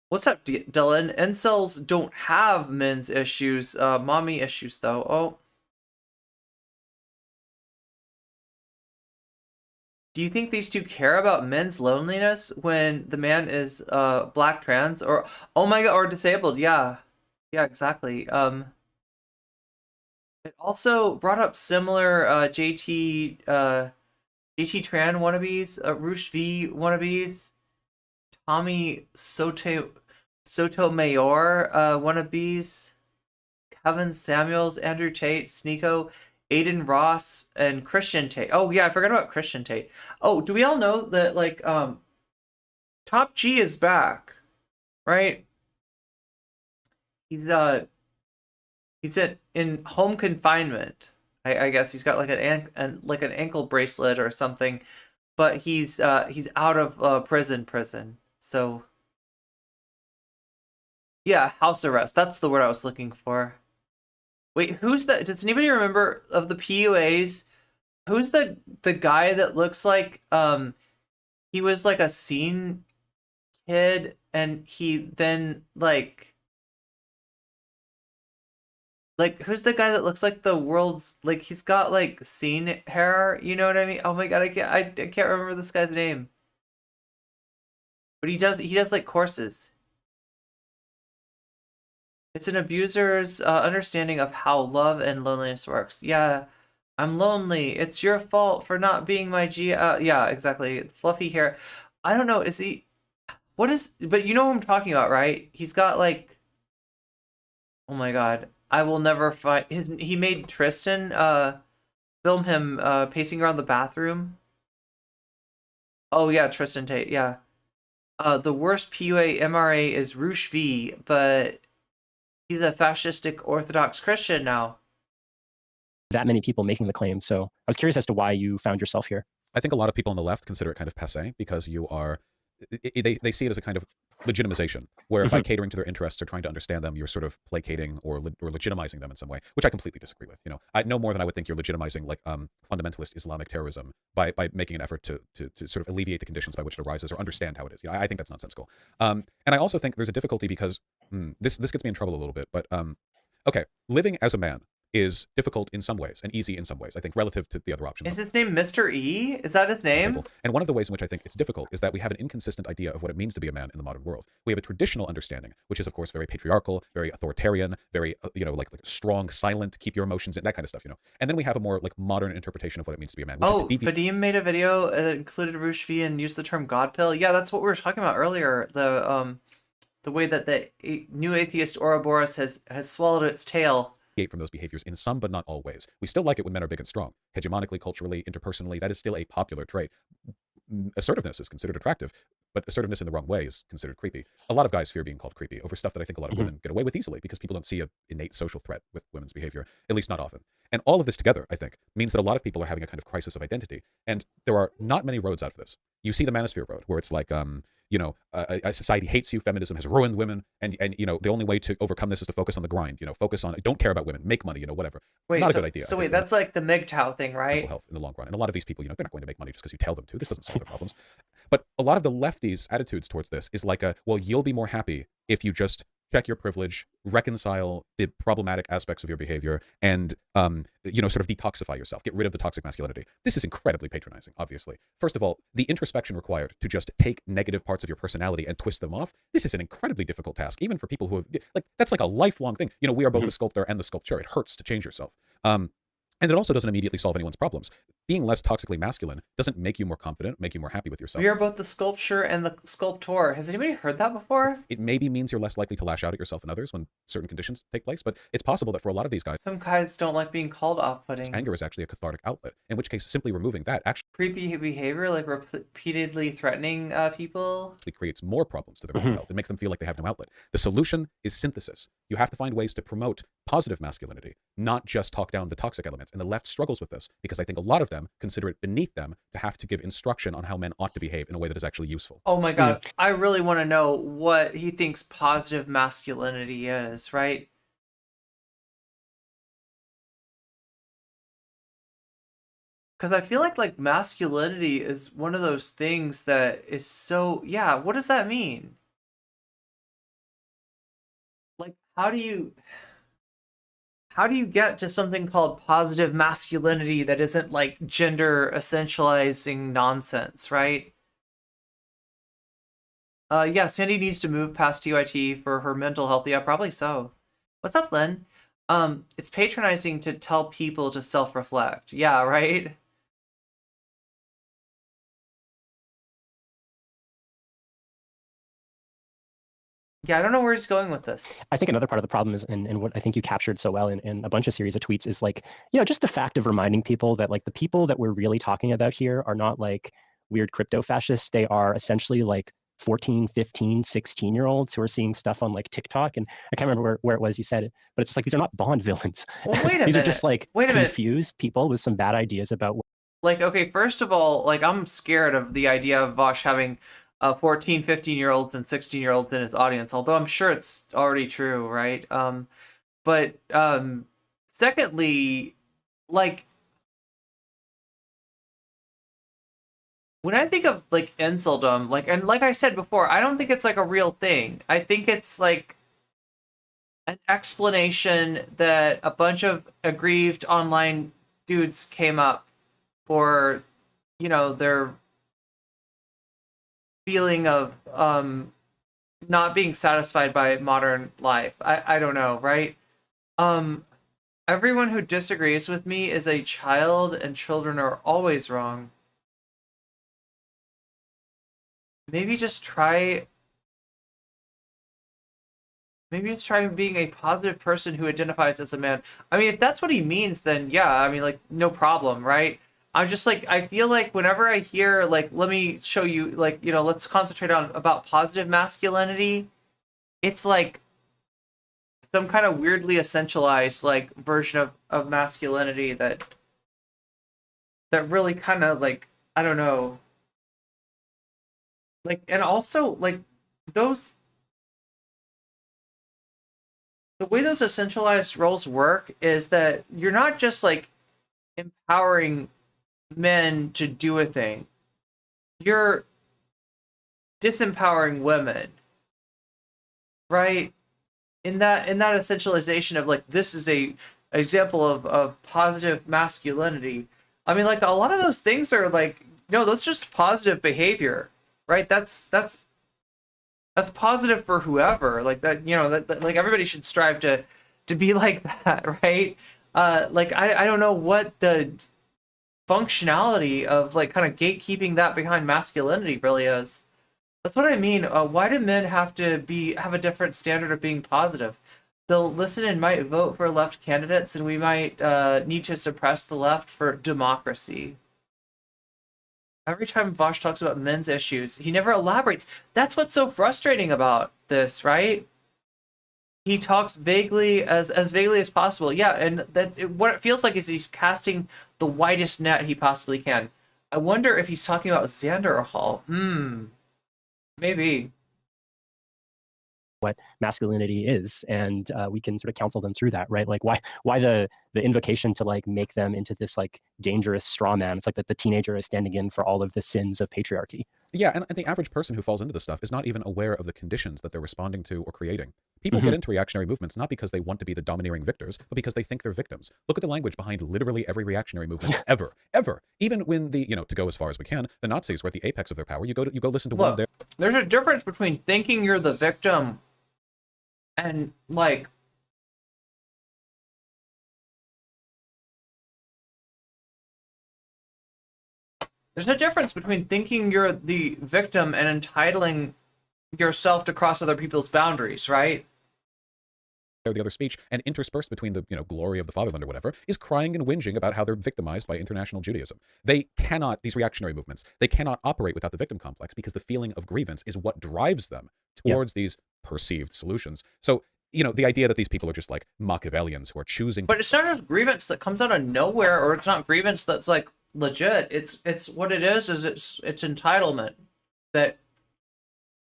What's up, Dylan? Incels don't have men's issues, mommy issues though. Oh. Do you think these two care about men's loneliness when the man is black, trans, or oh my god, or disabled? Yeah. Yeah, exactly. It also brought up similar JT Tran wannabes, Roosh V wannabes, Tommy Sotomayor wannabes, Kevin Samuels, Andrew Tate, Sneeko, Aiden Ross, and Christian Tate. Oh yeah, I forgot about Christian Tate. Oh, do we all know that like Top G is back, right? He's in home confinement. I guess he's got like an ankle bracelet or something, but he's out of prison. So yeah, house arrest. That's the word I was looking for. Wait, who's that? Does anybody remember of the PUAs? Who's the guy that looks like he was like a scene kid and he then like who's the guy that looks like the world's like he's got like scene hair, you know what I mean? Oh my god, I can't remember this guy's name. But he does like courses. It's an abuser's understanding of how love and loneliness works. Yeah, I'm lonely. It's your fault for not being my G. Yeah, exactly. Fluffy hair. I don't know. Is he? What is? But you know who I'm talking about, right? He's got like. Oh my god. I will never find his. He made Tristan film him pacing around the bathroom. Oh yeah, Tristan Tate. Yeah. The worst PUA MRA is Roosh V, but he's a fascistic Orthodox Christian now. That many people making the claim. So I was curious as to why you found yourself here. I think a lot of people on the left consider it kind of passé because you are, they see it as a kind of legitimization, where by catering to their interests or trying to understand them, you're sort of placating or legitimizing them in some way, which I completely disagree with. You know, I no more than I would think you're legitimizing like fundamentalist Islamic terrorism by making an effort to sort of alleviate the conditions by which it arises or understand how it is. You know, I think that's nonsensical. And I also think there's a difficulty because this gets me in trouble a little bit, but okay, living as a man is difficult in some ways and easy in some ways, I think, relative to the other options. Is his name Mr. E? Is that his name? And one of the ways in which I think it's difficult is that we have an inconsistent idea of what it means to be a man in the modern world. We have a traditional understanding, which is, of course, very patriarchal, very authoritarian, very, like strong, silent, keep your emotions in, that kind of stuff, you know. And then we have a more like modern interpretation of what it means to be a man. Which is to Vadim made a video that included Roosh V and used the term God pill. Yeah, that's what we were talking about earlier. The way that the new atheist Ouroboros has swallowed its tail. From those behaviors in some but not all ways. We still like it when men are big and strong. Hegemonically, culturally, interpersonally, that is still a popular trait. Assertiveness is considered attractive, but assertiveness in the wrong way is considered creepy. A lot of guys fear being called creepy over stuff that I think a lot of women get away with easily because people don't see an innate social threat with women's behavior, at least not often. And all of this together, I think, means that a lot of people are having a kind of crisis of identity. And there are not many roads out of this. You see the manosphere road, where it's like, a society hates you, feminism has ruined women, and the only way to overcome this is to focus on the grind. Focus on, don't care about women, make money, whatever. Wait, Not so, a good idea. So wait, that's like the MGTOW thing, right? Mental health in the long run, and a lot of these people, they're not going to make money just because you tell them to. This doesn't solve their problems. But a lot of the lefties' attitudes towards this is like well, you'll be more happy if you just check your privilege, reconcile the problematic aspects of your behavior, and sort of detoxify yourself, get rid of the toxic masculinity. This is incredibly patronizing, obviously. First of all, the introspection required to just take negative parts of your personality and twist them off, this is an incredibly difficult task, even for people who have, that's like a lifelong thing. We are both the sculptor and the sculpture. It hurts to change yourself. And it also doesn't immediately solve anyone's problems. Being less toxically masculine doesn't make you more confident, make you more happy with yourself. We are both the sculpture and the sculptor. Has anybody heard that before? It maybe means you're less likely to lash out at yourself and others when certain conditions take place, but it's possible that for a lot of these guys, some guys don't like being called off-putting. Anger is actually a cathartic outlet, in which case simply removing that actually creepy behavior, like repeatedly threatening people, creates more problems to their mental health. It makes them feel like they have no outlet. The solution is synthesis. You have to find ways to promote positive masculinity, not just talk down the toxic elements. And the left struggles with this because I think a lot of them consider it beneath them to have to give instruction on how men ought to behave in a way that is actually useful. Oh my God. I really want to know what he thinks positive masculinity is, right? Because I feel like masculinity is one of those things that is so, yeah, what does that mean? Like, how do you get to something called positive masculinity that isn't like gender essentializing nonsense, right? Yeah, Sandy needs to move past TYT for her mental health. Yeah, probably so. What's up, Lynn? It's patronizing to tell people to self-reflect. Yeah, right? Yeah, I don't know where he's going with this. I think another part of the problem is, and what I think you captured so well in a bunch of series of tweets is just the fact of reminding people that the people that we're really talking about here are not weird crypto fascists. They are essentially 14, 15, 16-year-olds who are seeing stuff on TikTok. And I can't remember where it was you said it, but it's just these are not Bond villains. Well, wait a minute. These are just confused people with some bad ideas about okay, first of all, I'm scared of the idea of Vaush having 14, 15-year-olds and 16-year-olds in his audience, although I'm sure it's already true, right? But secondly, when I think of inceldom, and like I said before, I don't think it's a real thing. I think it's an explanation that a bunch of aggrieved online dudes came up for, their feeling of not being satisfied by modern life. I don't know, right? Everyone who disagrees with me is a child, and children are always wrong. Maybe just try being a positive person who identifies as a man. I mean, if that's what he means, then yeah, I mean, no problem, right? I'm just I feel whenever I hear let me show you let's concentrate on about positive masculinity, it's some kind of weirdly essentialized version of masculinity that really kind of I don't know, and also those, the way those essentialized roles work is that you're not just empowering men to do a thing, you're disempowering women, right? In that essentialization of this is a example of positive masculinity. I mean, a lot of those things are no, that's just positive behavior, right? That's positive for whoever, that, that everybody should strive to be like that, right? I don't know what the functionality of kind of gatekeeping that behind masculinity really is. That's what I mean. Why do men have to have a different standard of being positive? They'll listen and might vote for left candidates, and we might need to suppress the left for democracy. Every time Vaush talks about men's issues, he never elaborates. That's what's so frustrating about this, right? He talks vaguely, as vaguely as possible. Yeah, and what it feels like is he's casting the widest net he possibly can. I wonder if he's talking about Xander or Hall. Maybe. what masculinity is, and we can sort of counsel them through that, right? Like why the invocation to like make them into this like dangerous straw man. It's like that the teenager is standing in for all of the sins of patriarchy. Yeah, and the average person who falls into this stuff is not even aware of the conditions that they're responding to or creating. People Mm-hmm. get into reactionary movements not because they want to be the domineering victors, but because they think they're victims. Look at the language behind literally every reactionary movement ever, ever. Even when the, to go as far as we can, the Nazis were at the apex of their power. You go listen to one of their. There's a difference between thinking you're the victim and like there's a difference between thinking you're the victim and entitling yourself to cross other people's boundaries, right? Or the other speech, and interspersed between the glory of the fatherland or whatever, is crying and whinging about how they're victimized by international Judaism. They cannot, these reactionary movements, they cannot operate without the victim complex because the feeling of grievance is what drives them towards these perceived solutions. So, the idea that these people are just like Machiavellians who are choosing. But it's not just grievance that comes out of nowhere, or it's not grievance that's like legit. It's what it is it's entitlement that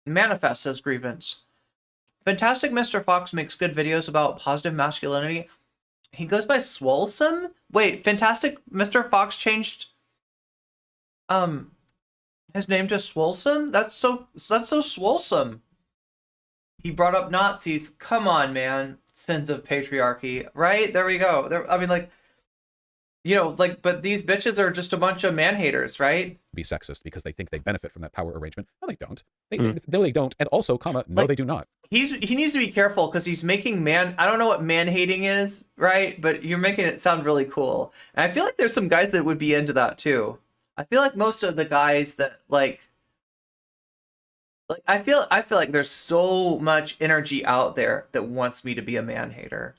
manifests as grievance. Fantastic Mr. Fox makes good videos about positive masculinity. He goes by Swolesome? Wait, Fantastic Mr. Fox changed his name to Swolesome? That's so Swolesome. He brought up Nazis. Come on, man. Sins of patriarchy, right? There we go. I mean, like, but these bitches are just a bunch of man-haters, right? Be sexist because they think they benefit from that power arrangement. No, they don't. No, they don't. And also, no, they do not. He needs to be careful because he's making I don't know what man-hating is, right? But you're making it sound really cool. And I feel like there's some guys that would be into that too. I feel like most of the guys that I feel like there's so much energy out there that wants me to be a man-hater.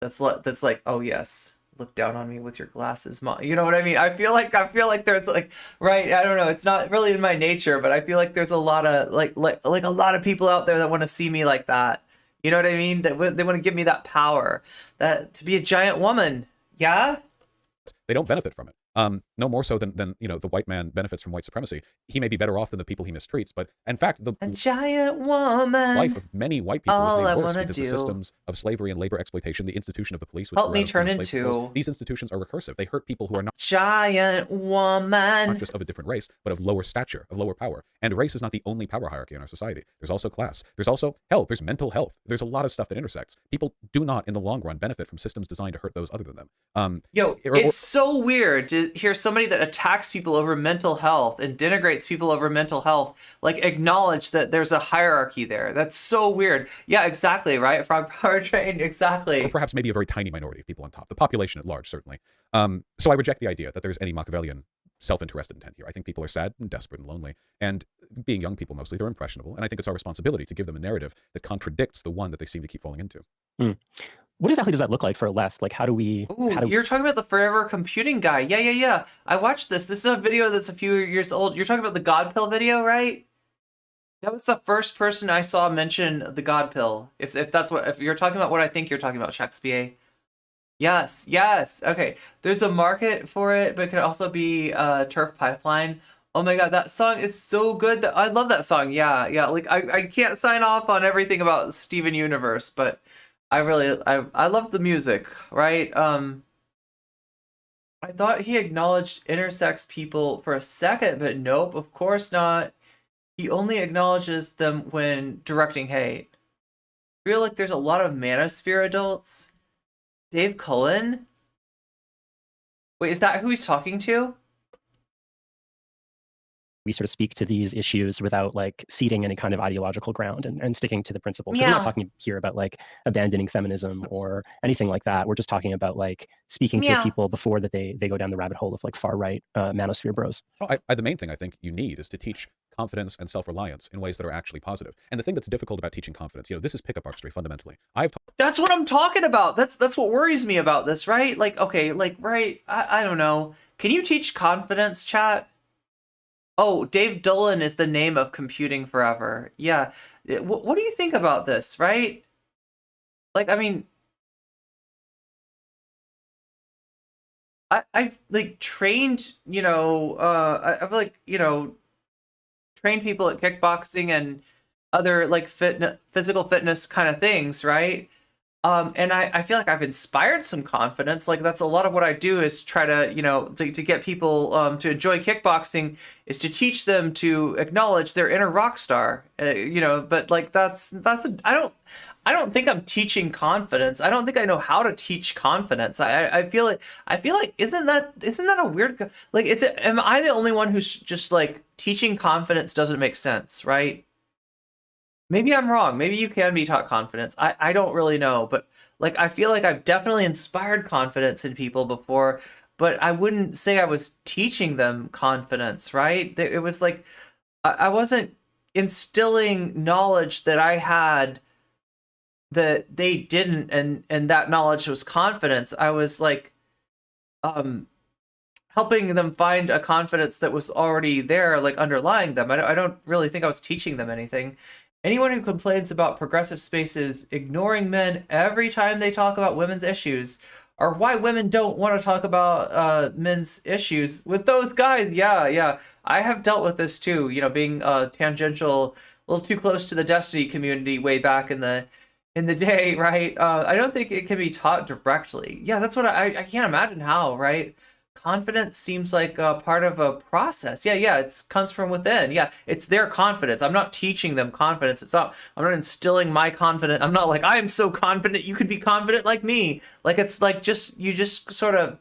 That's like, oh yes, look down on me with your glasses, mom. You know what I mean? I feel like there's like, right, I don't know, it's not really in my nature, but I feel like there's a lot of like a lot of people out there that want to see me like that. You know what I mean? That they want to give me that power, that to be a giant woman. Yeah? They don't benefit from it. No more so than the white man benefits from white supremacy. He may be better off than the people he mistreats, but in fact, the giant woman life of many white people all is made I worse wanna because do. the systems of slavery and labor exploitation, the institution of the police, which help me grew out of turn former slave into force, these institutions are recursive. They hurt people who are not giant woman. just of a different race, but of lower stature, of lower power. And race is not the only power hierarchy in our society. There's also class. There's also health. There's mental health. There's a lot of stuff that intersects. People do not, in the long run, benefit from systems designed to hurt those other than them. It's so weird to hear somebody that attacks people over mental health and denigrates people over mental health, like acknowledge that there's a hierarchy there. That's so weird. Yeah, exactly, right? Frog Power Train, exactly. Or perhaps maybe a very tiny minority of people on top. The population at large, certainly. So I reject the idea that there's any Machiavellian self-interested intent here. I think people are sad and desperate and lonely. And being young people mostly, they're impressionable. And I think it's our responsibility to give them a narrative that contradicts the one that they seem to keep falling into. What exactly does that look like for a left? Like, You're talking about the forever computing guy. Yeah. I watched this. This is a video that's a few years old. You're talking about the God Pill video, right? That was the first person I saw mention the God Pill. If you're talking about what I think you're talking about, Shakespeare. Yes. Okay. There's a market for it, but it could also be Turf Pipeline. Oh my god, that song is so good. I love that song. Yeah. Like I can't sign off on everything about Steven Universe, but I love the music, right? I thought he acknowledged intersex people for a second, but nope, of course not. He only acknowledges them when directing hate. I feel like there's a lot of manosphere adults. Dave Cullen? Wait, is that who he's talking to? we sort of speak to these issues without like ceding any kind of ideological ground and sticking to the principles. We're not talking here about like abandoning feminism or anything like that. We're just talking about like speaking to people before that they go down the rabbit hole of like far right manosphere bros. The main thing I think you need is to teach confidence and self-reliance in ways that are actually positive. And the thing that's difficult about teaching confidence, this is pickup artistry fundamentally. That's what I'm talking about. That's what worries me about this, right? Like, okay, like, right, I don't know. Can you teach confidence, chat? Oh, Dave Dullen is the name of Computing Forever. Yeah. What do you think about this, right? Like, I mean, I've like trained, I've like, train people at kickboxing and other like physical fitness kind of things, right? And I feel like I've inspired some confidence. Like that's a lot of what I do is try to, to get people to enjoy kickboxing is to teach them to acknowledge their inner rock star. But like I don't think I'm teaching confidence. I don't think I know how to teach confidence. I feel like isn't that a weird, like am I the only one who's just like teaching confidence doesn't make sense, right? Maybe I'm wrong. Maybe you can be taught confidence. I don't really know, but like I feel like I've definitely inspired confidence in people before, but I wouldn't say I was teaching them confidence, right? It was like I wasn't instilling knowledge that I had that they didn't, and that knowledge was confidence. I was like helping them find a confidence that was already there, like underlying them. I don't really think I was teaching them anything. Anyone who complains about progressive spaces ignoring men every time they talk about women's issues, or why women don't want to talk about men's issues with those guys, yeah, I have dealt with this too. Being tangential, a little too close to the Destiny community way back in the day, right? I don't think it can be taught directly. Yeah, that's what I can't imagine how, right? Confidence seems like a part of a process. Yeah, it comes from within. Yeah, it's their confidence. I'm not teaching them confidence. I'm not instilling my confidence. I'm not like, I am so confident you could be confident like me. Like, it's like you just sort of.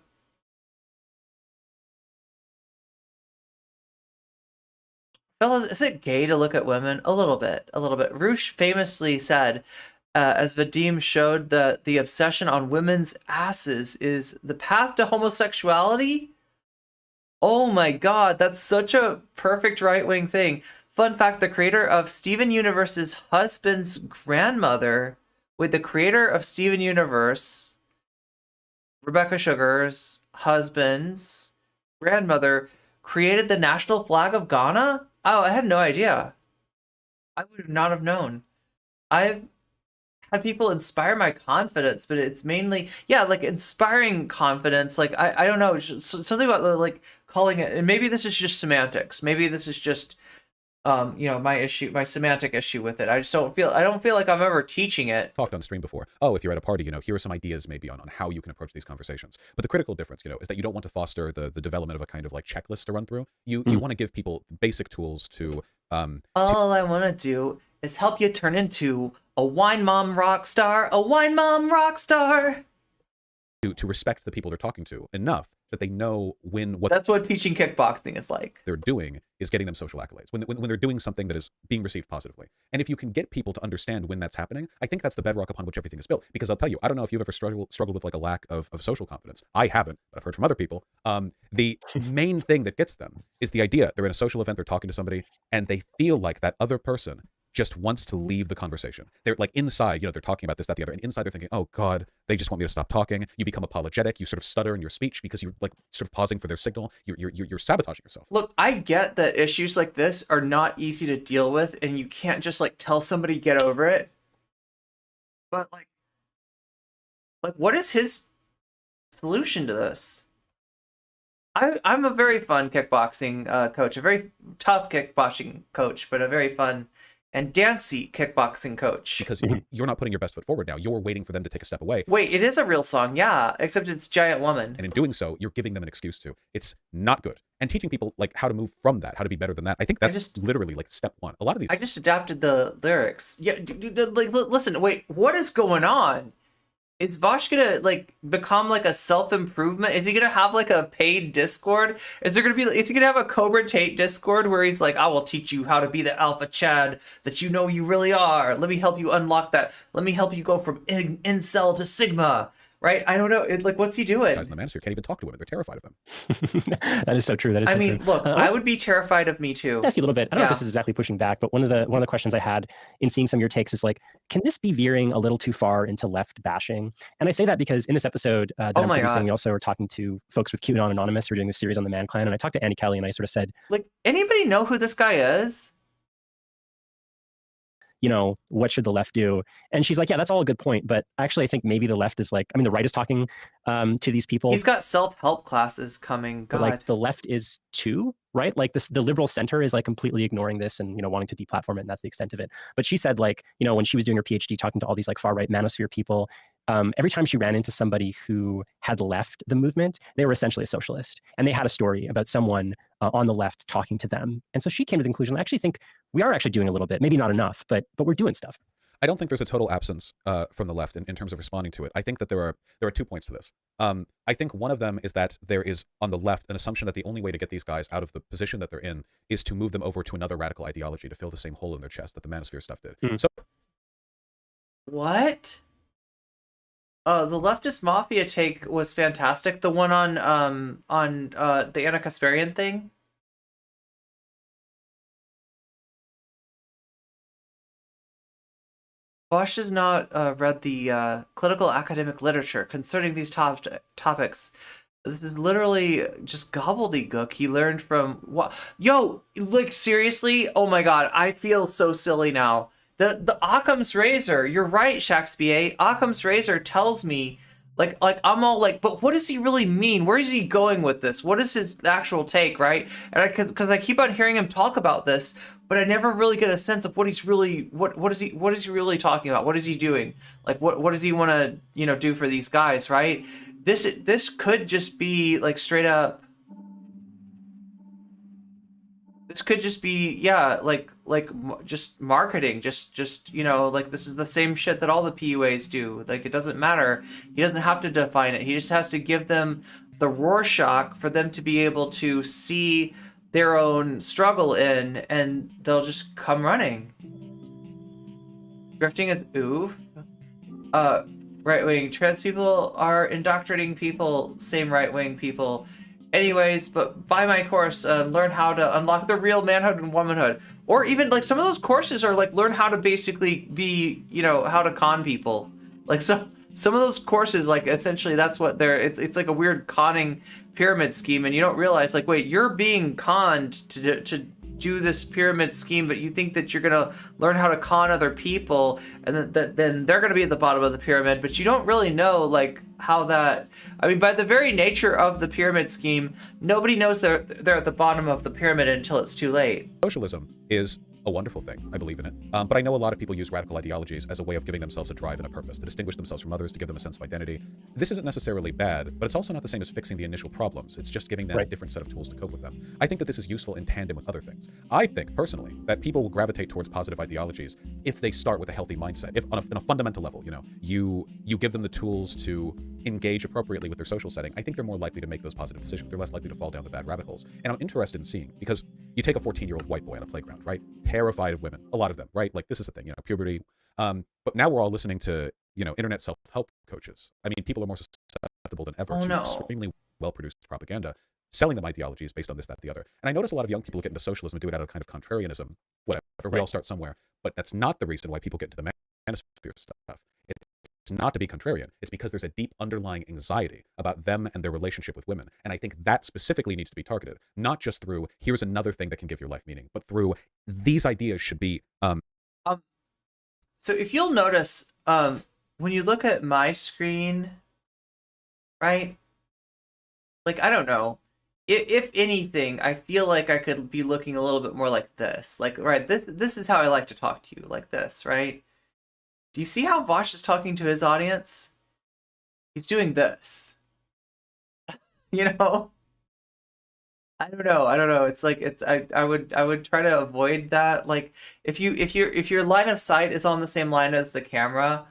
Fellas, is it gay to look at women? A little bit. Vaush famously said, as Vadim showed, the obsession on women's asses is the path to homosexuality. Oh my god, that's such a perfect right-wing thing. Fun fact, the creator of Steven Universe's husband's grandmother, the creator of Steven Universe, Rebecca Sugar's husband's grandmother, created the national flag of Ghana? Oh, I had no idea. I would not have known. I've had people inspire my confidence, but it's mainly like inspiring confidence. Like I don't know, something about like calling it, and maybe this is just semantics. Maybe this is just my semantic issue with it. I don't feel like I'm ever teaching it. Talked on stream before. Oh, if you're at a party, here are some ideas maybe on how you can approach these conversations. But the critical difference, is that you don't want to foster the development of a kind of like checklist to run through. You want to give people basic tools to all I want to do is help you turn into a wine mom rock star, to respect the people they're talking to enough that they know what that's what teaching kickboxing is like. They're doing is getting them social accolades when they're doing something that is being received positively. And if you can get people to understand when that's happening, I think that's the bedrock upon which everything is built. Because I'll tell you, I don't know if you've ever struggled with like a lack of social confidence. I haven't, but I've heard from other people. The main thing that gets them is the idea they're in a social event, they're talking to somebody, and they feel like that other person just wants to leave the conversation. They're like inside, they're talking about this, that, the other, and inside they're thinking, oh God, they just want me to stop talking. You become apologetic. You sort of stutter in your speech because you're like sort of pausing for their signal. You're sabotaging yourself. Look, I get that issues like this are not easy to deal with, and you can't just like tell somebody get over it. But like what is his solution to this? I'm a very fun kickboxing coach, a very tough kickboxing coach, but a very fun and dancey kickboxing coach. Because you're not putting your best foot forward now. You're waiting for them to take a step away. Wait, it is a real song, yeah, except it's Giant Woman. And in doing so, you're giving them an excuse to. It's not good. And teaching people like how to move from that, how to be better than that. I think that's literally like step one. A lot of these. I just adapted the lyrics. Yeah, like listen, wait, what is going on? Is Vaush gonna like become like a self-improvement? Is he gonna have like a paid Discord? Is he gonna have a Cobra Tate Discord where he's like, I will teach you how to be the alpha Chad that you know you really are. Let me help you unlock that. Let me help you go from incel to Sigma. Right? I don't know. Like, what's he doing? Guys in the manosphere can't even talk to women. They're terrified of them. That is so true. I mean, look, I would be terrified of me too. I'll ask you a little bit. I don't know if this is exactly pushing back, but one of the questions I had in seeing some of your takes is like, can this be veering a little too far into left bashing? And I say that because in this episode that I'm producing, we also were talking to folks with QAnon Anonymous who are doing this series on the Man Clan, and I talked to Andy Kelly, and I sort of said, like, anybody know who this guy is? you know, what should the left do? And she's like, yeah, that's all a good point. But actually, I think maybe the left is like, I mean, the right is talking to these people. He's got self-help classes coming. God. But like the left is too, right? Like the liberal center is like completely ignoring this and, you know, wanting to deplatform it. And that's the extent of it. But she said, like, you know, when she was doing her PhD, talking to all these like far right manosphere people, every time she ran into somebody who had left the movement, they were essentially a socialist. And they had a story about someone on the left talking to them. And so she came to the conclusion, I actually think we are actually doing a little bit, maybe not enough, but we're doing stuff. I don't think there's a total absence from the left in terms of responding to it. I think that there are 2 points to this. I think one of them is that there is on the left an assumption that the only way to get these guys out of the position that they're in is to move them over to another radical ideology to fill the same hole in their chest that the manosphere stuff did. So what? The leftist mafia take was fantastic. The one on the Anna Kasparian thing. Vaush has not read the clinical academic literature concerning these topics. This is literally just gobbledygook he learned from what? Yo, like seriously? Oh my god, I feel so silly now. The Occam's razor. You're right, Shakespeare. Occam's razor tells me, like I'm all like, but what does he really mean? Where is he going with this? What is his actual take, right? And because I keep on hearing him talk about this, but I never really get a sense of what he's really what is he really talking about? What is he doing? Like what does he want to, you know, do for these guys, right? This could just be like straight up. This could just be, yeah, like just marketing, just you know, like this is the same shit that all the PUAs do. Like it doesn't matter. He doesn't have to define it. He just has to give them the Rorschach for them to be able to see their own struggle in, and they'll just come running. Grifting is oof. Right-wing trans people are indoctrinating people, same right-wing people. Anyways, but buy my course, learn how to unlock the real manhood and womanhood. Or even like some of those courses are like learn how to basically be, you know, how to con people. Like some of those courses, like essentially that's what they're, it's like a weird conning pyramid scheme, and you don't realize like, wait, you're being conned to do this pyramid scheme, but you think that you're gonna learn how to con other people, and then they're gonna be at the bottom of the pyramid, but you don't really know like how that. I mean, by the very nature of the pyramid scheme, nobody knows they're at the bottom of the pyramid until it's too late. Socialism is a wonderful thing. I believe in it. But I know a lot of people use radical ideologies as a way of giving themselves a drive and a purpose, to distinguish themselves from others, to give them a sense of identity. This isn't necessarily bad, but it's also not the same as fixing the initial problems. It's just giving them a different set of tools to cope with them. I think that this is useful in tandem with other things. I think, personally, that people will gravitate towards positive ideologies if they start with a healthy mindset. If on a fundamental level, you know, you give them the tools to engage appropriately with their social setting, I think they're more likely to make those positive decisions. They're less likely to fall down the bad rabbit holes. And I'm interested in seeing, because you take a 14-year-old white boy on a playground, right? Terrified of women, a lot of them, right? Like this is the thing, you know, puberty. But now we're all listening to, you know, internet self-help coaches. I mean, people are more susceptible than ever to extremely well-produced propaganda, selling them ideologies based on this, that, the other. And I notice a lot of young people get into socialism and do it out of kind of contrarianism, whatever. We all start somewhere. But that's not the reason why people get into the manosphere stuff. It's not to be contrarian. It's because there's a deep underlying anxiety about them and their relationship with women. And I think that specifically needs to be targeted, not just through, here's another thing that can give your life meaning, but through these ideas should be... So if you'll notice, when you look at my screen, right? Like, I don't know. If anything, I feel like I could be looking a little bit more like this. Like, right, this is how I like to talk to you, like this, right? Do you see how Vaush is talking to his audience? He's doing this. You know? I don't know. It's like I would try to avoid that. Like if your line of sight is on the same line as the camera,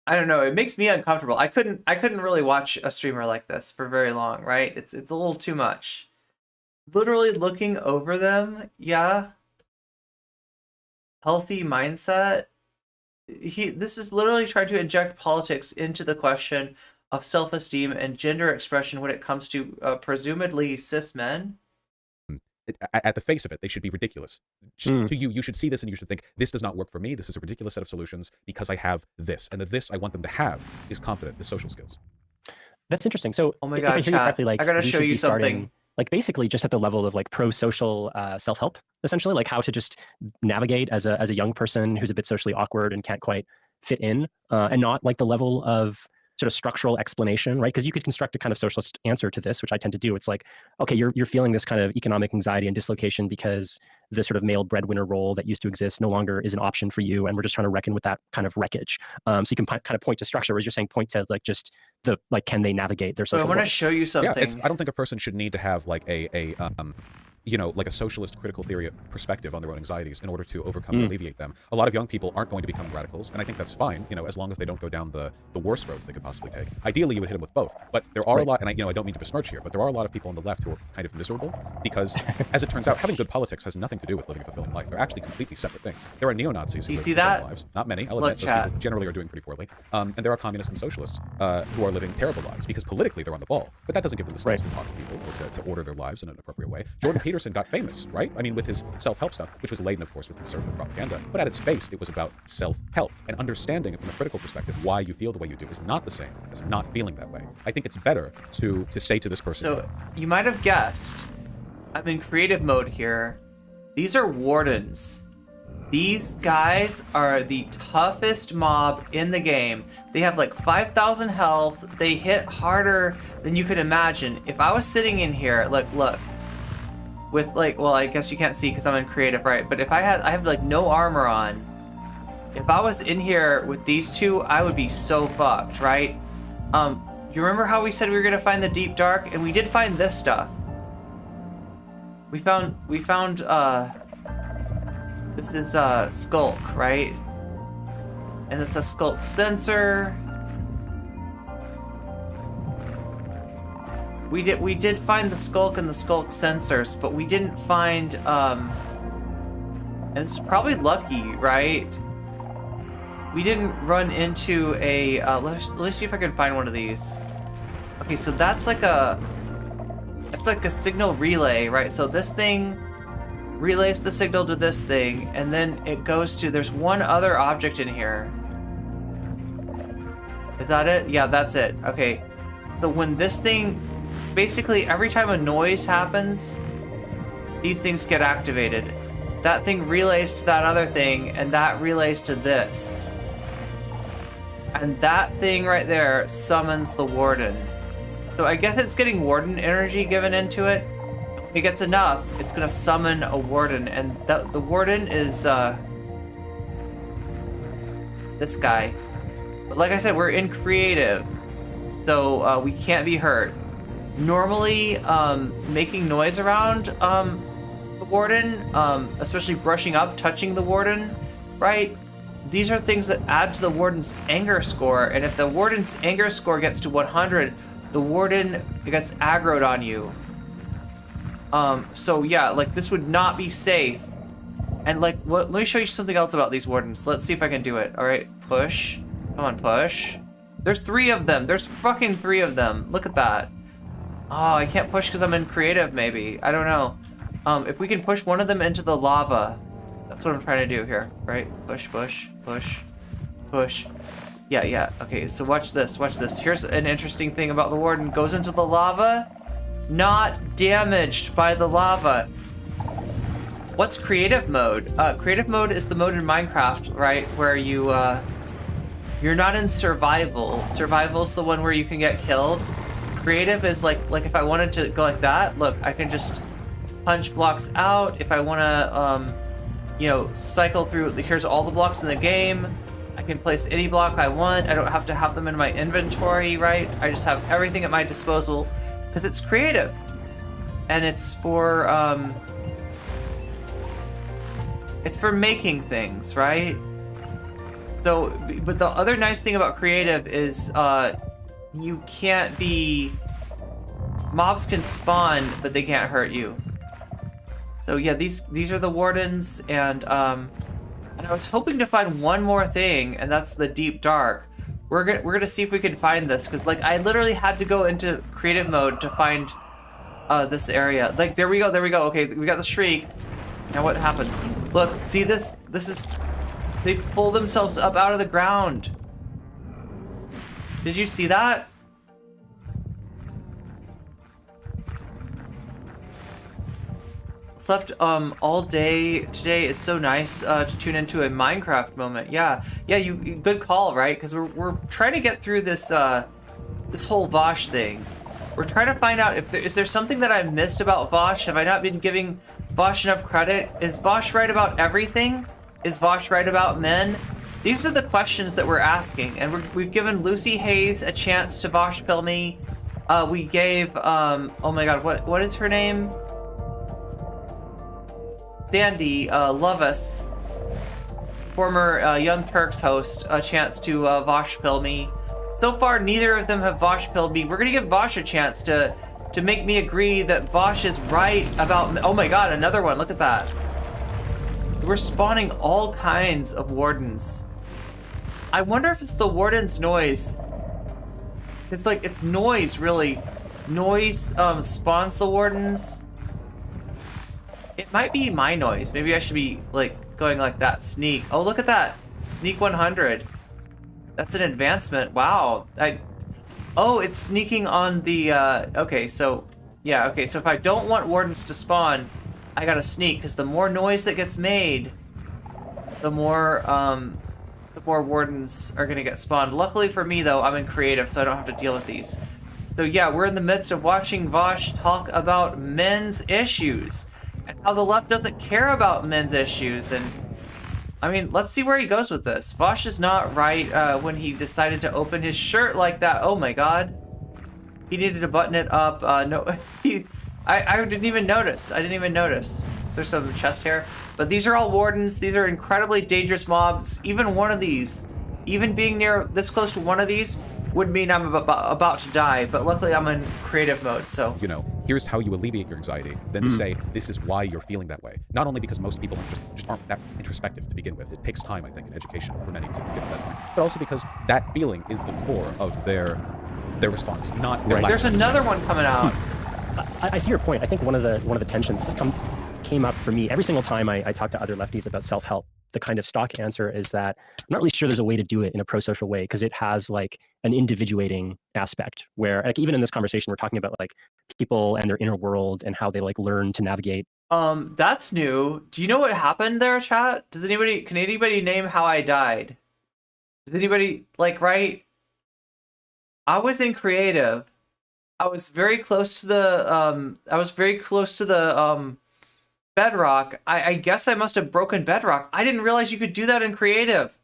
I don't know, it makes me uncomfortable. I couldn't really watch a streamer like this for very long, right? It's a little too much. Literally looking over them, yeah. Healthy mindset. This is literally trying to inject politics into the question of self-esteem and gender expression when it comes to presumably cis men. At the face of it, they should be ridiculous. To you, you should see this and you should think, this does not work for me. This is a ridiculous set of solutions because I have this. And the this I want them to have is confidence, is social skills. That's interesting. So oh my God, if I hear you correctly, like, I gotta show you something. like basically just at the level of like pro-social self-help, essentially, like how to just navigate as a young person who's a bit socially awkward and can't quite fit in, and not like the level of sort of structural explanation, right? Because you could construct a kind of socialist answer to this, which I tend to do. It's like, okay, you're feeling this kind of economic anxiety and dislocation because the sort of male breadwinner role that used to exist no longer is an option for you, and we're just trying to reckon with that kind of wreckage. So you can kind of point to structure, whereas you're saying point to like just the like, can they navigate their social? I want to show you something. Yeah, I don't think a person should need to have like a you know, like a socialist critical theory perspective on their own anxieties in order to overcome and alleviate them. A lot of young people aren't going to become radicals, and I think that's fine, you know, as long as they don't go down the worst roads they could possibly take. Ideally, you would hit them with both. But there are a lot, and I don't mean to besmirch here, but there are a lot of people on the left who are kind of miserable because, as it turns out, having good politics has nothing to do with living a fulfilling life. They're actually completely separate things. There are neo-Nazis who live fulfilling lives. Not many, I'll admit, those people generally are doing pretty poorly. And there are communists and socialists who are living terrible lives because politically they're on the ball. But that doesn't give them the space to talk to people or to order their lives in an appropriate way. Jordan Peterson got famous, right? I mean, with his self-help stuff, which was laden, of course, with conservative propaganda, but at its base, it was about self-help and understanding from a critical perspective why you feel the way you do is not the same as not feeling that way. I think it's better to say to this person. So you might have guessed, I'm in creative mode here. These are wardens. These guys are the toughest mob in the game. They have like 5,000 health. They hit harder than you could imagine. If I was sitting in here, look. With like, well, I guess you can't see because I'm in creative, right? But if I have like no armor on. If I was in here with these two, I would be so fucked, right? You remember how we said we were gonna find the deep dark, and we did find this stuff. We found this is Skulk, right? And it's a Skulk sensor. We did find the Skulk and the Skulk sensors, but we didn't find and it's probably lucky, right? We didn't run into a let me see if I can find one of these. Okay, so that's like a signal relay, right? So this thing relays the signal to this thing, and then it goes to, there's one other object in here. Is that it? Yeah, that's it. Okay. So when this thing, basically every time a noise happens, these things get activated. That thing relays to that other thing, and that relays to this. And that thing right there summons the warden. So I guess it's getting warden energy given into it. If it gets enough, it's gonna summon a warden, and the warden is this guy. But like I said, we're in creative, so we can't be hurt. Normally, making noise around the warden, especially brushing up, touching the warden, right? These are things that add to the warden's anger score, and if the warden's anger score gets to 100, the warden gets aggroed on you. So yeah, like this would not be safe. And like, let me show you something else about these wardens. Let's see if I can do it. All right, push. Come on, push. There's 3 of them. There's fucking 3 of them. Look at that. Oh, I can't push because I'm in creative, maybe. I don't know. If we can push one of them into the lava. That's what I'm trying to do here, right? Push, push, push, push. Yeah. Okay, so watch this, watch this. Here's an interesting thing about the warden. Goes into the lava, not damaged by the lava. What's creative mode? Creative mode is the mode in Minecraft, right? Where you're not in survival. Survival's the one where you can get killed. Creative is like if I wanted to go like that, look, I can just punch blocks out. If I wanna, cycle through, here's all the blocks in the game. I can place any block I want. I don't have to have them in my inventory, right? I just have everything at my disposal because it's creative. And it's for making things, right? So, but the other nice thing about creative is you can't be, mobs can spawn, but they can't hurt you. So yeah, these are the wardens, and I was hoping to find one more thing, and that's the deep dark. We're gonna see if we can find this, because like I literally had to go into creative mode to find this area. Like there we go. Okay, we got the shriek. Now what happens? Look, see this? This is, they pull themselves up out of the ground. Did you see that? Slept all day today. It's so nice to tune into a Minecraft moment. Yeah, you good call, right? Because we're trying to get through this this whole Vaush thing. We're trying to find out if is there something that I missed about Vaush? Have I not been giving Vaush enough credit? Is Vaush right about everything? Is Vaush right about men? These are the questions that we're asking, and we've given Lucy Hayes a chance to Vaush pill me. We gave oh my god, what is her name? Sandy Lovis, former Young Turks host, a chance to Vaush pill me. So far, neither of them have Vaush pilled me. We're gonna give Vaush a chance to make me agree that Vaush is right about. Oh my god, another one! Look at that. So we're spawning all kinds of wardens. I wonder if it's the warden's noise. It's like it's noise, really. Noise spawns the wardens. It might be my noise. Maybe I should be like going like that. Sneak. Oh, look at that. Sneak 100. That's an advancement. Wow. Oh, it's sneaking on the okay, so yeah, okay, so if I don't want wardens to spawn, I gotta sneak, because the more noise that gets made, the more wardens are gonna get spawned. Luckily for me though, I'm in creative, so I don't have to deal with these. So yeah, we're in the midst of watching Vaush talk about men's issues and how the left doesn't care about men's issues. And I mean, let's see where he goes with this. Vaush is not right when he decided to open his shirt like that. Oh my god. He needed to button it up. No, I didn't even notice. I didn't even notice. Is there some chest hair? But these are all wardens. These are incredibly dangerous mobs. Even one of these, even being near this close to one of these, would mean I'm about to die. But luckily I'm in creative mode, so. You know, here's how you alleviate your anxiety. Then to say, this is why you're feeling that way. Not only because most people just aren't that introspective to begin with. It takes time, I think, in education for many to get to that point. But also because that feeling is the core of their response, not their lack There's of another one coming out. I see your point. I think one of the tensions came up for me every single time I talk to other lefties about self-help. The kind of stock answer is that I'm not really sure there's a way to do it in a pro-social way, because it has like an individuating aspect where, like, even in this conversation, we're talking about like people and their inner world and how they like learn to navigate. That's new. Do you know what happened there, chat? Can anybody name how I died? Does anybody, like, right? I was in creative. I was very close to the bedrock. I guess I must have broken bedrock. I didn't realize you could do that in creative.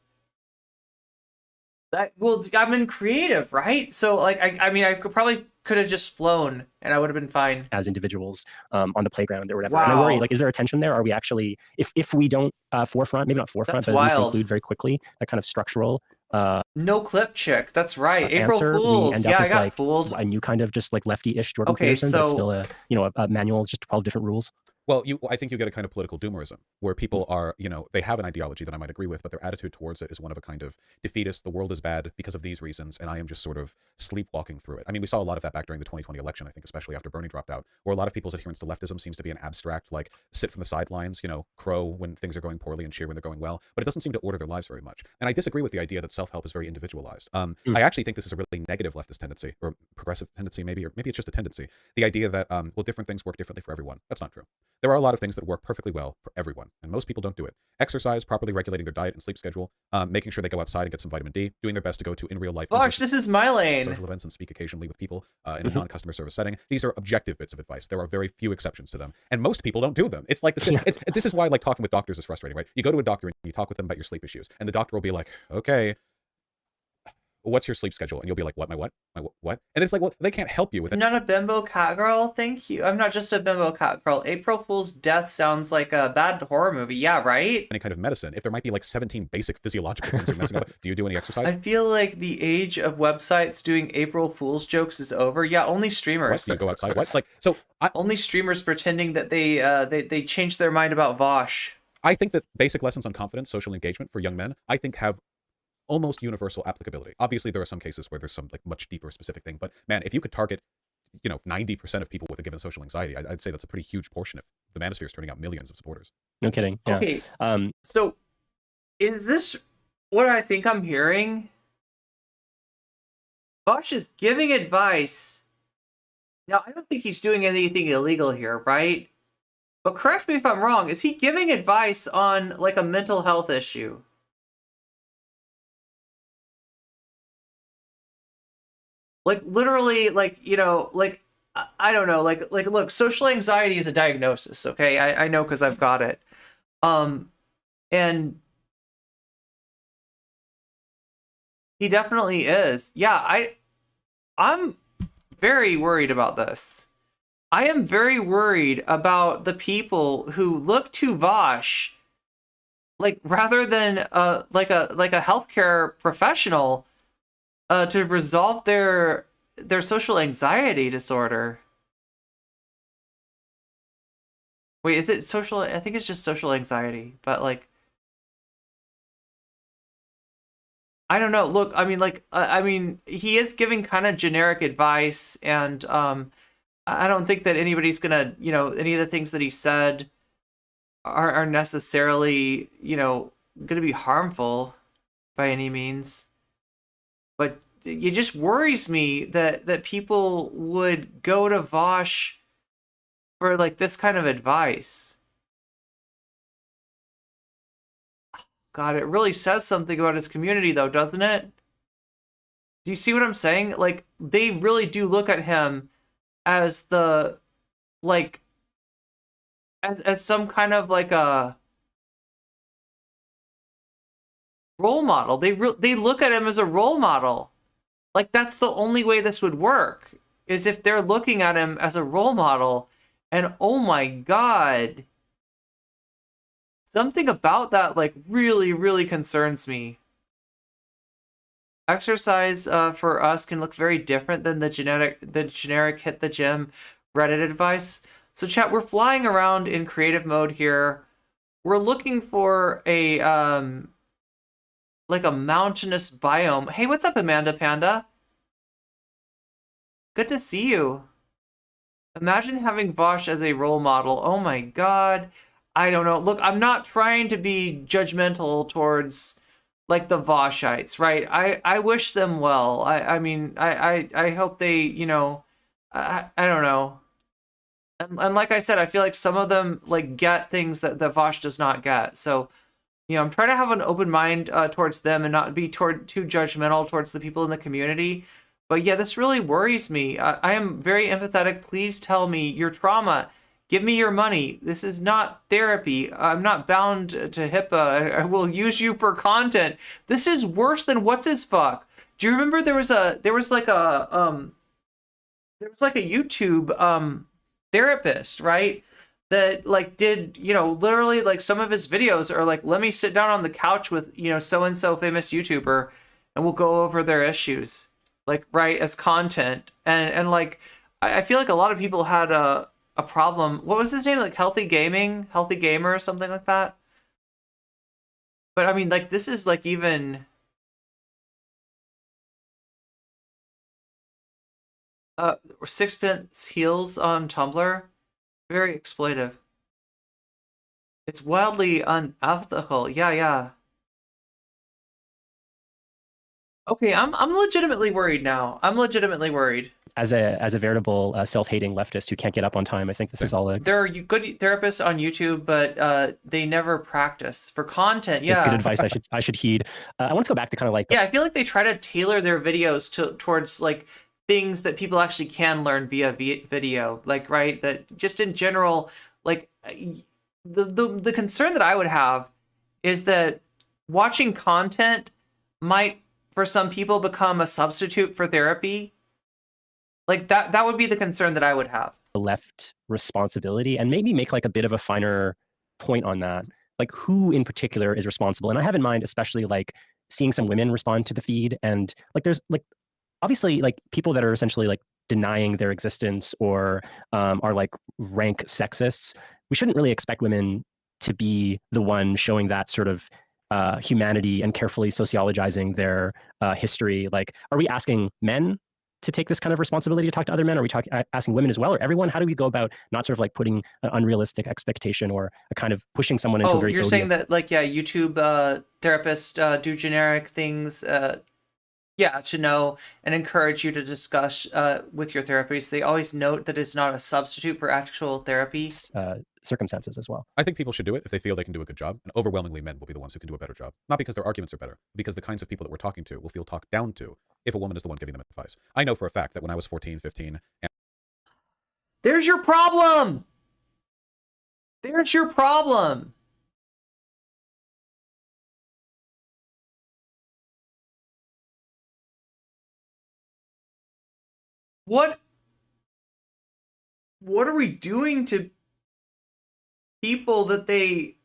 I'm in creative, right? So like I mean I could have just flown and I would have been fine As individuals on the playground or whatever. Wow. And I worry, like, is there a tension there? Are we actually, if we don't forefront, maybe not forefront, That's but at least wild. include very quickly that kind of structural no clip chick. That's right. April answer, we Fools. end Yeah, up I with got like fooled. a new kind of just like lefty-ish Jordan Okay, Peterson, so that's still a manual, just 12 different rules. Well, I think you get a kind of political doomerism where people are, they have an ideology that I might agree with, but their attitude towards it is one of a kind of defeatist. The world is bad because of these reasons, and I am just sort of sleepwalking through it. I mean, we saw a lot of that back during the 2020 election, I think, especially after Bernie dropped out, where a lot of people's adherence to leftism seems to be an abstract, like, sit from the sidelines, crow when things are going poorly and cheer when they're going well, but it doesn't seem to order their lives very much. And I disagree with the idea that self-help is very individualized. I actually think this is a really negative leftist tendency, or progressive tendency maybe, or maybe it's just a tendency. The idea that, well, different things work differently for everyone. That's not true. There are a lot of things that work perfectly well for everyone, and most people don't do it. Exercise, properly regulating their diet and sleep schedule, making sure they go outside and get some vitamin D, doing their best to go to in real life Gosh, this is my lane. social events and speak occasionally with people in a non-customer service setting. These are objective bits of advice. There are very few exceptions to them, and most people don't do them. It's like this is why like talking with doctors is frustrating, right? You go to a doctor and you talk with them about your sleep issues, and the doctor will be like, okay, what's your sleep schedule? And you'll be like, what? My what? My what? And it's like, well, they can't help you with it. I'm not a bimbo cat girl, thank you. I'm not just a bimbo cat girl. April Fool's death sounds like a bad horror movie. Yeah, right? Any kind of medicine. If there might be like 17 basic physiological things you're messing up, do you do any exercise? I feel like the age of websites doing April Fool's jokes is over. Yeah, only streamers. What? You go outside? What? Like, so only streamers pretending that they changed their mind about Vaush. I think that basic lessons on confidence, social engagement for young men, I think have almost universal applicability. Obviously, there are some cases where there's some like much deeper specific thing, but man, if you could target 90% of people with a given social anxiety, I'd say that's a pretty huge portion if the manosphere is turning out millions of supporters. No kidding. Yeah. Okay. So is this what I think I'm hearing? Vaush is giving advice. Now, I don't think he's doing anything illegal here, right? But correct me if I'm wrong, is he giving advice on like a mental health issue? Like literally, like, you know, like I don't know, like look, social anxiety is a diagnosis, okay? I know because I've got it. And he definitely is. Yeah, I'm very worried about this. I am very worried about the people who look to Vaush, like rather than like a healthcare professional to resolve their social anxiety disorder. Wait, is it social? I think it's just social anxiety, but like I don't know. Look, I mean, like I mean, he is giving kind of generic advice, and I don't think that anybody's gonna, you know, any of the things that he said are necessarily, you know, gonna be harmful by any means. But it just worries me that people would go to Vaush for like this kind of advice. God, it really says something about his community though, doesn't it? Do you see what I'm saying? Like they really do look at him as the like as some kind of like a role model. They look at him as a role model. Like that's the only way this would work is if they're looking at him as a role model. And oh my God, something about that like really concerns me. Exercise for us can look very different than the generic hit the gym Reddit advice. So chat, we're flying around in creative mode here. We're looking for a like a mountainous biome. Hey, what's up, Amanda Panda? Good to see you. Imagine having Vaush as a role model. Oh my God. I don't know. Look, I'm not trying to be judgmental towards like the Vaushites, right? I wish them well. I mean, I hope they, you know, I don't know. And like I said, I feel like some of them like get things that the Vaush does not get. So, you know, I'm trying to have an open mind towards them and not be too judgmental towards the people in the community. But yeah, this really worries me. I am very empathetic. Please tell me your trauma. Give me your money. This is not therapy. I'm not bound to HIPAA. I will use you for content. This is worse than what's his fuck. Do you remember there was like a YouTube therapist, right? That like did, you know, literally like some of his videos are like, let me sit down on the couch with, you know, so and so famous YouTuber and we'll go over their issues, like, right, as content. And like I feel like a lot of people had a problem. What was his name? Like Healthy Gamer or something like that. But I mean, like this is like even Sixpence Heels on Tumblr. Very exploitive. It's wildly unethical. Yeah. Okay, I'm legitimately worried now. I'm legitimately worried. As a veritable self-hating leftist who can't get up on time, I think this is all a There are good therapists on YouTube, but they never practice for content. Yeah, good advice I should heed. I want to go back to kind of like I feel like they try to tailor their videos towards like things that people actually can learn via video, like, right, that just in general, like the concern that I would have is that watching content might for some people become a substitute for therapy. Like that would be the concern that I would have. Left responsibility, and maybe make like a bit of a finer point on that, like who in particular is responsible. And I have in mind especially like seeing some women respond to the feed, and like there's like obviously like people that are essentially like denying their existence or are like rank sexists. We shouldn't really expect women to be the one showing that sort of humanity and carefully sociologizing their history. Like, are we asking men to take this kind of responsibility to talk to other men? Are we asking women as well, or everyone? How do we go about not sort of like putting an unrealistic expectation or a kind of pushing someone into a very you're saying that like, yeah, YouTube therapists do generic things Yeah, to know and encourage you to discuss with your therapist. They always note that it's not a substitute for actual therapy. Circumstances as well. I think people should do it if they feel they can do a good job, and overwhelmingly men will be the ones who can do a better job. Not because their arguments are better, but because the kinds of people that we're talking to will feel talked down to if a woman is the one giving them advice. I know for a fact that when I was 14, 15, and There's your problem. There's your problem. What are we doing to people that they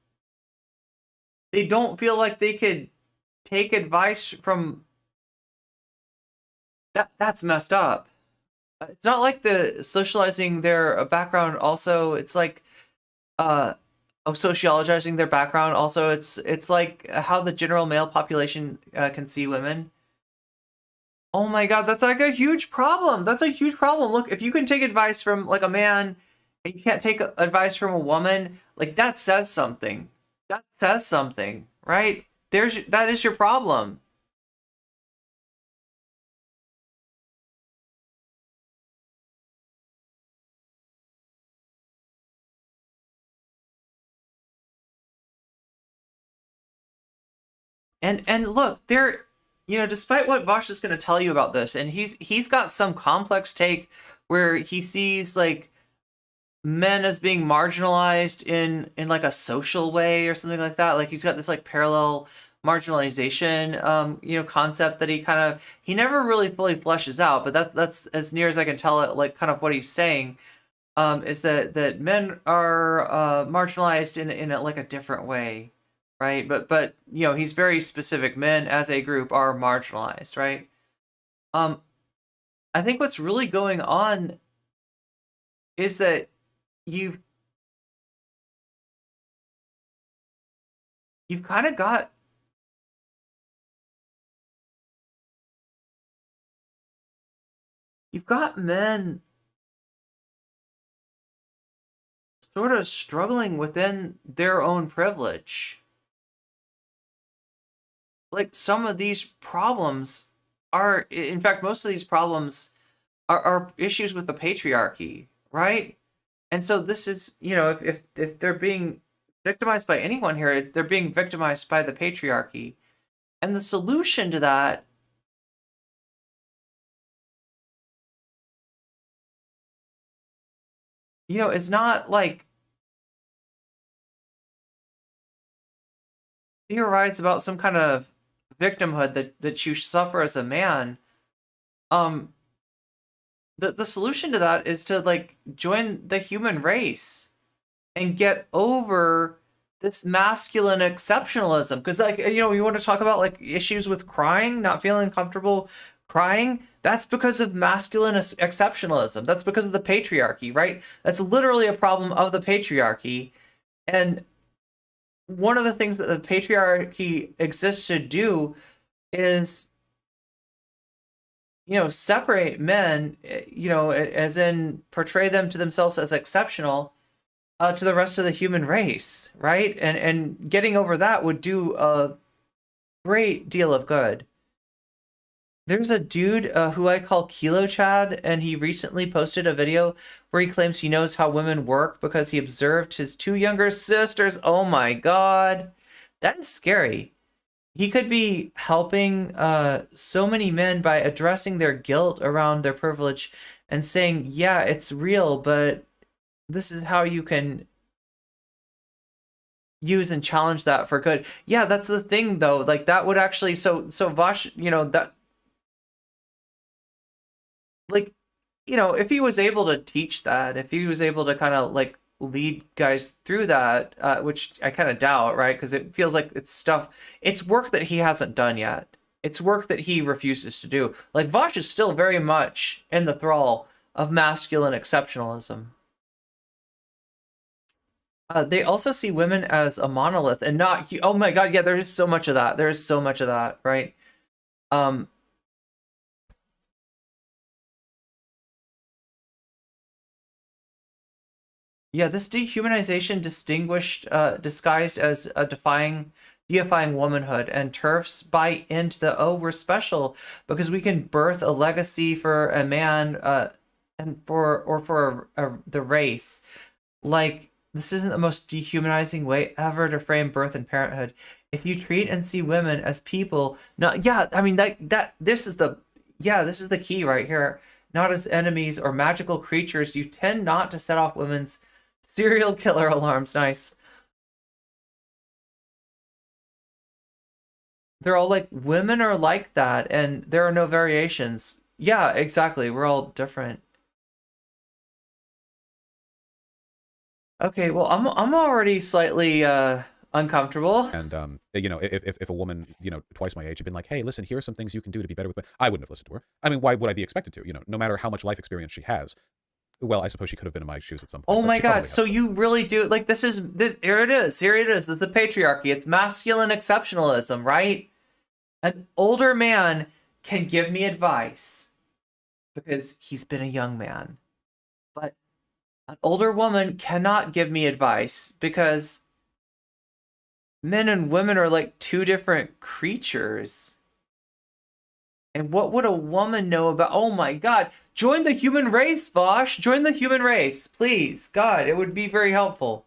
don't feel like they could take advice from? That's messed up. It's not like the socializing their background also, it's like sociologizing their background also, it's like how the general male population can see women. Oh my god, that's like a huge problem. That's a huge problem. Look, if you can take advice from like a man and you can't take advice from a woman, like that says something. That says something, right? That is your problem. And look, despite what Vaush is going to tell you about this, and he's got some complex take where he sees like men as being marginalized in like a social way or something like that. Like he's got this like parallel marginalization concept that he never really fully fleshes out, but that's as near as I can tell it, like kind of what he's saying. Is that men are marginalized in like a different way, right? But he's very specific. Men as a group are marginalized, right? I think what's really going on is that you've kind of got men sort of struggling within their own privilege. Like some of these problems in fact, most of these problems are issues with the patriarchy, right? And so this is, if they're being victimized by anyone here, they're being victimized by the patriarchy. And the solution to that is not like theorize about some kind of victimhood that you suffer as a man. The solution to that is to like join the human race and get over this masculine exceptionalism, because like you want to talk about like issues with crying, not feeling comfortable crying. That's because of masculine exceptionalism. That's because of the patriarchy, right? That's literally a problem of the patriarchy. And one of the things that the patriarchy exists to do is separate men, as in portray them to themselves as exceptional to the rest of the human race, right? And getting over that would do a great deal of good. There's a dude who I call Kilo Chad, and he recently posted a video where he claims he knows how women work because he observed his 2 younger sisters. Oh my god, that is scary. He could be helping so many men by addressing their guilt around their privilege and saying, yeah, it's real, but this is how you can use and challenge that for good. Yeah, that's the thing though. Like that would actually, so Vaush, that, like, if he was able to teach that, if he was able to kind of like lead guys through that, which I kind of doubt, right? Because it feels like it's work that he hasn't done yet. It's work that he refuses to do. Like Vaush is still very much in the thrall of masculine exceptionalism. They also see women as a monolith and not, oh my god, yeah, there is so much of that. There is so much of that, right? Yeah, this dehumanization disguised as defying deifying womanhood, and TERFs buy into the, oh, we're special because we can birth a legacy for a man, and for the race. Like, this isn't the most dehumanizing way ever to frame birth and parenthood. If you treat and see women as people, not, yeah, I mean, this is the key right here. Not as enemies or magical creatures, you tend not to set off women's serial killer alarms. Nice. They're all like, women are like that, and there are no variations. Yeah, exactly. We're all different. Okay, well, I'm already slightly uncomfortable. And you know, if a woman, you know, twice my age had been like, hey, listen, here are some things you can do to be better with men, I wouldn't have listened to her. I mean, why would I be expected to? You know, no matter how much life experience she has. Well, I suppose she could have been in my shoes at some point. Oh but my she probably God! So hasn't. you really do like this? Here it is. Here it is. It's the patriarchy. It's masculine exceptionalism, right? An older man can give me advice because he's been a young man, but an older woman cannot give me advice because men and women are like two different creatures. And what would a woman know about? Oh my God! Join the human race, Vaush. Join the human race, please. God, it would be very helpful.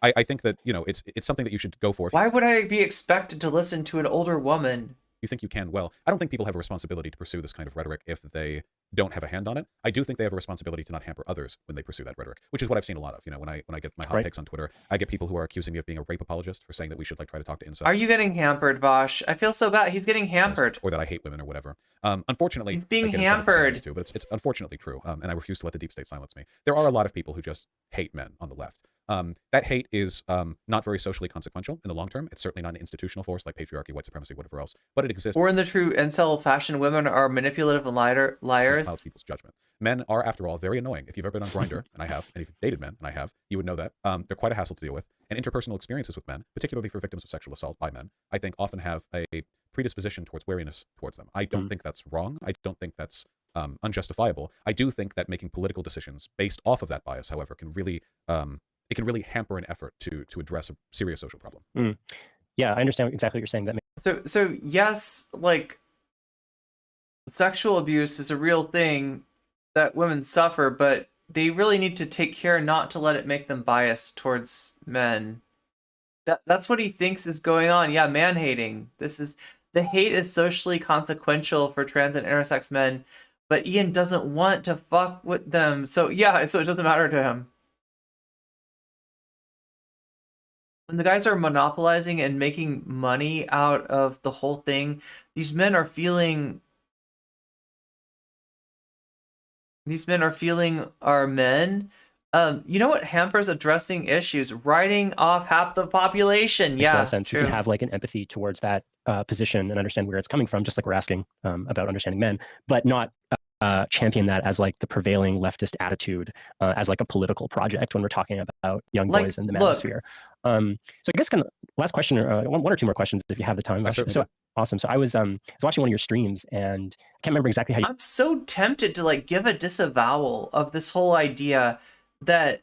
I think that, you know, it's something that you should go for. Why would I be expected to listen to an older woman? You think you can well. I don't think people have a responsibility to pursue this kind of rhetoric if they don't have a hand on it. I do think they have a responsibility to not hamper others when they pursue that rhetoric, which is what I've seen a lot of. You know, when I get my hot takes on Twitter, I get people who are accusing me of being a rape apologist for saying that we should like try to talk to incels. Are you getting hampered, Vaush? I feel so bad. He's getting hampered. Or that I hate women or whatever. Unfortunately, he's being hampered too, but it's unfortunately true. And I refuse to let the deep state silence me. There are a lot of people who just hate men on the left. That hate is not very socially consequential in the long term. It's certainly not an institutional force like patriarchy, white supremacy, whatever else, but it exists. Or in the true incel fashion, women are manipulative and liars. To people's judgment. Men are, after all, very annoying. If you've ever been on Grindr, and I have, and if you've dated men, and I have, you would know that. They're quite a hassle to deal with. And interpersonal experiences with men, particularly for victims of sexual assault by men, I think often have a predisposition towards wariness towards them. I don't think that's wrong. I don't think that's unjustifiable. I do think that making political decisions based off of that bias, however, can really it can really hamper an effort to address a serious social problem. Yeah, I understand exactly what you're saying. That so yes, like sexual abuse is a real thing that women suffer, but they really need to take care not to let it make them biased towards men. That's what he thinks is going on. Yeah, man hating. The hate is socially consequential for trans and intersex men, but Ian doesn't want to fuck with them. So yeah, so it doesn't matter to him. When the guys are monopolizing and making money out of the whole thing, these men are feeling our men. You know what hampers addressing issues? Writing off half the population. Makes a lot of sense. True. You can have like an empathy towards that position and understand where it's coming from, just like we're asking about understanding men, but not champion that as like the prevailing leftist attitude as like a political project when we're talking about young boys in the manosphere. So I guess kind of last question, or one or two more questions if you have the time. So awesome. So I was watching one of your streams and I can't remember exactly how you. I'm so tempted to like give a disavowal of this whole idea that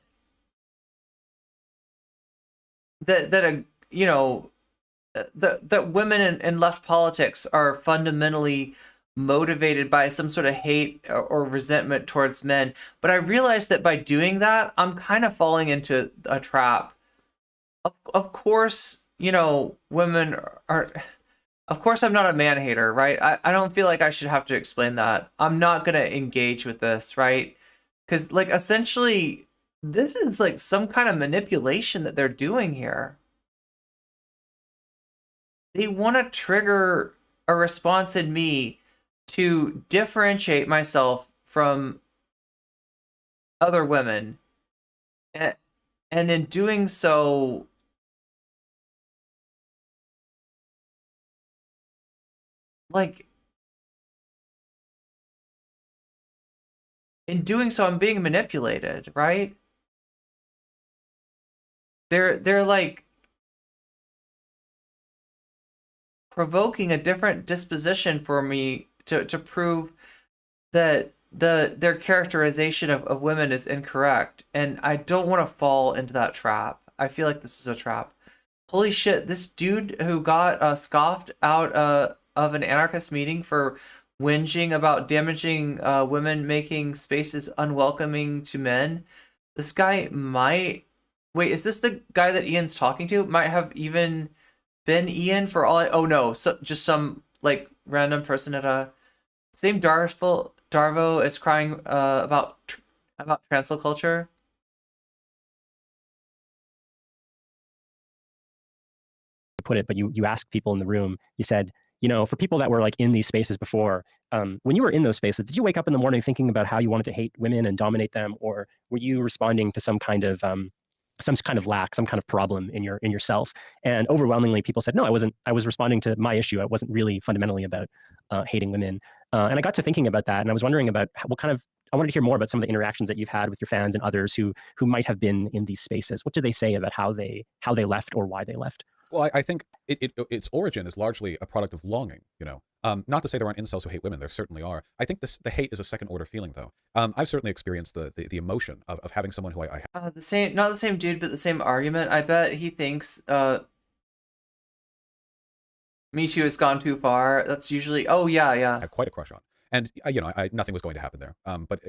you know that women in left politics are fundamentally motivated by some sort of hate or resentment towards men. But I realized that by doing that, I'm kind of falling into a trap. Of course, you know, women are... Of course, I'm not a man hater, right? I don't feel like I should have to explain that. I'm not going to engage with this, right? Because, like, essentially, this is, like, some kind of manipulation that they're doing here. They want to trigger a response in me to differentiate myself from other women. And in doing so, like, in doing so, I'm being manipulated, right? They're like provoking a different disposition for me to prove that their characterization of women is incorrect, and I don't want to fall into that trap. I feel like this is a trap. Holy shit, this dude who got scoffed out of an anarchist meeting for whinging about damaging women, making spaces unwelcoming to men. This guy might... Wait, is this the guy that Ian's talking to? Might have even been Ian for all I... Oh no, so just some like random person at a... Same Darvo is crying about cancel culture. Put it, but you asked people in the room, you said, for people that were like in these spaces before, when you were in those spaces, did you wake up in the morning thinking about how you wanted to hate women and dominate them, or were you responding to some kind of lack, some kind of problem in yourself? And overwhelmingly, people said, no, I wasn't. I was responding to my issue. I wasn't really fundamentally about hating women. And I got to thinking about that, and I was wondering about I wanted to hear more about some of the interactions that you've had with your fans and others who might have been in these spaces. What did they say about how they left or why they left? Well, I think its origin is largely a product of longing, Not to say there aren't incels who hate women, there certainly are. I think the hate is a second order feeling, though. I've certainly experienced the emotion of having someone who I not the same dude, but the same argument. I bet he thinks Me Too has gone too far. That's usually, oh yeah. had quite a crush on. And, nothing was going to happen there. But,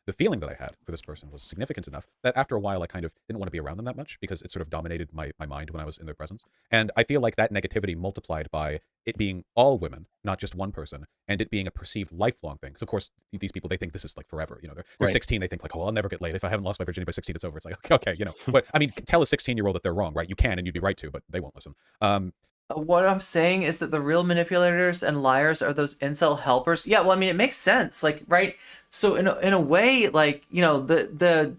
the feeling that I had for this person was significant enough that after a while, I kind of didn't want to be around them that much because it sort of dominated my mind when I was in their presence. And I feel like that negativity multiplied by it being all women, not just one person, and it being a perceived lifelong thing. Because, of course, these people, they think this is like forever. They're Right. 16, they think like, oh, I'll never get laid. If I haven't lost my virginity by 16, it's over. It's like, okay. But, I mean, tell a 16-year-old that they're wrong, right? You can, and you'd be right to, but they won't listen. What I'm saying is that the real manipulators and liars are those incel helpers. Yeah, well, I mean, it makes sense, like, right? So in a way, like, the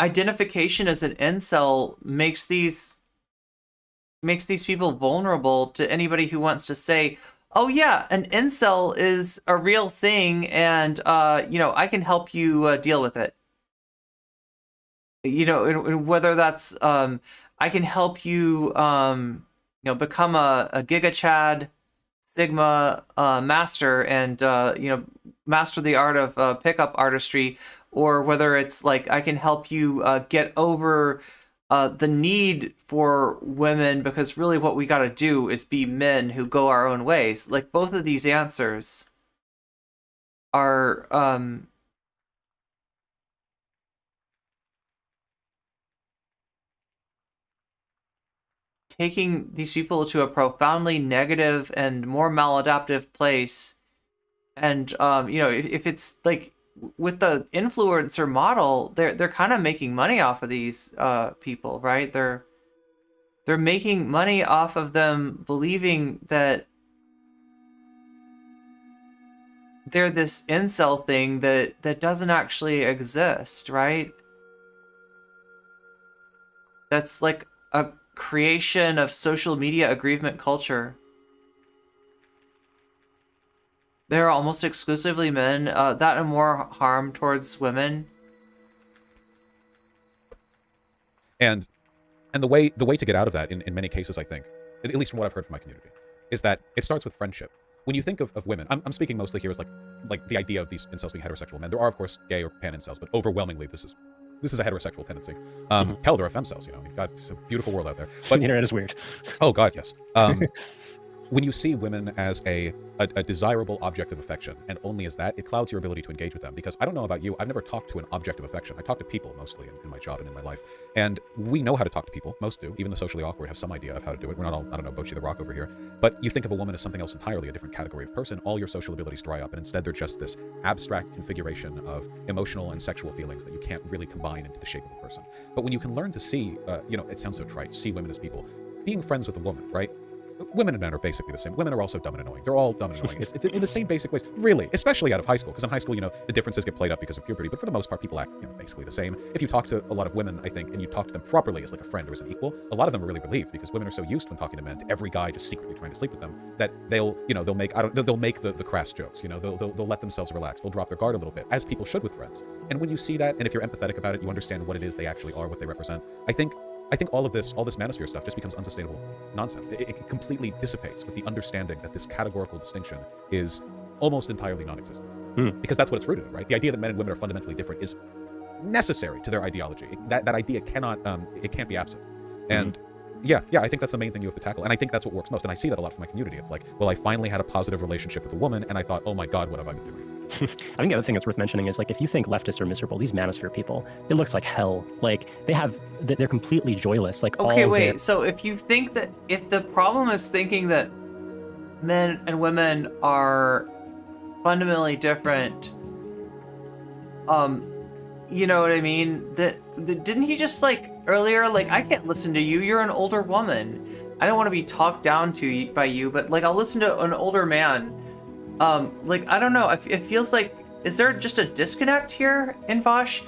identification as an incel makes these people vulnerable to anybody who wants to say, oh yeah, an incel is a real thing, and I can help you deal with it. Whether that's I can help you become a Giga Chad Sigma master and master the art of pickup artistry, or whether it's like I can help you get over the need for women, because really what we got to do is be men who go our own ways. Like, both of these answers are taking these people to a profoundly negative and more maladaptive place. And if it's like with the influencer model, they're kind of making money off of these people, right? They're making money off of them believing that they're this incel thing that doesn't actually exist, right? That's like a creation of social media aggrievement culture. They're almost exclusively men, that and more harm towards women. And the way to get out of that in many cases, I think, at least from what I've heard from my community, is that it starts with friendship. When you think of women, I'm speaking mostly here as like the idea of these incels being heterosexual men. There are, of course, gay or pan incels, but overwhelmingly this is a heterosexual tendency. Hell, there are femcels, God, it's a beautiful world out there. But The internet is weird. Oh God, yes. When you see women as a desirable object of affection, and only as that, it clouds your ability to engage with them. Because I don't know about you, I've never talked to an object of affection. I talk to people mostly in my job and in my life. And we know how to talk to people, most do. Even the socially awkward have some idea of how to do it. We're not all, I don't know, Bochi the Rock over here. But you think of a woman as something else entirely, a different category of person, all your social abilities dry up, and instead they're just this abstract configuration of emotional and sexual feelings that you can't really combine into the shape of a person. But when you can learn to see, it sounds so trite, see women as people, being friends with a woman, right? Women and men are basically the same. Women are also dumb and annoying. They're all dumb and annoying. It's in the same basic ways, really, especially out of high school. Because in high school, the differences get played up because of puberty. But for the most part, people act basically the same. If you talk to a lot of women, I think, and you talk to them properly as like a friend or as an equal, a lot of them are really relieved because women are so used when talking to men to every guy just secretly trying to sleep with them that they'll make the crass jokes. They'll let themselves relax. They'll drop their guard a little bit, as people should with friends. And when you see that, and if you're empathetic about it, you understand what it is they actually are, what they represent. I think all this manosphere stuff just becomes unsustainable nonsense. It completely dissipates with the understanding that this categorical distinction is almost entirely non-existent. Because that's what it's rooted in, right? The idea that men and women are fundamentally different is necessary to their ideology. That idea cannot, it can't be absent. And yeah, I think that's the main thing you have to tackle. And I think that's what works most. And I see that a lot from my community. It's like, well, I finally had a positive relationship with a woman, and I thought, oh my God, what have I been doing? I think the other thing that's worth mentioning is, like, if you think leftists are miserable, these manosphere people, it looks like hell. Like, they're completely joyless. Like, Okay, all wait. their... So if you think that, if the problem is thinking that men and women are fundamentally different, you know what I mean? Didn't he just, like, earlier, like, I can't listen to you, you're an older woman. I don't want to be talked down to by you, but, like, I'll listen to an older man. Like, I don't know, it feels like, is there just a disconnect here in Vaush?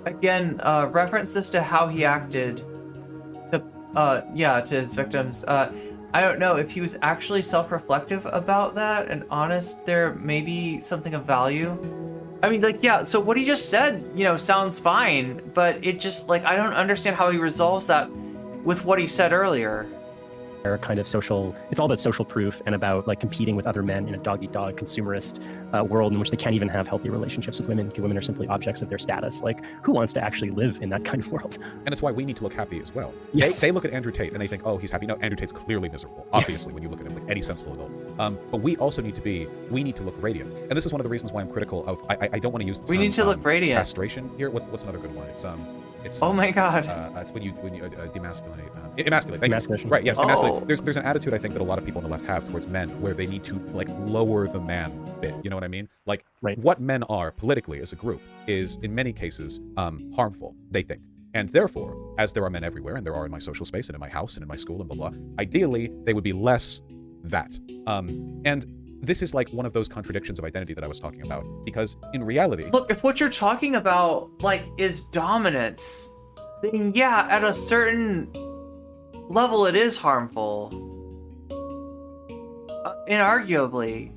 Again, reference this to how he acted to his victims. I don't know if he was actually self-reflective about that and honest. There may be something of value. I mean, like, yeah, so what he just said, you know, sounds fine, but it just, like, I don't understand how he resolves that with what he said earlier. kind of social, it's all about social proof and about like competing with other men in a dog-eat-dog consumerist world in which they can't even have healthy relationships with women because women are simply objects of their status. Like, who wants to actually live in that kind of world? And it's why we need to look happy as well. Yes. They look at Andrew Tate and they think, oh, he's happy. No, Andrew Tate's clearly miserable, obviously, when you look at him, like any sensible adult. But we also need to look radiant. And this is one of the reasons why I'm critical of, I don't want to use the term, we need to look radiant. Castration here. What's another good one? It's oh my god. It's when you demasculinate. Emasculate. Emasculation. Right. Yes. Oh. Emasculate. There's an attitude I think that a lot of people on the left have towards men, where they need to like lower the man bit. You know what I mean? Like what men are politically as a group is in many cases harmful. They think. And therefore, as there are men everywhere, and there are in my social space and in my house and in my school and blah blah, ideally they would be less that. And this is like one of those contradictions of identity that I was talking about, because in reality, look, if what you're talking about like is dominance, then yeah, at a certain level it is harmful. Inarguably.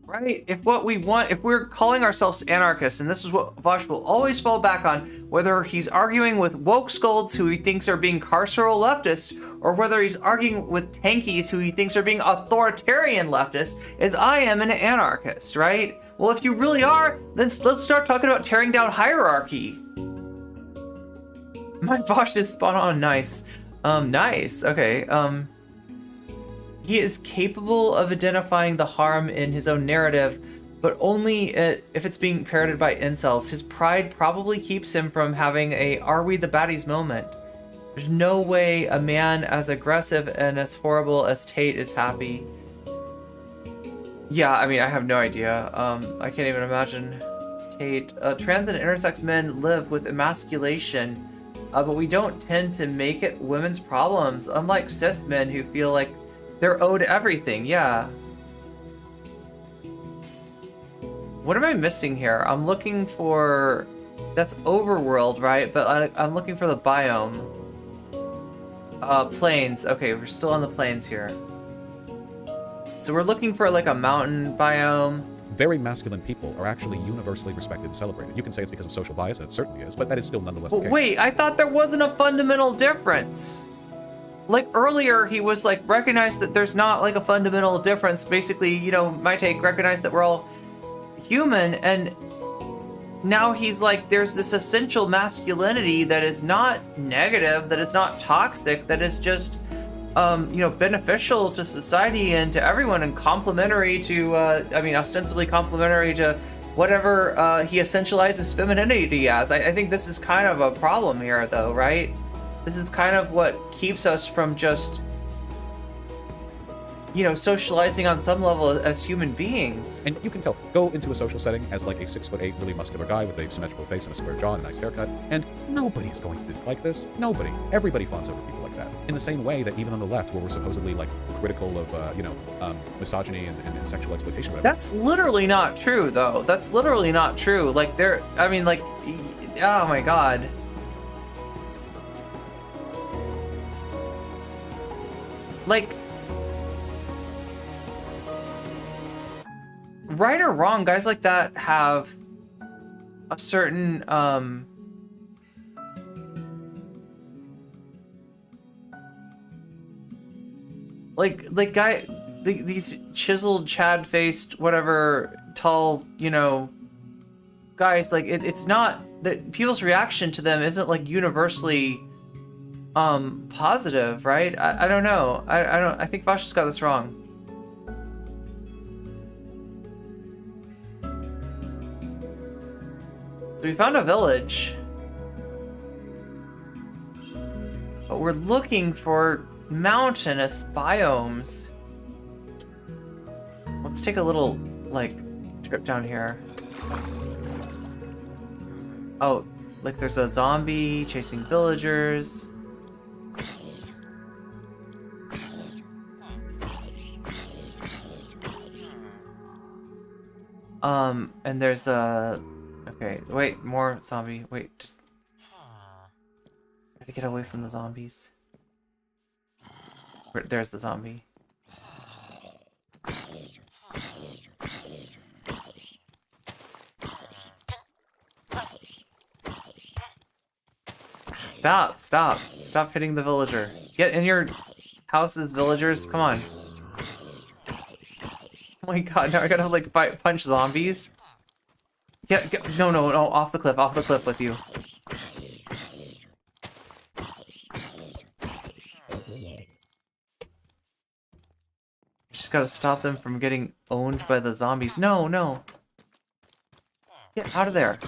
Right? If what we want, if we're calling ourselves anarchists, and this is what Vaush will always fall back on, whether he's arguing with woke scolds who he thinks are being carceral leftists, or whether he's arguing with tankies who he thinks are being authoritarian leftists, is I am an anarchist, right? Well, if you really are, then let's start talking about tearing down hierarchy. My Vaush is spot on. Nice. Nice. Okay. He is capable of identifying the harm in his own narrative, but only if it's being parroted by incels. His pride probably keeps him from having a "are we the baddies" moment. There's no way a man as aggressive and as horrible as Tate is happy. Yeah, I mean, I have no idea. I can't even imagine Tate. Trans and intersex men live with emasculation, but we don't tend to make it women's problems, unlike cis men who feel like they're owed everything. Yeah. What am I missing here? I'm looking for... That's overworld, right? But I'm looking for the biome. Plains. Okay, we're still on the plains here. So we're looking for like a mountain biome. very masculine people are actually universally respected and celebrated. You can say it's because of social bias, and it certainly is, but that is still nonetheless the case. Wait, I thought there wasn't a fundamental difference. Like earlier, he was like, recognize that there's not like a fundamental difference. Basically, you know, my take, recognize that we're all human. And now he's like, there's this essential masculinity that is not negative, that is not toxic, that is just, you know, beneficial to society and to everyone and complementary to, I mean, ostensibly complementary to whatever he essentializes femininity as. I think this is kind of a problem here, though, right? This is kind of what keeps us from just, you know, socializing on some level as human beings. And you can tell, go into a social setting as like a 6'8", really muscular guy with a symmetrical face and a square jaw and a nice haircut, and nobody's going to dislike this. Nobody. Everybody fawns over people like that. In the same way that even on the left, where we're supposedly like critical of, you know, misogyny and sexual exploitation. Whatever. That's literally not true, though. That's literally not true. Like, I mean, like, oh my god. Like, right or wrong, guys like that have a certain, these chiseled, Chad-faced, whatever, tall, you know, guys, like it's not that people's reaction to them isn't like universally positive, right? I don't know. I think Vaush has got this wrong. So we found a village. But we're looking for mountainous biomes. Let's take a little, like, trip down here. Oh, like there's a zombie chasing villagers. And there's a... Okay, wait, more zombie. Wait. Gotta get away from the zombies. There's the zombie. Stop hitting the villager. Get in your houses, villagers. Come on. Oh my god, now I gotta like punch zombies. No, off the cliff with you. Just gotta stop them from getting owned by the zombies. No. Get out of there.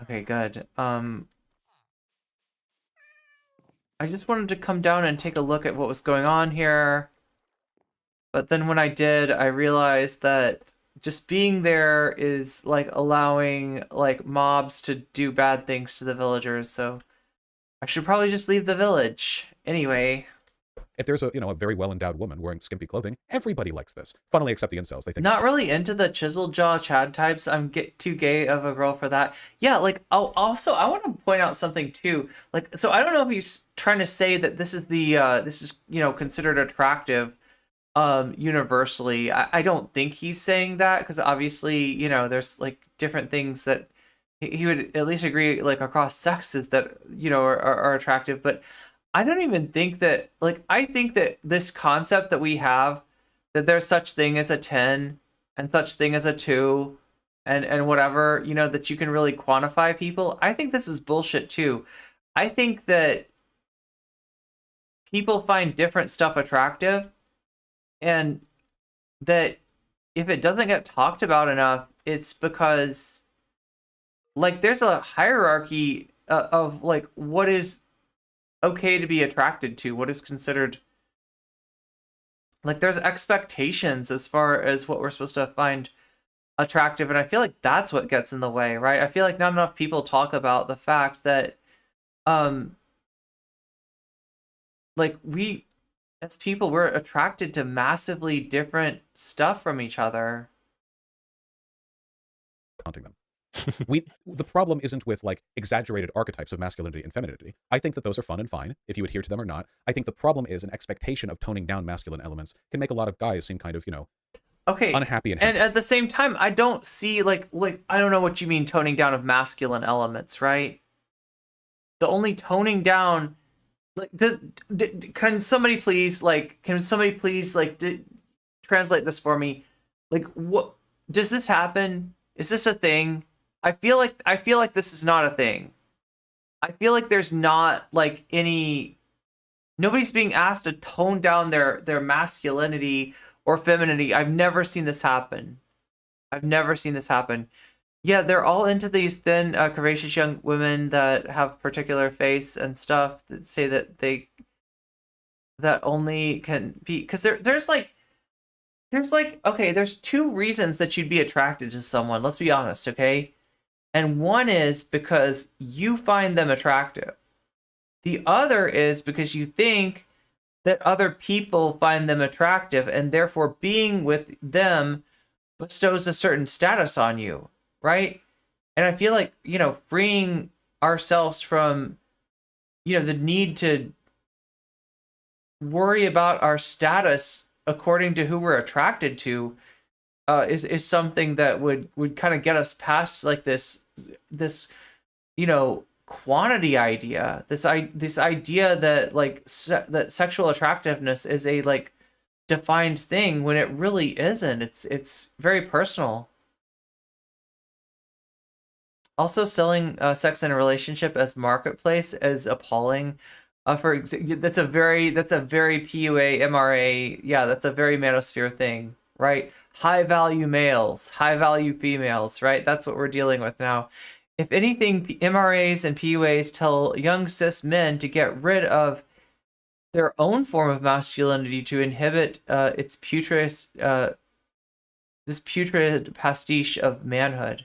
Okay, good. I just wanted to come down and take a look at what was going on here. But then when I did, I realized that just being there is like allowing like mobs to do bad things to the villagers, so I should probably just leave the village. Anyway. If there's a very well-endowed woman wearing skimpy clothing, everybody likes this. Funnily, except the incels. They think not really into the chiseled jaw Chad types. I'm too gay of a girl for that. Yeah, like I want to point out something too. Like, so I don't know if he's trying to say that this is considered attractive universally. I don't think he's saying that, because obviously, there's like different things that he would at least agree like across sexes that are attractive, but I don't even think that, like, I think that this concept that we have, that there's such thing as a 10 and such thing as a 2 and whatever, that you can really quantify people. I think this is bullshit too. I think that people find different stuff attractive, and that if it doesn't get talked about enough, it's because like there's a hierarchy of like what is okay to be attracted to, what is considered, like there's expectations as far as what we're supposed to find attractive, and I feel like that's what gets in the way, right? I feel like not enough people talk about the fact that like we as people, we're attracted to massively different stuff from each other. haunting them. The problem isn't with like exaggerated archetypes of masculinity and femininity. I think that those are fun and fine if you adhere to them or not. I think the problem is an expectation of toning down masculine elements can make a lot of guys seem kind of, okay, unhappy and at the same time, I don't see like I don't know what you mean toning down of masculine elements, right? The only toning down, like, can somebody please translate this for me? Like, what does this happen? Is this a thing? I feel like this is not a thing. I feel like there's not like nobody's being asked to tone down their masculinity or femininity. I've never seen this happen. Yeah, they're all into these thin, curvaceous young women that have particular face and stuff that say that only can be, because there's two reasons that you'd be attracted to someone. Let's be honest, okay? And one is because you find them attractive. The other is because you think that other people find them attractive, and therefore being with them bestows a certain status on you, right? And I feel like, freeing ourselves from, the need to worry about our status according to who we're attracted to is something that would kind of get us past like this quantity idea, this idea that like that sexual attractiveness is a like defined thing when it really isn't. It's very personal. Also, selling sex in a relationship as marketplace is appalling. That's a very PUA MRA. Yeah, that's a very manosphere thing, right? High value males, high value females, right? That's what we're dealing with now. If anything, MRAs and PUAs tell young cis men to get rid of their own form of masculinity to inhibit its this putrid pastiche of manhood.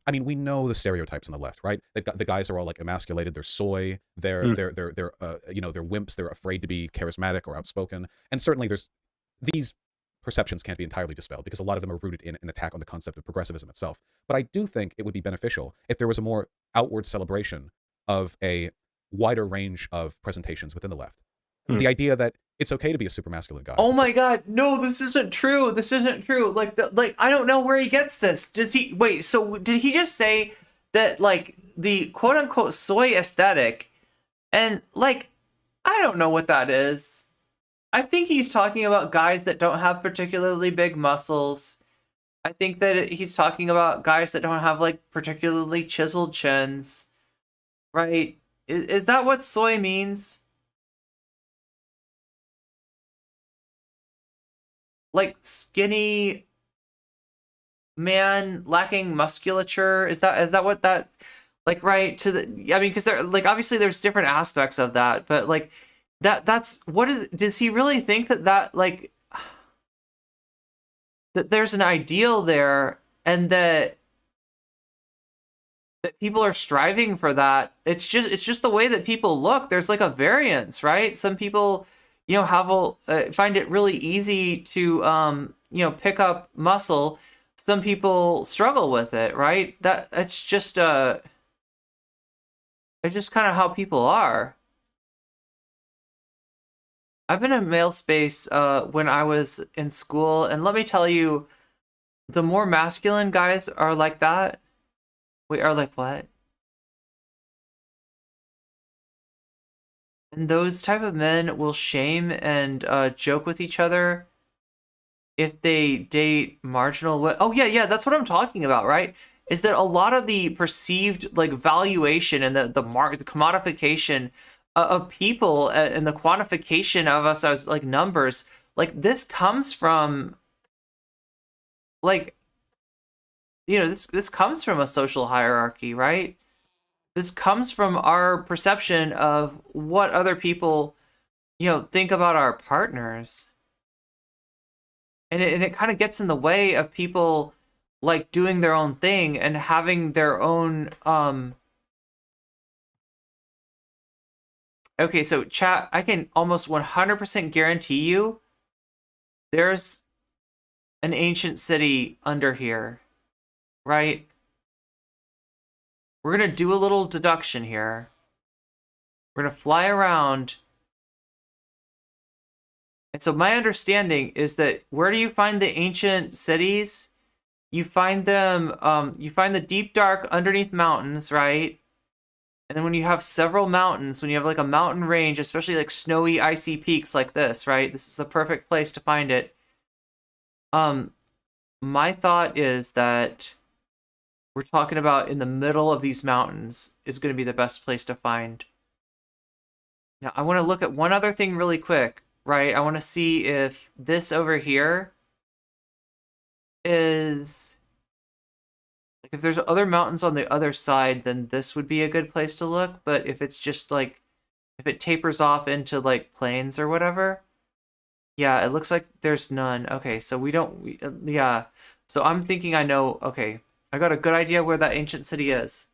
I mean, we know the stereotypes on the left, right? The guys are all like emasculated. They're soy. They're you know, they're wimps. They're afraid to be charismatic or outspoken. And certainly, these perceptions can't be entirely dispelled because a lot of them are rooted in an attack on the concept of progressivism itself. But I do think it would be beneficial if there was a more outward celebration of a wider range of presentations within the left. The idea that it's okay to be a super masculine guy. Oh my God, no, this isn't true. This isn't true. Like I don't know where he gets this. Does he wait, so did he just say that like the quote unquote soy aesthetic, and like I don't know what that is. I think he's talking about guys that don't have particularly big muscles. I think that he's talking about guys that don't have like particularly chiseled chins. Right? Is that what soy means? Like skinny man lacking musculature? Is that what that, like, right? To the, I mean, because there, like, obviously there's different aspects of that, but like that's what is, does he really think that like that there's an ideal there, and that people are striving for that? It's just the way that people look. There's like a variance, right? Some people, you know, have find it really easy to you know, pick up muscle. Some people struggle with it, right? It's just kind of how people are. I've been in male space when I was in school, and let me tell you, the more masculine guys are like that. We are like what? And those type of men will shame and joke with each other if they date marginal. Oh yeah, that's what I'm talking about, right? Is that a lot of the perceived like valuation and the commodification of people and the quantification of us as like numbers, like this comes from, like, you know, this comes from a social hierarchy, right? This comes from our perception of what other people, you know, think about our partners. And it kind of gets in the way of people like doing their own thing and having their own okay, so chat, I can almost 100% guarantee you there's an ancient city under here, right? We're going to do a little deduction here. We're going to fly around. And so my understanding is that where do you find the ancient cities? You find them, you find the deep dark underneath mountains, right? And then when you have several mountains, when you have like a mountain range, especially like snowy, icy peaks like this, right? This is a perfect place to find it. My thought is that we're talking about in the middle of these mountains is going to be the best place to find. Now, I want to look at one other thing really quick, right? I want to see if this over here is, like, if there's other mountains on the other side, then this would be a good place to look. But if it's just like, if it tapers off into like plains or whatever, yeah, it looks like there's none. Okay, so yeah. So I'm thinking I know, okay, I got a good idea where that ancient city is.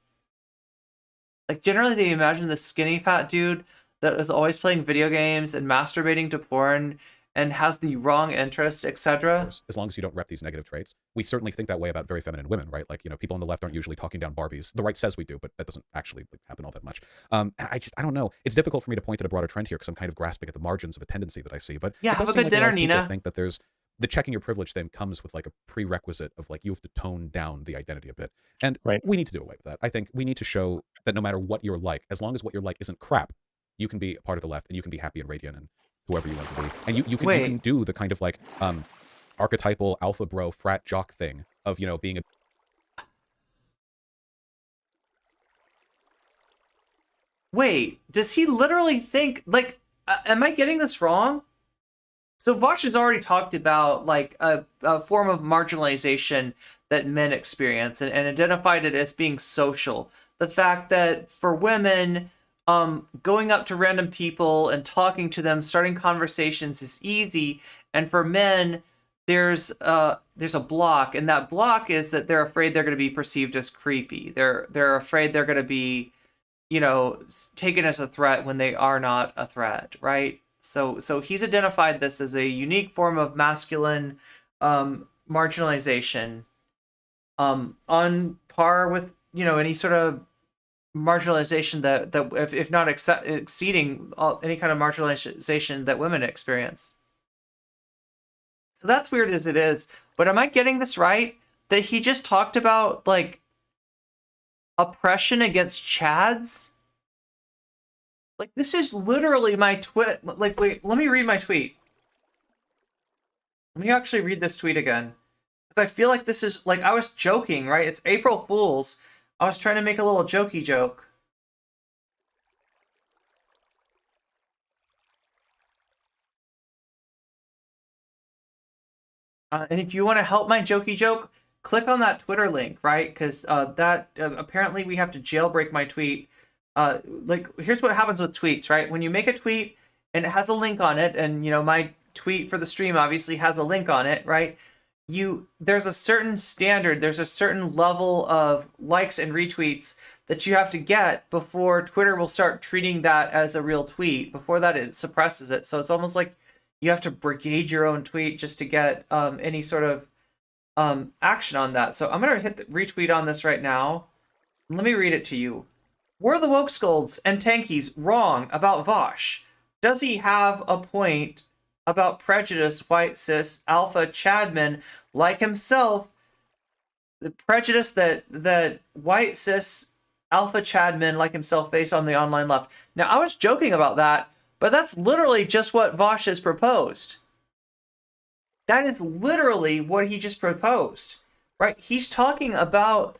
Like, generally they imagine the skinny fat dude that is always playing video games and masturbating to porn and has the wrong interest, etc. As long as you don't rep these negative traits. We certainly think that way about very feminine women, right? Like, you know, people on the left aren't usually talking down Barbies. The right says we do, but that doesn't actually happen all that much. And I don't know. It's difficult for me to point at a broader trend here because I'm kind of grasping at the margins of a tendency that I see. But yeah, it does have a seem good like dinner, a lot of people Nina. think that there's the checking your privilege thing comes with like a prerequisite of like you have to tone down the identity a bit. And we need to do away with that. I think we need to show that no matter what you're like, as long as what you're like isn't crap, you can be a part of the left and you can be happy and radiant and whoever you want to be. And you can do the kind of like archetypal alpha bro frat jock thing of, you know, being a Wait, does he literally think, like, am I getting this wrong? So Vaush has already talked about like a form of marginalization that men experience and identified it as being social. The fact that for women, going up to random people and talking to them, starting conversations is easy, and for men, there's a block, and that block is that they're afraid they're going to be perceived as creepy. They're afraid they're going to be, you know, taken as a threat when they are not a threat, right? So he's identified this as a unique form of masculine marginalization, on par with, you know, any sort of marginalization that if not exceeding any kind of marginalization that women experience. So that's weird as it is. But am I getting this right? That he just talked about like oppression against Chads? Like, this is literally my tweet. Like, wait, let me read my tweet. Let me actually read this tweet again. Because I feel like this is, like, I was joking, right? It's April Fool's. I was trying to make a little jokey joke. And if you want to help my jokey joke, click on that Twitter link, right? Because apparently we have to jailbreak my tweet. Like, here's what happens with tweets, right? When you make a tweet and it has a link on it, and you know, my tweet for the stream obviously has a link on it, right? There's a certain standard, there's a certain level of likes and retweets that you have to get before Twitter will start treating that as a real tweet. Before that, it suppresses it. So it's almost like you have to brigade your own tweet just to get any sort of action on that. So I'm gonna hit the retweet on this right now. Let me read it to you. Were the woke scolds and tankies wrong about Vaush? Does he have a point about prejudice white cis alpha Chadmen like himself? The prejudice that white cis alpha Chadmen like himself face on the online left. Now, I was joking about that, but that's literally just what Vaush has proposed. That is literally what he just proposed, right? He's talking about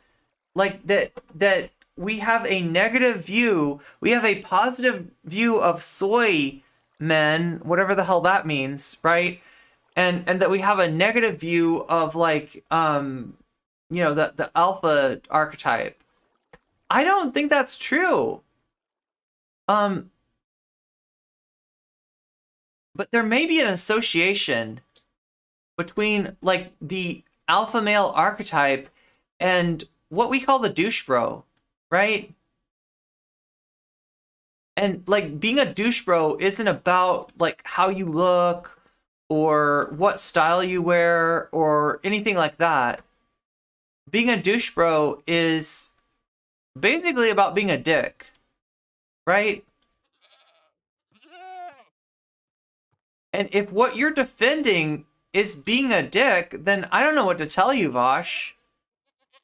like that we have a negative view, we have a positive view of soy men, whatever the hell that means, right? And that we have a negative view of like you know, the alpha archetype. I don't think that's true. But there may be an association between like the alpha male archetype and what we call the douche bro, right? And like being a douche bro isn't about like how you look or what style you wear or anything like that. Being a douche bro is basically about being a dick, right? And if what you're defending is being a dick, then I don't know what to tell you, Vaush.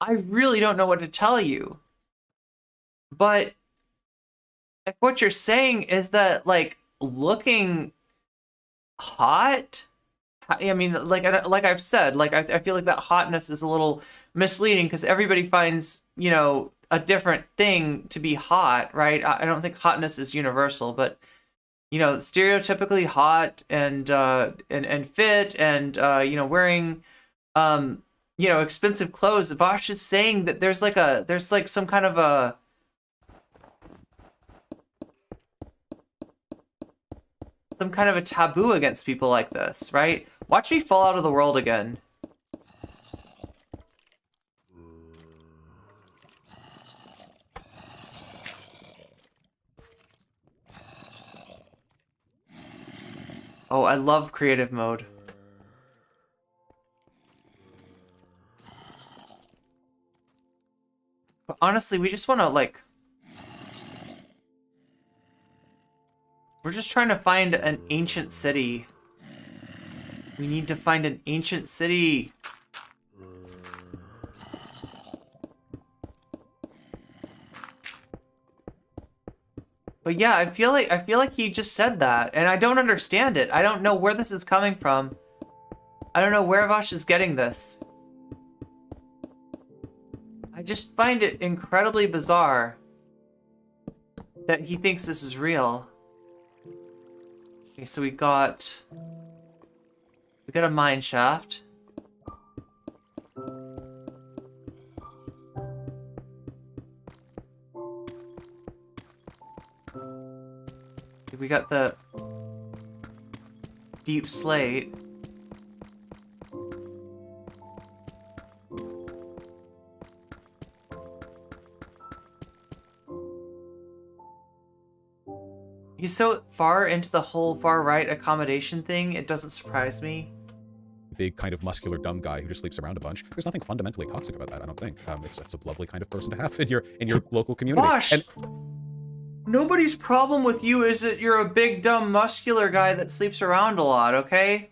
I really don't know what to tell you. But if what you're saying is that, like, looking hot, I mean, like I've said, like, I feel like that hotness is a little misleading because everybody finds, you know, a different thing to be hot, right? I don't think hotness is universal, but you know, stereotypically hot and fit and you know, wearing you know, expensive clothes. Vaush is saying that there's like some kind of a taboo against people like this, right? Watch me fall out of the world again. Oh, I love creative mode. But honestly, we just want to, like... We're just trying to find an ancient city. We need to find an ancient city. But yeah, I feel like he just said that, and I don't understand it. I don't know where this is coming from. I don't know where Vaush is getting this. I just find it incredibly bizarre that he thinks this is real. Okay, so we got a mine shaft. We got the deep slate. He's so far into the whole far right accommodation thing, it doesn't surprise me. Big kind of muscular dumb guy who just sleeps around a bunch. There's nothing fundamentally toxic about that, I don't think. It's a lovely kind of person to have in your local community. Vaush! And nobody's problem with you is that you're a big dumb muscular guy that sleeps around a lot, okay?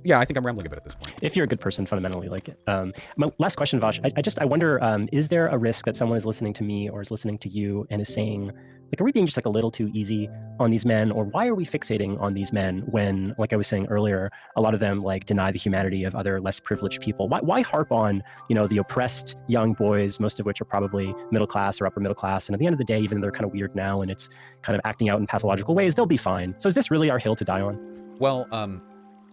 Yeah, I think I'm rambling a bit at this point. If you're a good person, fundamentally, like, my last question, Vaush, I wonder, is there a risk that someone is listening to me or is listening to you and is saying, like, are we being just like a little too easy on these men, or why are we fixating on these men when, like I was saying earlier, a lot of them like deny the humanity of other less privileged people? Why harp on, you know, the oppressed young boys, most of which are probably middle class or upper middle class, and at the end of the day, even though they're kind of weird now and it's kind of acting out in pathological ways, they'll be fine. So is this really our hill to die on? Well,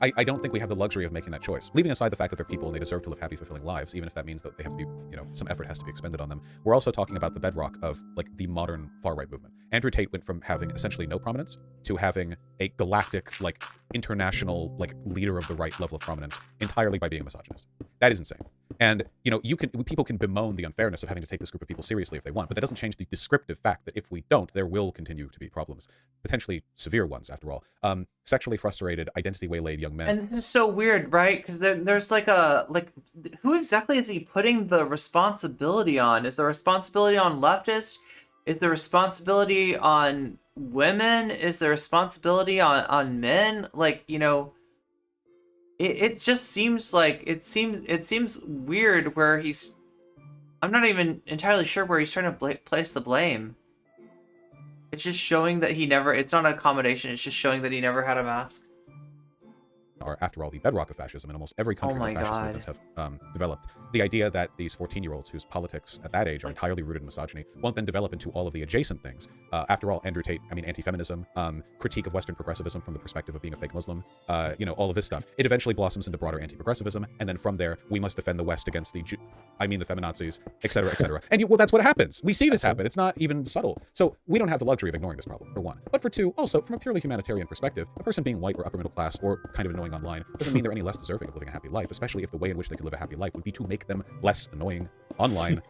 I don't think we have the luxury of making that choice. Leaving aside the fact that they're people and they deserve to live happy, fulfilling lives, even if that means that they have to be, you know, some effort has to be expended on them. We're also talking about the bedrock of, like, the modern far-right movement. Andrew Tate went from having essentially no prominence to having a galactic, like, international, like, leader of the right level of prominence entirely by being a misogynist. That is insane. And, you know, people can bemoan the unfairness of having to take this group of people seriously if they want, but that doesn't change the descriptive fact that if we don't, there will continue to be problems, potentially severe ones, after all. Sexually frustrated, identity waylaid young men. And this is so weird, right? Because there's like who exactly is he putting the responsibility on? Is the responsibility on leftists? Is the responsibility on women? Is the responsibility on men? Like, you know, it just seems like it seems weird where he's. I'm not even entirely sure where he's trying to place the blame. It's just showing that he never. It's not an accommodation. It's just showing that he never had a mask. Are, after all, the bedrock of fascism in almost every country where fascist movements have developed. The idea that these 14-year-olds whose politics at that age are entirely rooted in misogyny won't then develop into all of the adjacent things. After all, Andrew Tate, I mean, anti-feminism, critique of Western progressivism from the perspective of being a fake Muslim, you know, all of this stuff. It eventually blossoms into broader anti-progressivism, and then from there, we must defend the West against the feminazis, etc., etc. And well, that's what happens. We see this happen. It's not even subtle. So we don't have the luxury of ignoring this problem, for one. But for two, also, from a purely humanitarian perspective, a person being white or upper middle class or kind of annoying online doesn't mean they're any less deserving of living a happy life, especially if the way in which they could live a happy life would be to make them less annoying online.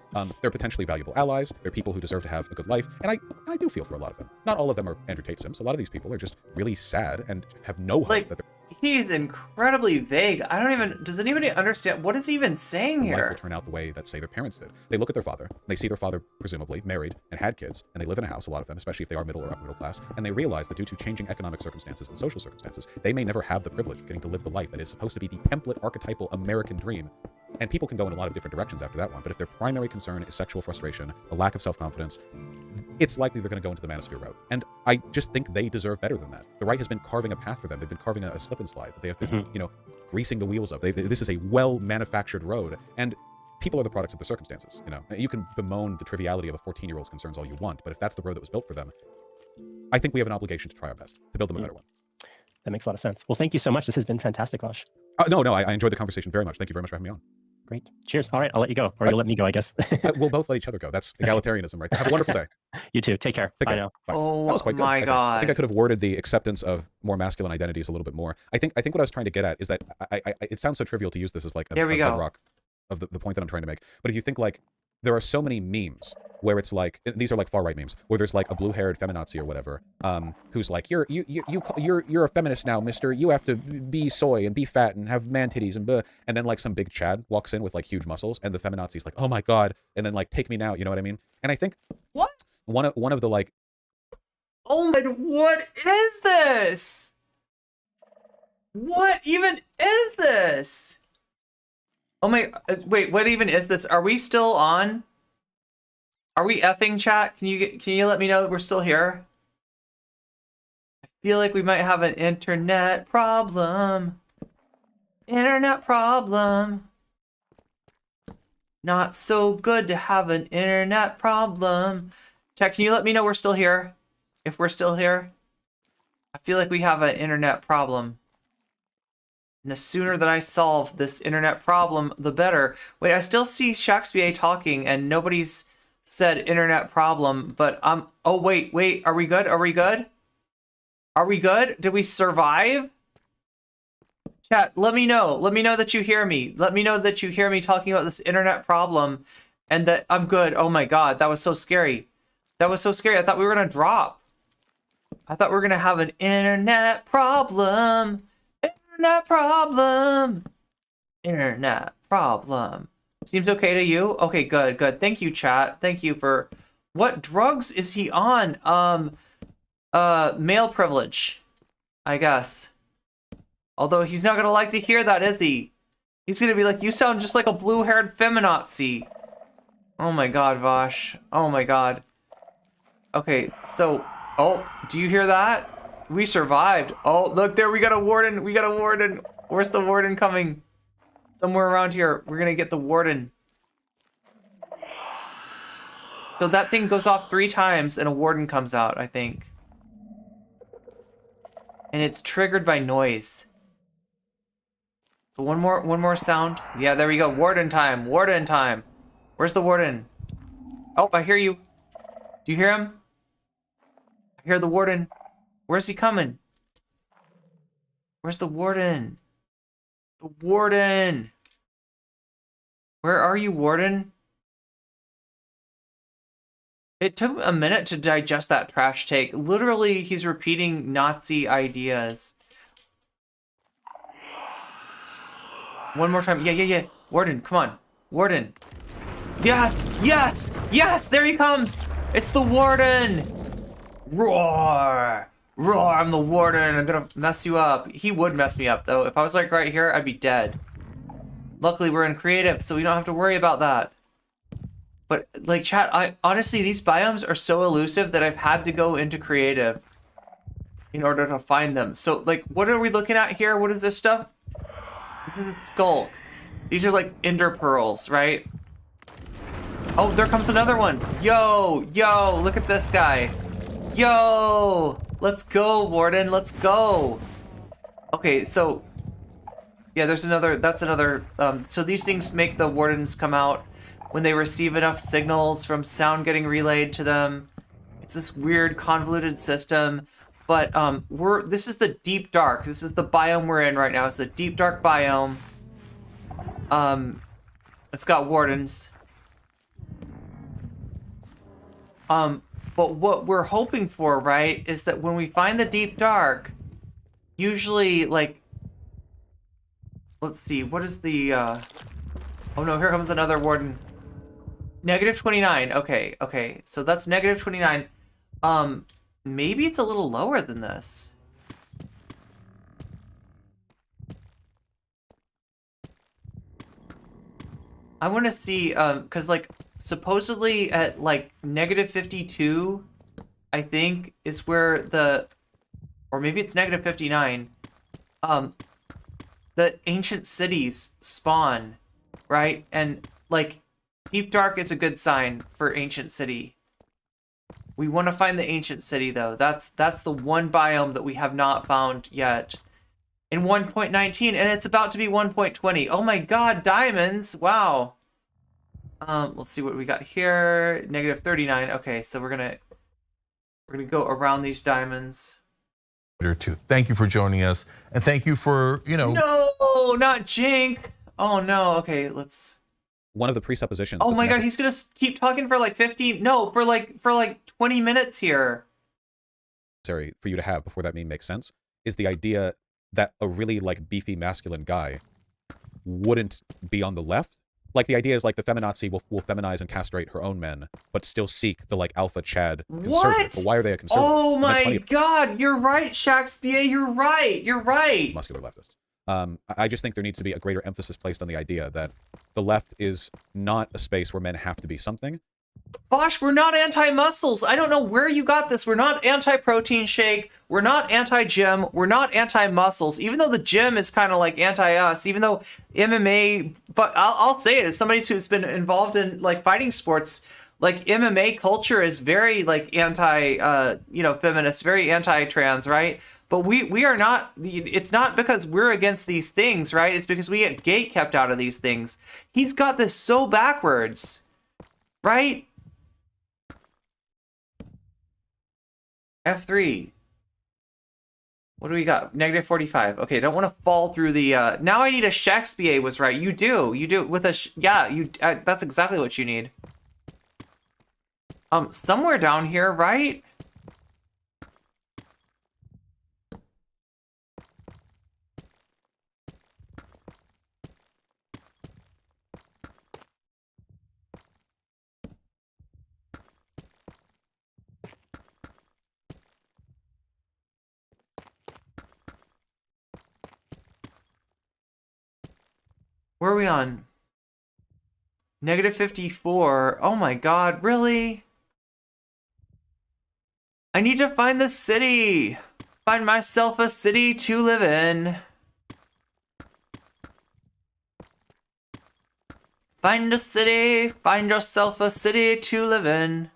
They're potentially valuable allies. They're people who deserve to have a good life. And I do feel for a lot of them. Not all of them are Andrew Tate Sims. A lot of these people are just really sad and have no hope that they're... He's incredibly vague. I don't even... Does anybody understand? What is he even saying here? Life will turn out the way that, say, their parents did. They look at their father, they see their father, presumably, married and had kids, and they live in a house, a lot of them, especially if they are middle or upper middle class, and they realize that due to changing economic circumstances and social circumstances, they may never have the privilege of getting to live the life that is supposed to be the template, archetypal American dream. And people can go in a lot of different directions after that one, but if their primary concern is sexual frustration, a lack of self-confidence, it's likely they're going to go into the manosphere route. And I just think they deserve better than that. The right has been carving a path for them. They've been carving a slip and slide that they have been, you know, greasing the wheels of. This is a well-manufactured road, and people are the products of their circumstances. You know, you can bemoan the triviality of a 14-year-old's concerns all you want, but if that's the road that was built for them, I think we have an obligation to try our best to build them a better one. That makes a lot of sense. Well, thank you so much. This has been fantastic, Vaush. No, I enjoyed the conversation very much. Thank you very much for having me on. Great. Cheers. All right, I'll let you go, or you'll let me go, I guess. We'll both let each other go. That's egalitarianism right there. Have a wonderful day. You too. Take care. Bye now. Bye. Oh that was quite good, my God. I think I could have worded the acceptance of more masculine identities a little bit more. I think what I was trying to get at is that it sounds so trivial to use this as like a bedrock of the point that I'm trying to make. But if you think like there are so many memes where it's like, these are like far right memes, where there's like a blue-haired feminazi or whatever, who's like, you're a feminist now, mister. You have to be soy and be fat and have man titties and blah. And then like some big Chad walks in with like huge muscles, and the feminazi's like, oh my God, and then like take me now, you know what I mean? And I think what one of the like, oh my, what is this? What even is this? Oh my, wait, what even is this? Are we still on? Are we effing chat? Can you let me know that we're still here? I feel like we might have an internet problem. Internet problem. Not so good to have an internet problem. Chat, can you let me know we're still here? If we're still here? I feel like we have an internet problem. And the sooner that I solve this internet problem, the better. Wait, I still see Shakespeare talking and nobody's said internet problem, but oh wait, are we good? Are we good? Are we good? Did we survive? Chat, let me know. Let me know that you hear me. Let me know that you hear me talking about this internet problem and that I'm good. Oh my god, that was so scary. That was so scary. I thought we were gonna drop. I thought we were gonna have an internet problem. Internet problem. Internet problem. Seems okay to you? Okay, good, good. Thank you, chat. Thank you for... What drugs is he on? Male privilege, I guess. Although he's not gonna like to hear that, is he? He's gonna be like, you sound just like a blue-haired feminazi. Oh my god, Vaush. Oh my god. Okay, so... Oh, do you hear that? We survived. Oh, look there, we got a warden. We got a warden. Where's the warden coming? Somewhere around here. We're gonna get the warden. So that thing goes off 3 times and a warden comes out, I think. And it's triggered by noise. So one more sound. Yeah, there we go. Warden time. Warden time. Where's the warden? Oh, I hear you. Do you hear him? I hear the warden. Where's he coming? Where's the warden? The warden! Where are you, warden? It took a minute to digest that trash take. Literally, he's repeating Nazi ideas. One more time. Yeah. Warden, come on. Warden. Yes! Yes! Yes! There he comes! It's the warden! Roar! Roar, I'm the warden. I'm gonna mess you up. He would mess me up, though. If I was like right here, I'd be dead. Luckily, we're in creative, so we don't have to worry about that. But, like, chat, honestly, these biomes are so elusive that I've had to go into creative in order to find them. So, like, what are we looking at here? What is this stuff? This is a skulk. These are, like, ender pearls, right? Oh, there comes another one. Yo, look at this guy. Yo, let's go, warden, let's go. Okay, so, yeah, that's another, so these things make the wardens come out when they receive enough signals from sound getting relayed to them. It's this weird convoluted system, but this is the deep dark. This is the biome we're in right now. It's the deep dark biome. It's got wardens. But what we're hoping for, right, is that when we find the deep dark, usually, like, let's see, what is the, oh no, here comes another warden. -29, okay, so that's -29. Maybe it's a little lower than this. I want to see, because, like, supposedly at, like, -52, I think, is where the, or maybe it's -59, the ancient cities spawn, right? And, like, deep dark is a good sign for ancient city. We want to find the ancient city, though. That's the one biome that we have not found yet. In 1.19, and it's about to be 1.20. Oh my god, diamonds! Wow. Let's see what we got here. -39. Okay, so we're gonna go around these diamonds. Too. Thank you for joining us, and thank you for, you know. No, not Jink. Oh no. Okay, let's. One of the presuppositions. Oh my god, he's gonna keep talking for like 15. No, for like 20 minutes here. Necessary for you to have before that meme makes sense is the idea that a really like beefy masculine guy wouldn't be on the left Like the idea is like the feminazi will feminize and castrate her own men, but still seek the like alpha Chad conservative. What? But why are they a conservative? Oh And then my plenty of God, you're right, Shakespeare. You're right. You're right. muscular leftists. I just think there needs to be a greater emphasis placed on the idea that the left is not a space where men have to be something. Vaush, we're not anti-muscles. I don't know where you got this. We're not anti-protein shake. We're not anti-gym. We're not anti-muscles. Even though the gym is kind of like anti-us, even though MMA, but I'll say it as somebody who's been involved in like fighting sports, like MMA culture is very like feminist, very anti-trans, right? But we are not, it's not because we're against these things, right? It's because we get gate kept out of these things. He's got this so backwards, right? F3. What do we got? Negative 45. Okay, don't want to fall through the, now I need a Shakespeare was right. You do with a, that's exactly what you need. Somewhere down here, right? Where are we on? Negative 54. Oh my God, really? I need to find the city. Find myself a city to live in. Find a city. Find yourself a city to live in.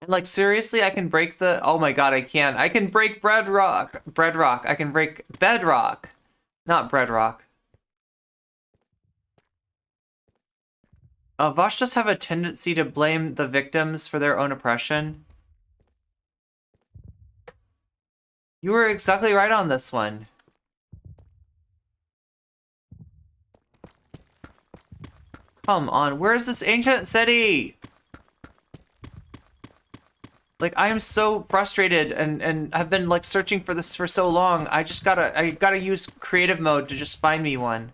And like, seriously, I can break the... Oh my God, I can. I can break bedrock. I can break bedrock. Not breadrock. Vaush does have a tendency to blame the victims for their own oppression. You were exactly right on this one. Come on, where is this ancient city? Like, I am so frustrated and have been like searching for this for so long. I gotta use creative mode to just find me one.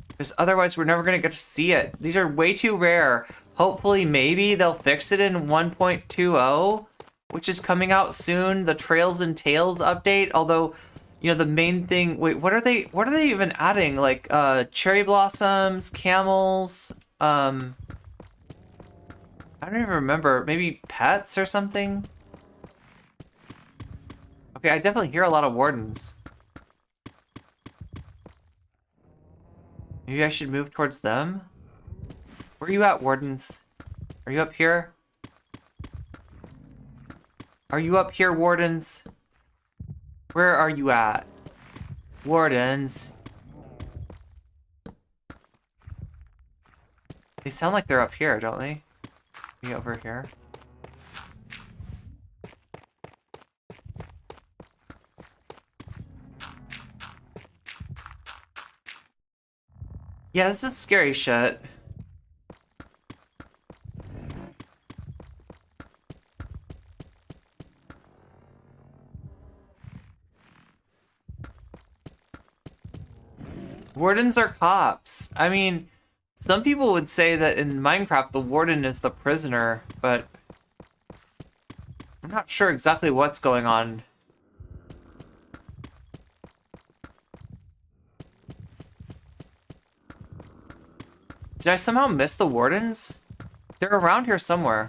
Because otherwise we're never gonna get to see it. These are way too rare. Hopefully maybe they'll fix it in 1.20, which is coming out soon. The Trails and Tales update. Although, you know, the main thing, wait, what are they even adding? Like cherry blossoms, camels, I don't even remember. Maybe pets or something? Okay, I definitely hear a lot of wardens. Maybe I should move towards them? Where are you at, wardens? Are you up here? Are you up here, wardens? Where are you at? Wardens. They sound like they're up here, don't they? Maybe over here. Yeah, this is scary shit. Wardens are cops. I mean, some people would say that in Minecraft the warden is the prisoner, but I'm not sure exactly what's going on. Did I somehow miss the wardens? They're around here somewhere.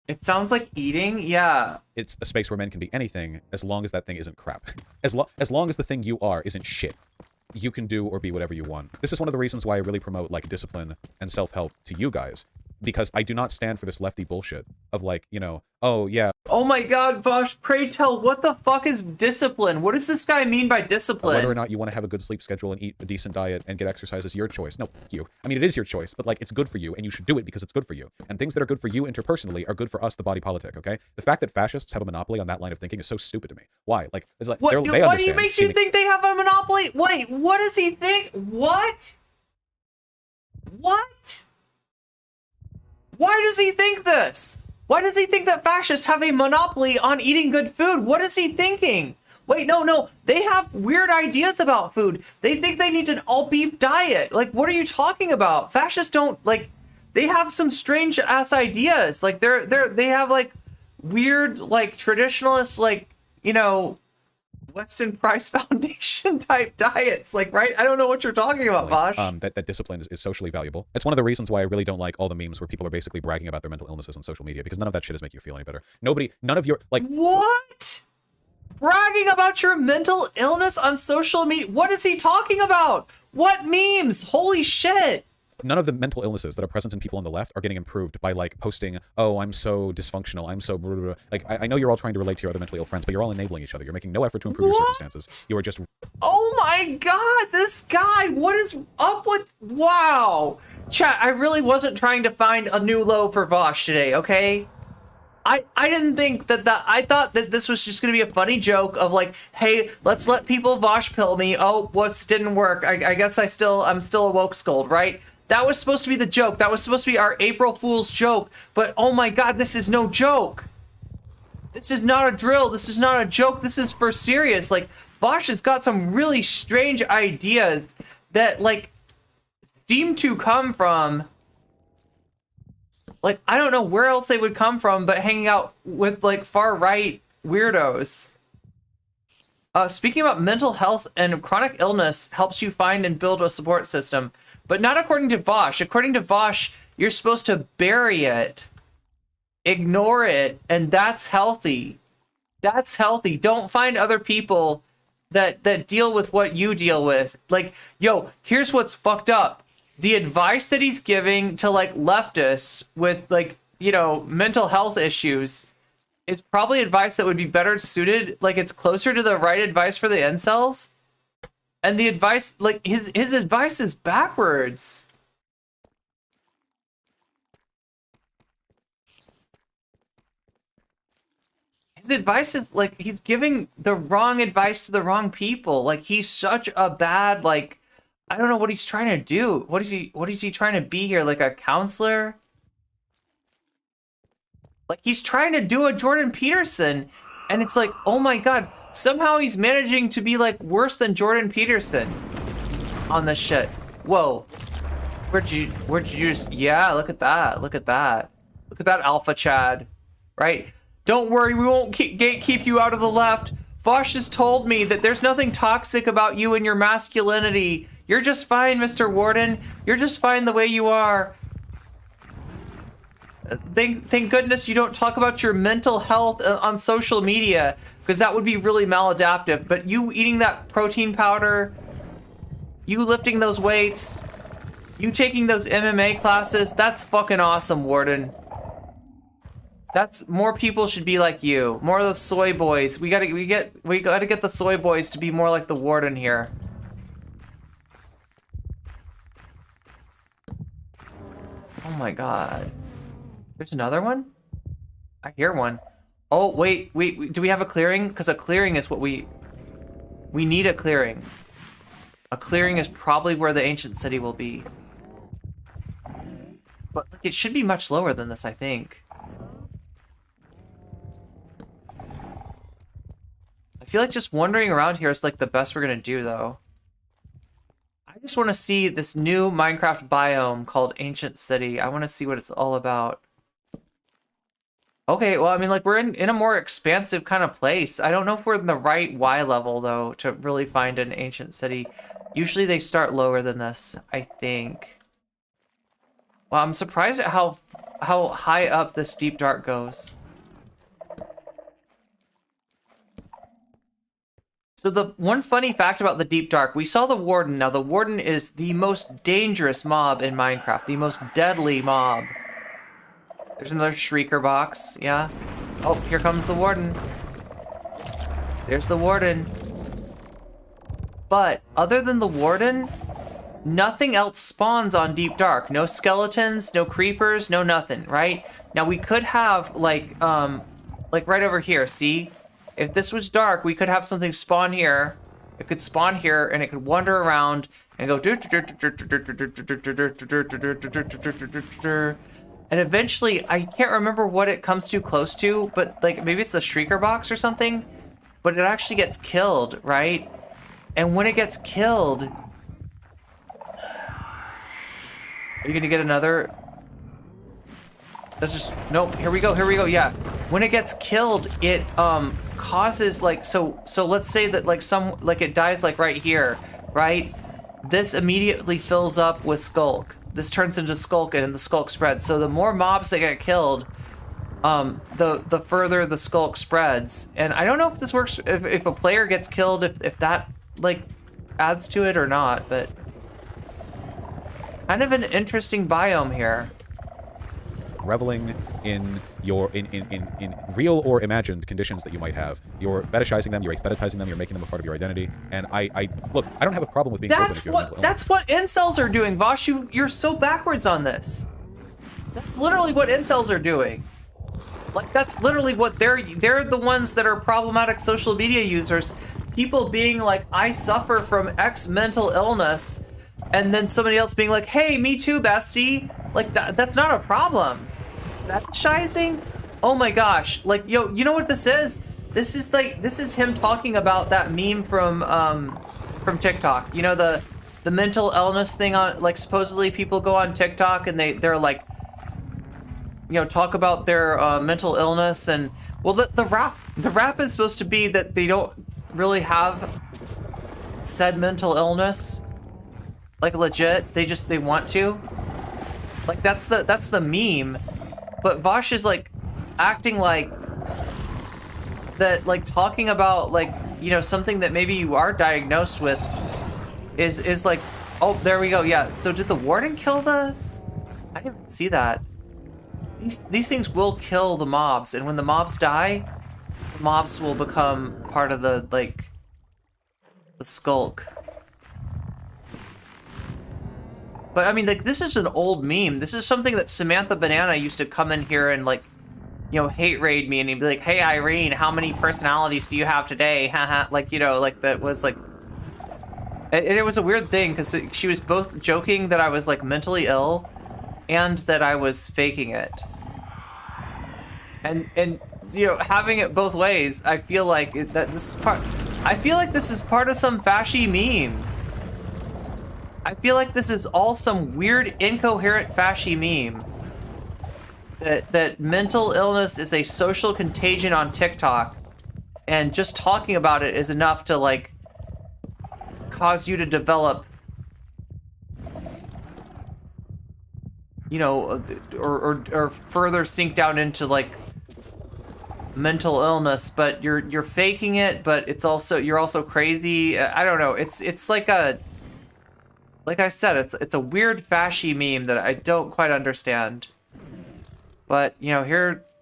It sounds like eating, yeah. It's a space where men can be anything as long as that thing isn't crap. As long as the thing you are isn't shit, you can do or be whatever you want. This is one of the reasons why I really promote like discipline and self-help to you guys. Because I do not stand for this lefty bullshit of like, you know, oh yeah. Oh my God, Vaush, pray tell, what the fuck is discipline? What does this guy mean by discipline? Whether or not you want to have a good sleep schedule and eat a decent diet and get exercise is your choice. No, fuck you. I mean, it is your choice, but like, it's good for you and you should do it because it's good for you. And things that are good for you interpersonally are good for us, the body politic, okay? The fact that fascists have a monopoly on that line of thinking is so stupid to me. Why? Like, it's like, what they do you makes you think they have a monopoly? Wait, what does he think? What? What? Why does he think this? Why does he think that fascists have a monopoly on eating good food? What is he thinking? Wait, no. They have weird ideas about food. They think they need an all beef diet. Like, what are you talking about? Fascists don't like. They have some strange ass ideas. Like they have like weird like traditionalist like Weston Price Foundation type diets, like, right? I don't know what you're talking about, Vaush. That discipline is socially valuable. It's one of the reasons why I really don't like all the memes where people are basically bragging about their mental illnesses on social media, because none of that shit is making you feel any better. None of your, like... What? Bragging about your mental illness on social media? What is he talking about? What memes? Holy shit. None of the mental illnesses that are present in people on the left are getting improved by like posting, oh, I'm so dysfunctional, I'm so blah, blah, blah. Like I know you're all trying to relate to your other mentally ill friends, but you're all enabling each other. You're making no effort to improve your circumstances. You are just... Oh my god, this guy, what is up with... Wow. Chat, I really wasn't trying to find a new low for Vaush today, okay? I didn't think that I thought that this was just gonna be a funny joke of like, hey, let's let people Vaush pill me. Oh, whoops, didn't work. I guess I'm still a woke scold, right? That was supposed to be the joke. That was supposed to be our April Fool's joke. But oh my god, this is no joke. This is not a drill. This is not a joke. This is for serious. Like, Vaush has got some really strange ideas that, like, seem to come from... Like, I don't know where else they would come from, but hanging out with, like, far-right weirdos. Speaking about mental health and chronic illness helps you find and build a support system. But not according to Vaush. According to Vaush, you're supposed to bury it, ignore it, and that's healthy. That's healthy. Don't find other people that deal with what you deal with. Like, yo, here's what's fucked up. The advice that he's giving to, like, leftists with, like, mental health issues is probably advice that would be better suited, like, it's closer to the right advice for the incels. And the advice, like, his advice is backwards. His advice is, like, he's giving the wrong advice to the wrong people. Like, he's such a bad, like, I don't know what he's trying to do. What is he trying to be here? Like a counselor? Like, he's trying to do a Jordan Peterson. And it's like, oh my god. Somehow he's managing to be, like, worse than Jordan Peterson on this shit. Whoa. Where'd you just... Yeah, look at that. Look at that. Look at that Alpha Chad. Right? Don't worry, we won't keep you out of the left. Vaush has told me that there's nothing toxic about you and your masculinity. You're just fine, Mr. Warden. You're just fine the way you are. Thank goodness you don't talk about your mental health on social media, because that would be really maladaptive. But you eating that protein powder, you lifting those weights, you taking those MMA classes, that's fucking awesome, Warden. That's more people should be like you. More of those soy boys. We gotta get the soy boys to be more like the Warden here. Oh my god. There's another one? I hear one. Oh, wait, do we have a clearing? Because a clearing is what we need a clearing. A clearing is probably where the ancient city will be. But like, it should be much lower than this, I think. I feel like just wandering around here is like the best we're gonna do, though. I just want to see this new Minecraft biome called Ancient City. I want to see what it's all about. Okay, well, I mean, like, we're in a more expansive kind of place. I don't know if we're in the right Y level, though, to really find an ancient city. Usually they start lower than this, I think. Well, I'm surprised at how high up this deep dark goes. So the one funny fact about the deep dark, we saw the Warden. Now, the Warden is the most dangerous mob in Minecraft, the most deadly mob. There's another Shrieker box, yeah. Oh, here comes the Warden. There's the Warden. But, other than the Warden, nothing else spawns on Deep Dark. No skeletons, no creepers, no nothing, right? Now, we could have, like right over here, see? If this was dark, we could have something spawn here. It could spawn here, and it could wander around and go... And eventually, I can't remember what it comes to close to, but like maybe it's the Shrieker box or something. but it actually gets killed, right? And when it gets killed, are you gonna get another? That's just, nope, here we go, yeah. When it gets killed, it causes like, so let's say that like it dies like right here, right? This immediately fills up with skulk. This turns into skulk and the skulk spreads. So the more mobs that get killed, the further the skulk spreads. And I don't know if this works, if a player gets killed, if that like adds to it or not, but kind of an interesting biome here. Reveling in your in real or imagined conditions that you might have. You're fetishizing them, you're aesthetizing them, you're making them a part of your identity. And I look, I don't have a problem with being open if you have mental illness. That's what incels are doing, Vaush. You're so backwards on this. That's literally what incels are doing. Like, that's literally what they're the ones that are problematic social media users. People being like, I suffer from X mental illness, and then somebody else being like, hey, me too, bestie. Like, that's not a problem. Fetishizing? Oh my gosh. Like, yo, you know what this is? This is him talking about that meme from TikTok. You know, the mental illness thing on, like, supposedly people go on TikTok and they're like, you know, talk about their mental illness. And well, the rap is supposed to be that they don't really have said mental illness, like legit, they want to, like, that's the meme. But Vaush is like acting like that, like talking about, like, you know, something that maybe you are diagnosed with is like, oh, there we go. Yeah, so did the warden kill the, I didn't even see that. These things will kill the mobs, and when the mobs die, the mobs will become part of the, like, the skulk. But I mean, like, this is an old meme. This is something that Samantha Banana used to come in here and, like, you know, hate raid me, and he'd be like, hey Irene, how many personalities do you have today? Haha. Like, you know, like, that was like, and it was a weird thing because she was both joking that I was like mentally ill and that I was faking it. And you know, having it both ways, I feel like I feel like this is part of some fashy meme. I feel like this is all some weird, incoherent fashy meme. That mental illness is a social contagion on TikTok, and just talking about it is enough to, like, cause you to develop, you know, or further sink down into, like, mental illness. But you're faking it, but it's also, you're also crazy. I don't know. It's like a, like I said, it's a weird fashy meme that I don't quite understand. But, you know,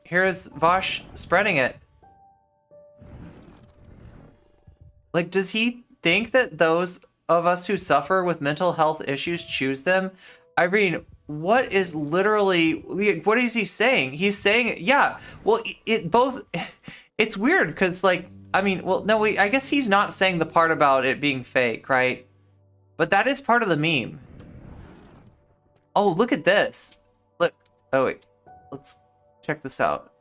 here's Vaush spreading it. Like, does he think that those of us who suffer with mental health issues choose them? Irene, what is he saying? He's saying, yeah, well, it's weird because, like, I mean, well, no, I guess he's not saying the part about it being fake, right? But that is part of the meme. Oh, look at this. Look, oh wait. Let's check this out.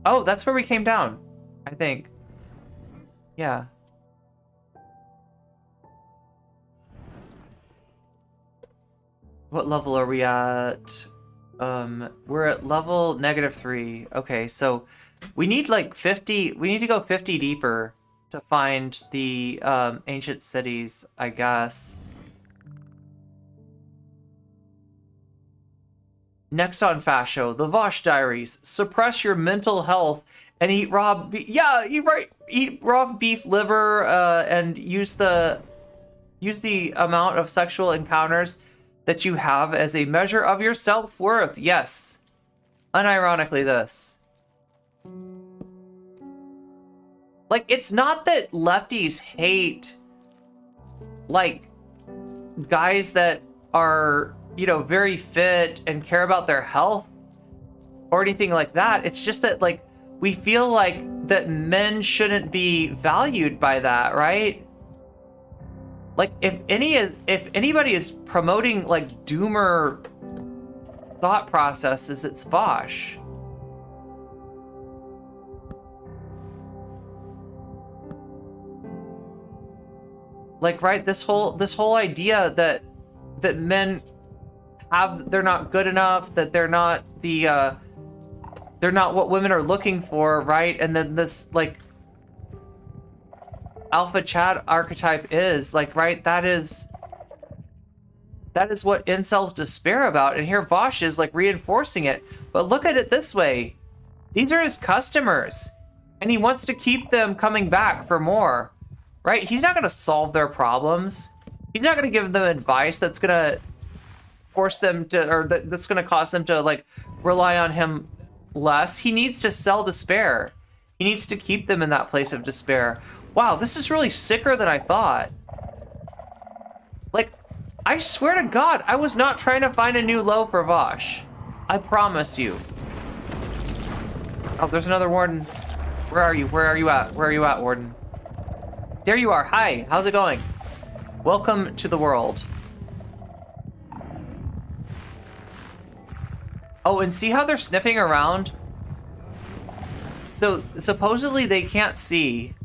Oh, that's where we came down, I think. Yeah. What level are we at? We're at level -3. Okay, so we need like 50, we need to go 50 deeper to find the ancient cities, I guess. Next on Fascio, the Vaush Diaries. Suppress your mental health and eat raw yeah, eat raw beef liver and use the amount of sexual encounters that you have as a measure of your self-worth. Yes. Unironically this. Like, it's not that lefties hate, like, guys that are, you know, very fit and care about their health or anything like that. It's just that, like, we feel like that men shouldn't be valued by that, right? Like, if anybody is promoting, like, doomer thought processes, it's Vaush. Like, right, this whole idea that men they're not good enough, that they're not they're not what women are looking for, right? And then this like alpha Chad archetype is like, right, that is what incels despair about, and here Vaush is like reinforcing it. But look at it this way. These are his customers, and he wants to keep them coming back for more, right? He's not gonna solve their problems. He's not gonna give them advice that's gonna force them to, or that's gonna cause them to like rely on him less. He needs to sell despair. He needs to keep them in that place of despair. Wow, this is really sicker than I thought. Like, I swear to God, I was not trying to find a new low for Vaush. I promise you. Oh, there's another warden. Where are you? Where are you at? Where are you at, warden? There you are. Hi, how's it going? Welcome to the world. Oh, and see how they're sniffing around? So supposedly they can't see.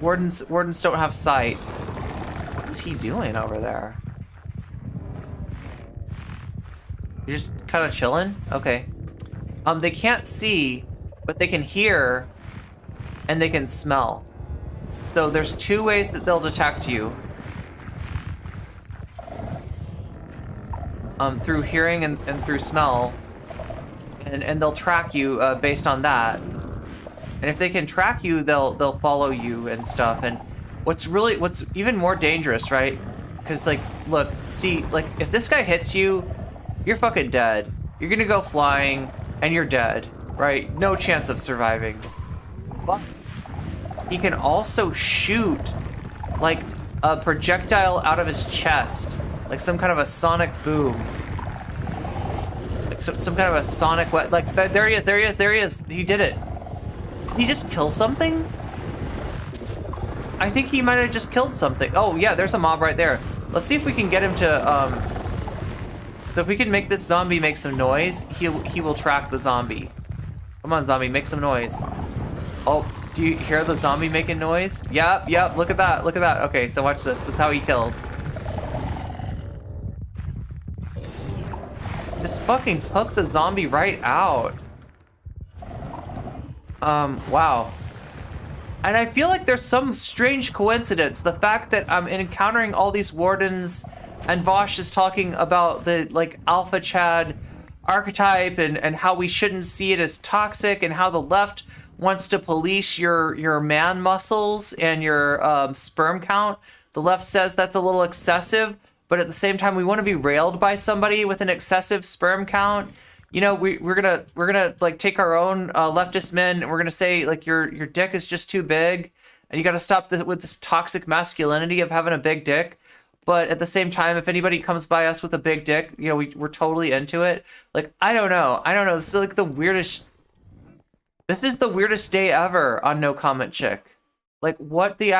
Wardens don't have sight. What's he doing over there? You're just kind of chilling? Okay. They can't see, but they can hear and they can smell. So there's two ways that they'll detect you. Through hearing and through smell. And they'll track you based on that. And if they can track you, they'll follow you and stuff. And what's even more dangerous, right? Because like, look, see, like if this guy hits you, you're fucking dead. You're gonna go flying and you're dead, right? No chance of surviving. But he can also shoot like a projectile out of his chest, like some kind of a sonic boom. Like some kind of a sonic like there he is. He did it. Did he just kill something? I think he might have just killed something. Oh yeah, there's a mob right there. Let's see if we can get him to so if we can make this zombie make some noise, he will track the zombie. Come on, zombie, make some noise. Oh, do you hear the zombie making noise? Yep, look at that, Okay, so watch this. This is how he kills. Just fucking took the zombie right out. Wow. And I feel like there's some strange coincidence. The fact that I'm encountering all these wardens and Vaush is talking about the like alpha Chad archetype and how we shouldn't see it as toxic, and how the left wants to police your man muscles and your sperm count. The left says that's a little excessive, but at the same time we want to be railed by somebody with an excessive sperm count. You know, we're gonna like take our own leftist men and we're gonna say like your dick is just too big and you got to stop with this toxic masculinity of having a big dick. But at the same time, if anybody comes by us with a big dick, you know, we're totally into it. Like, I don't know. This is like the weirdest. This is the weirdest day ever on No Comment Chick. Like, what the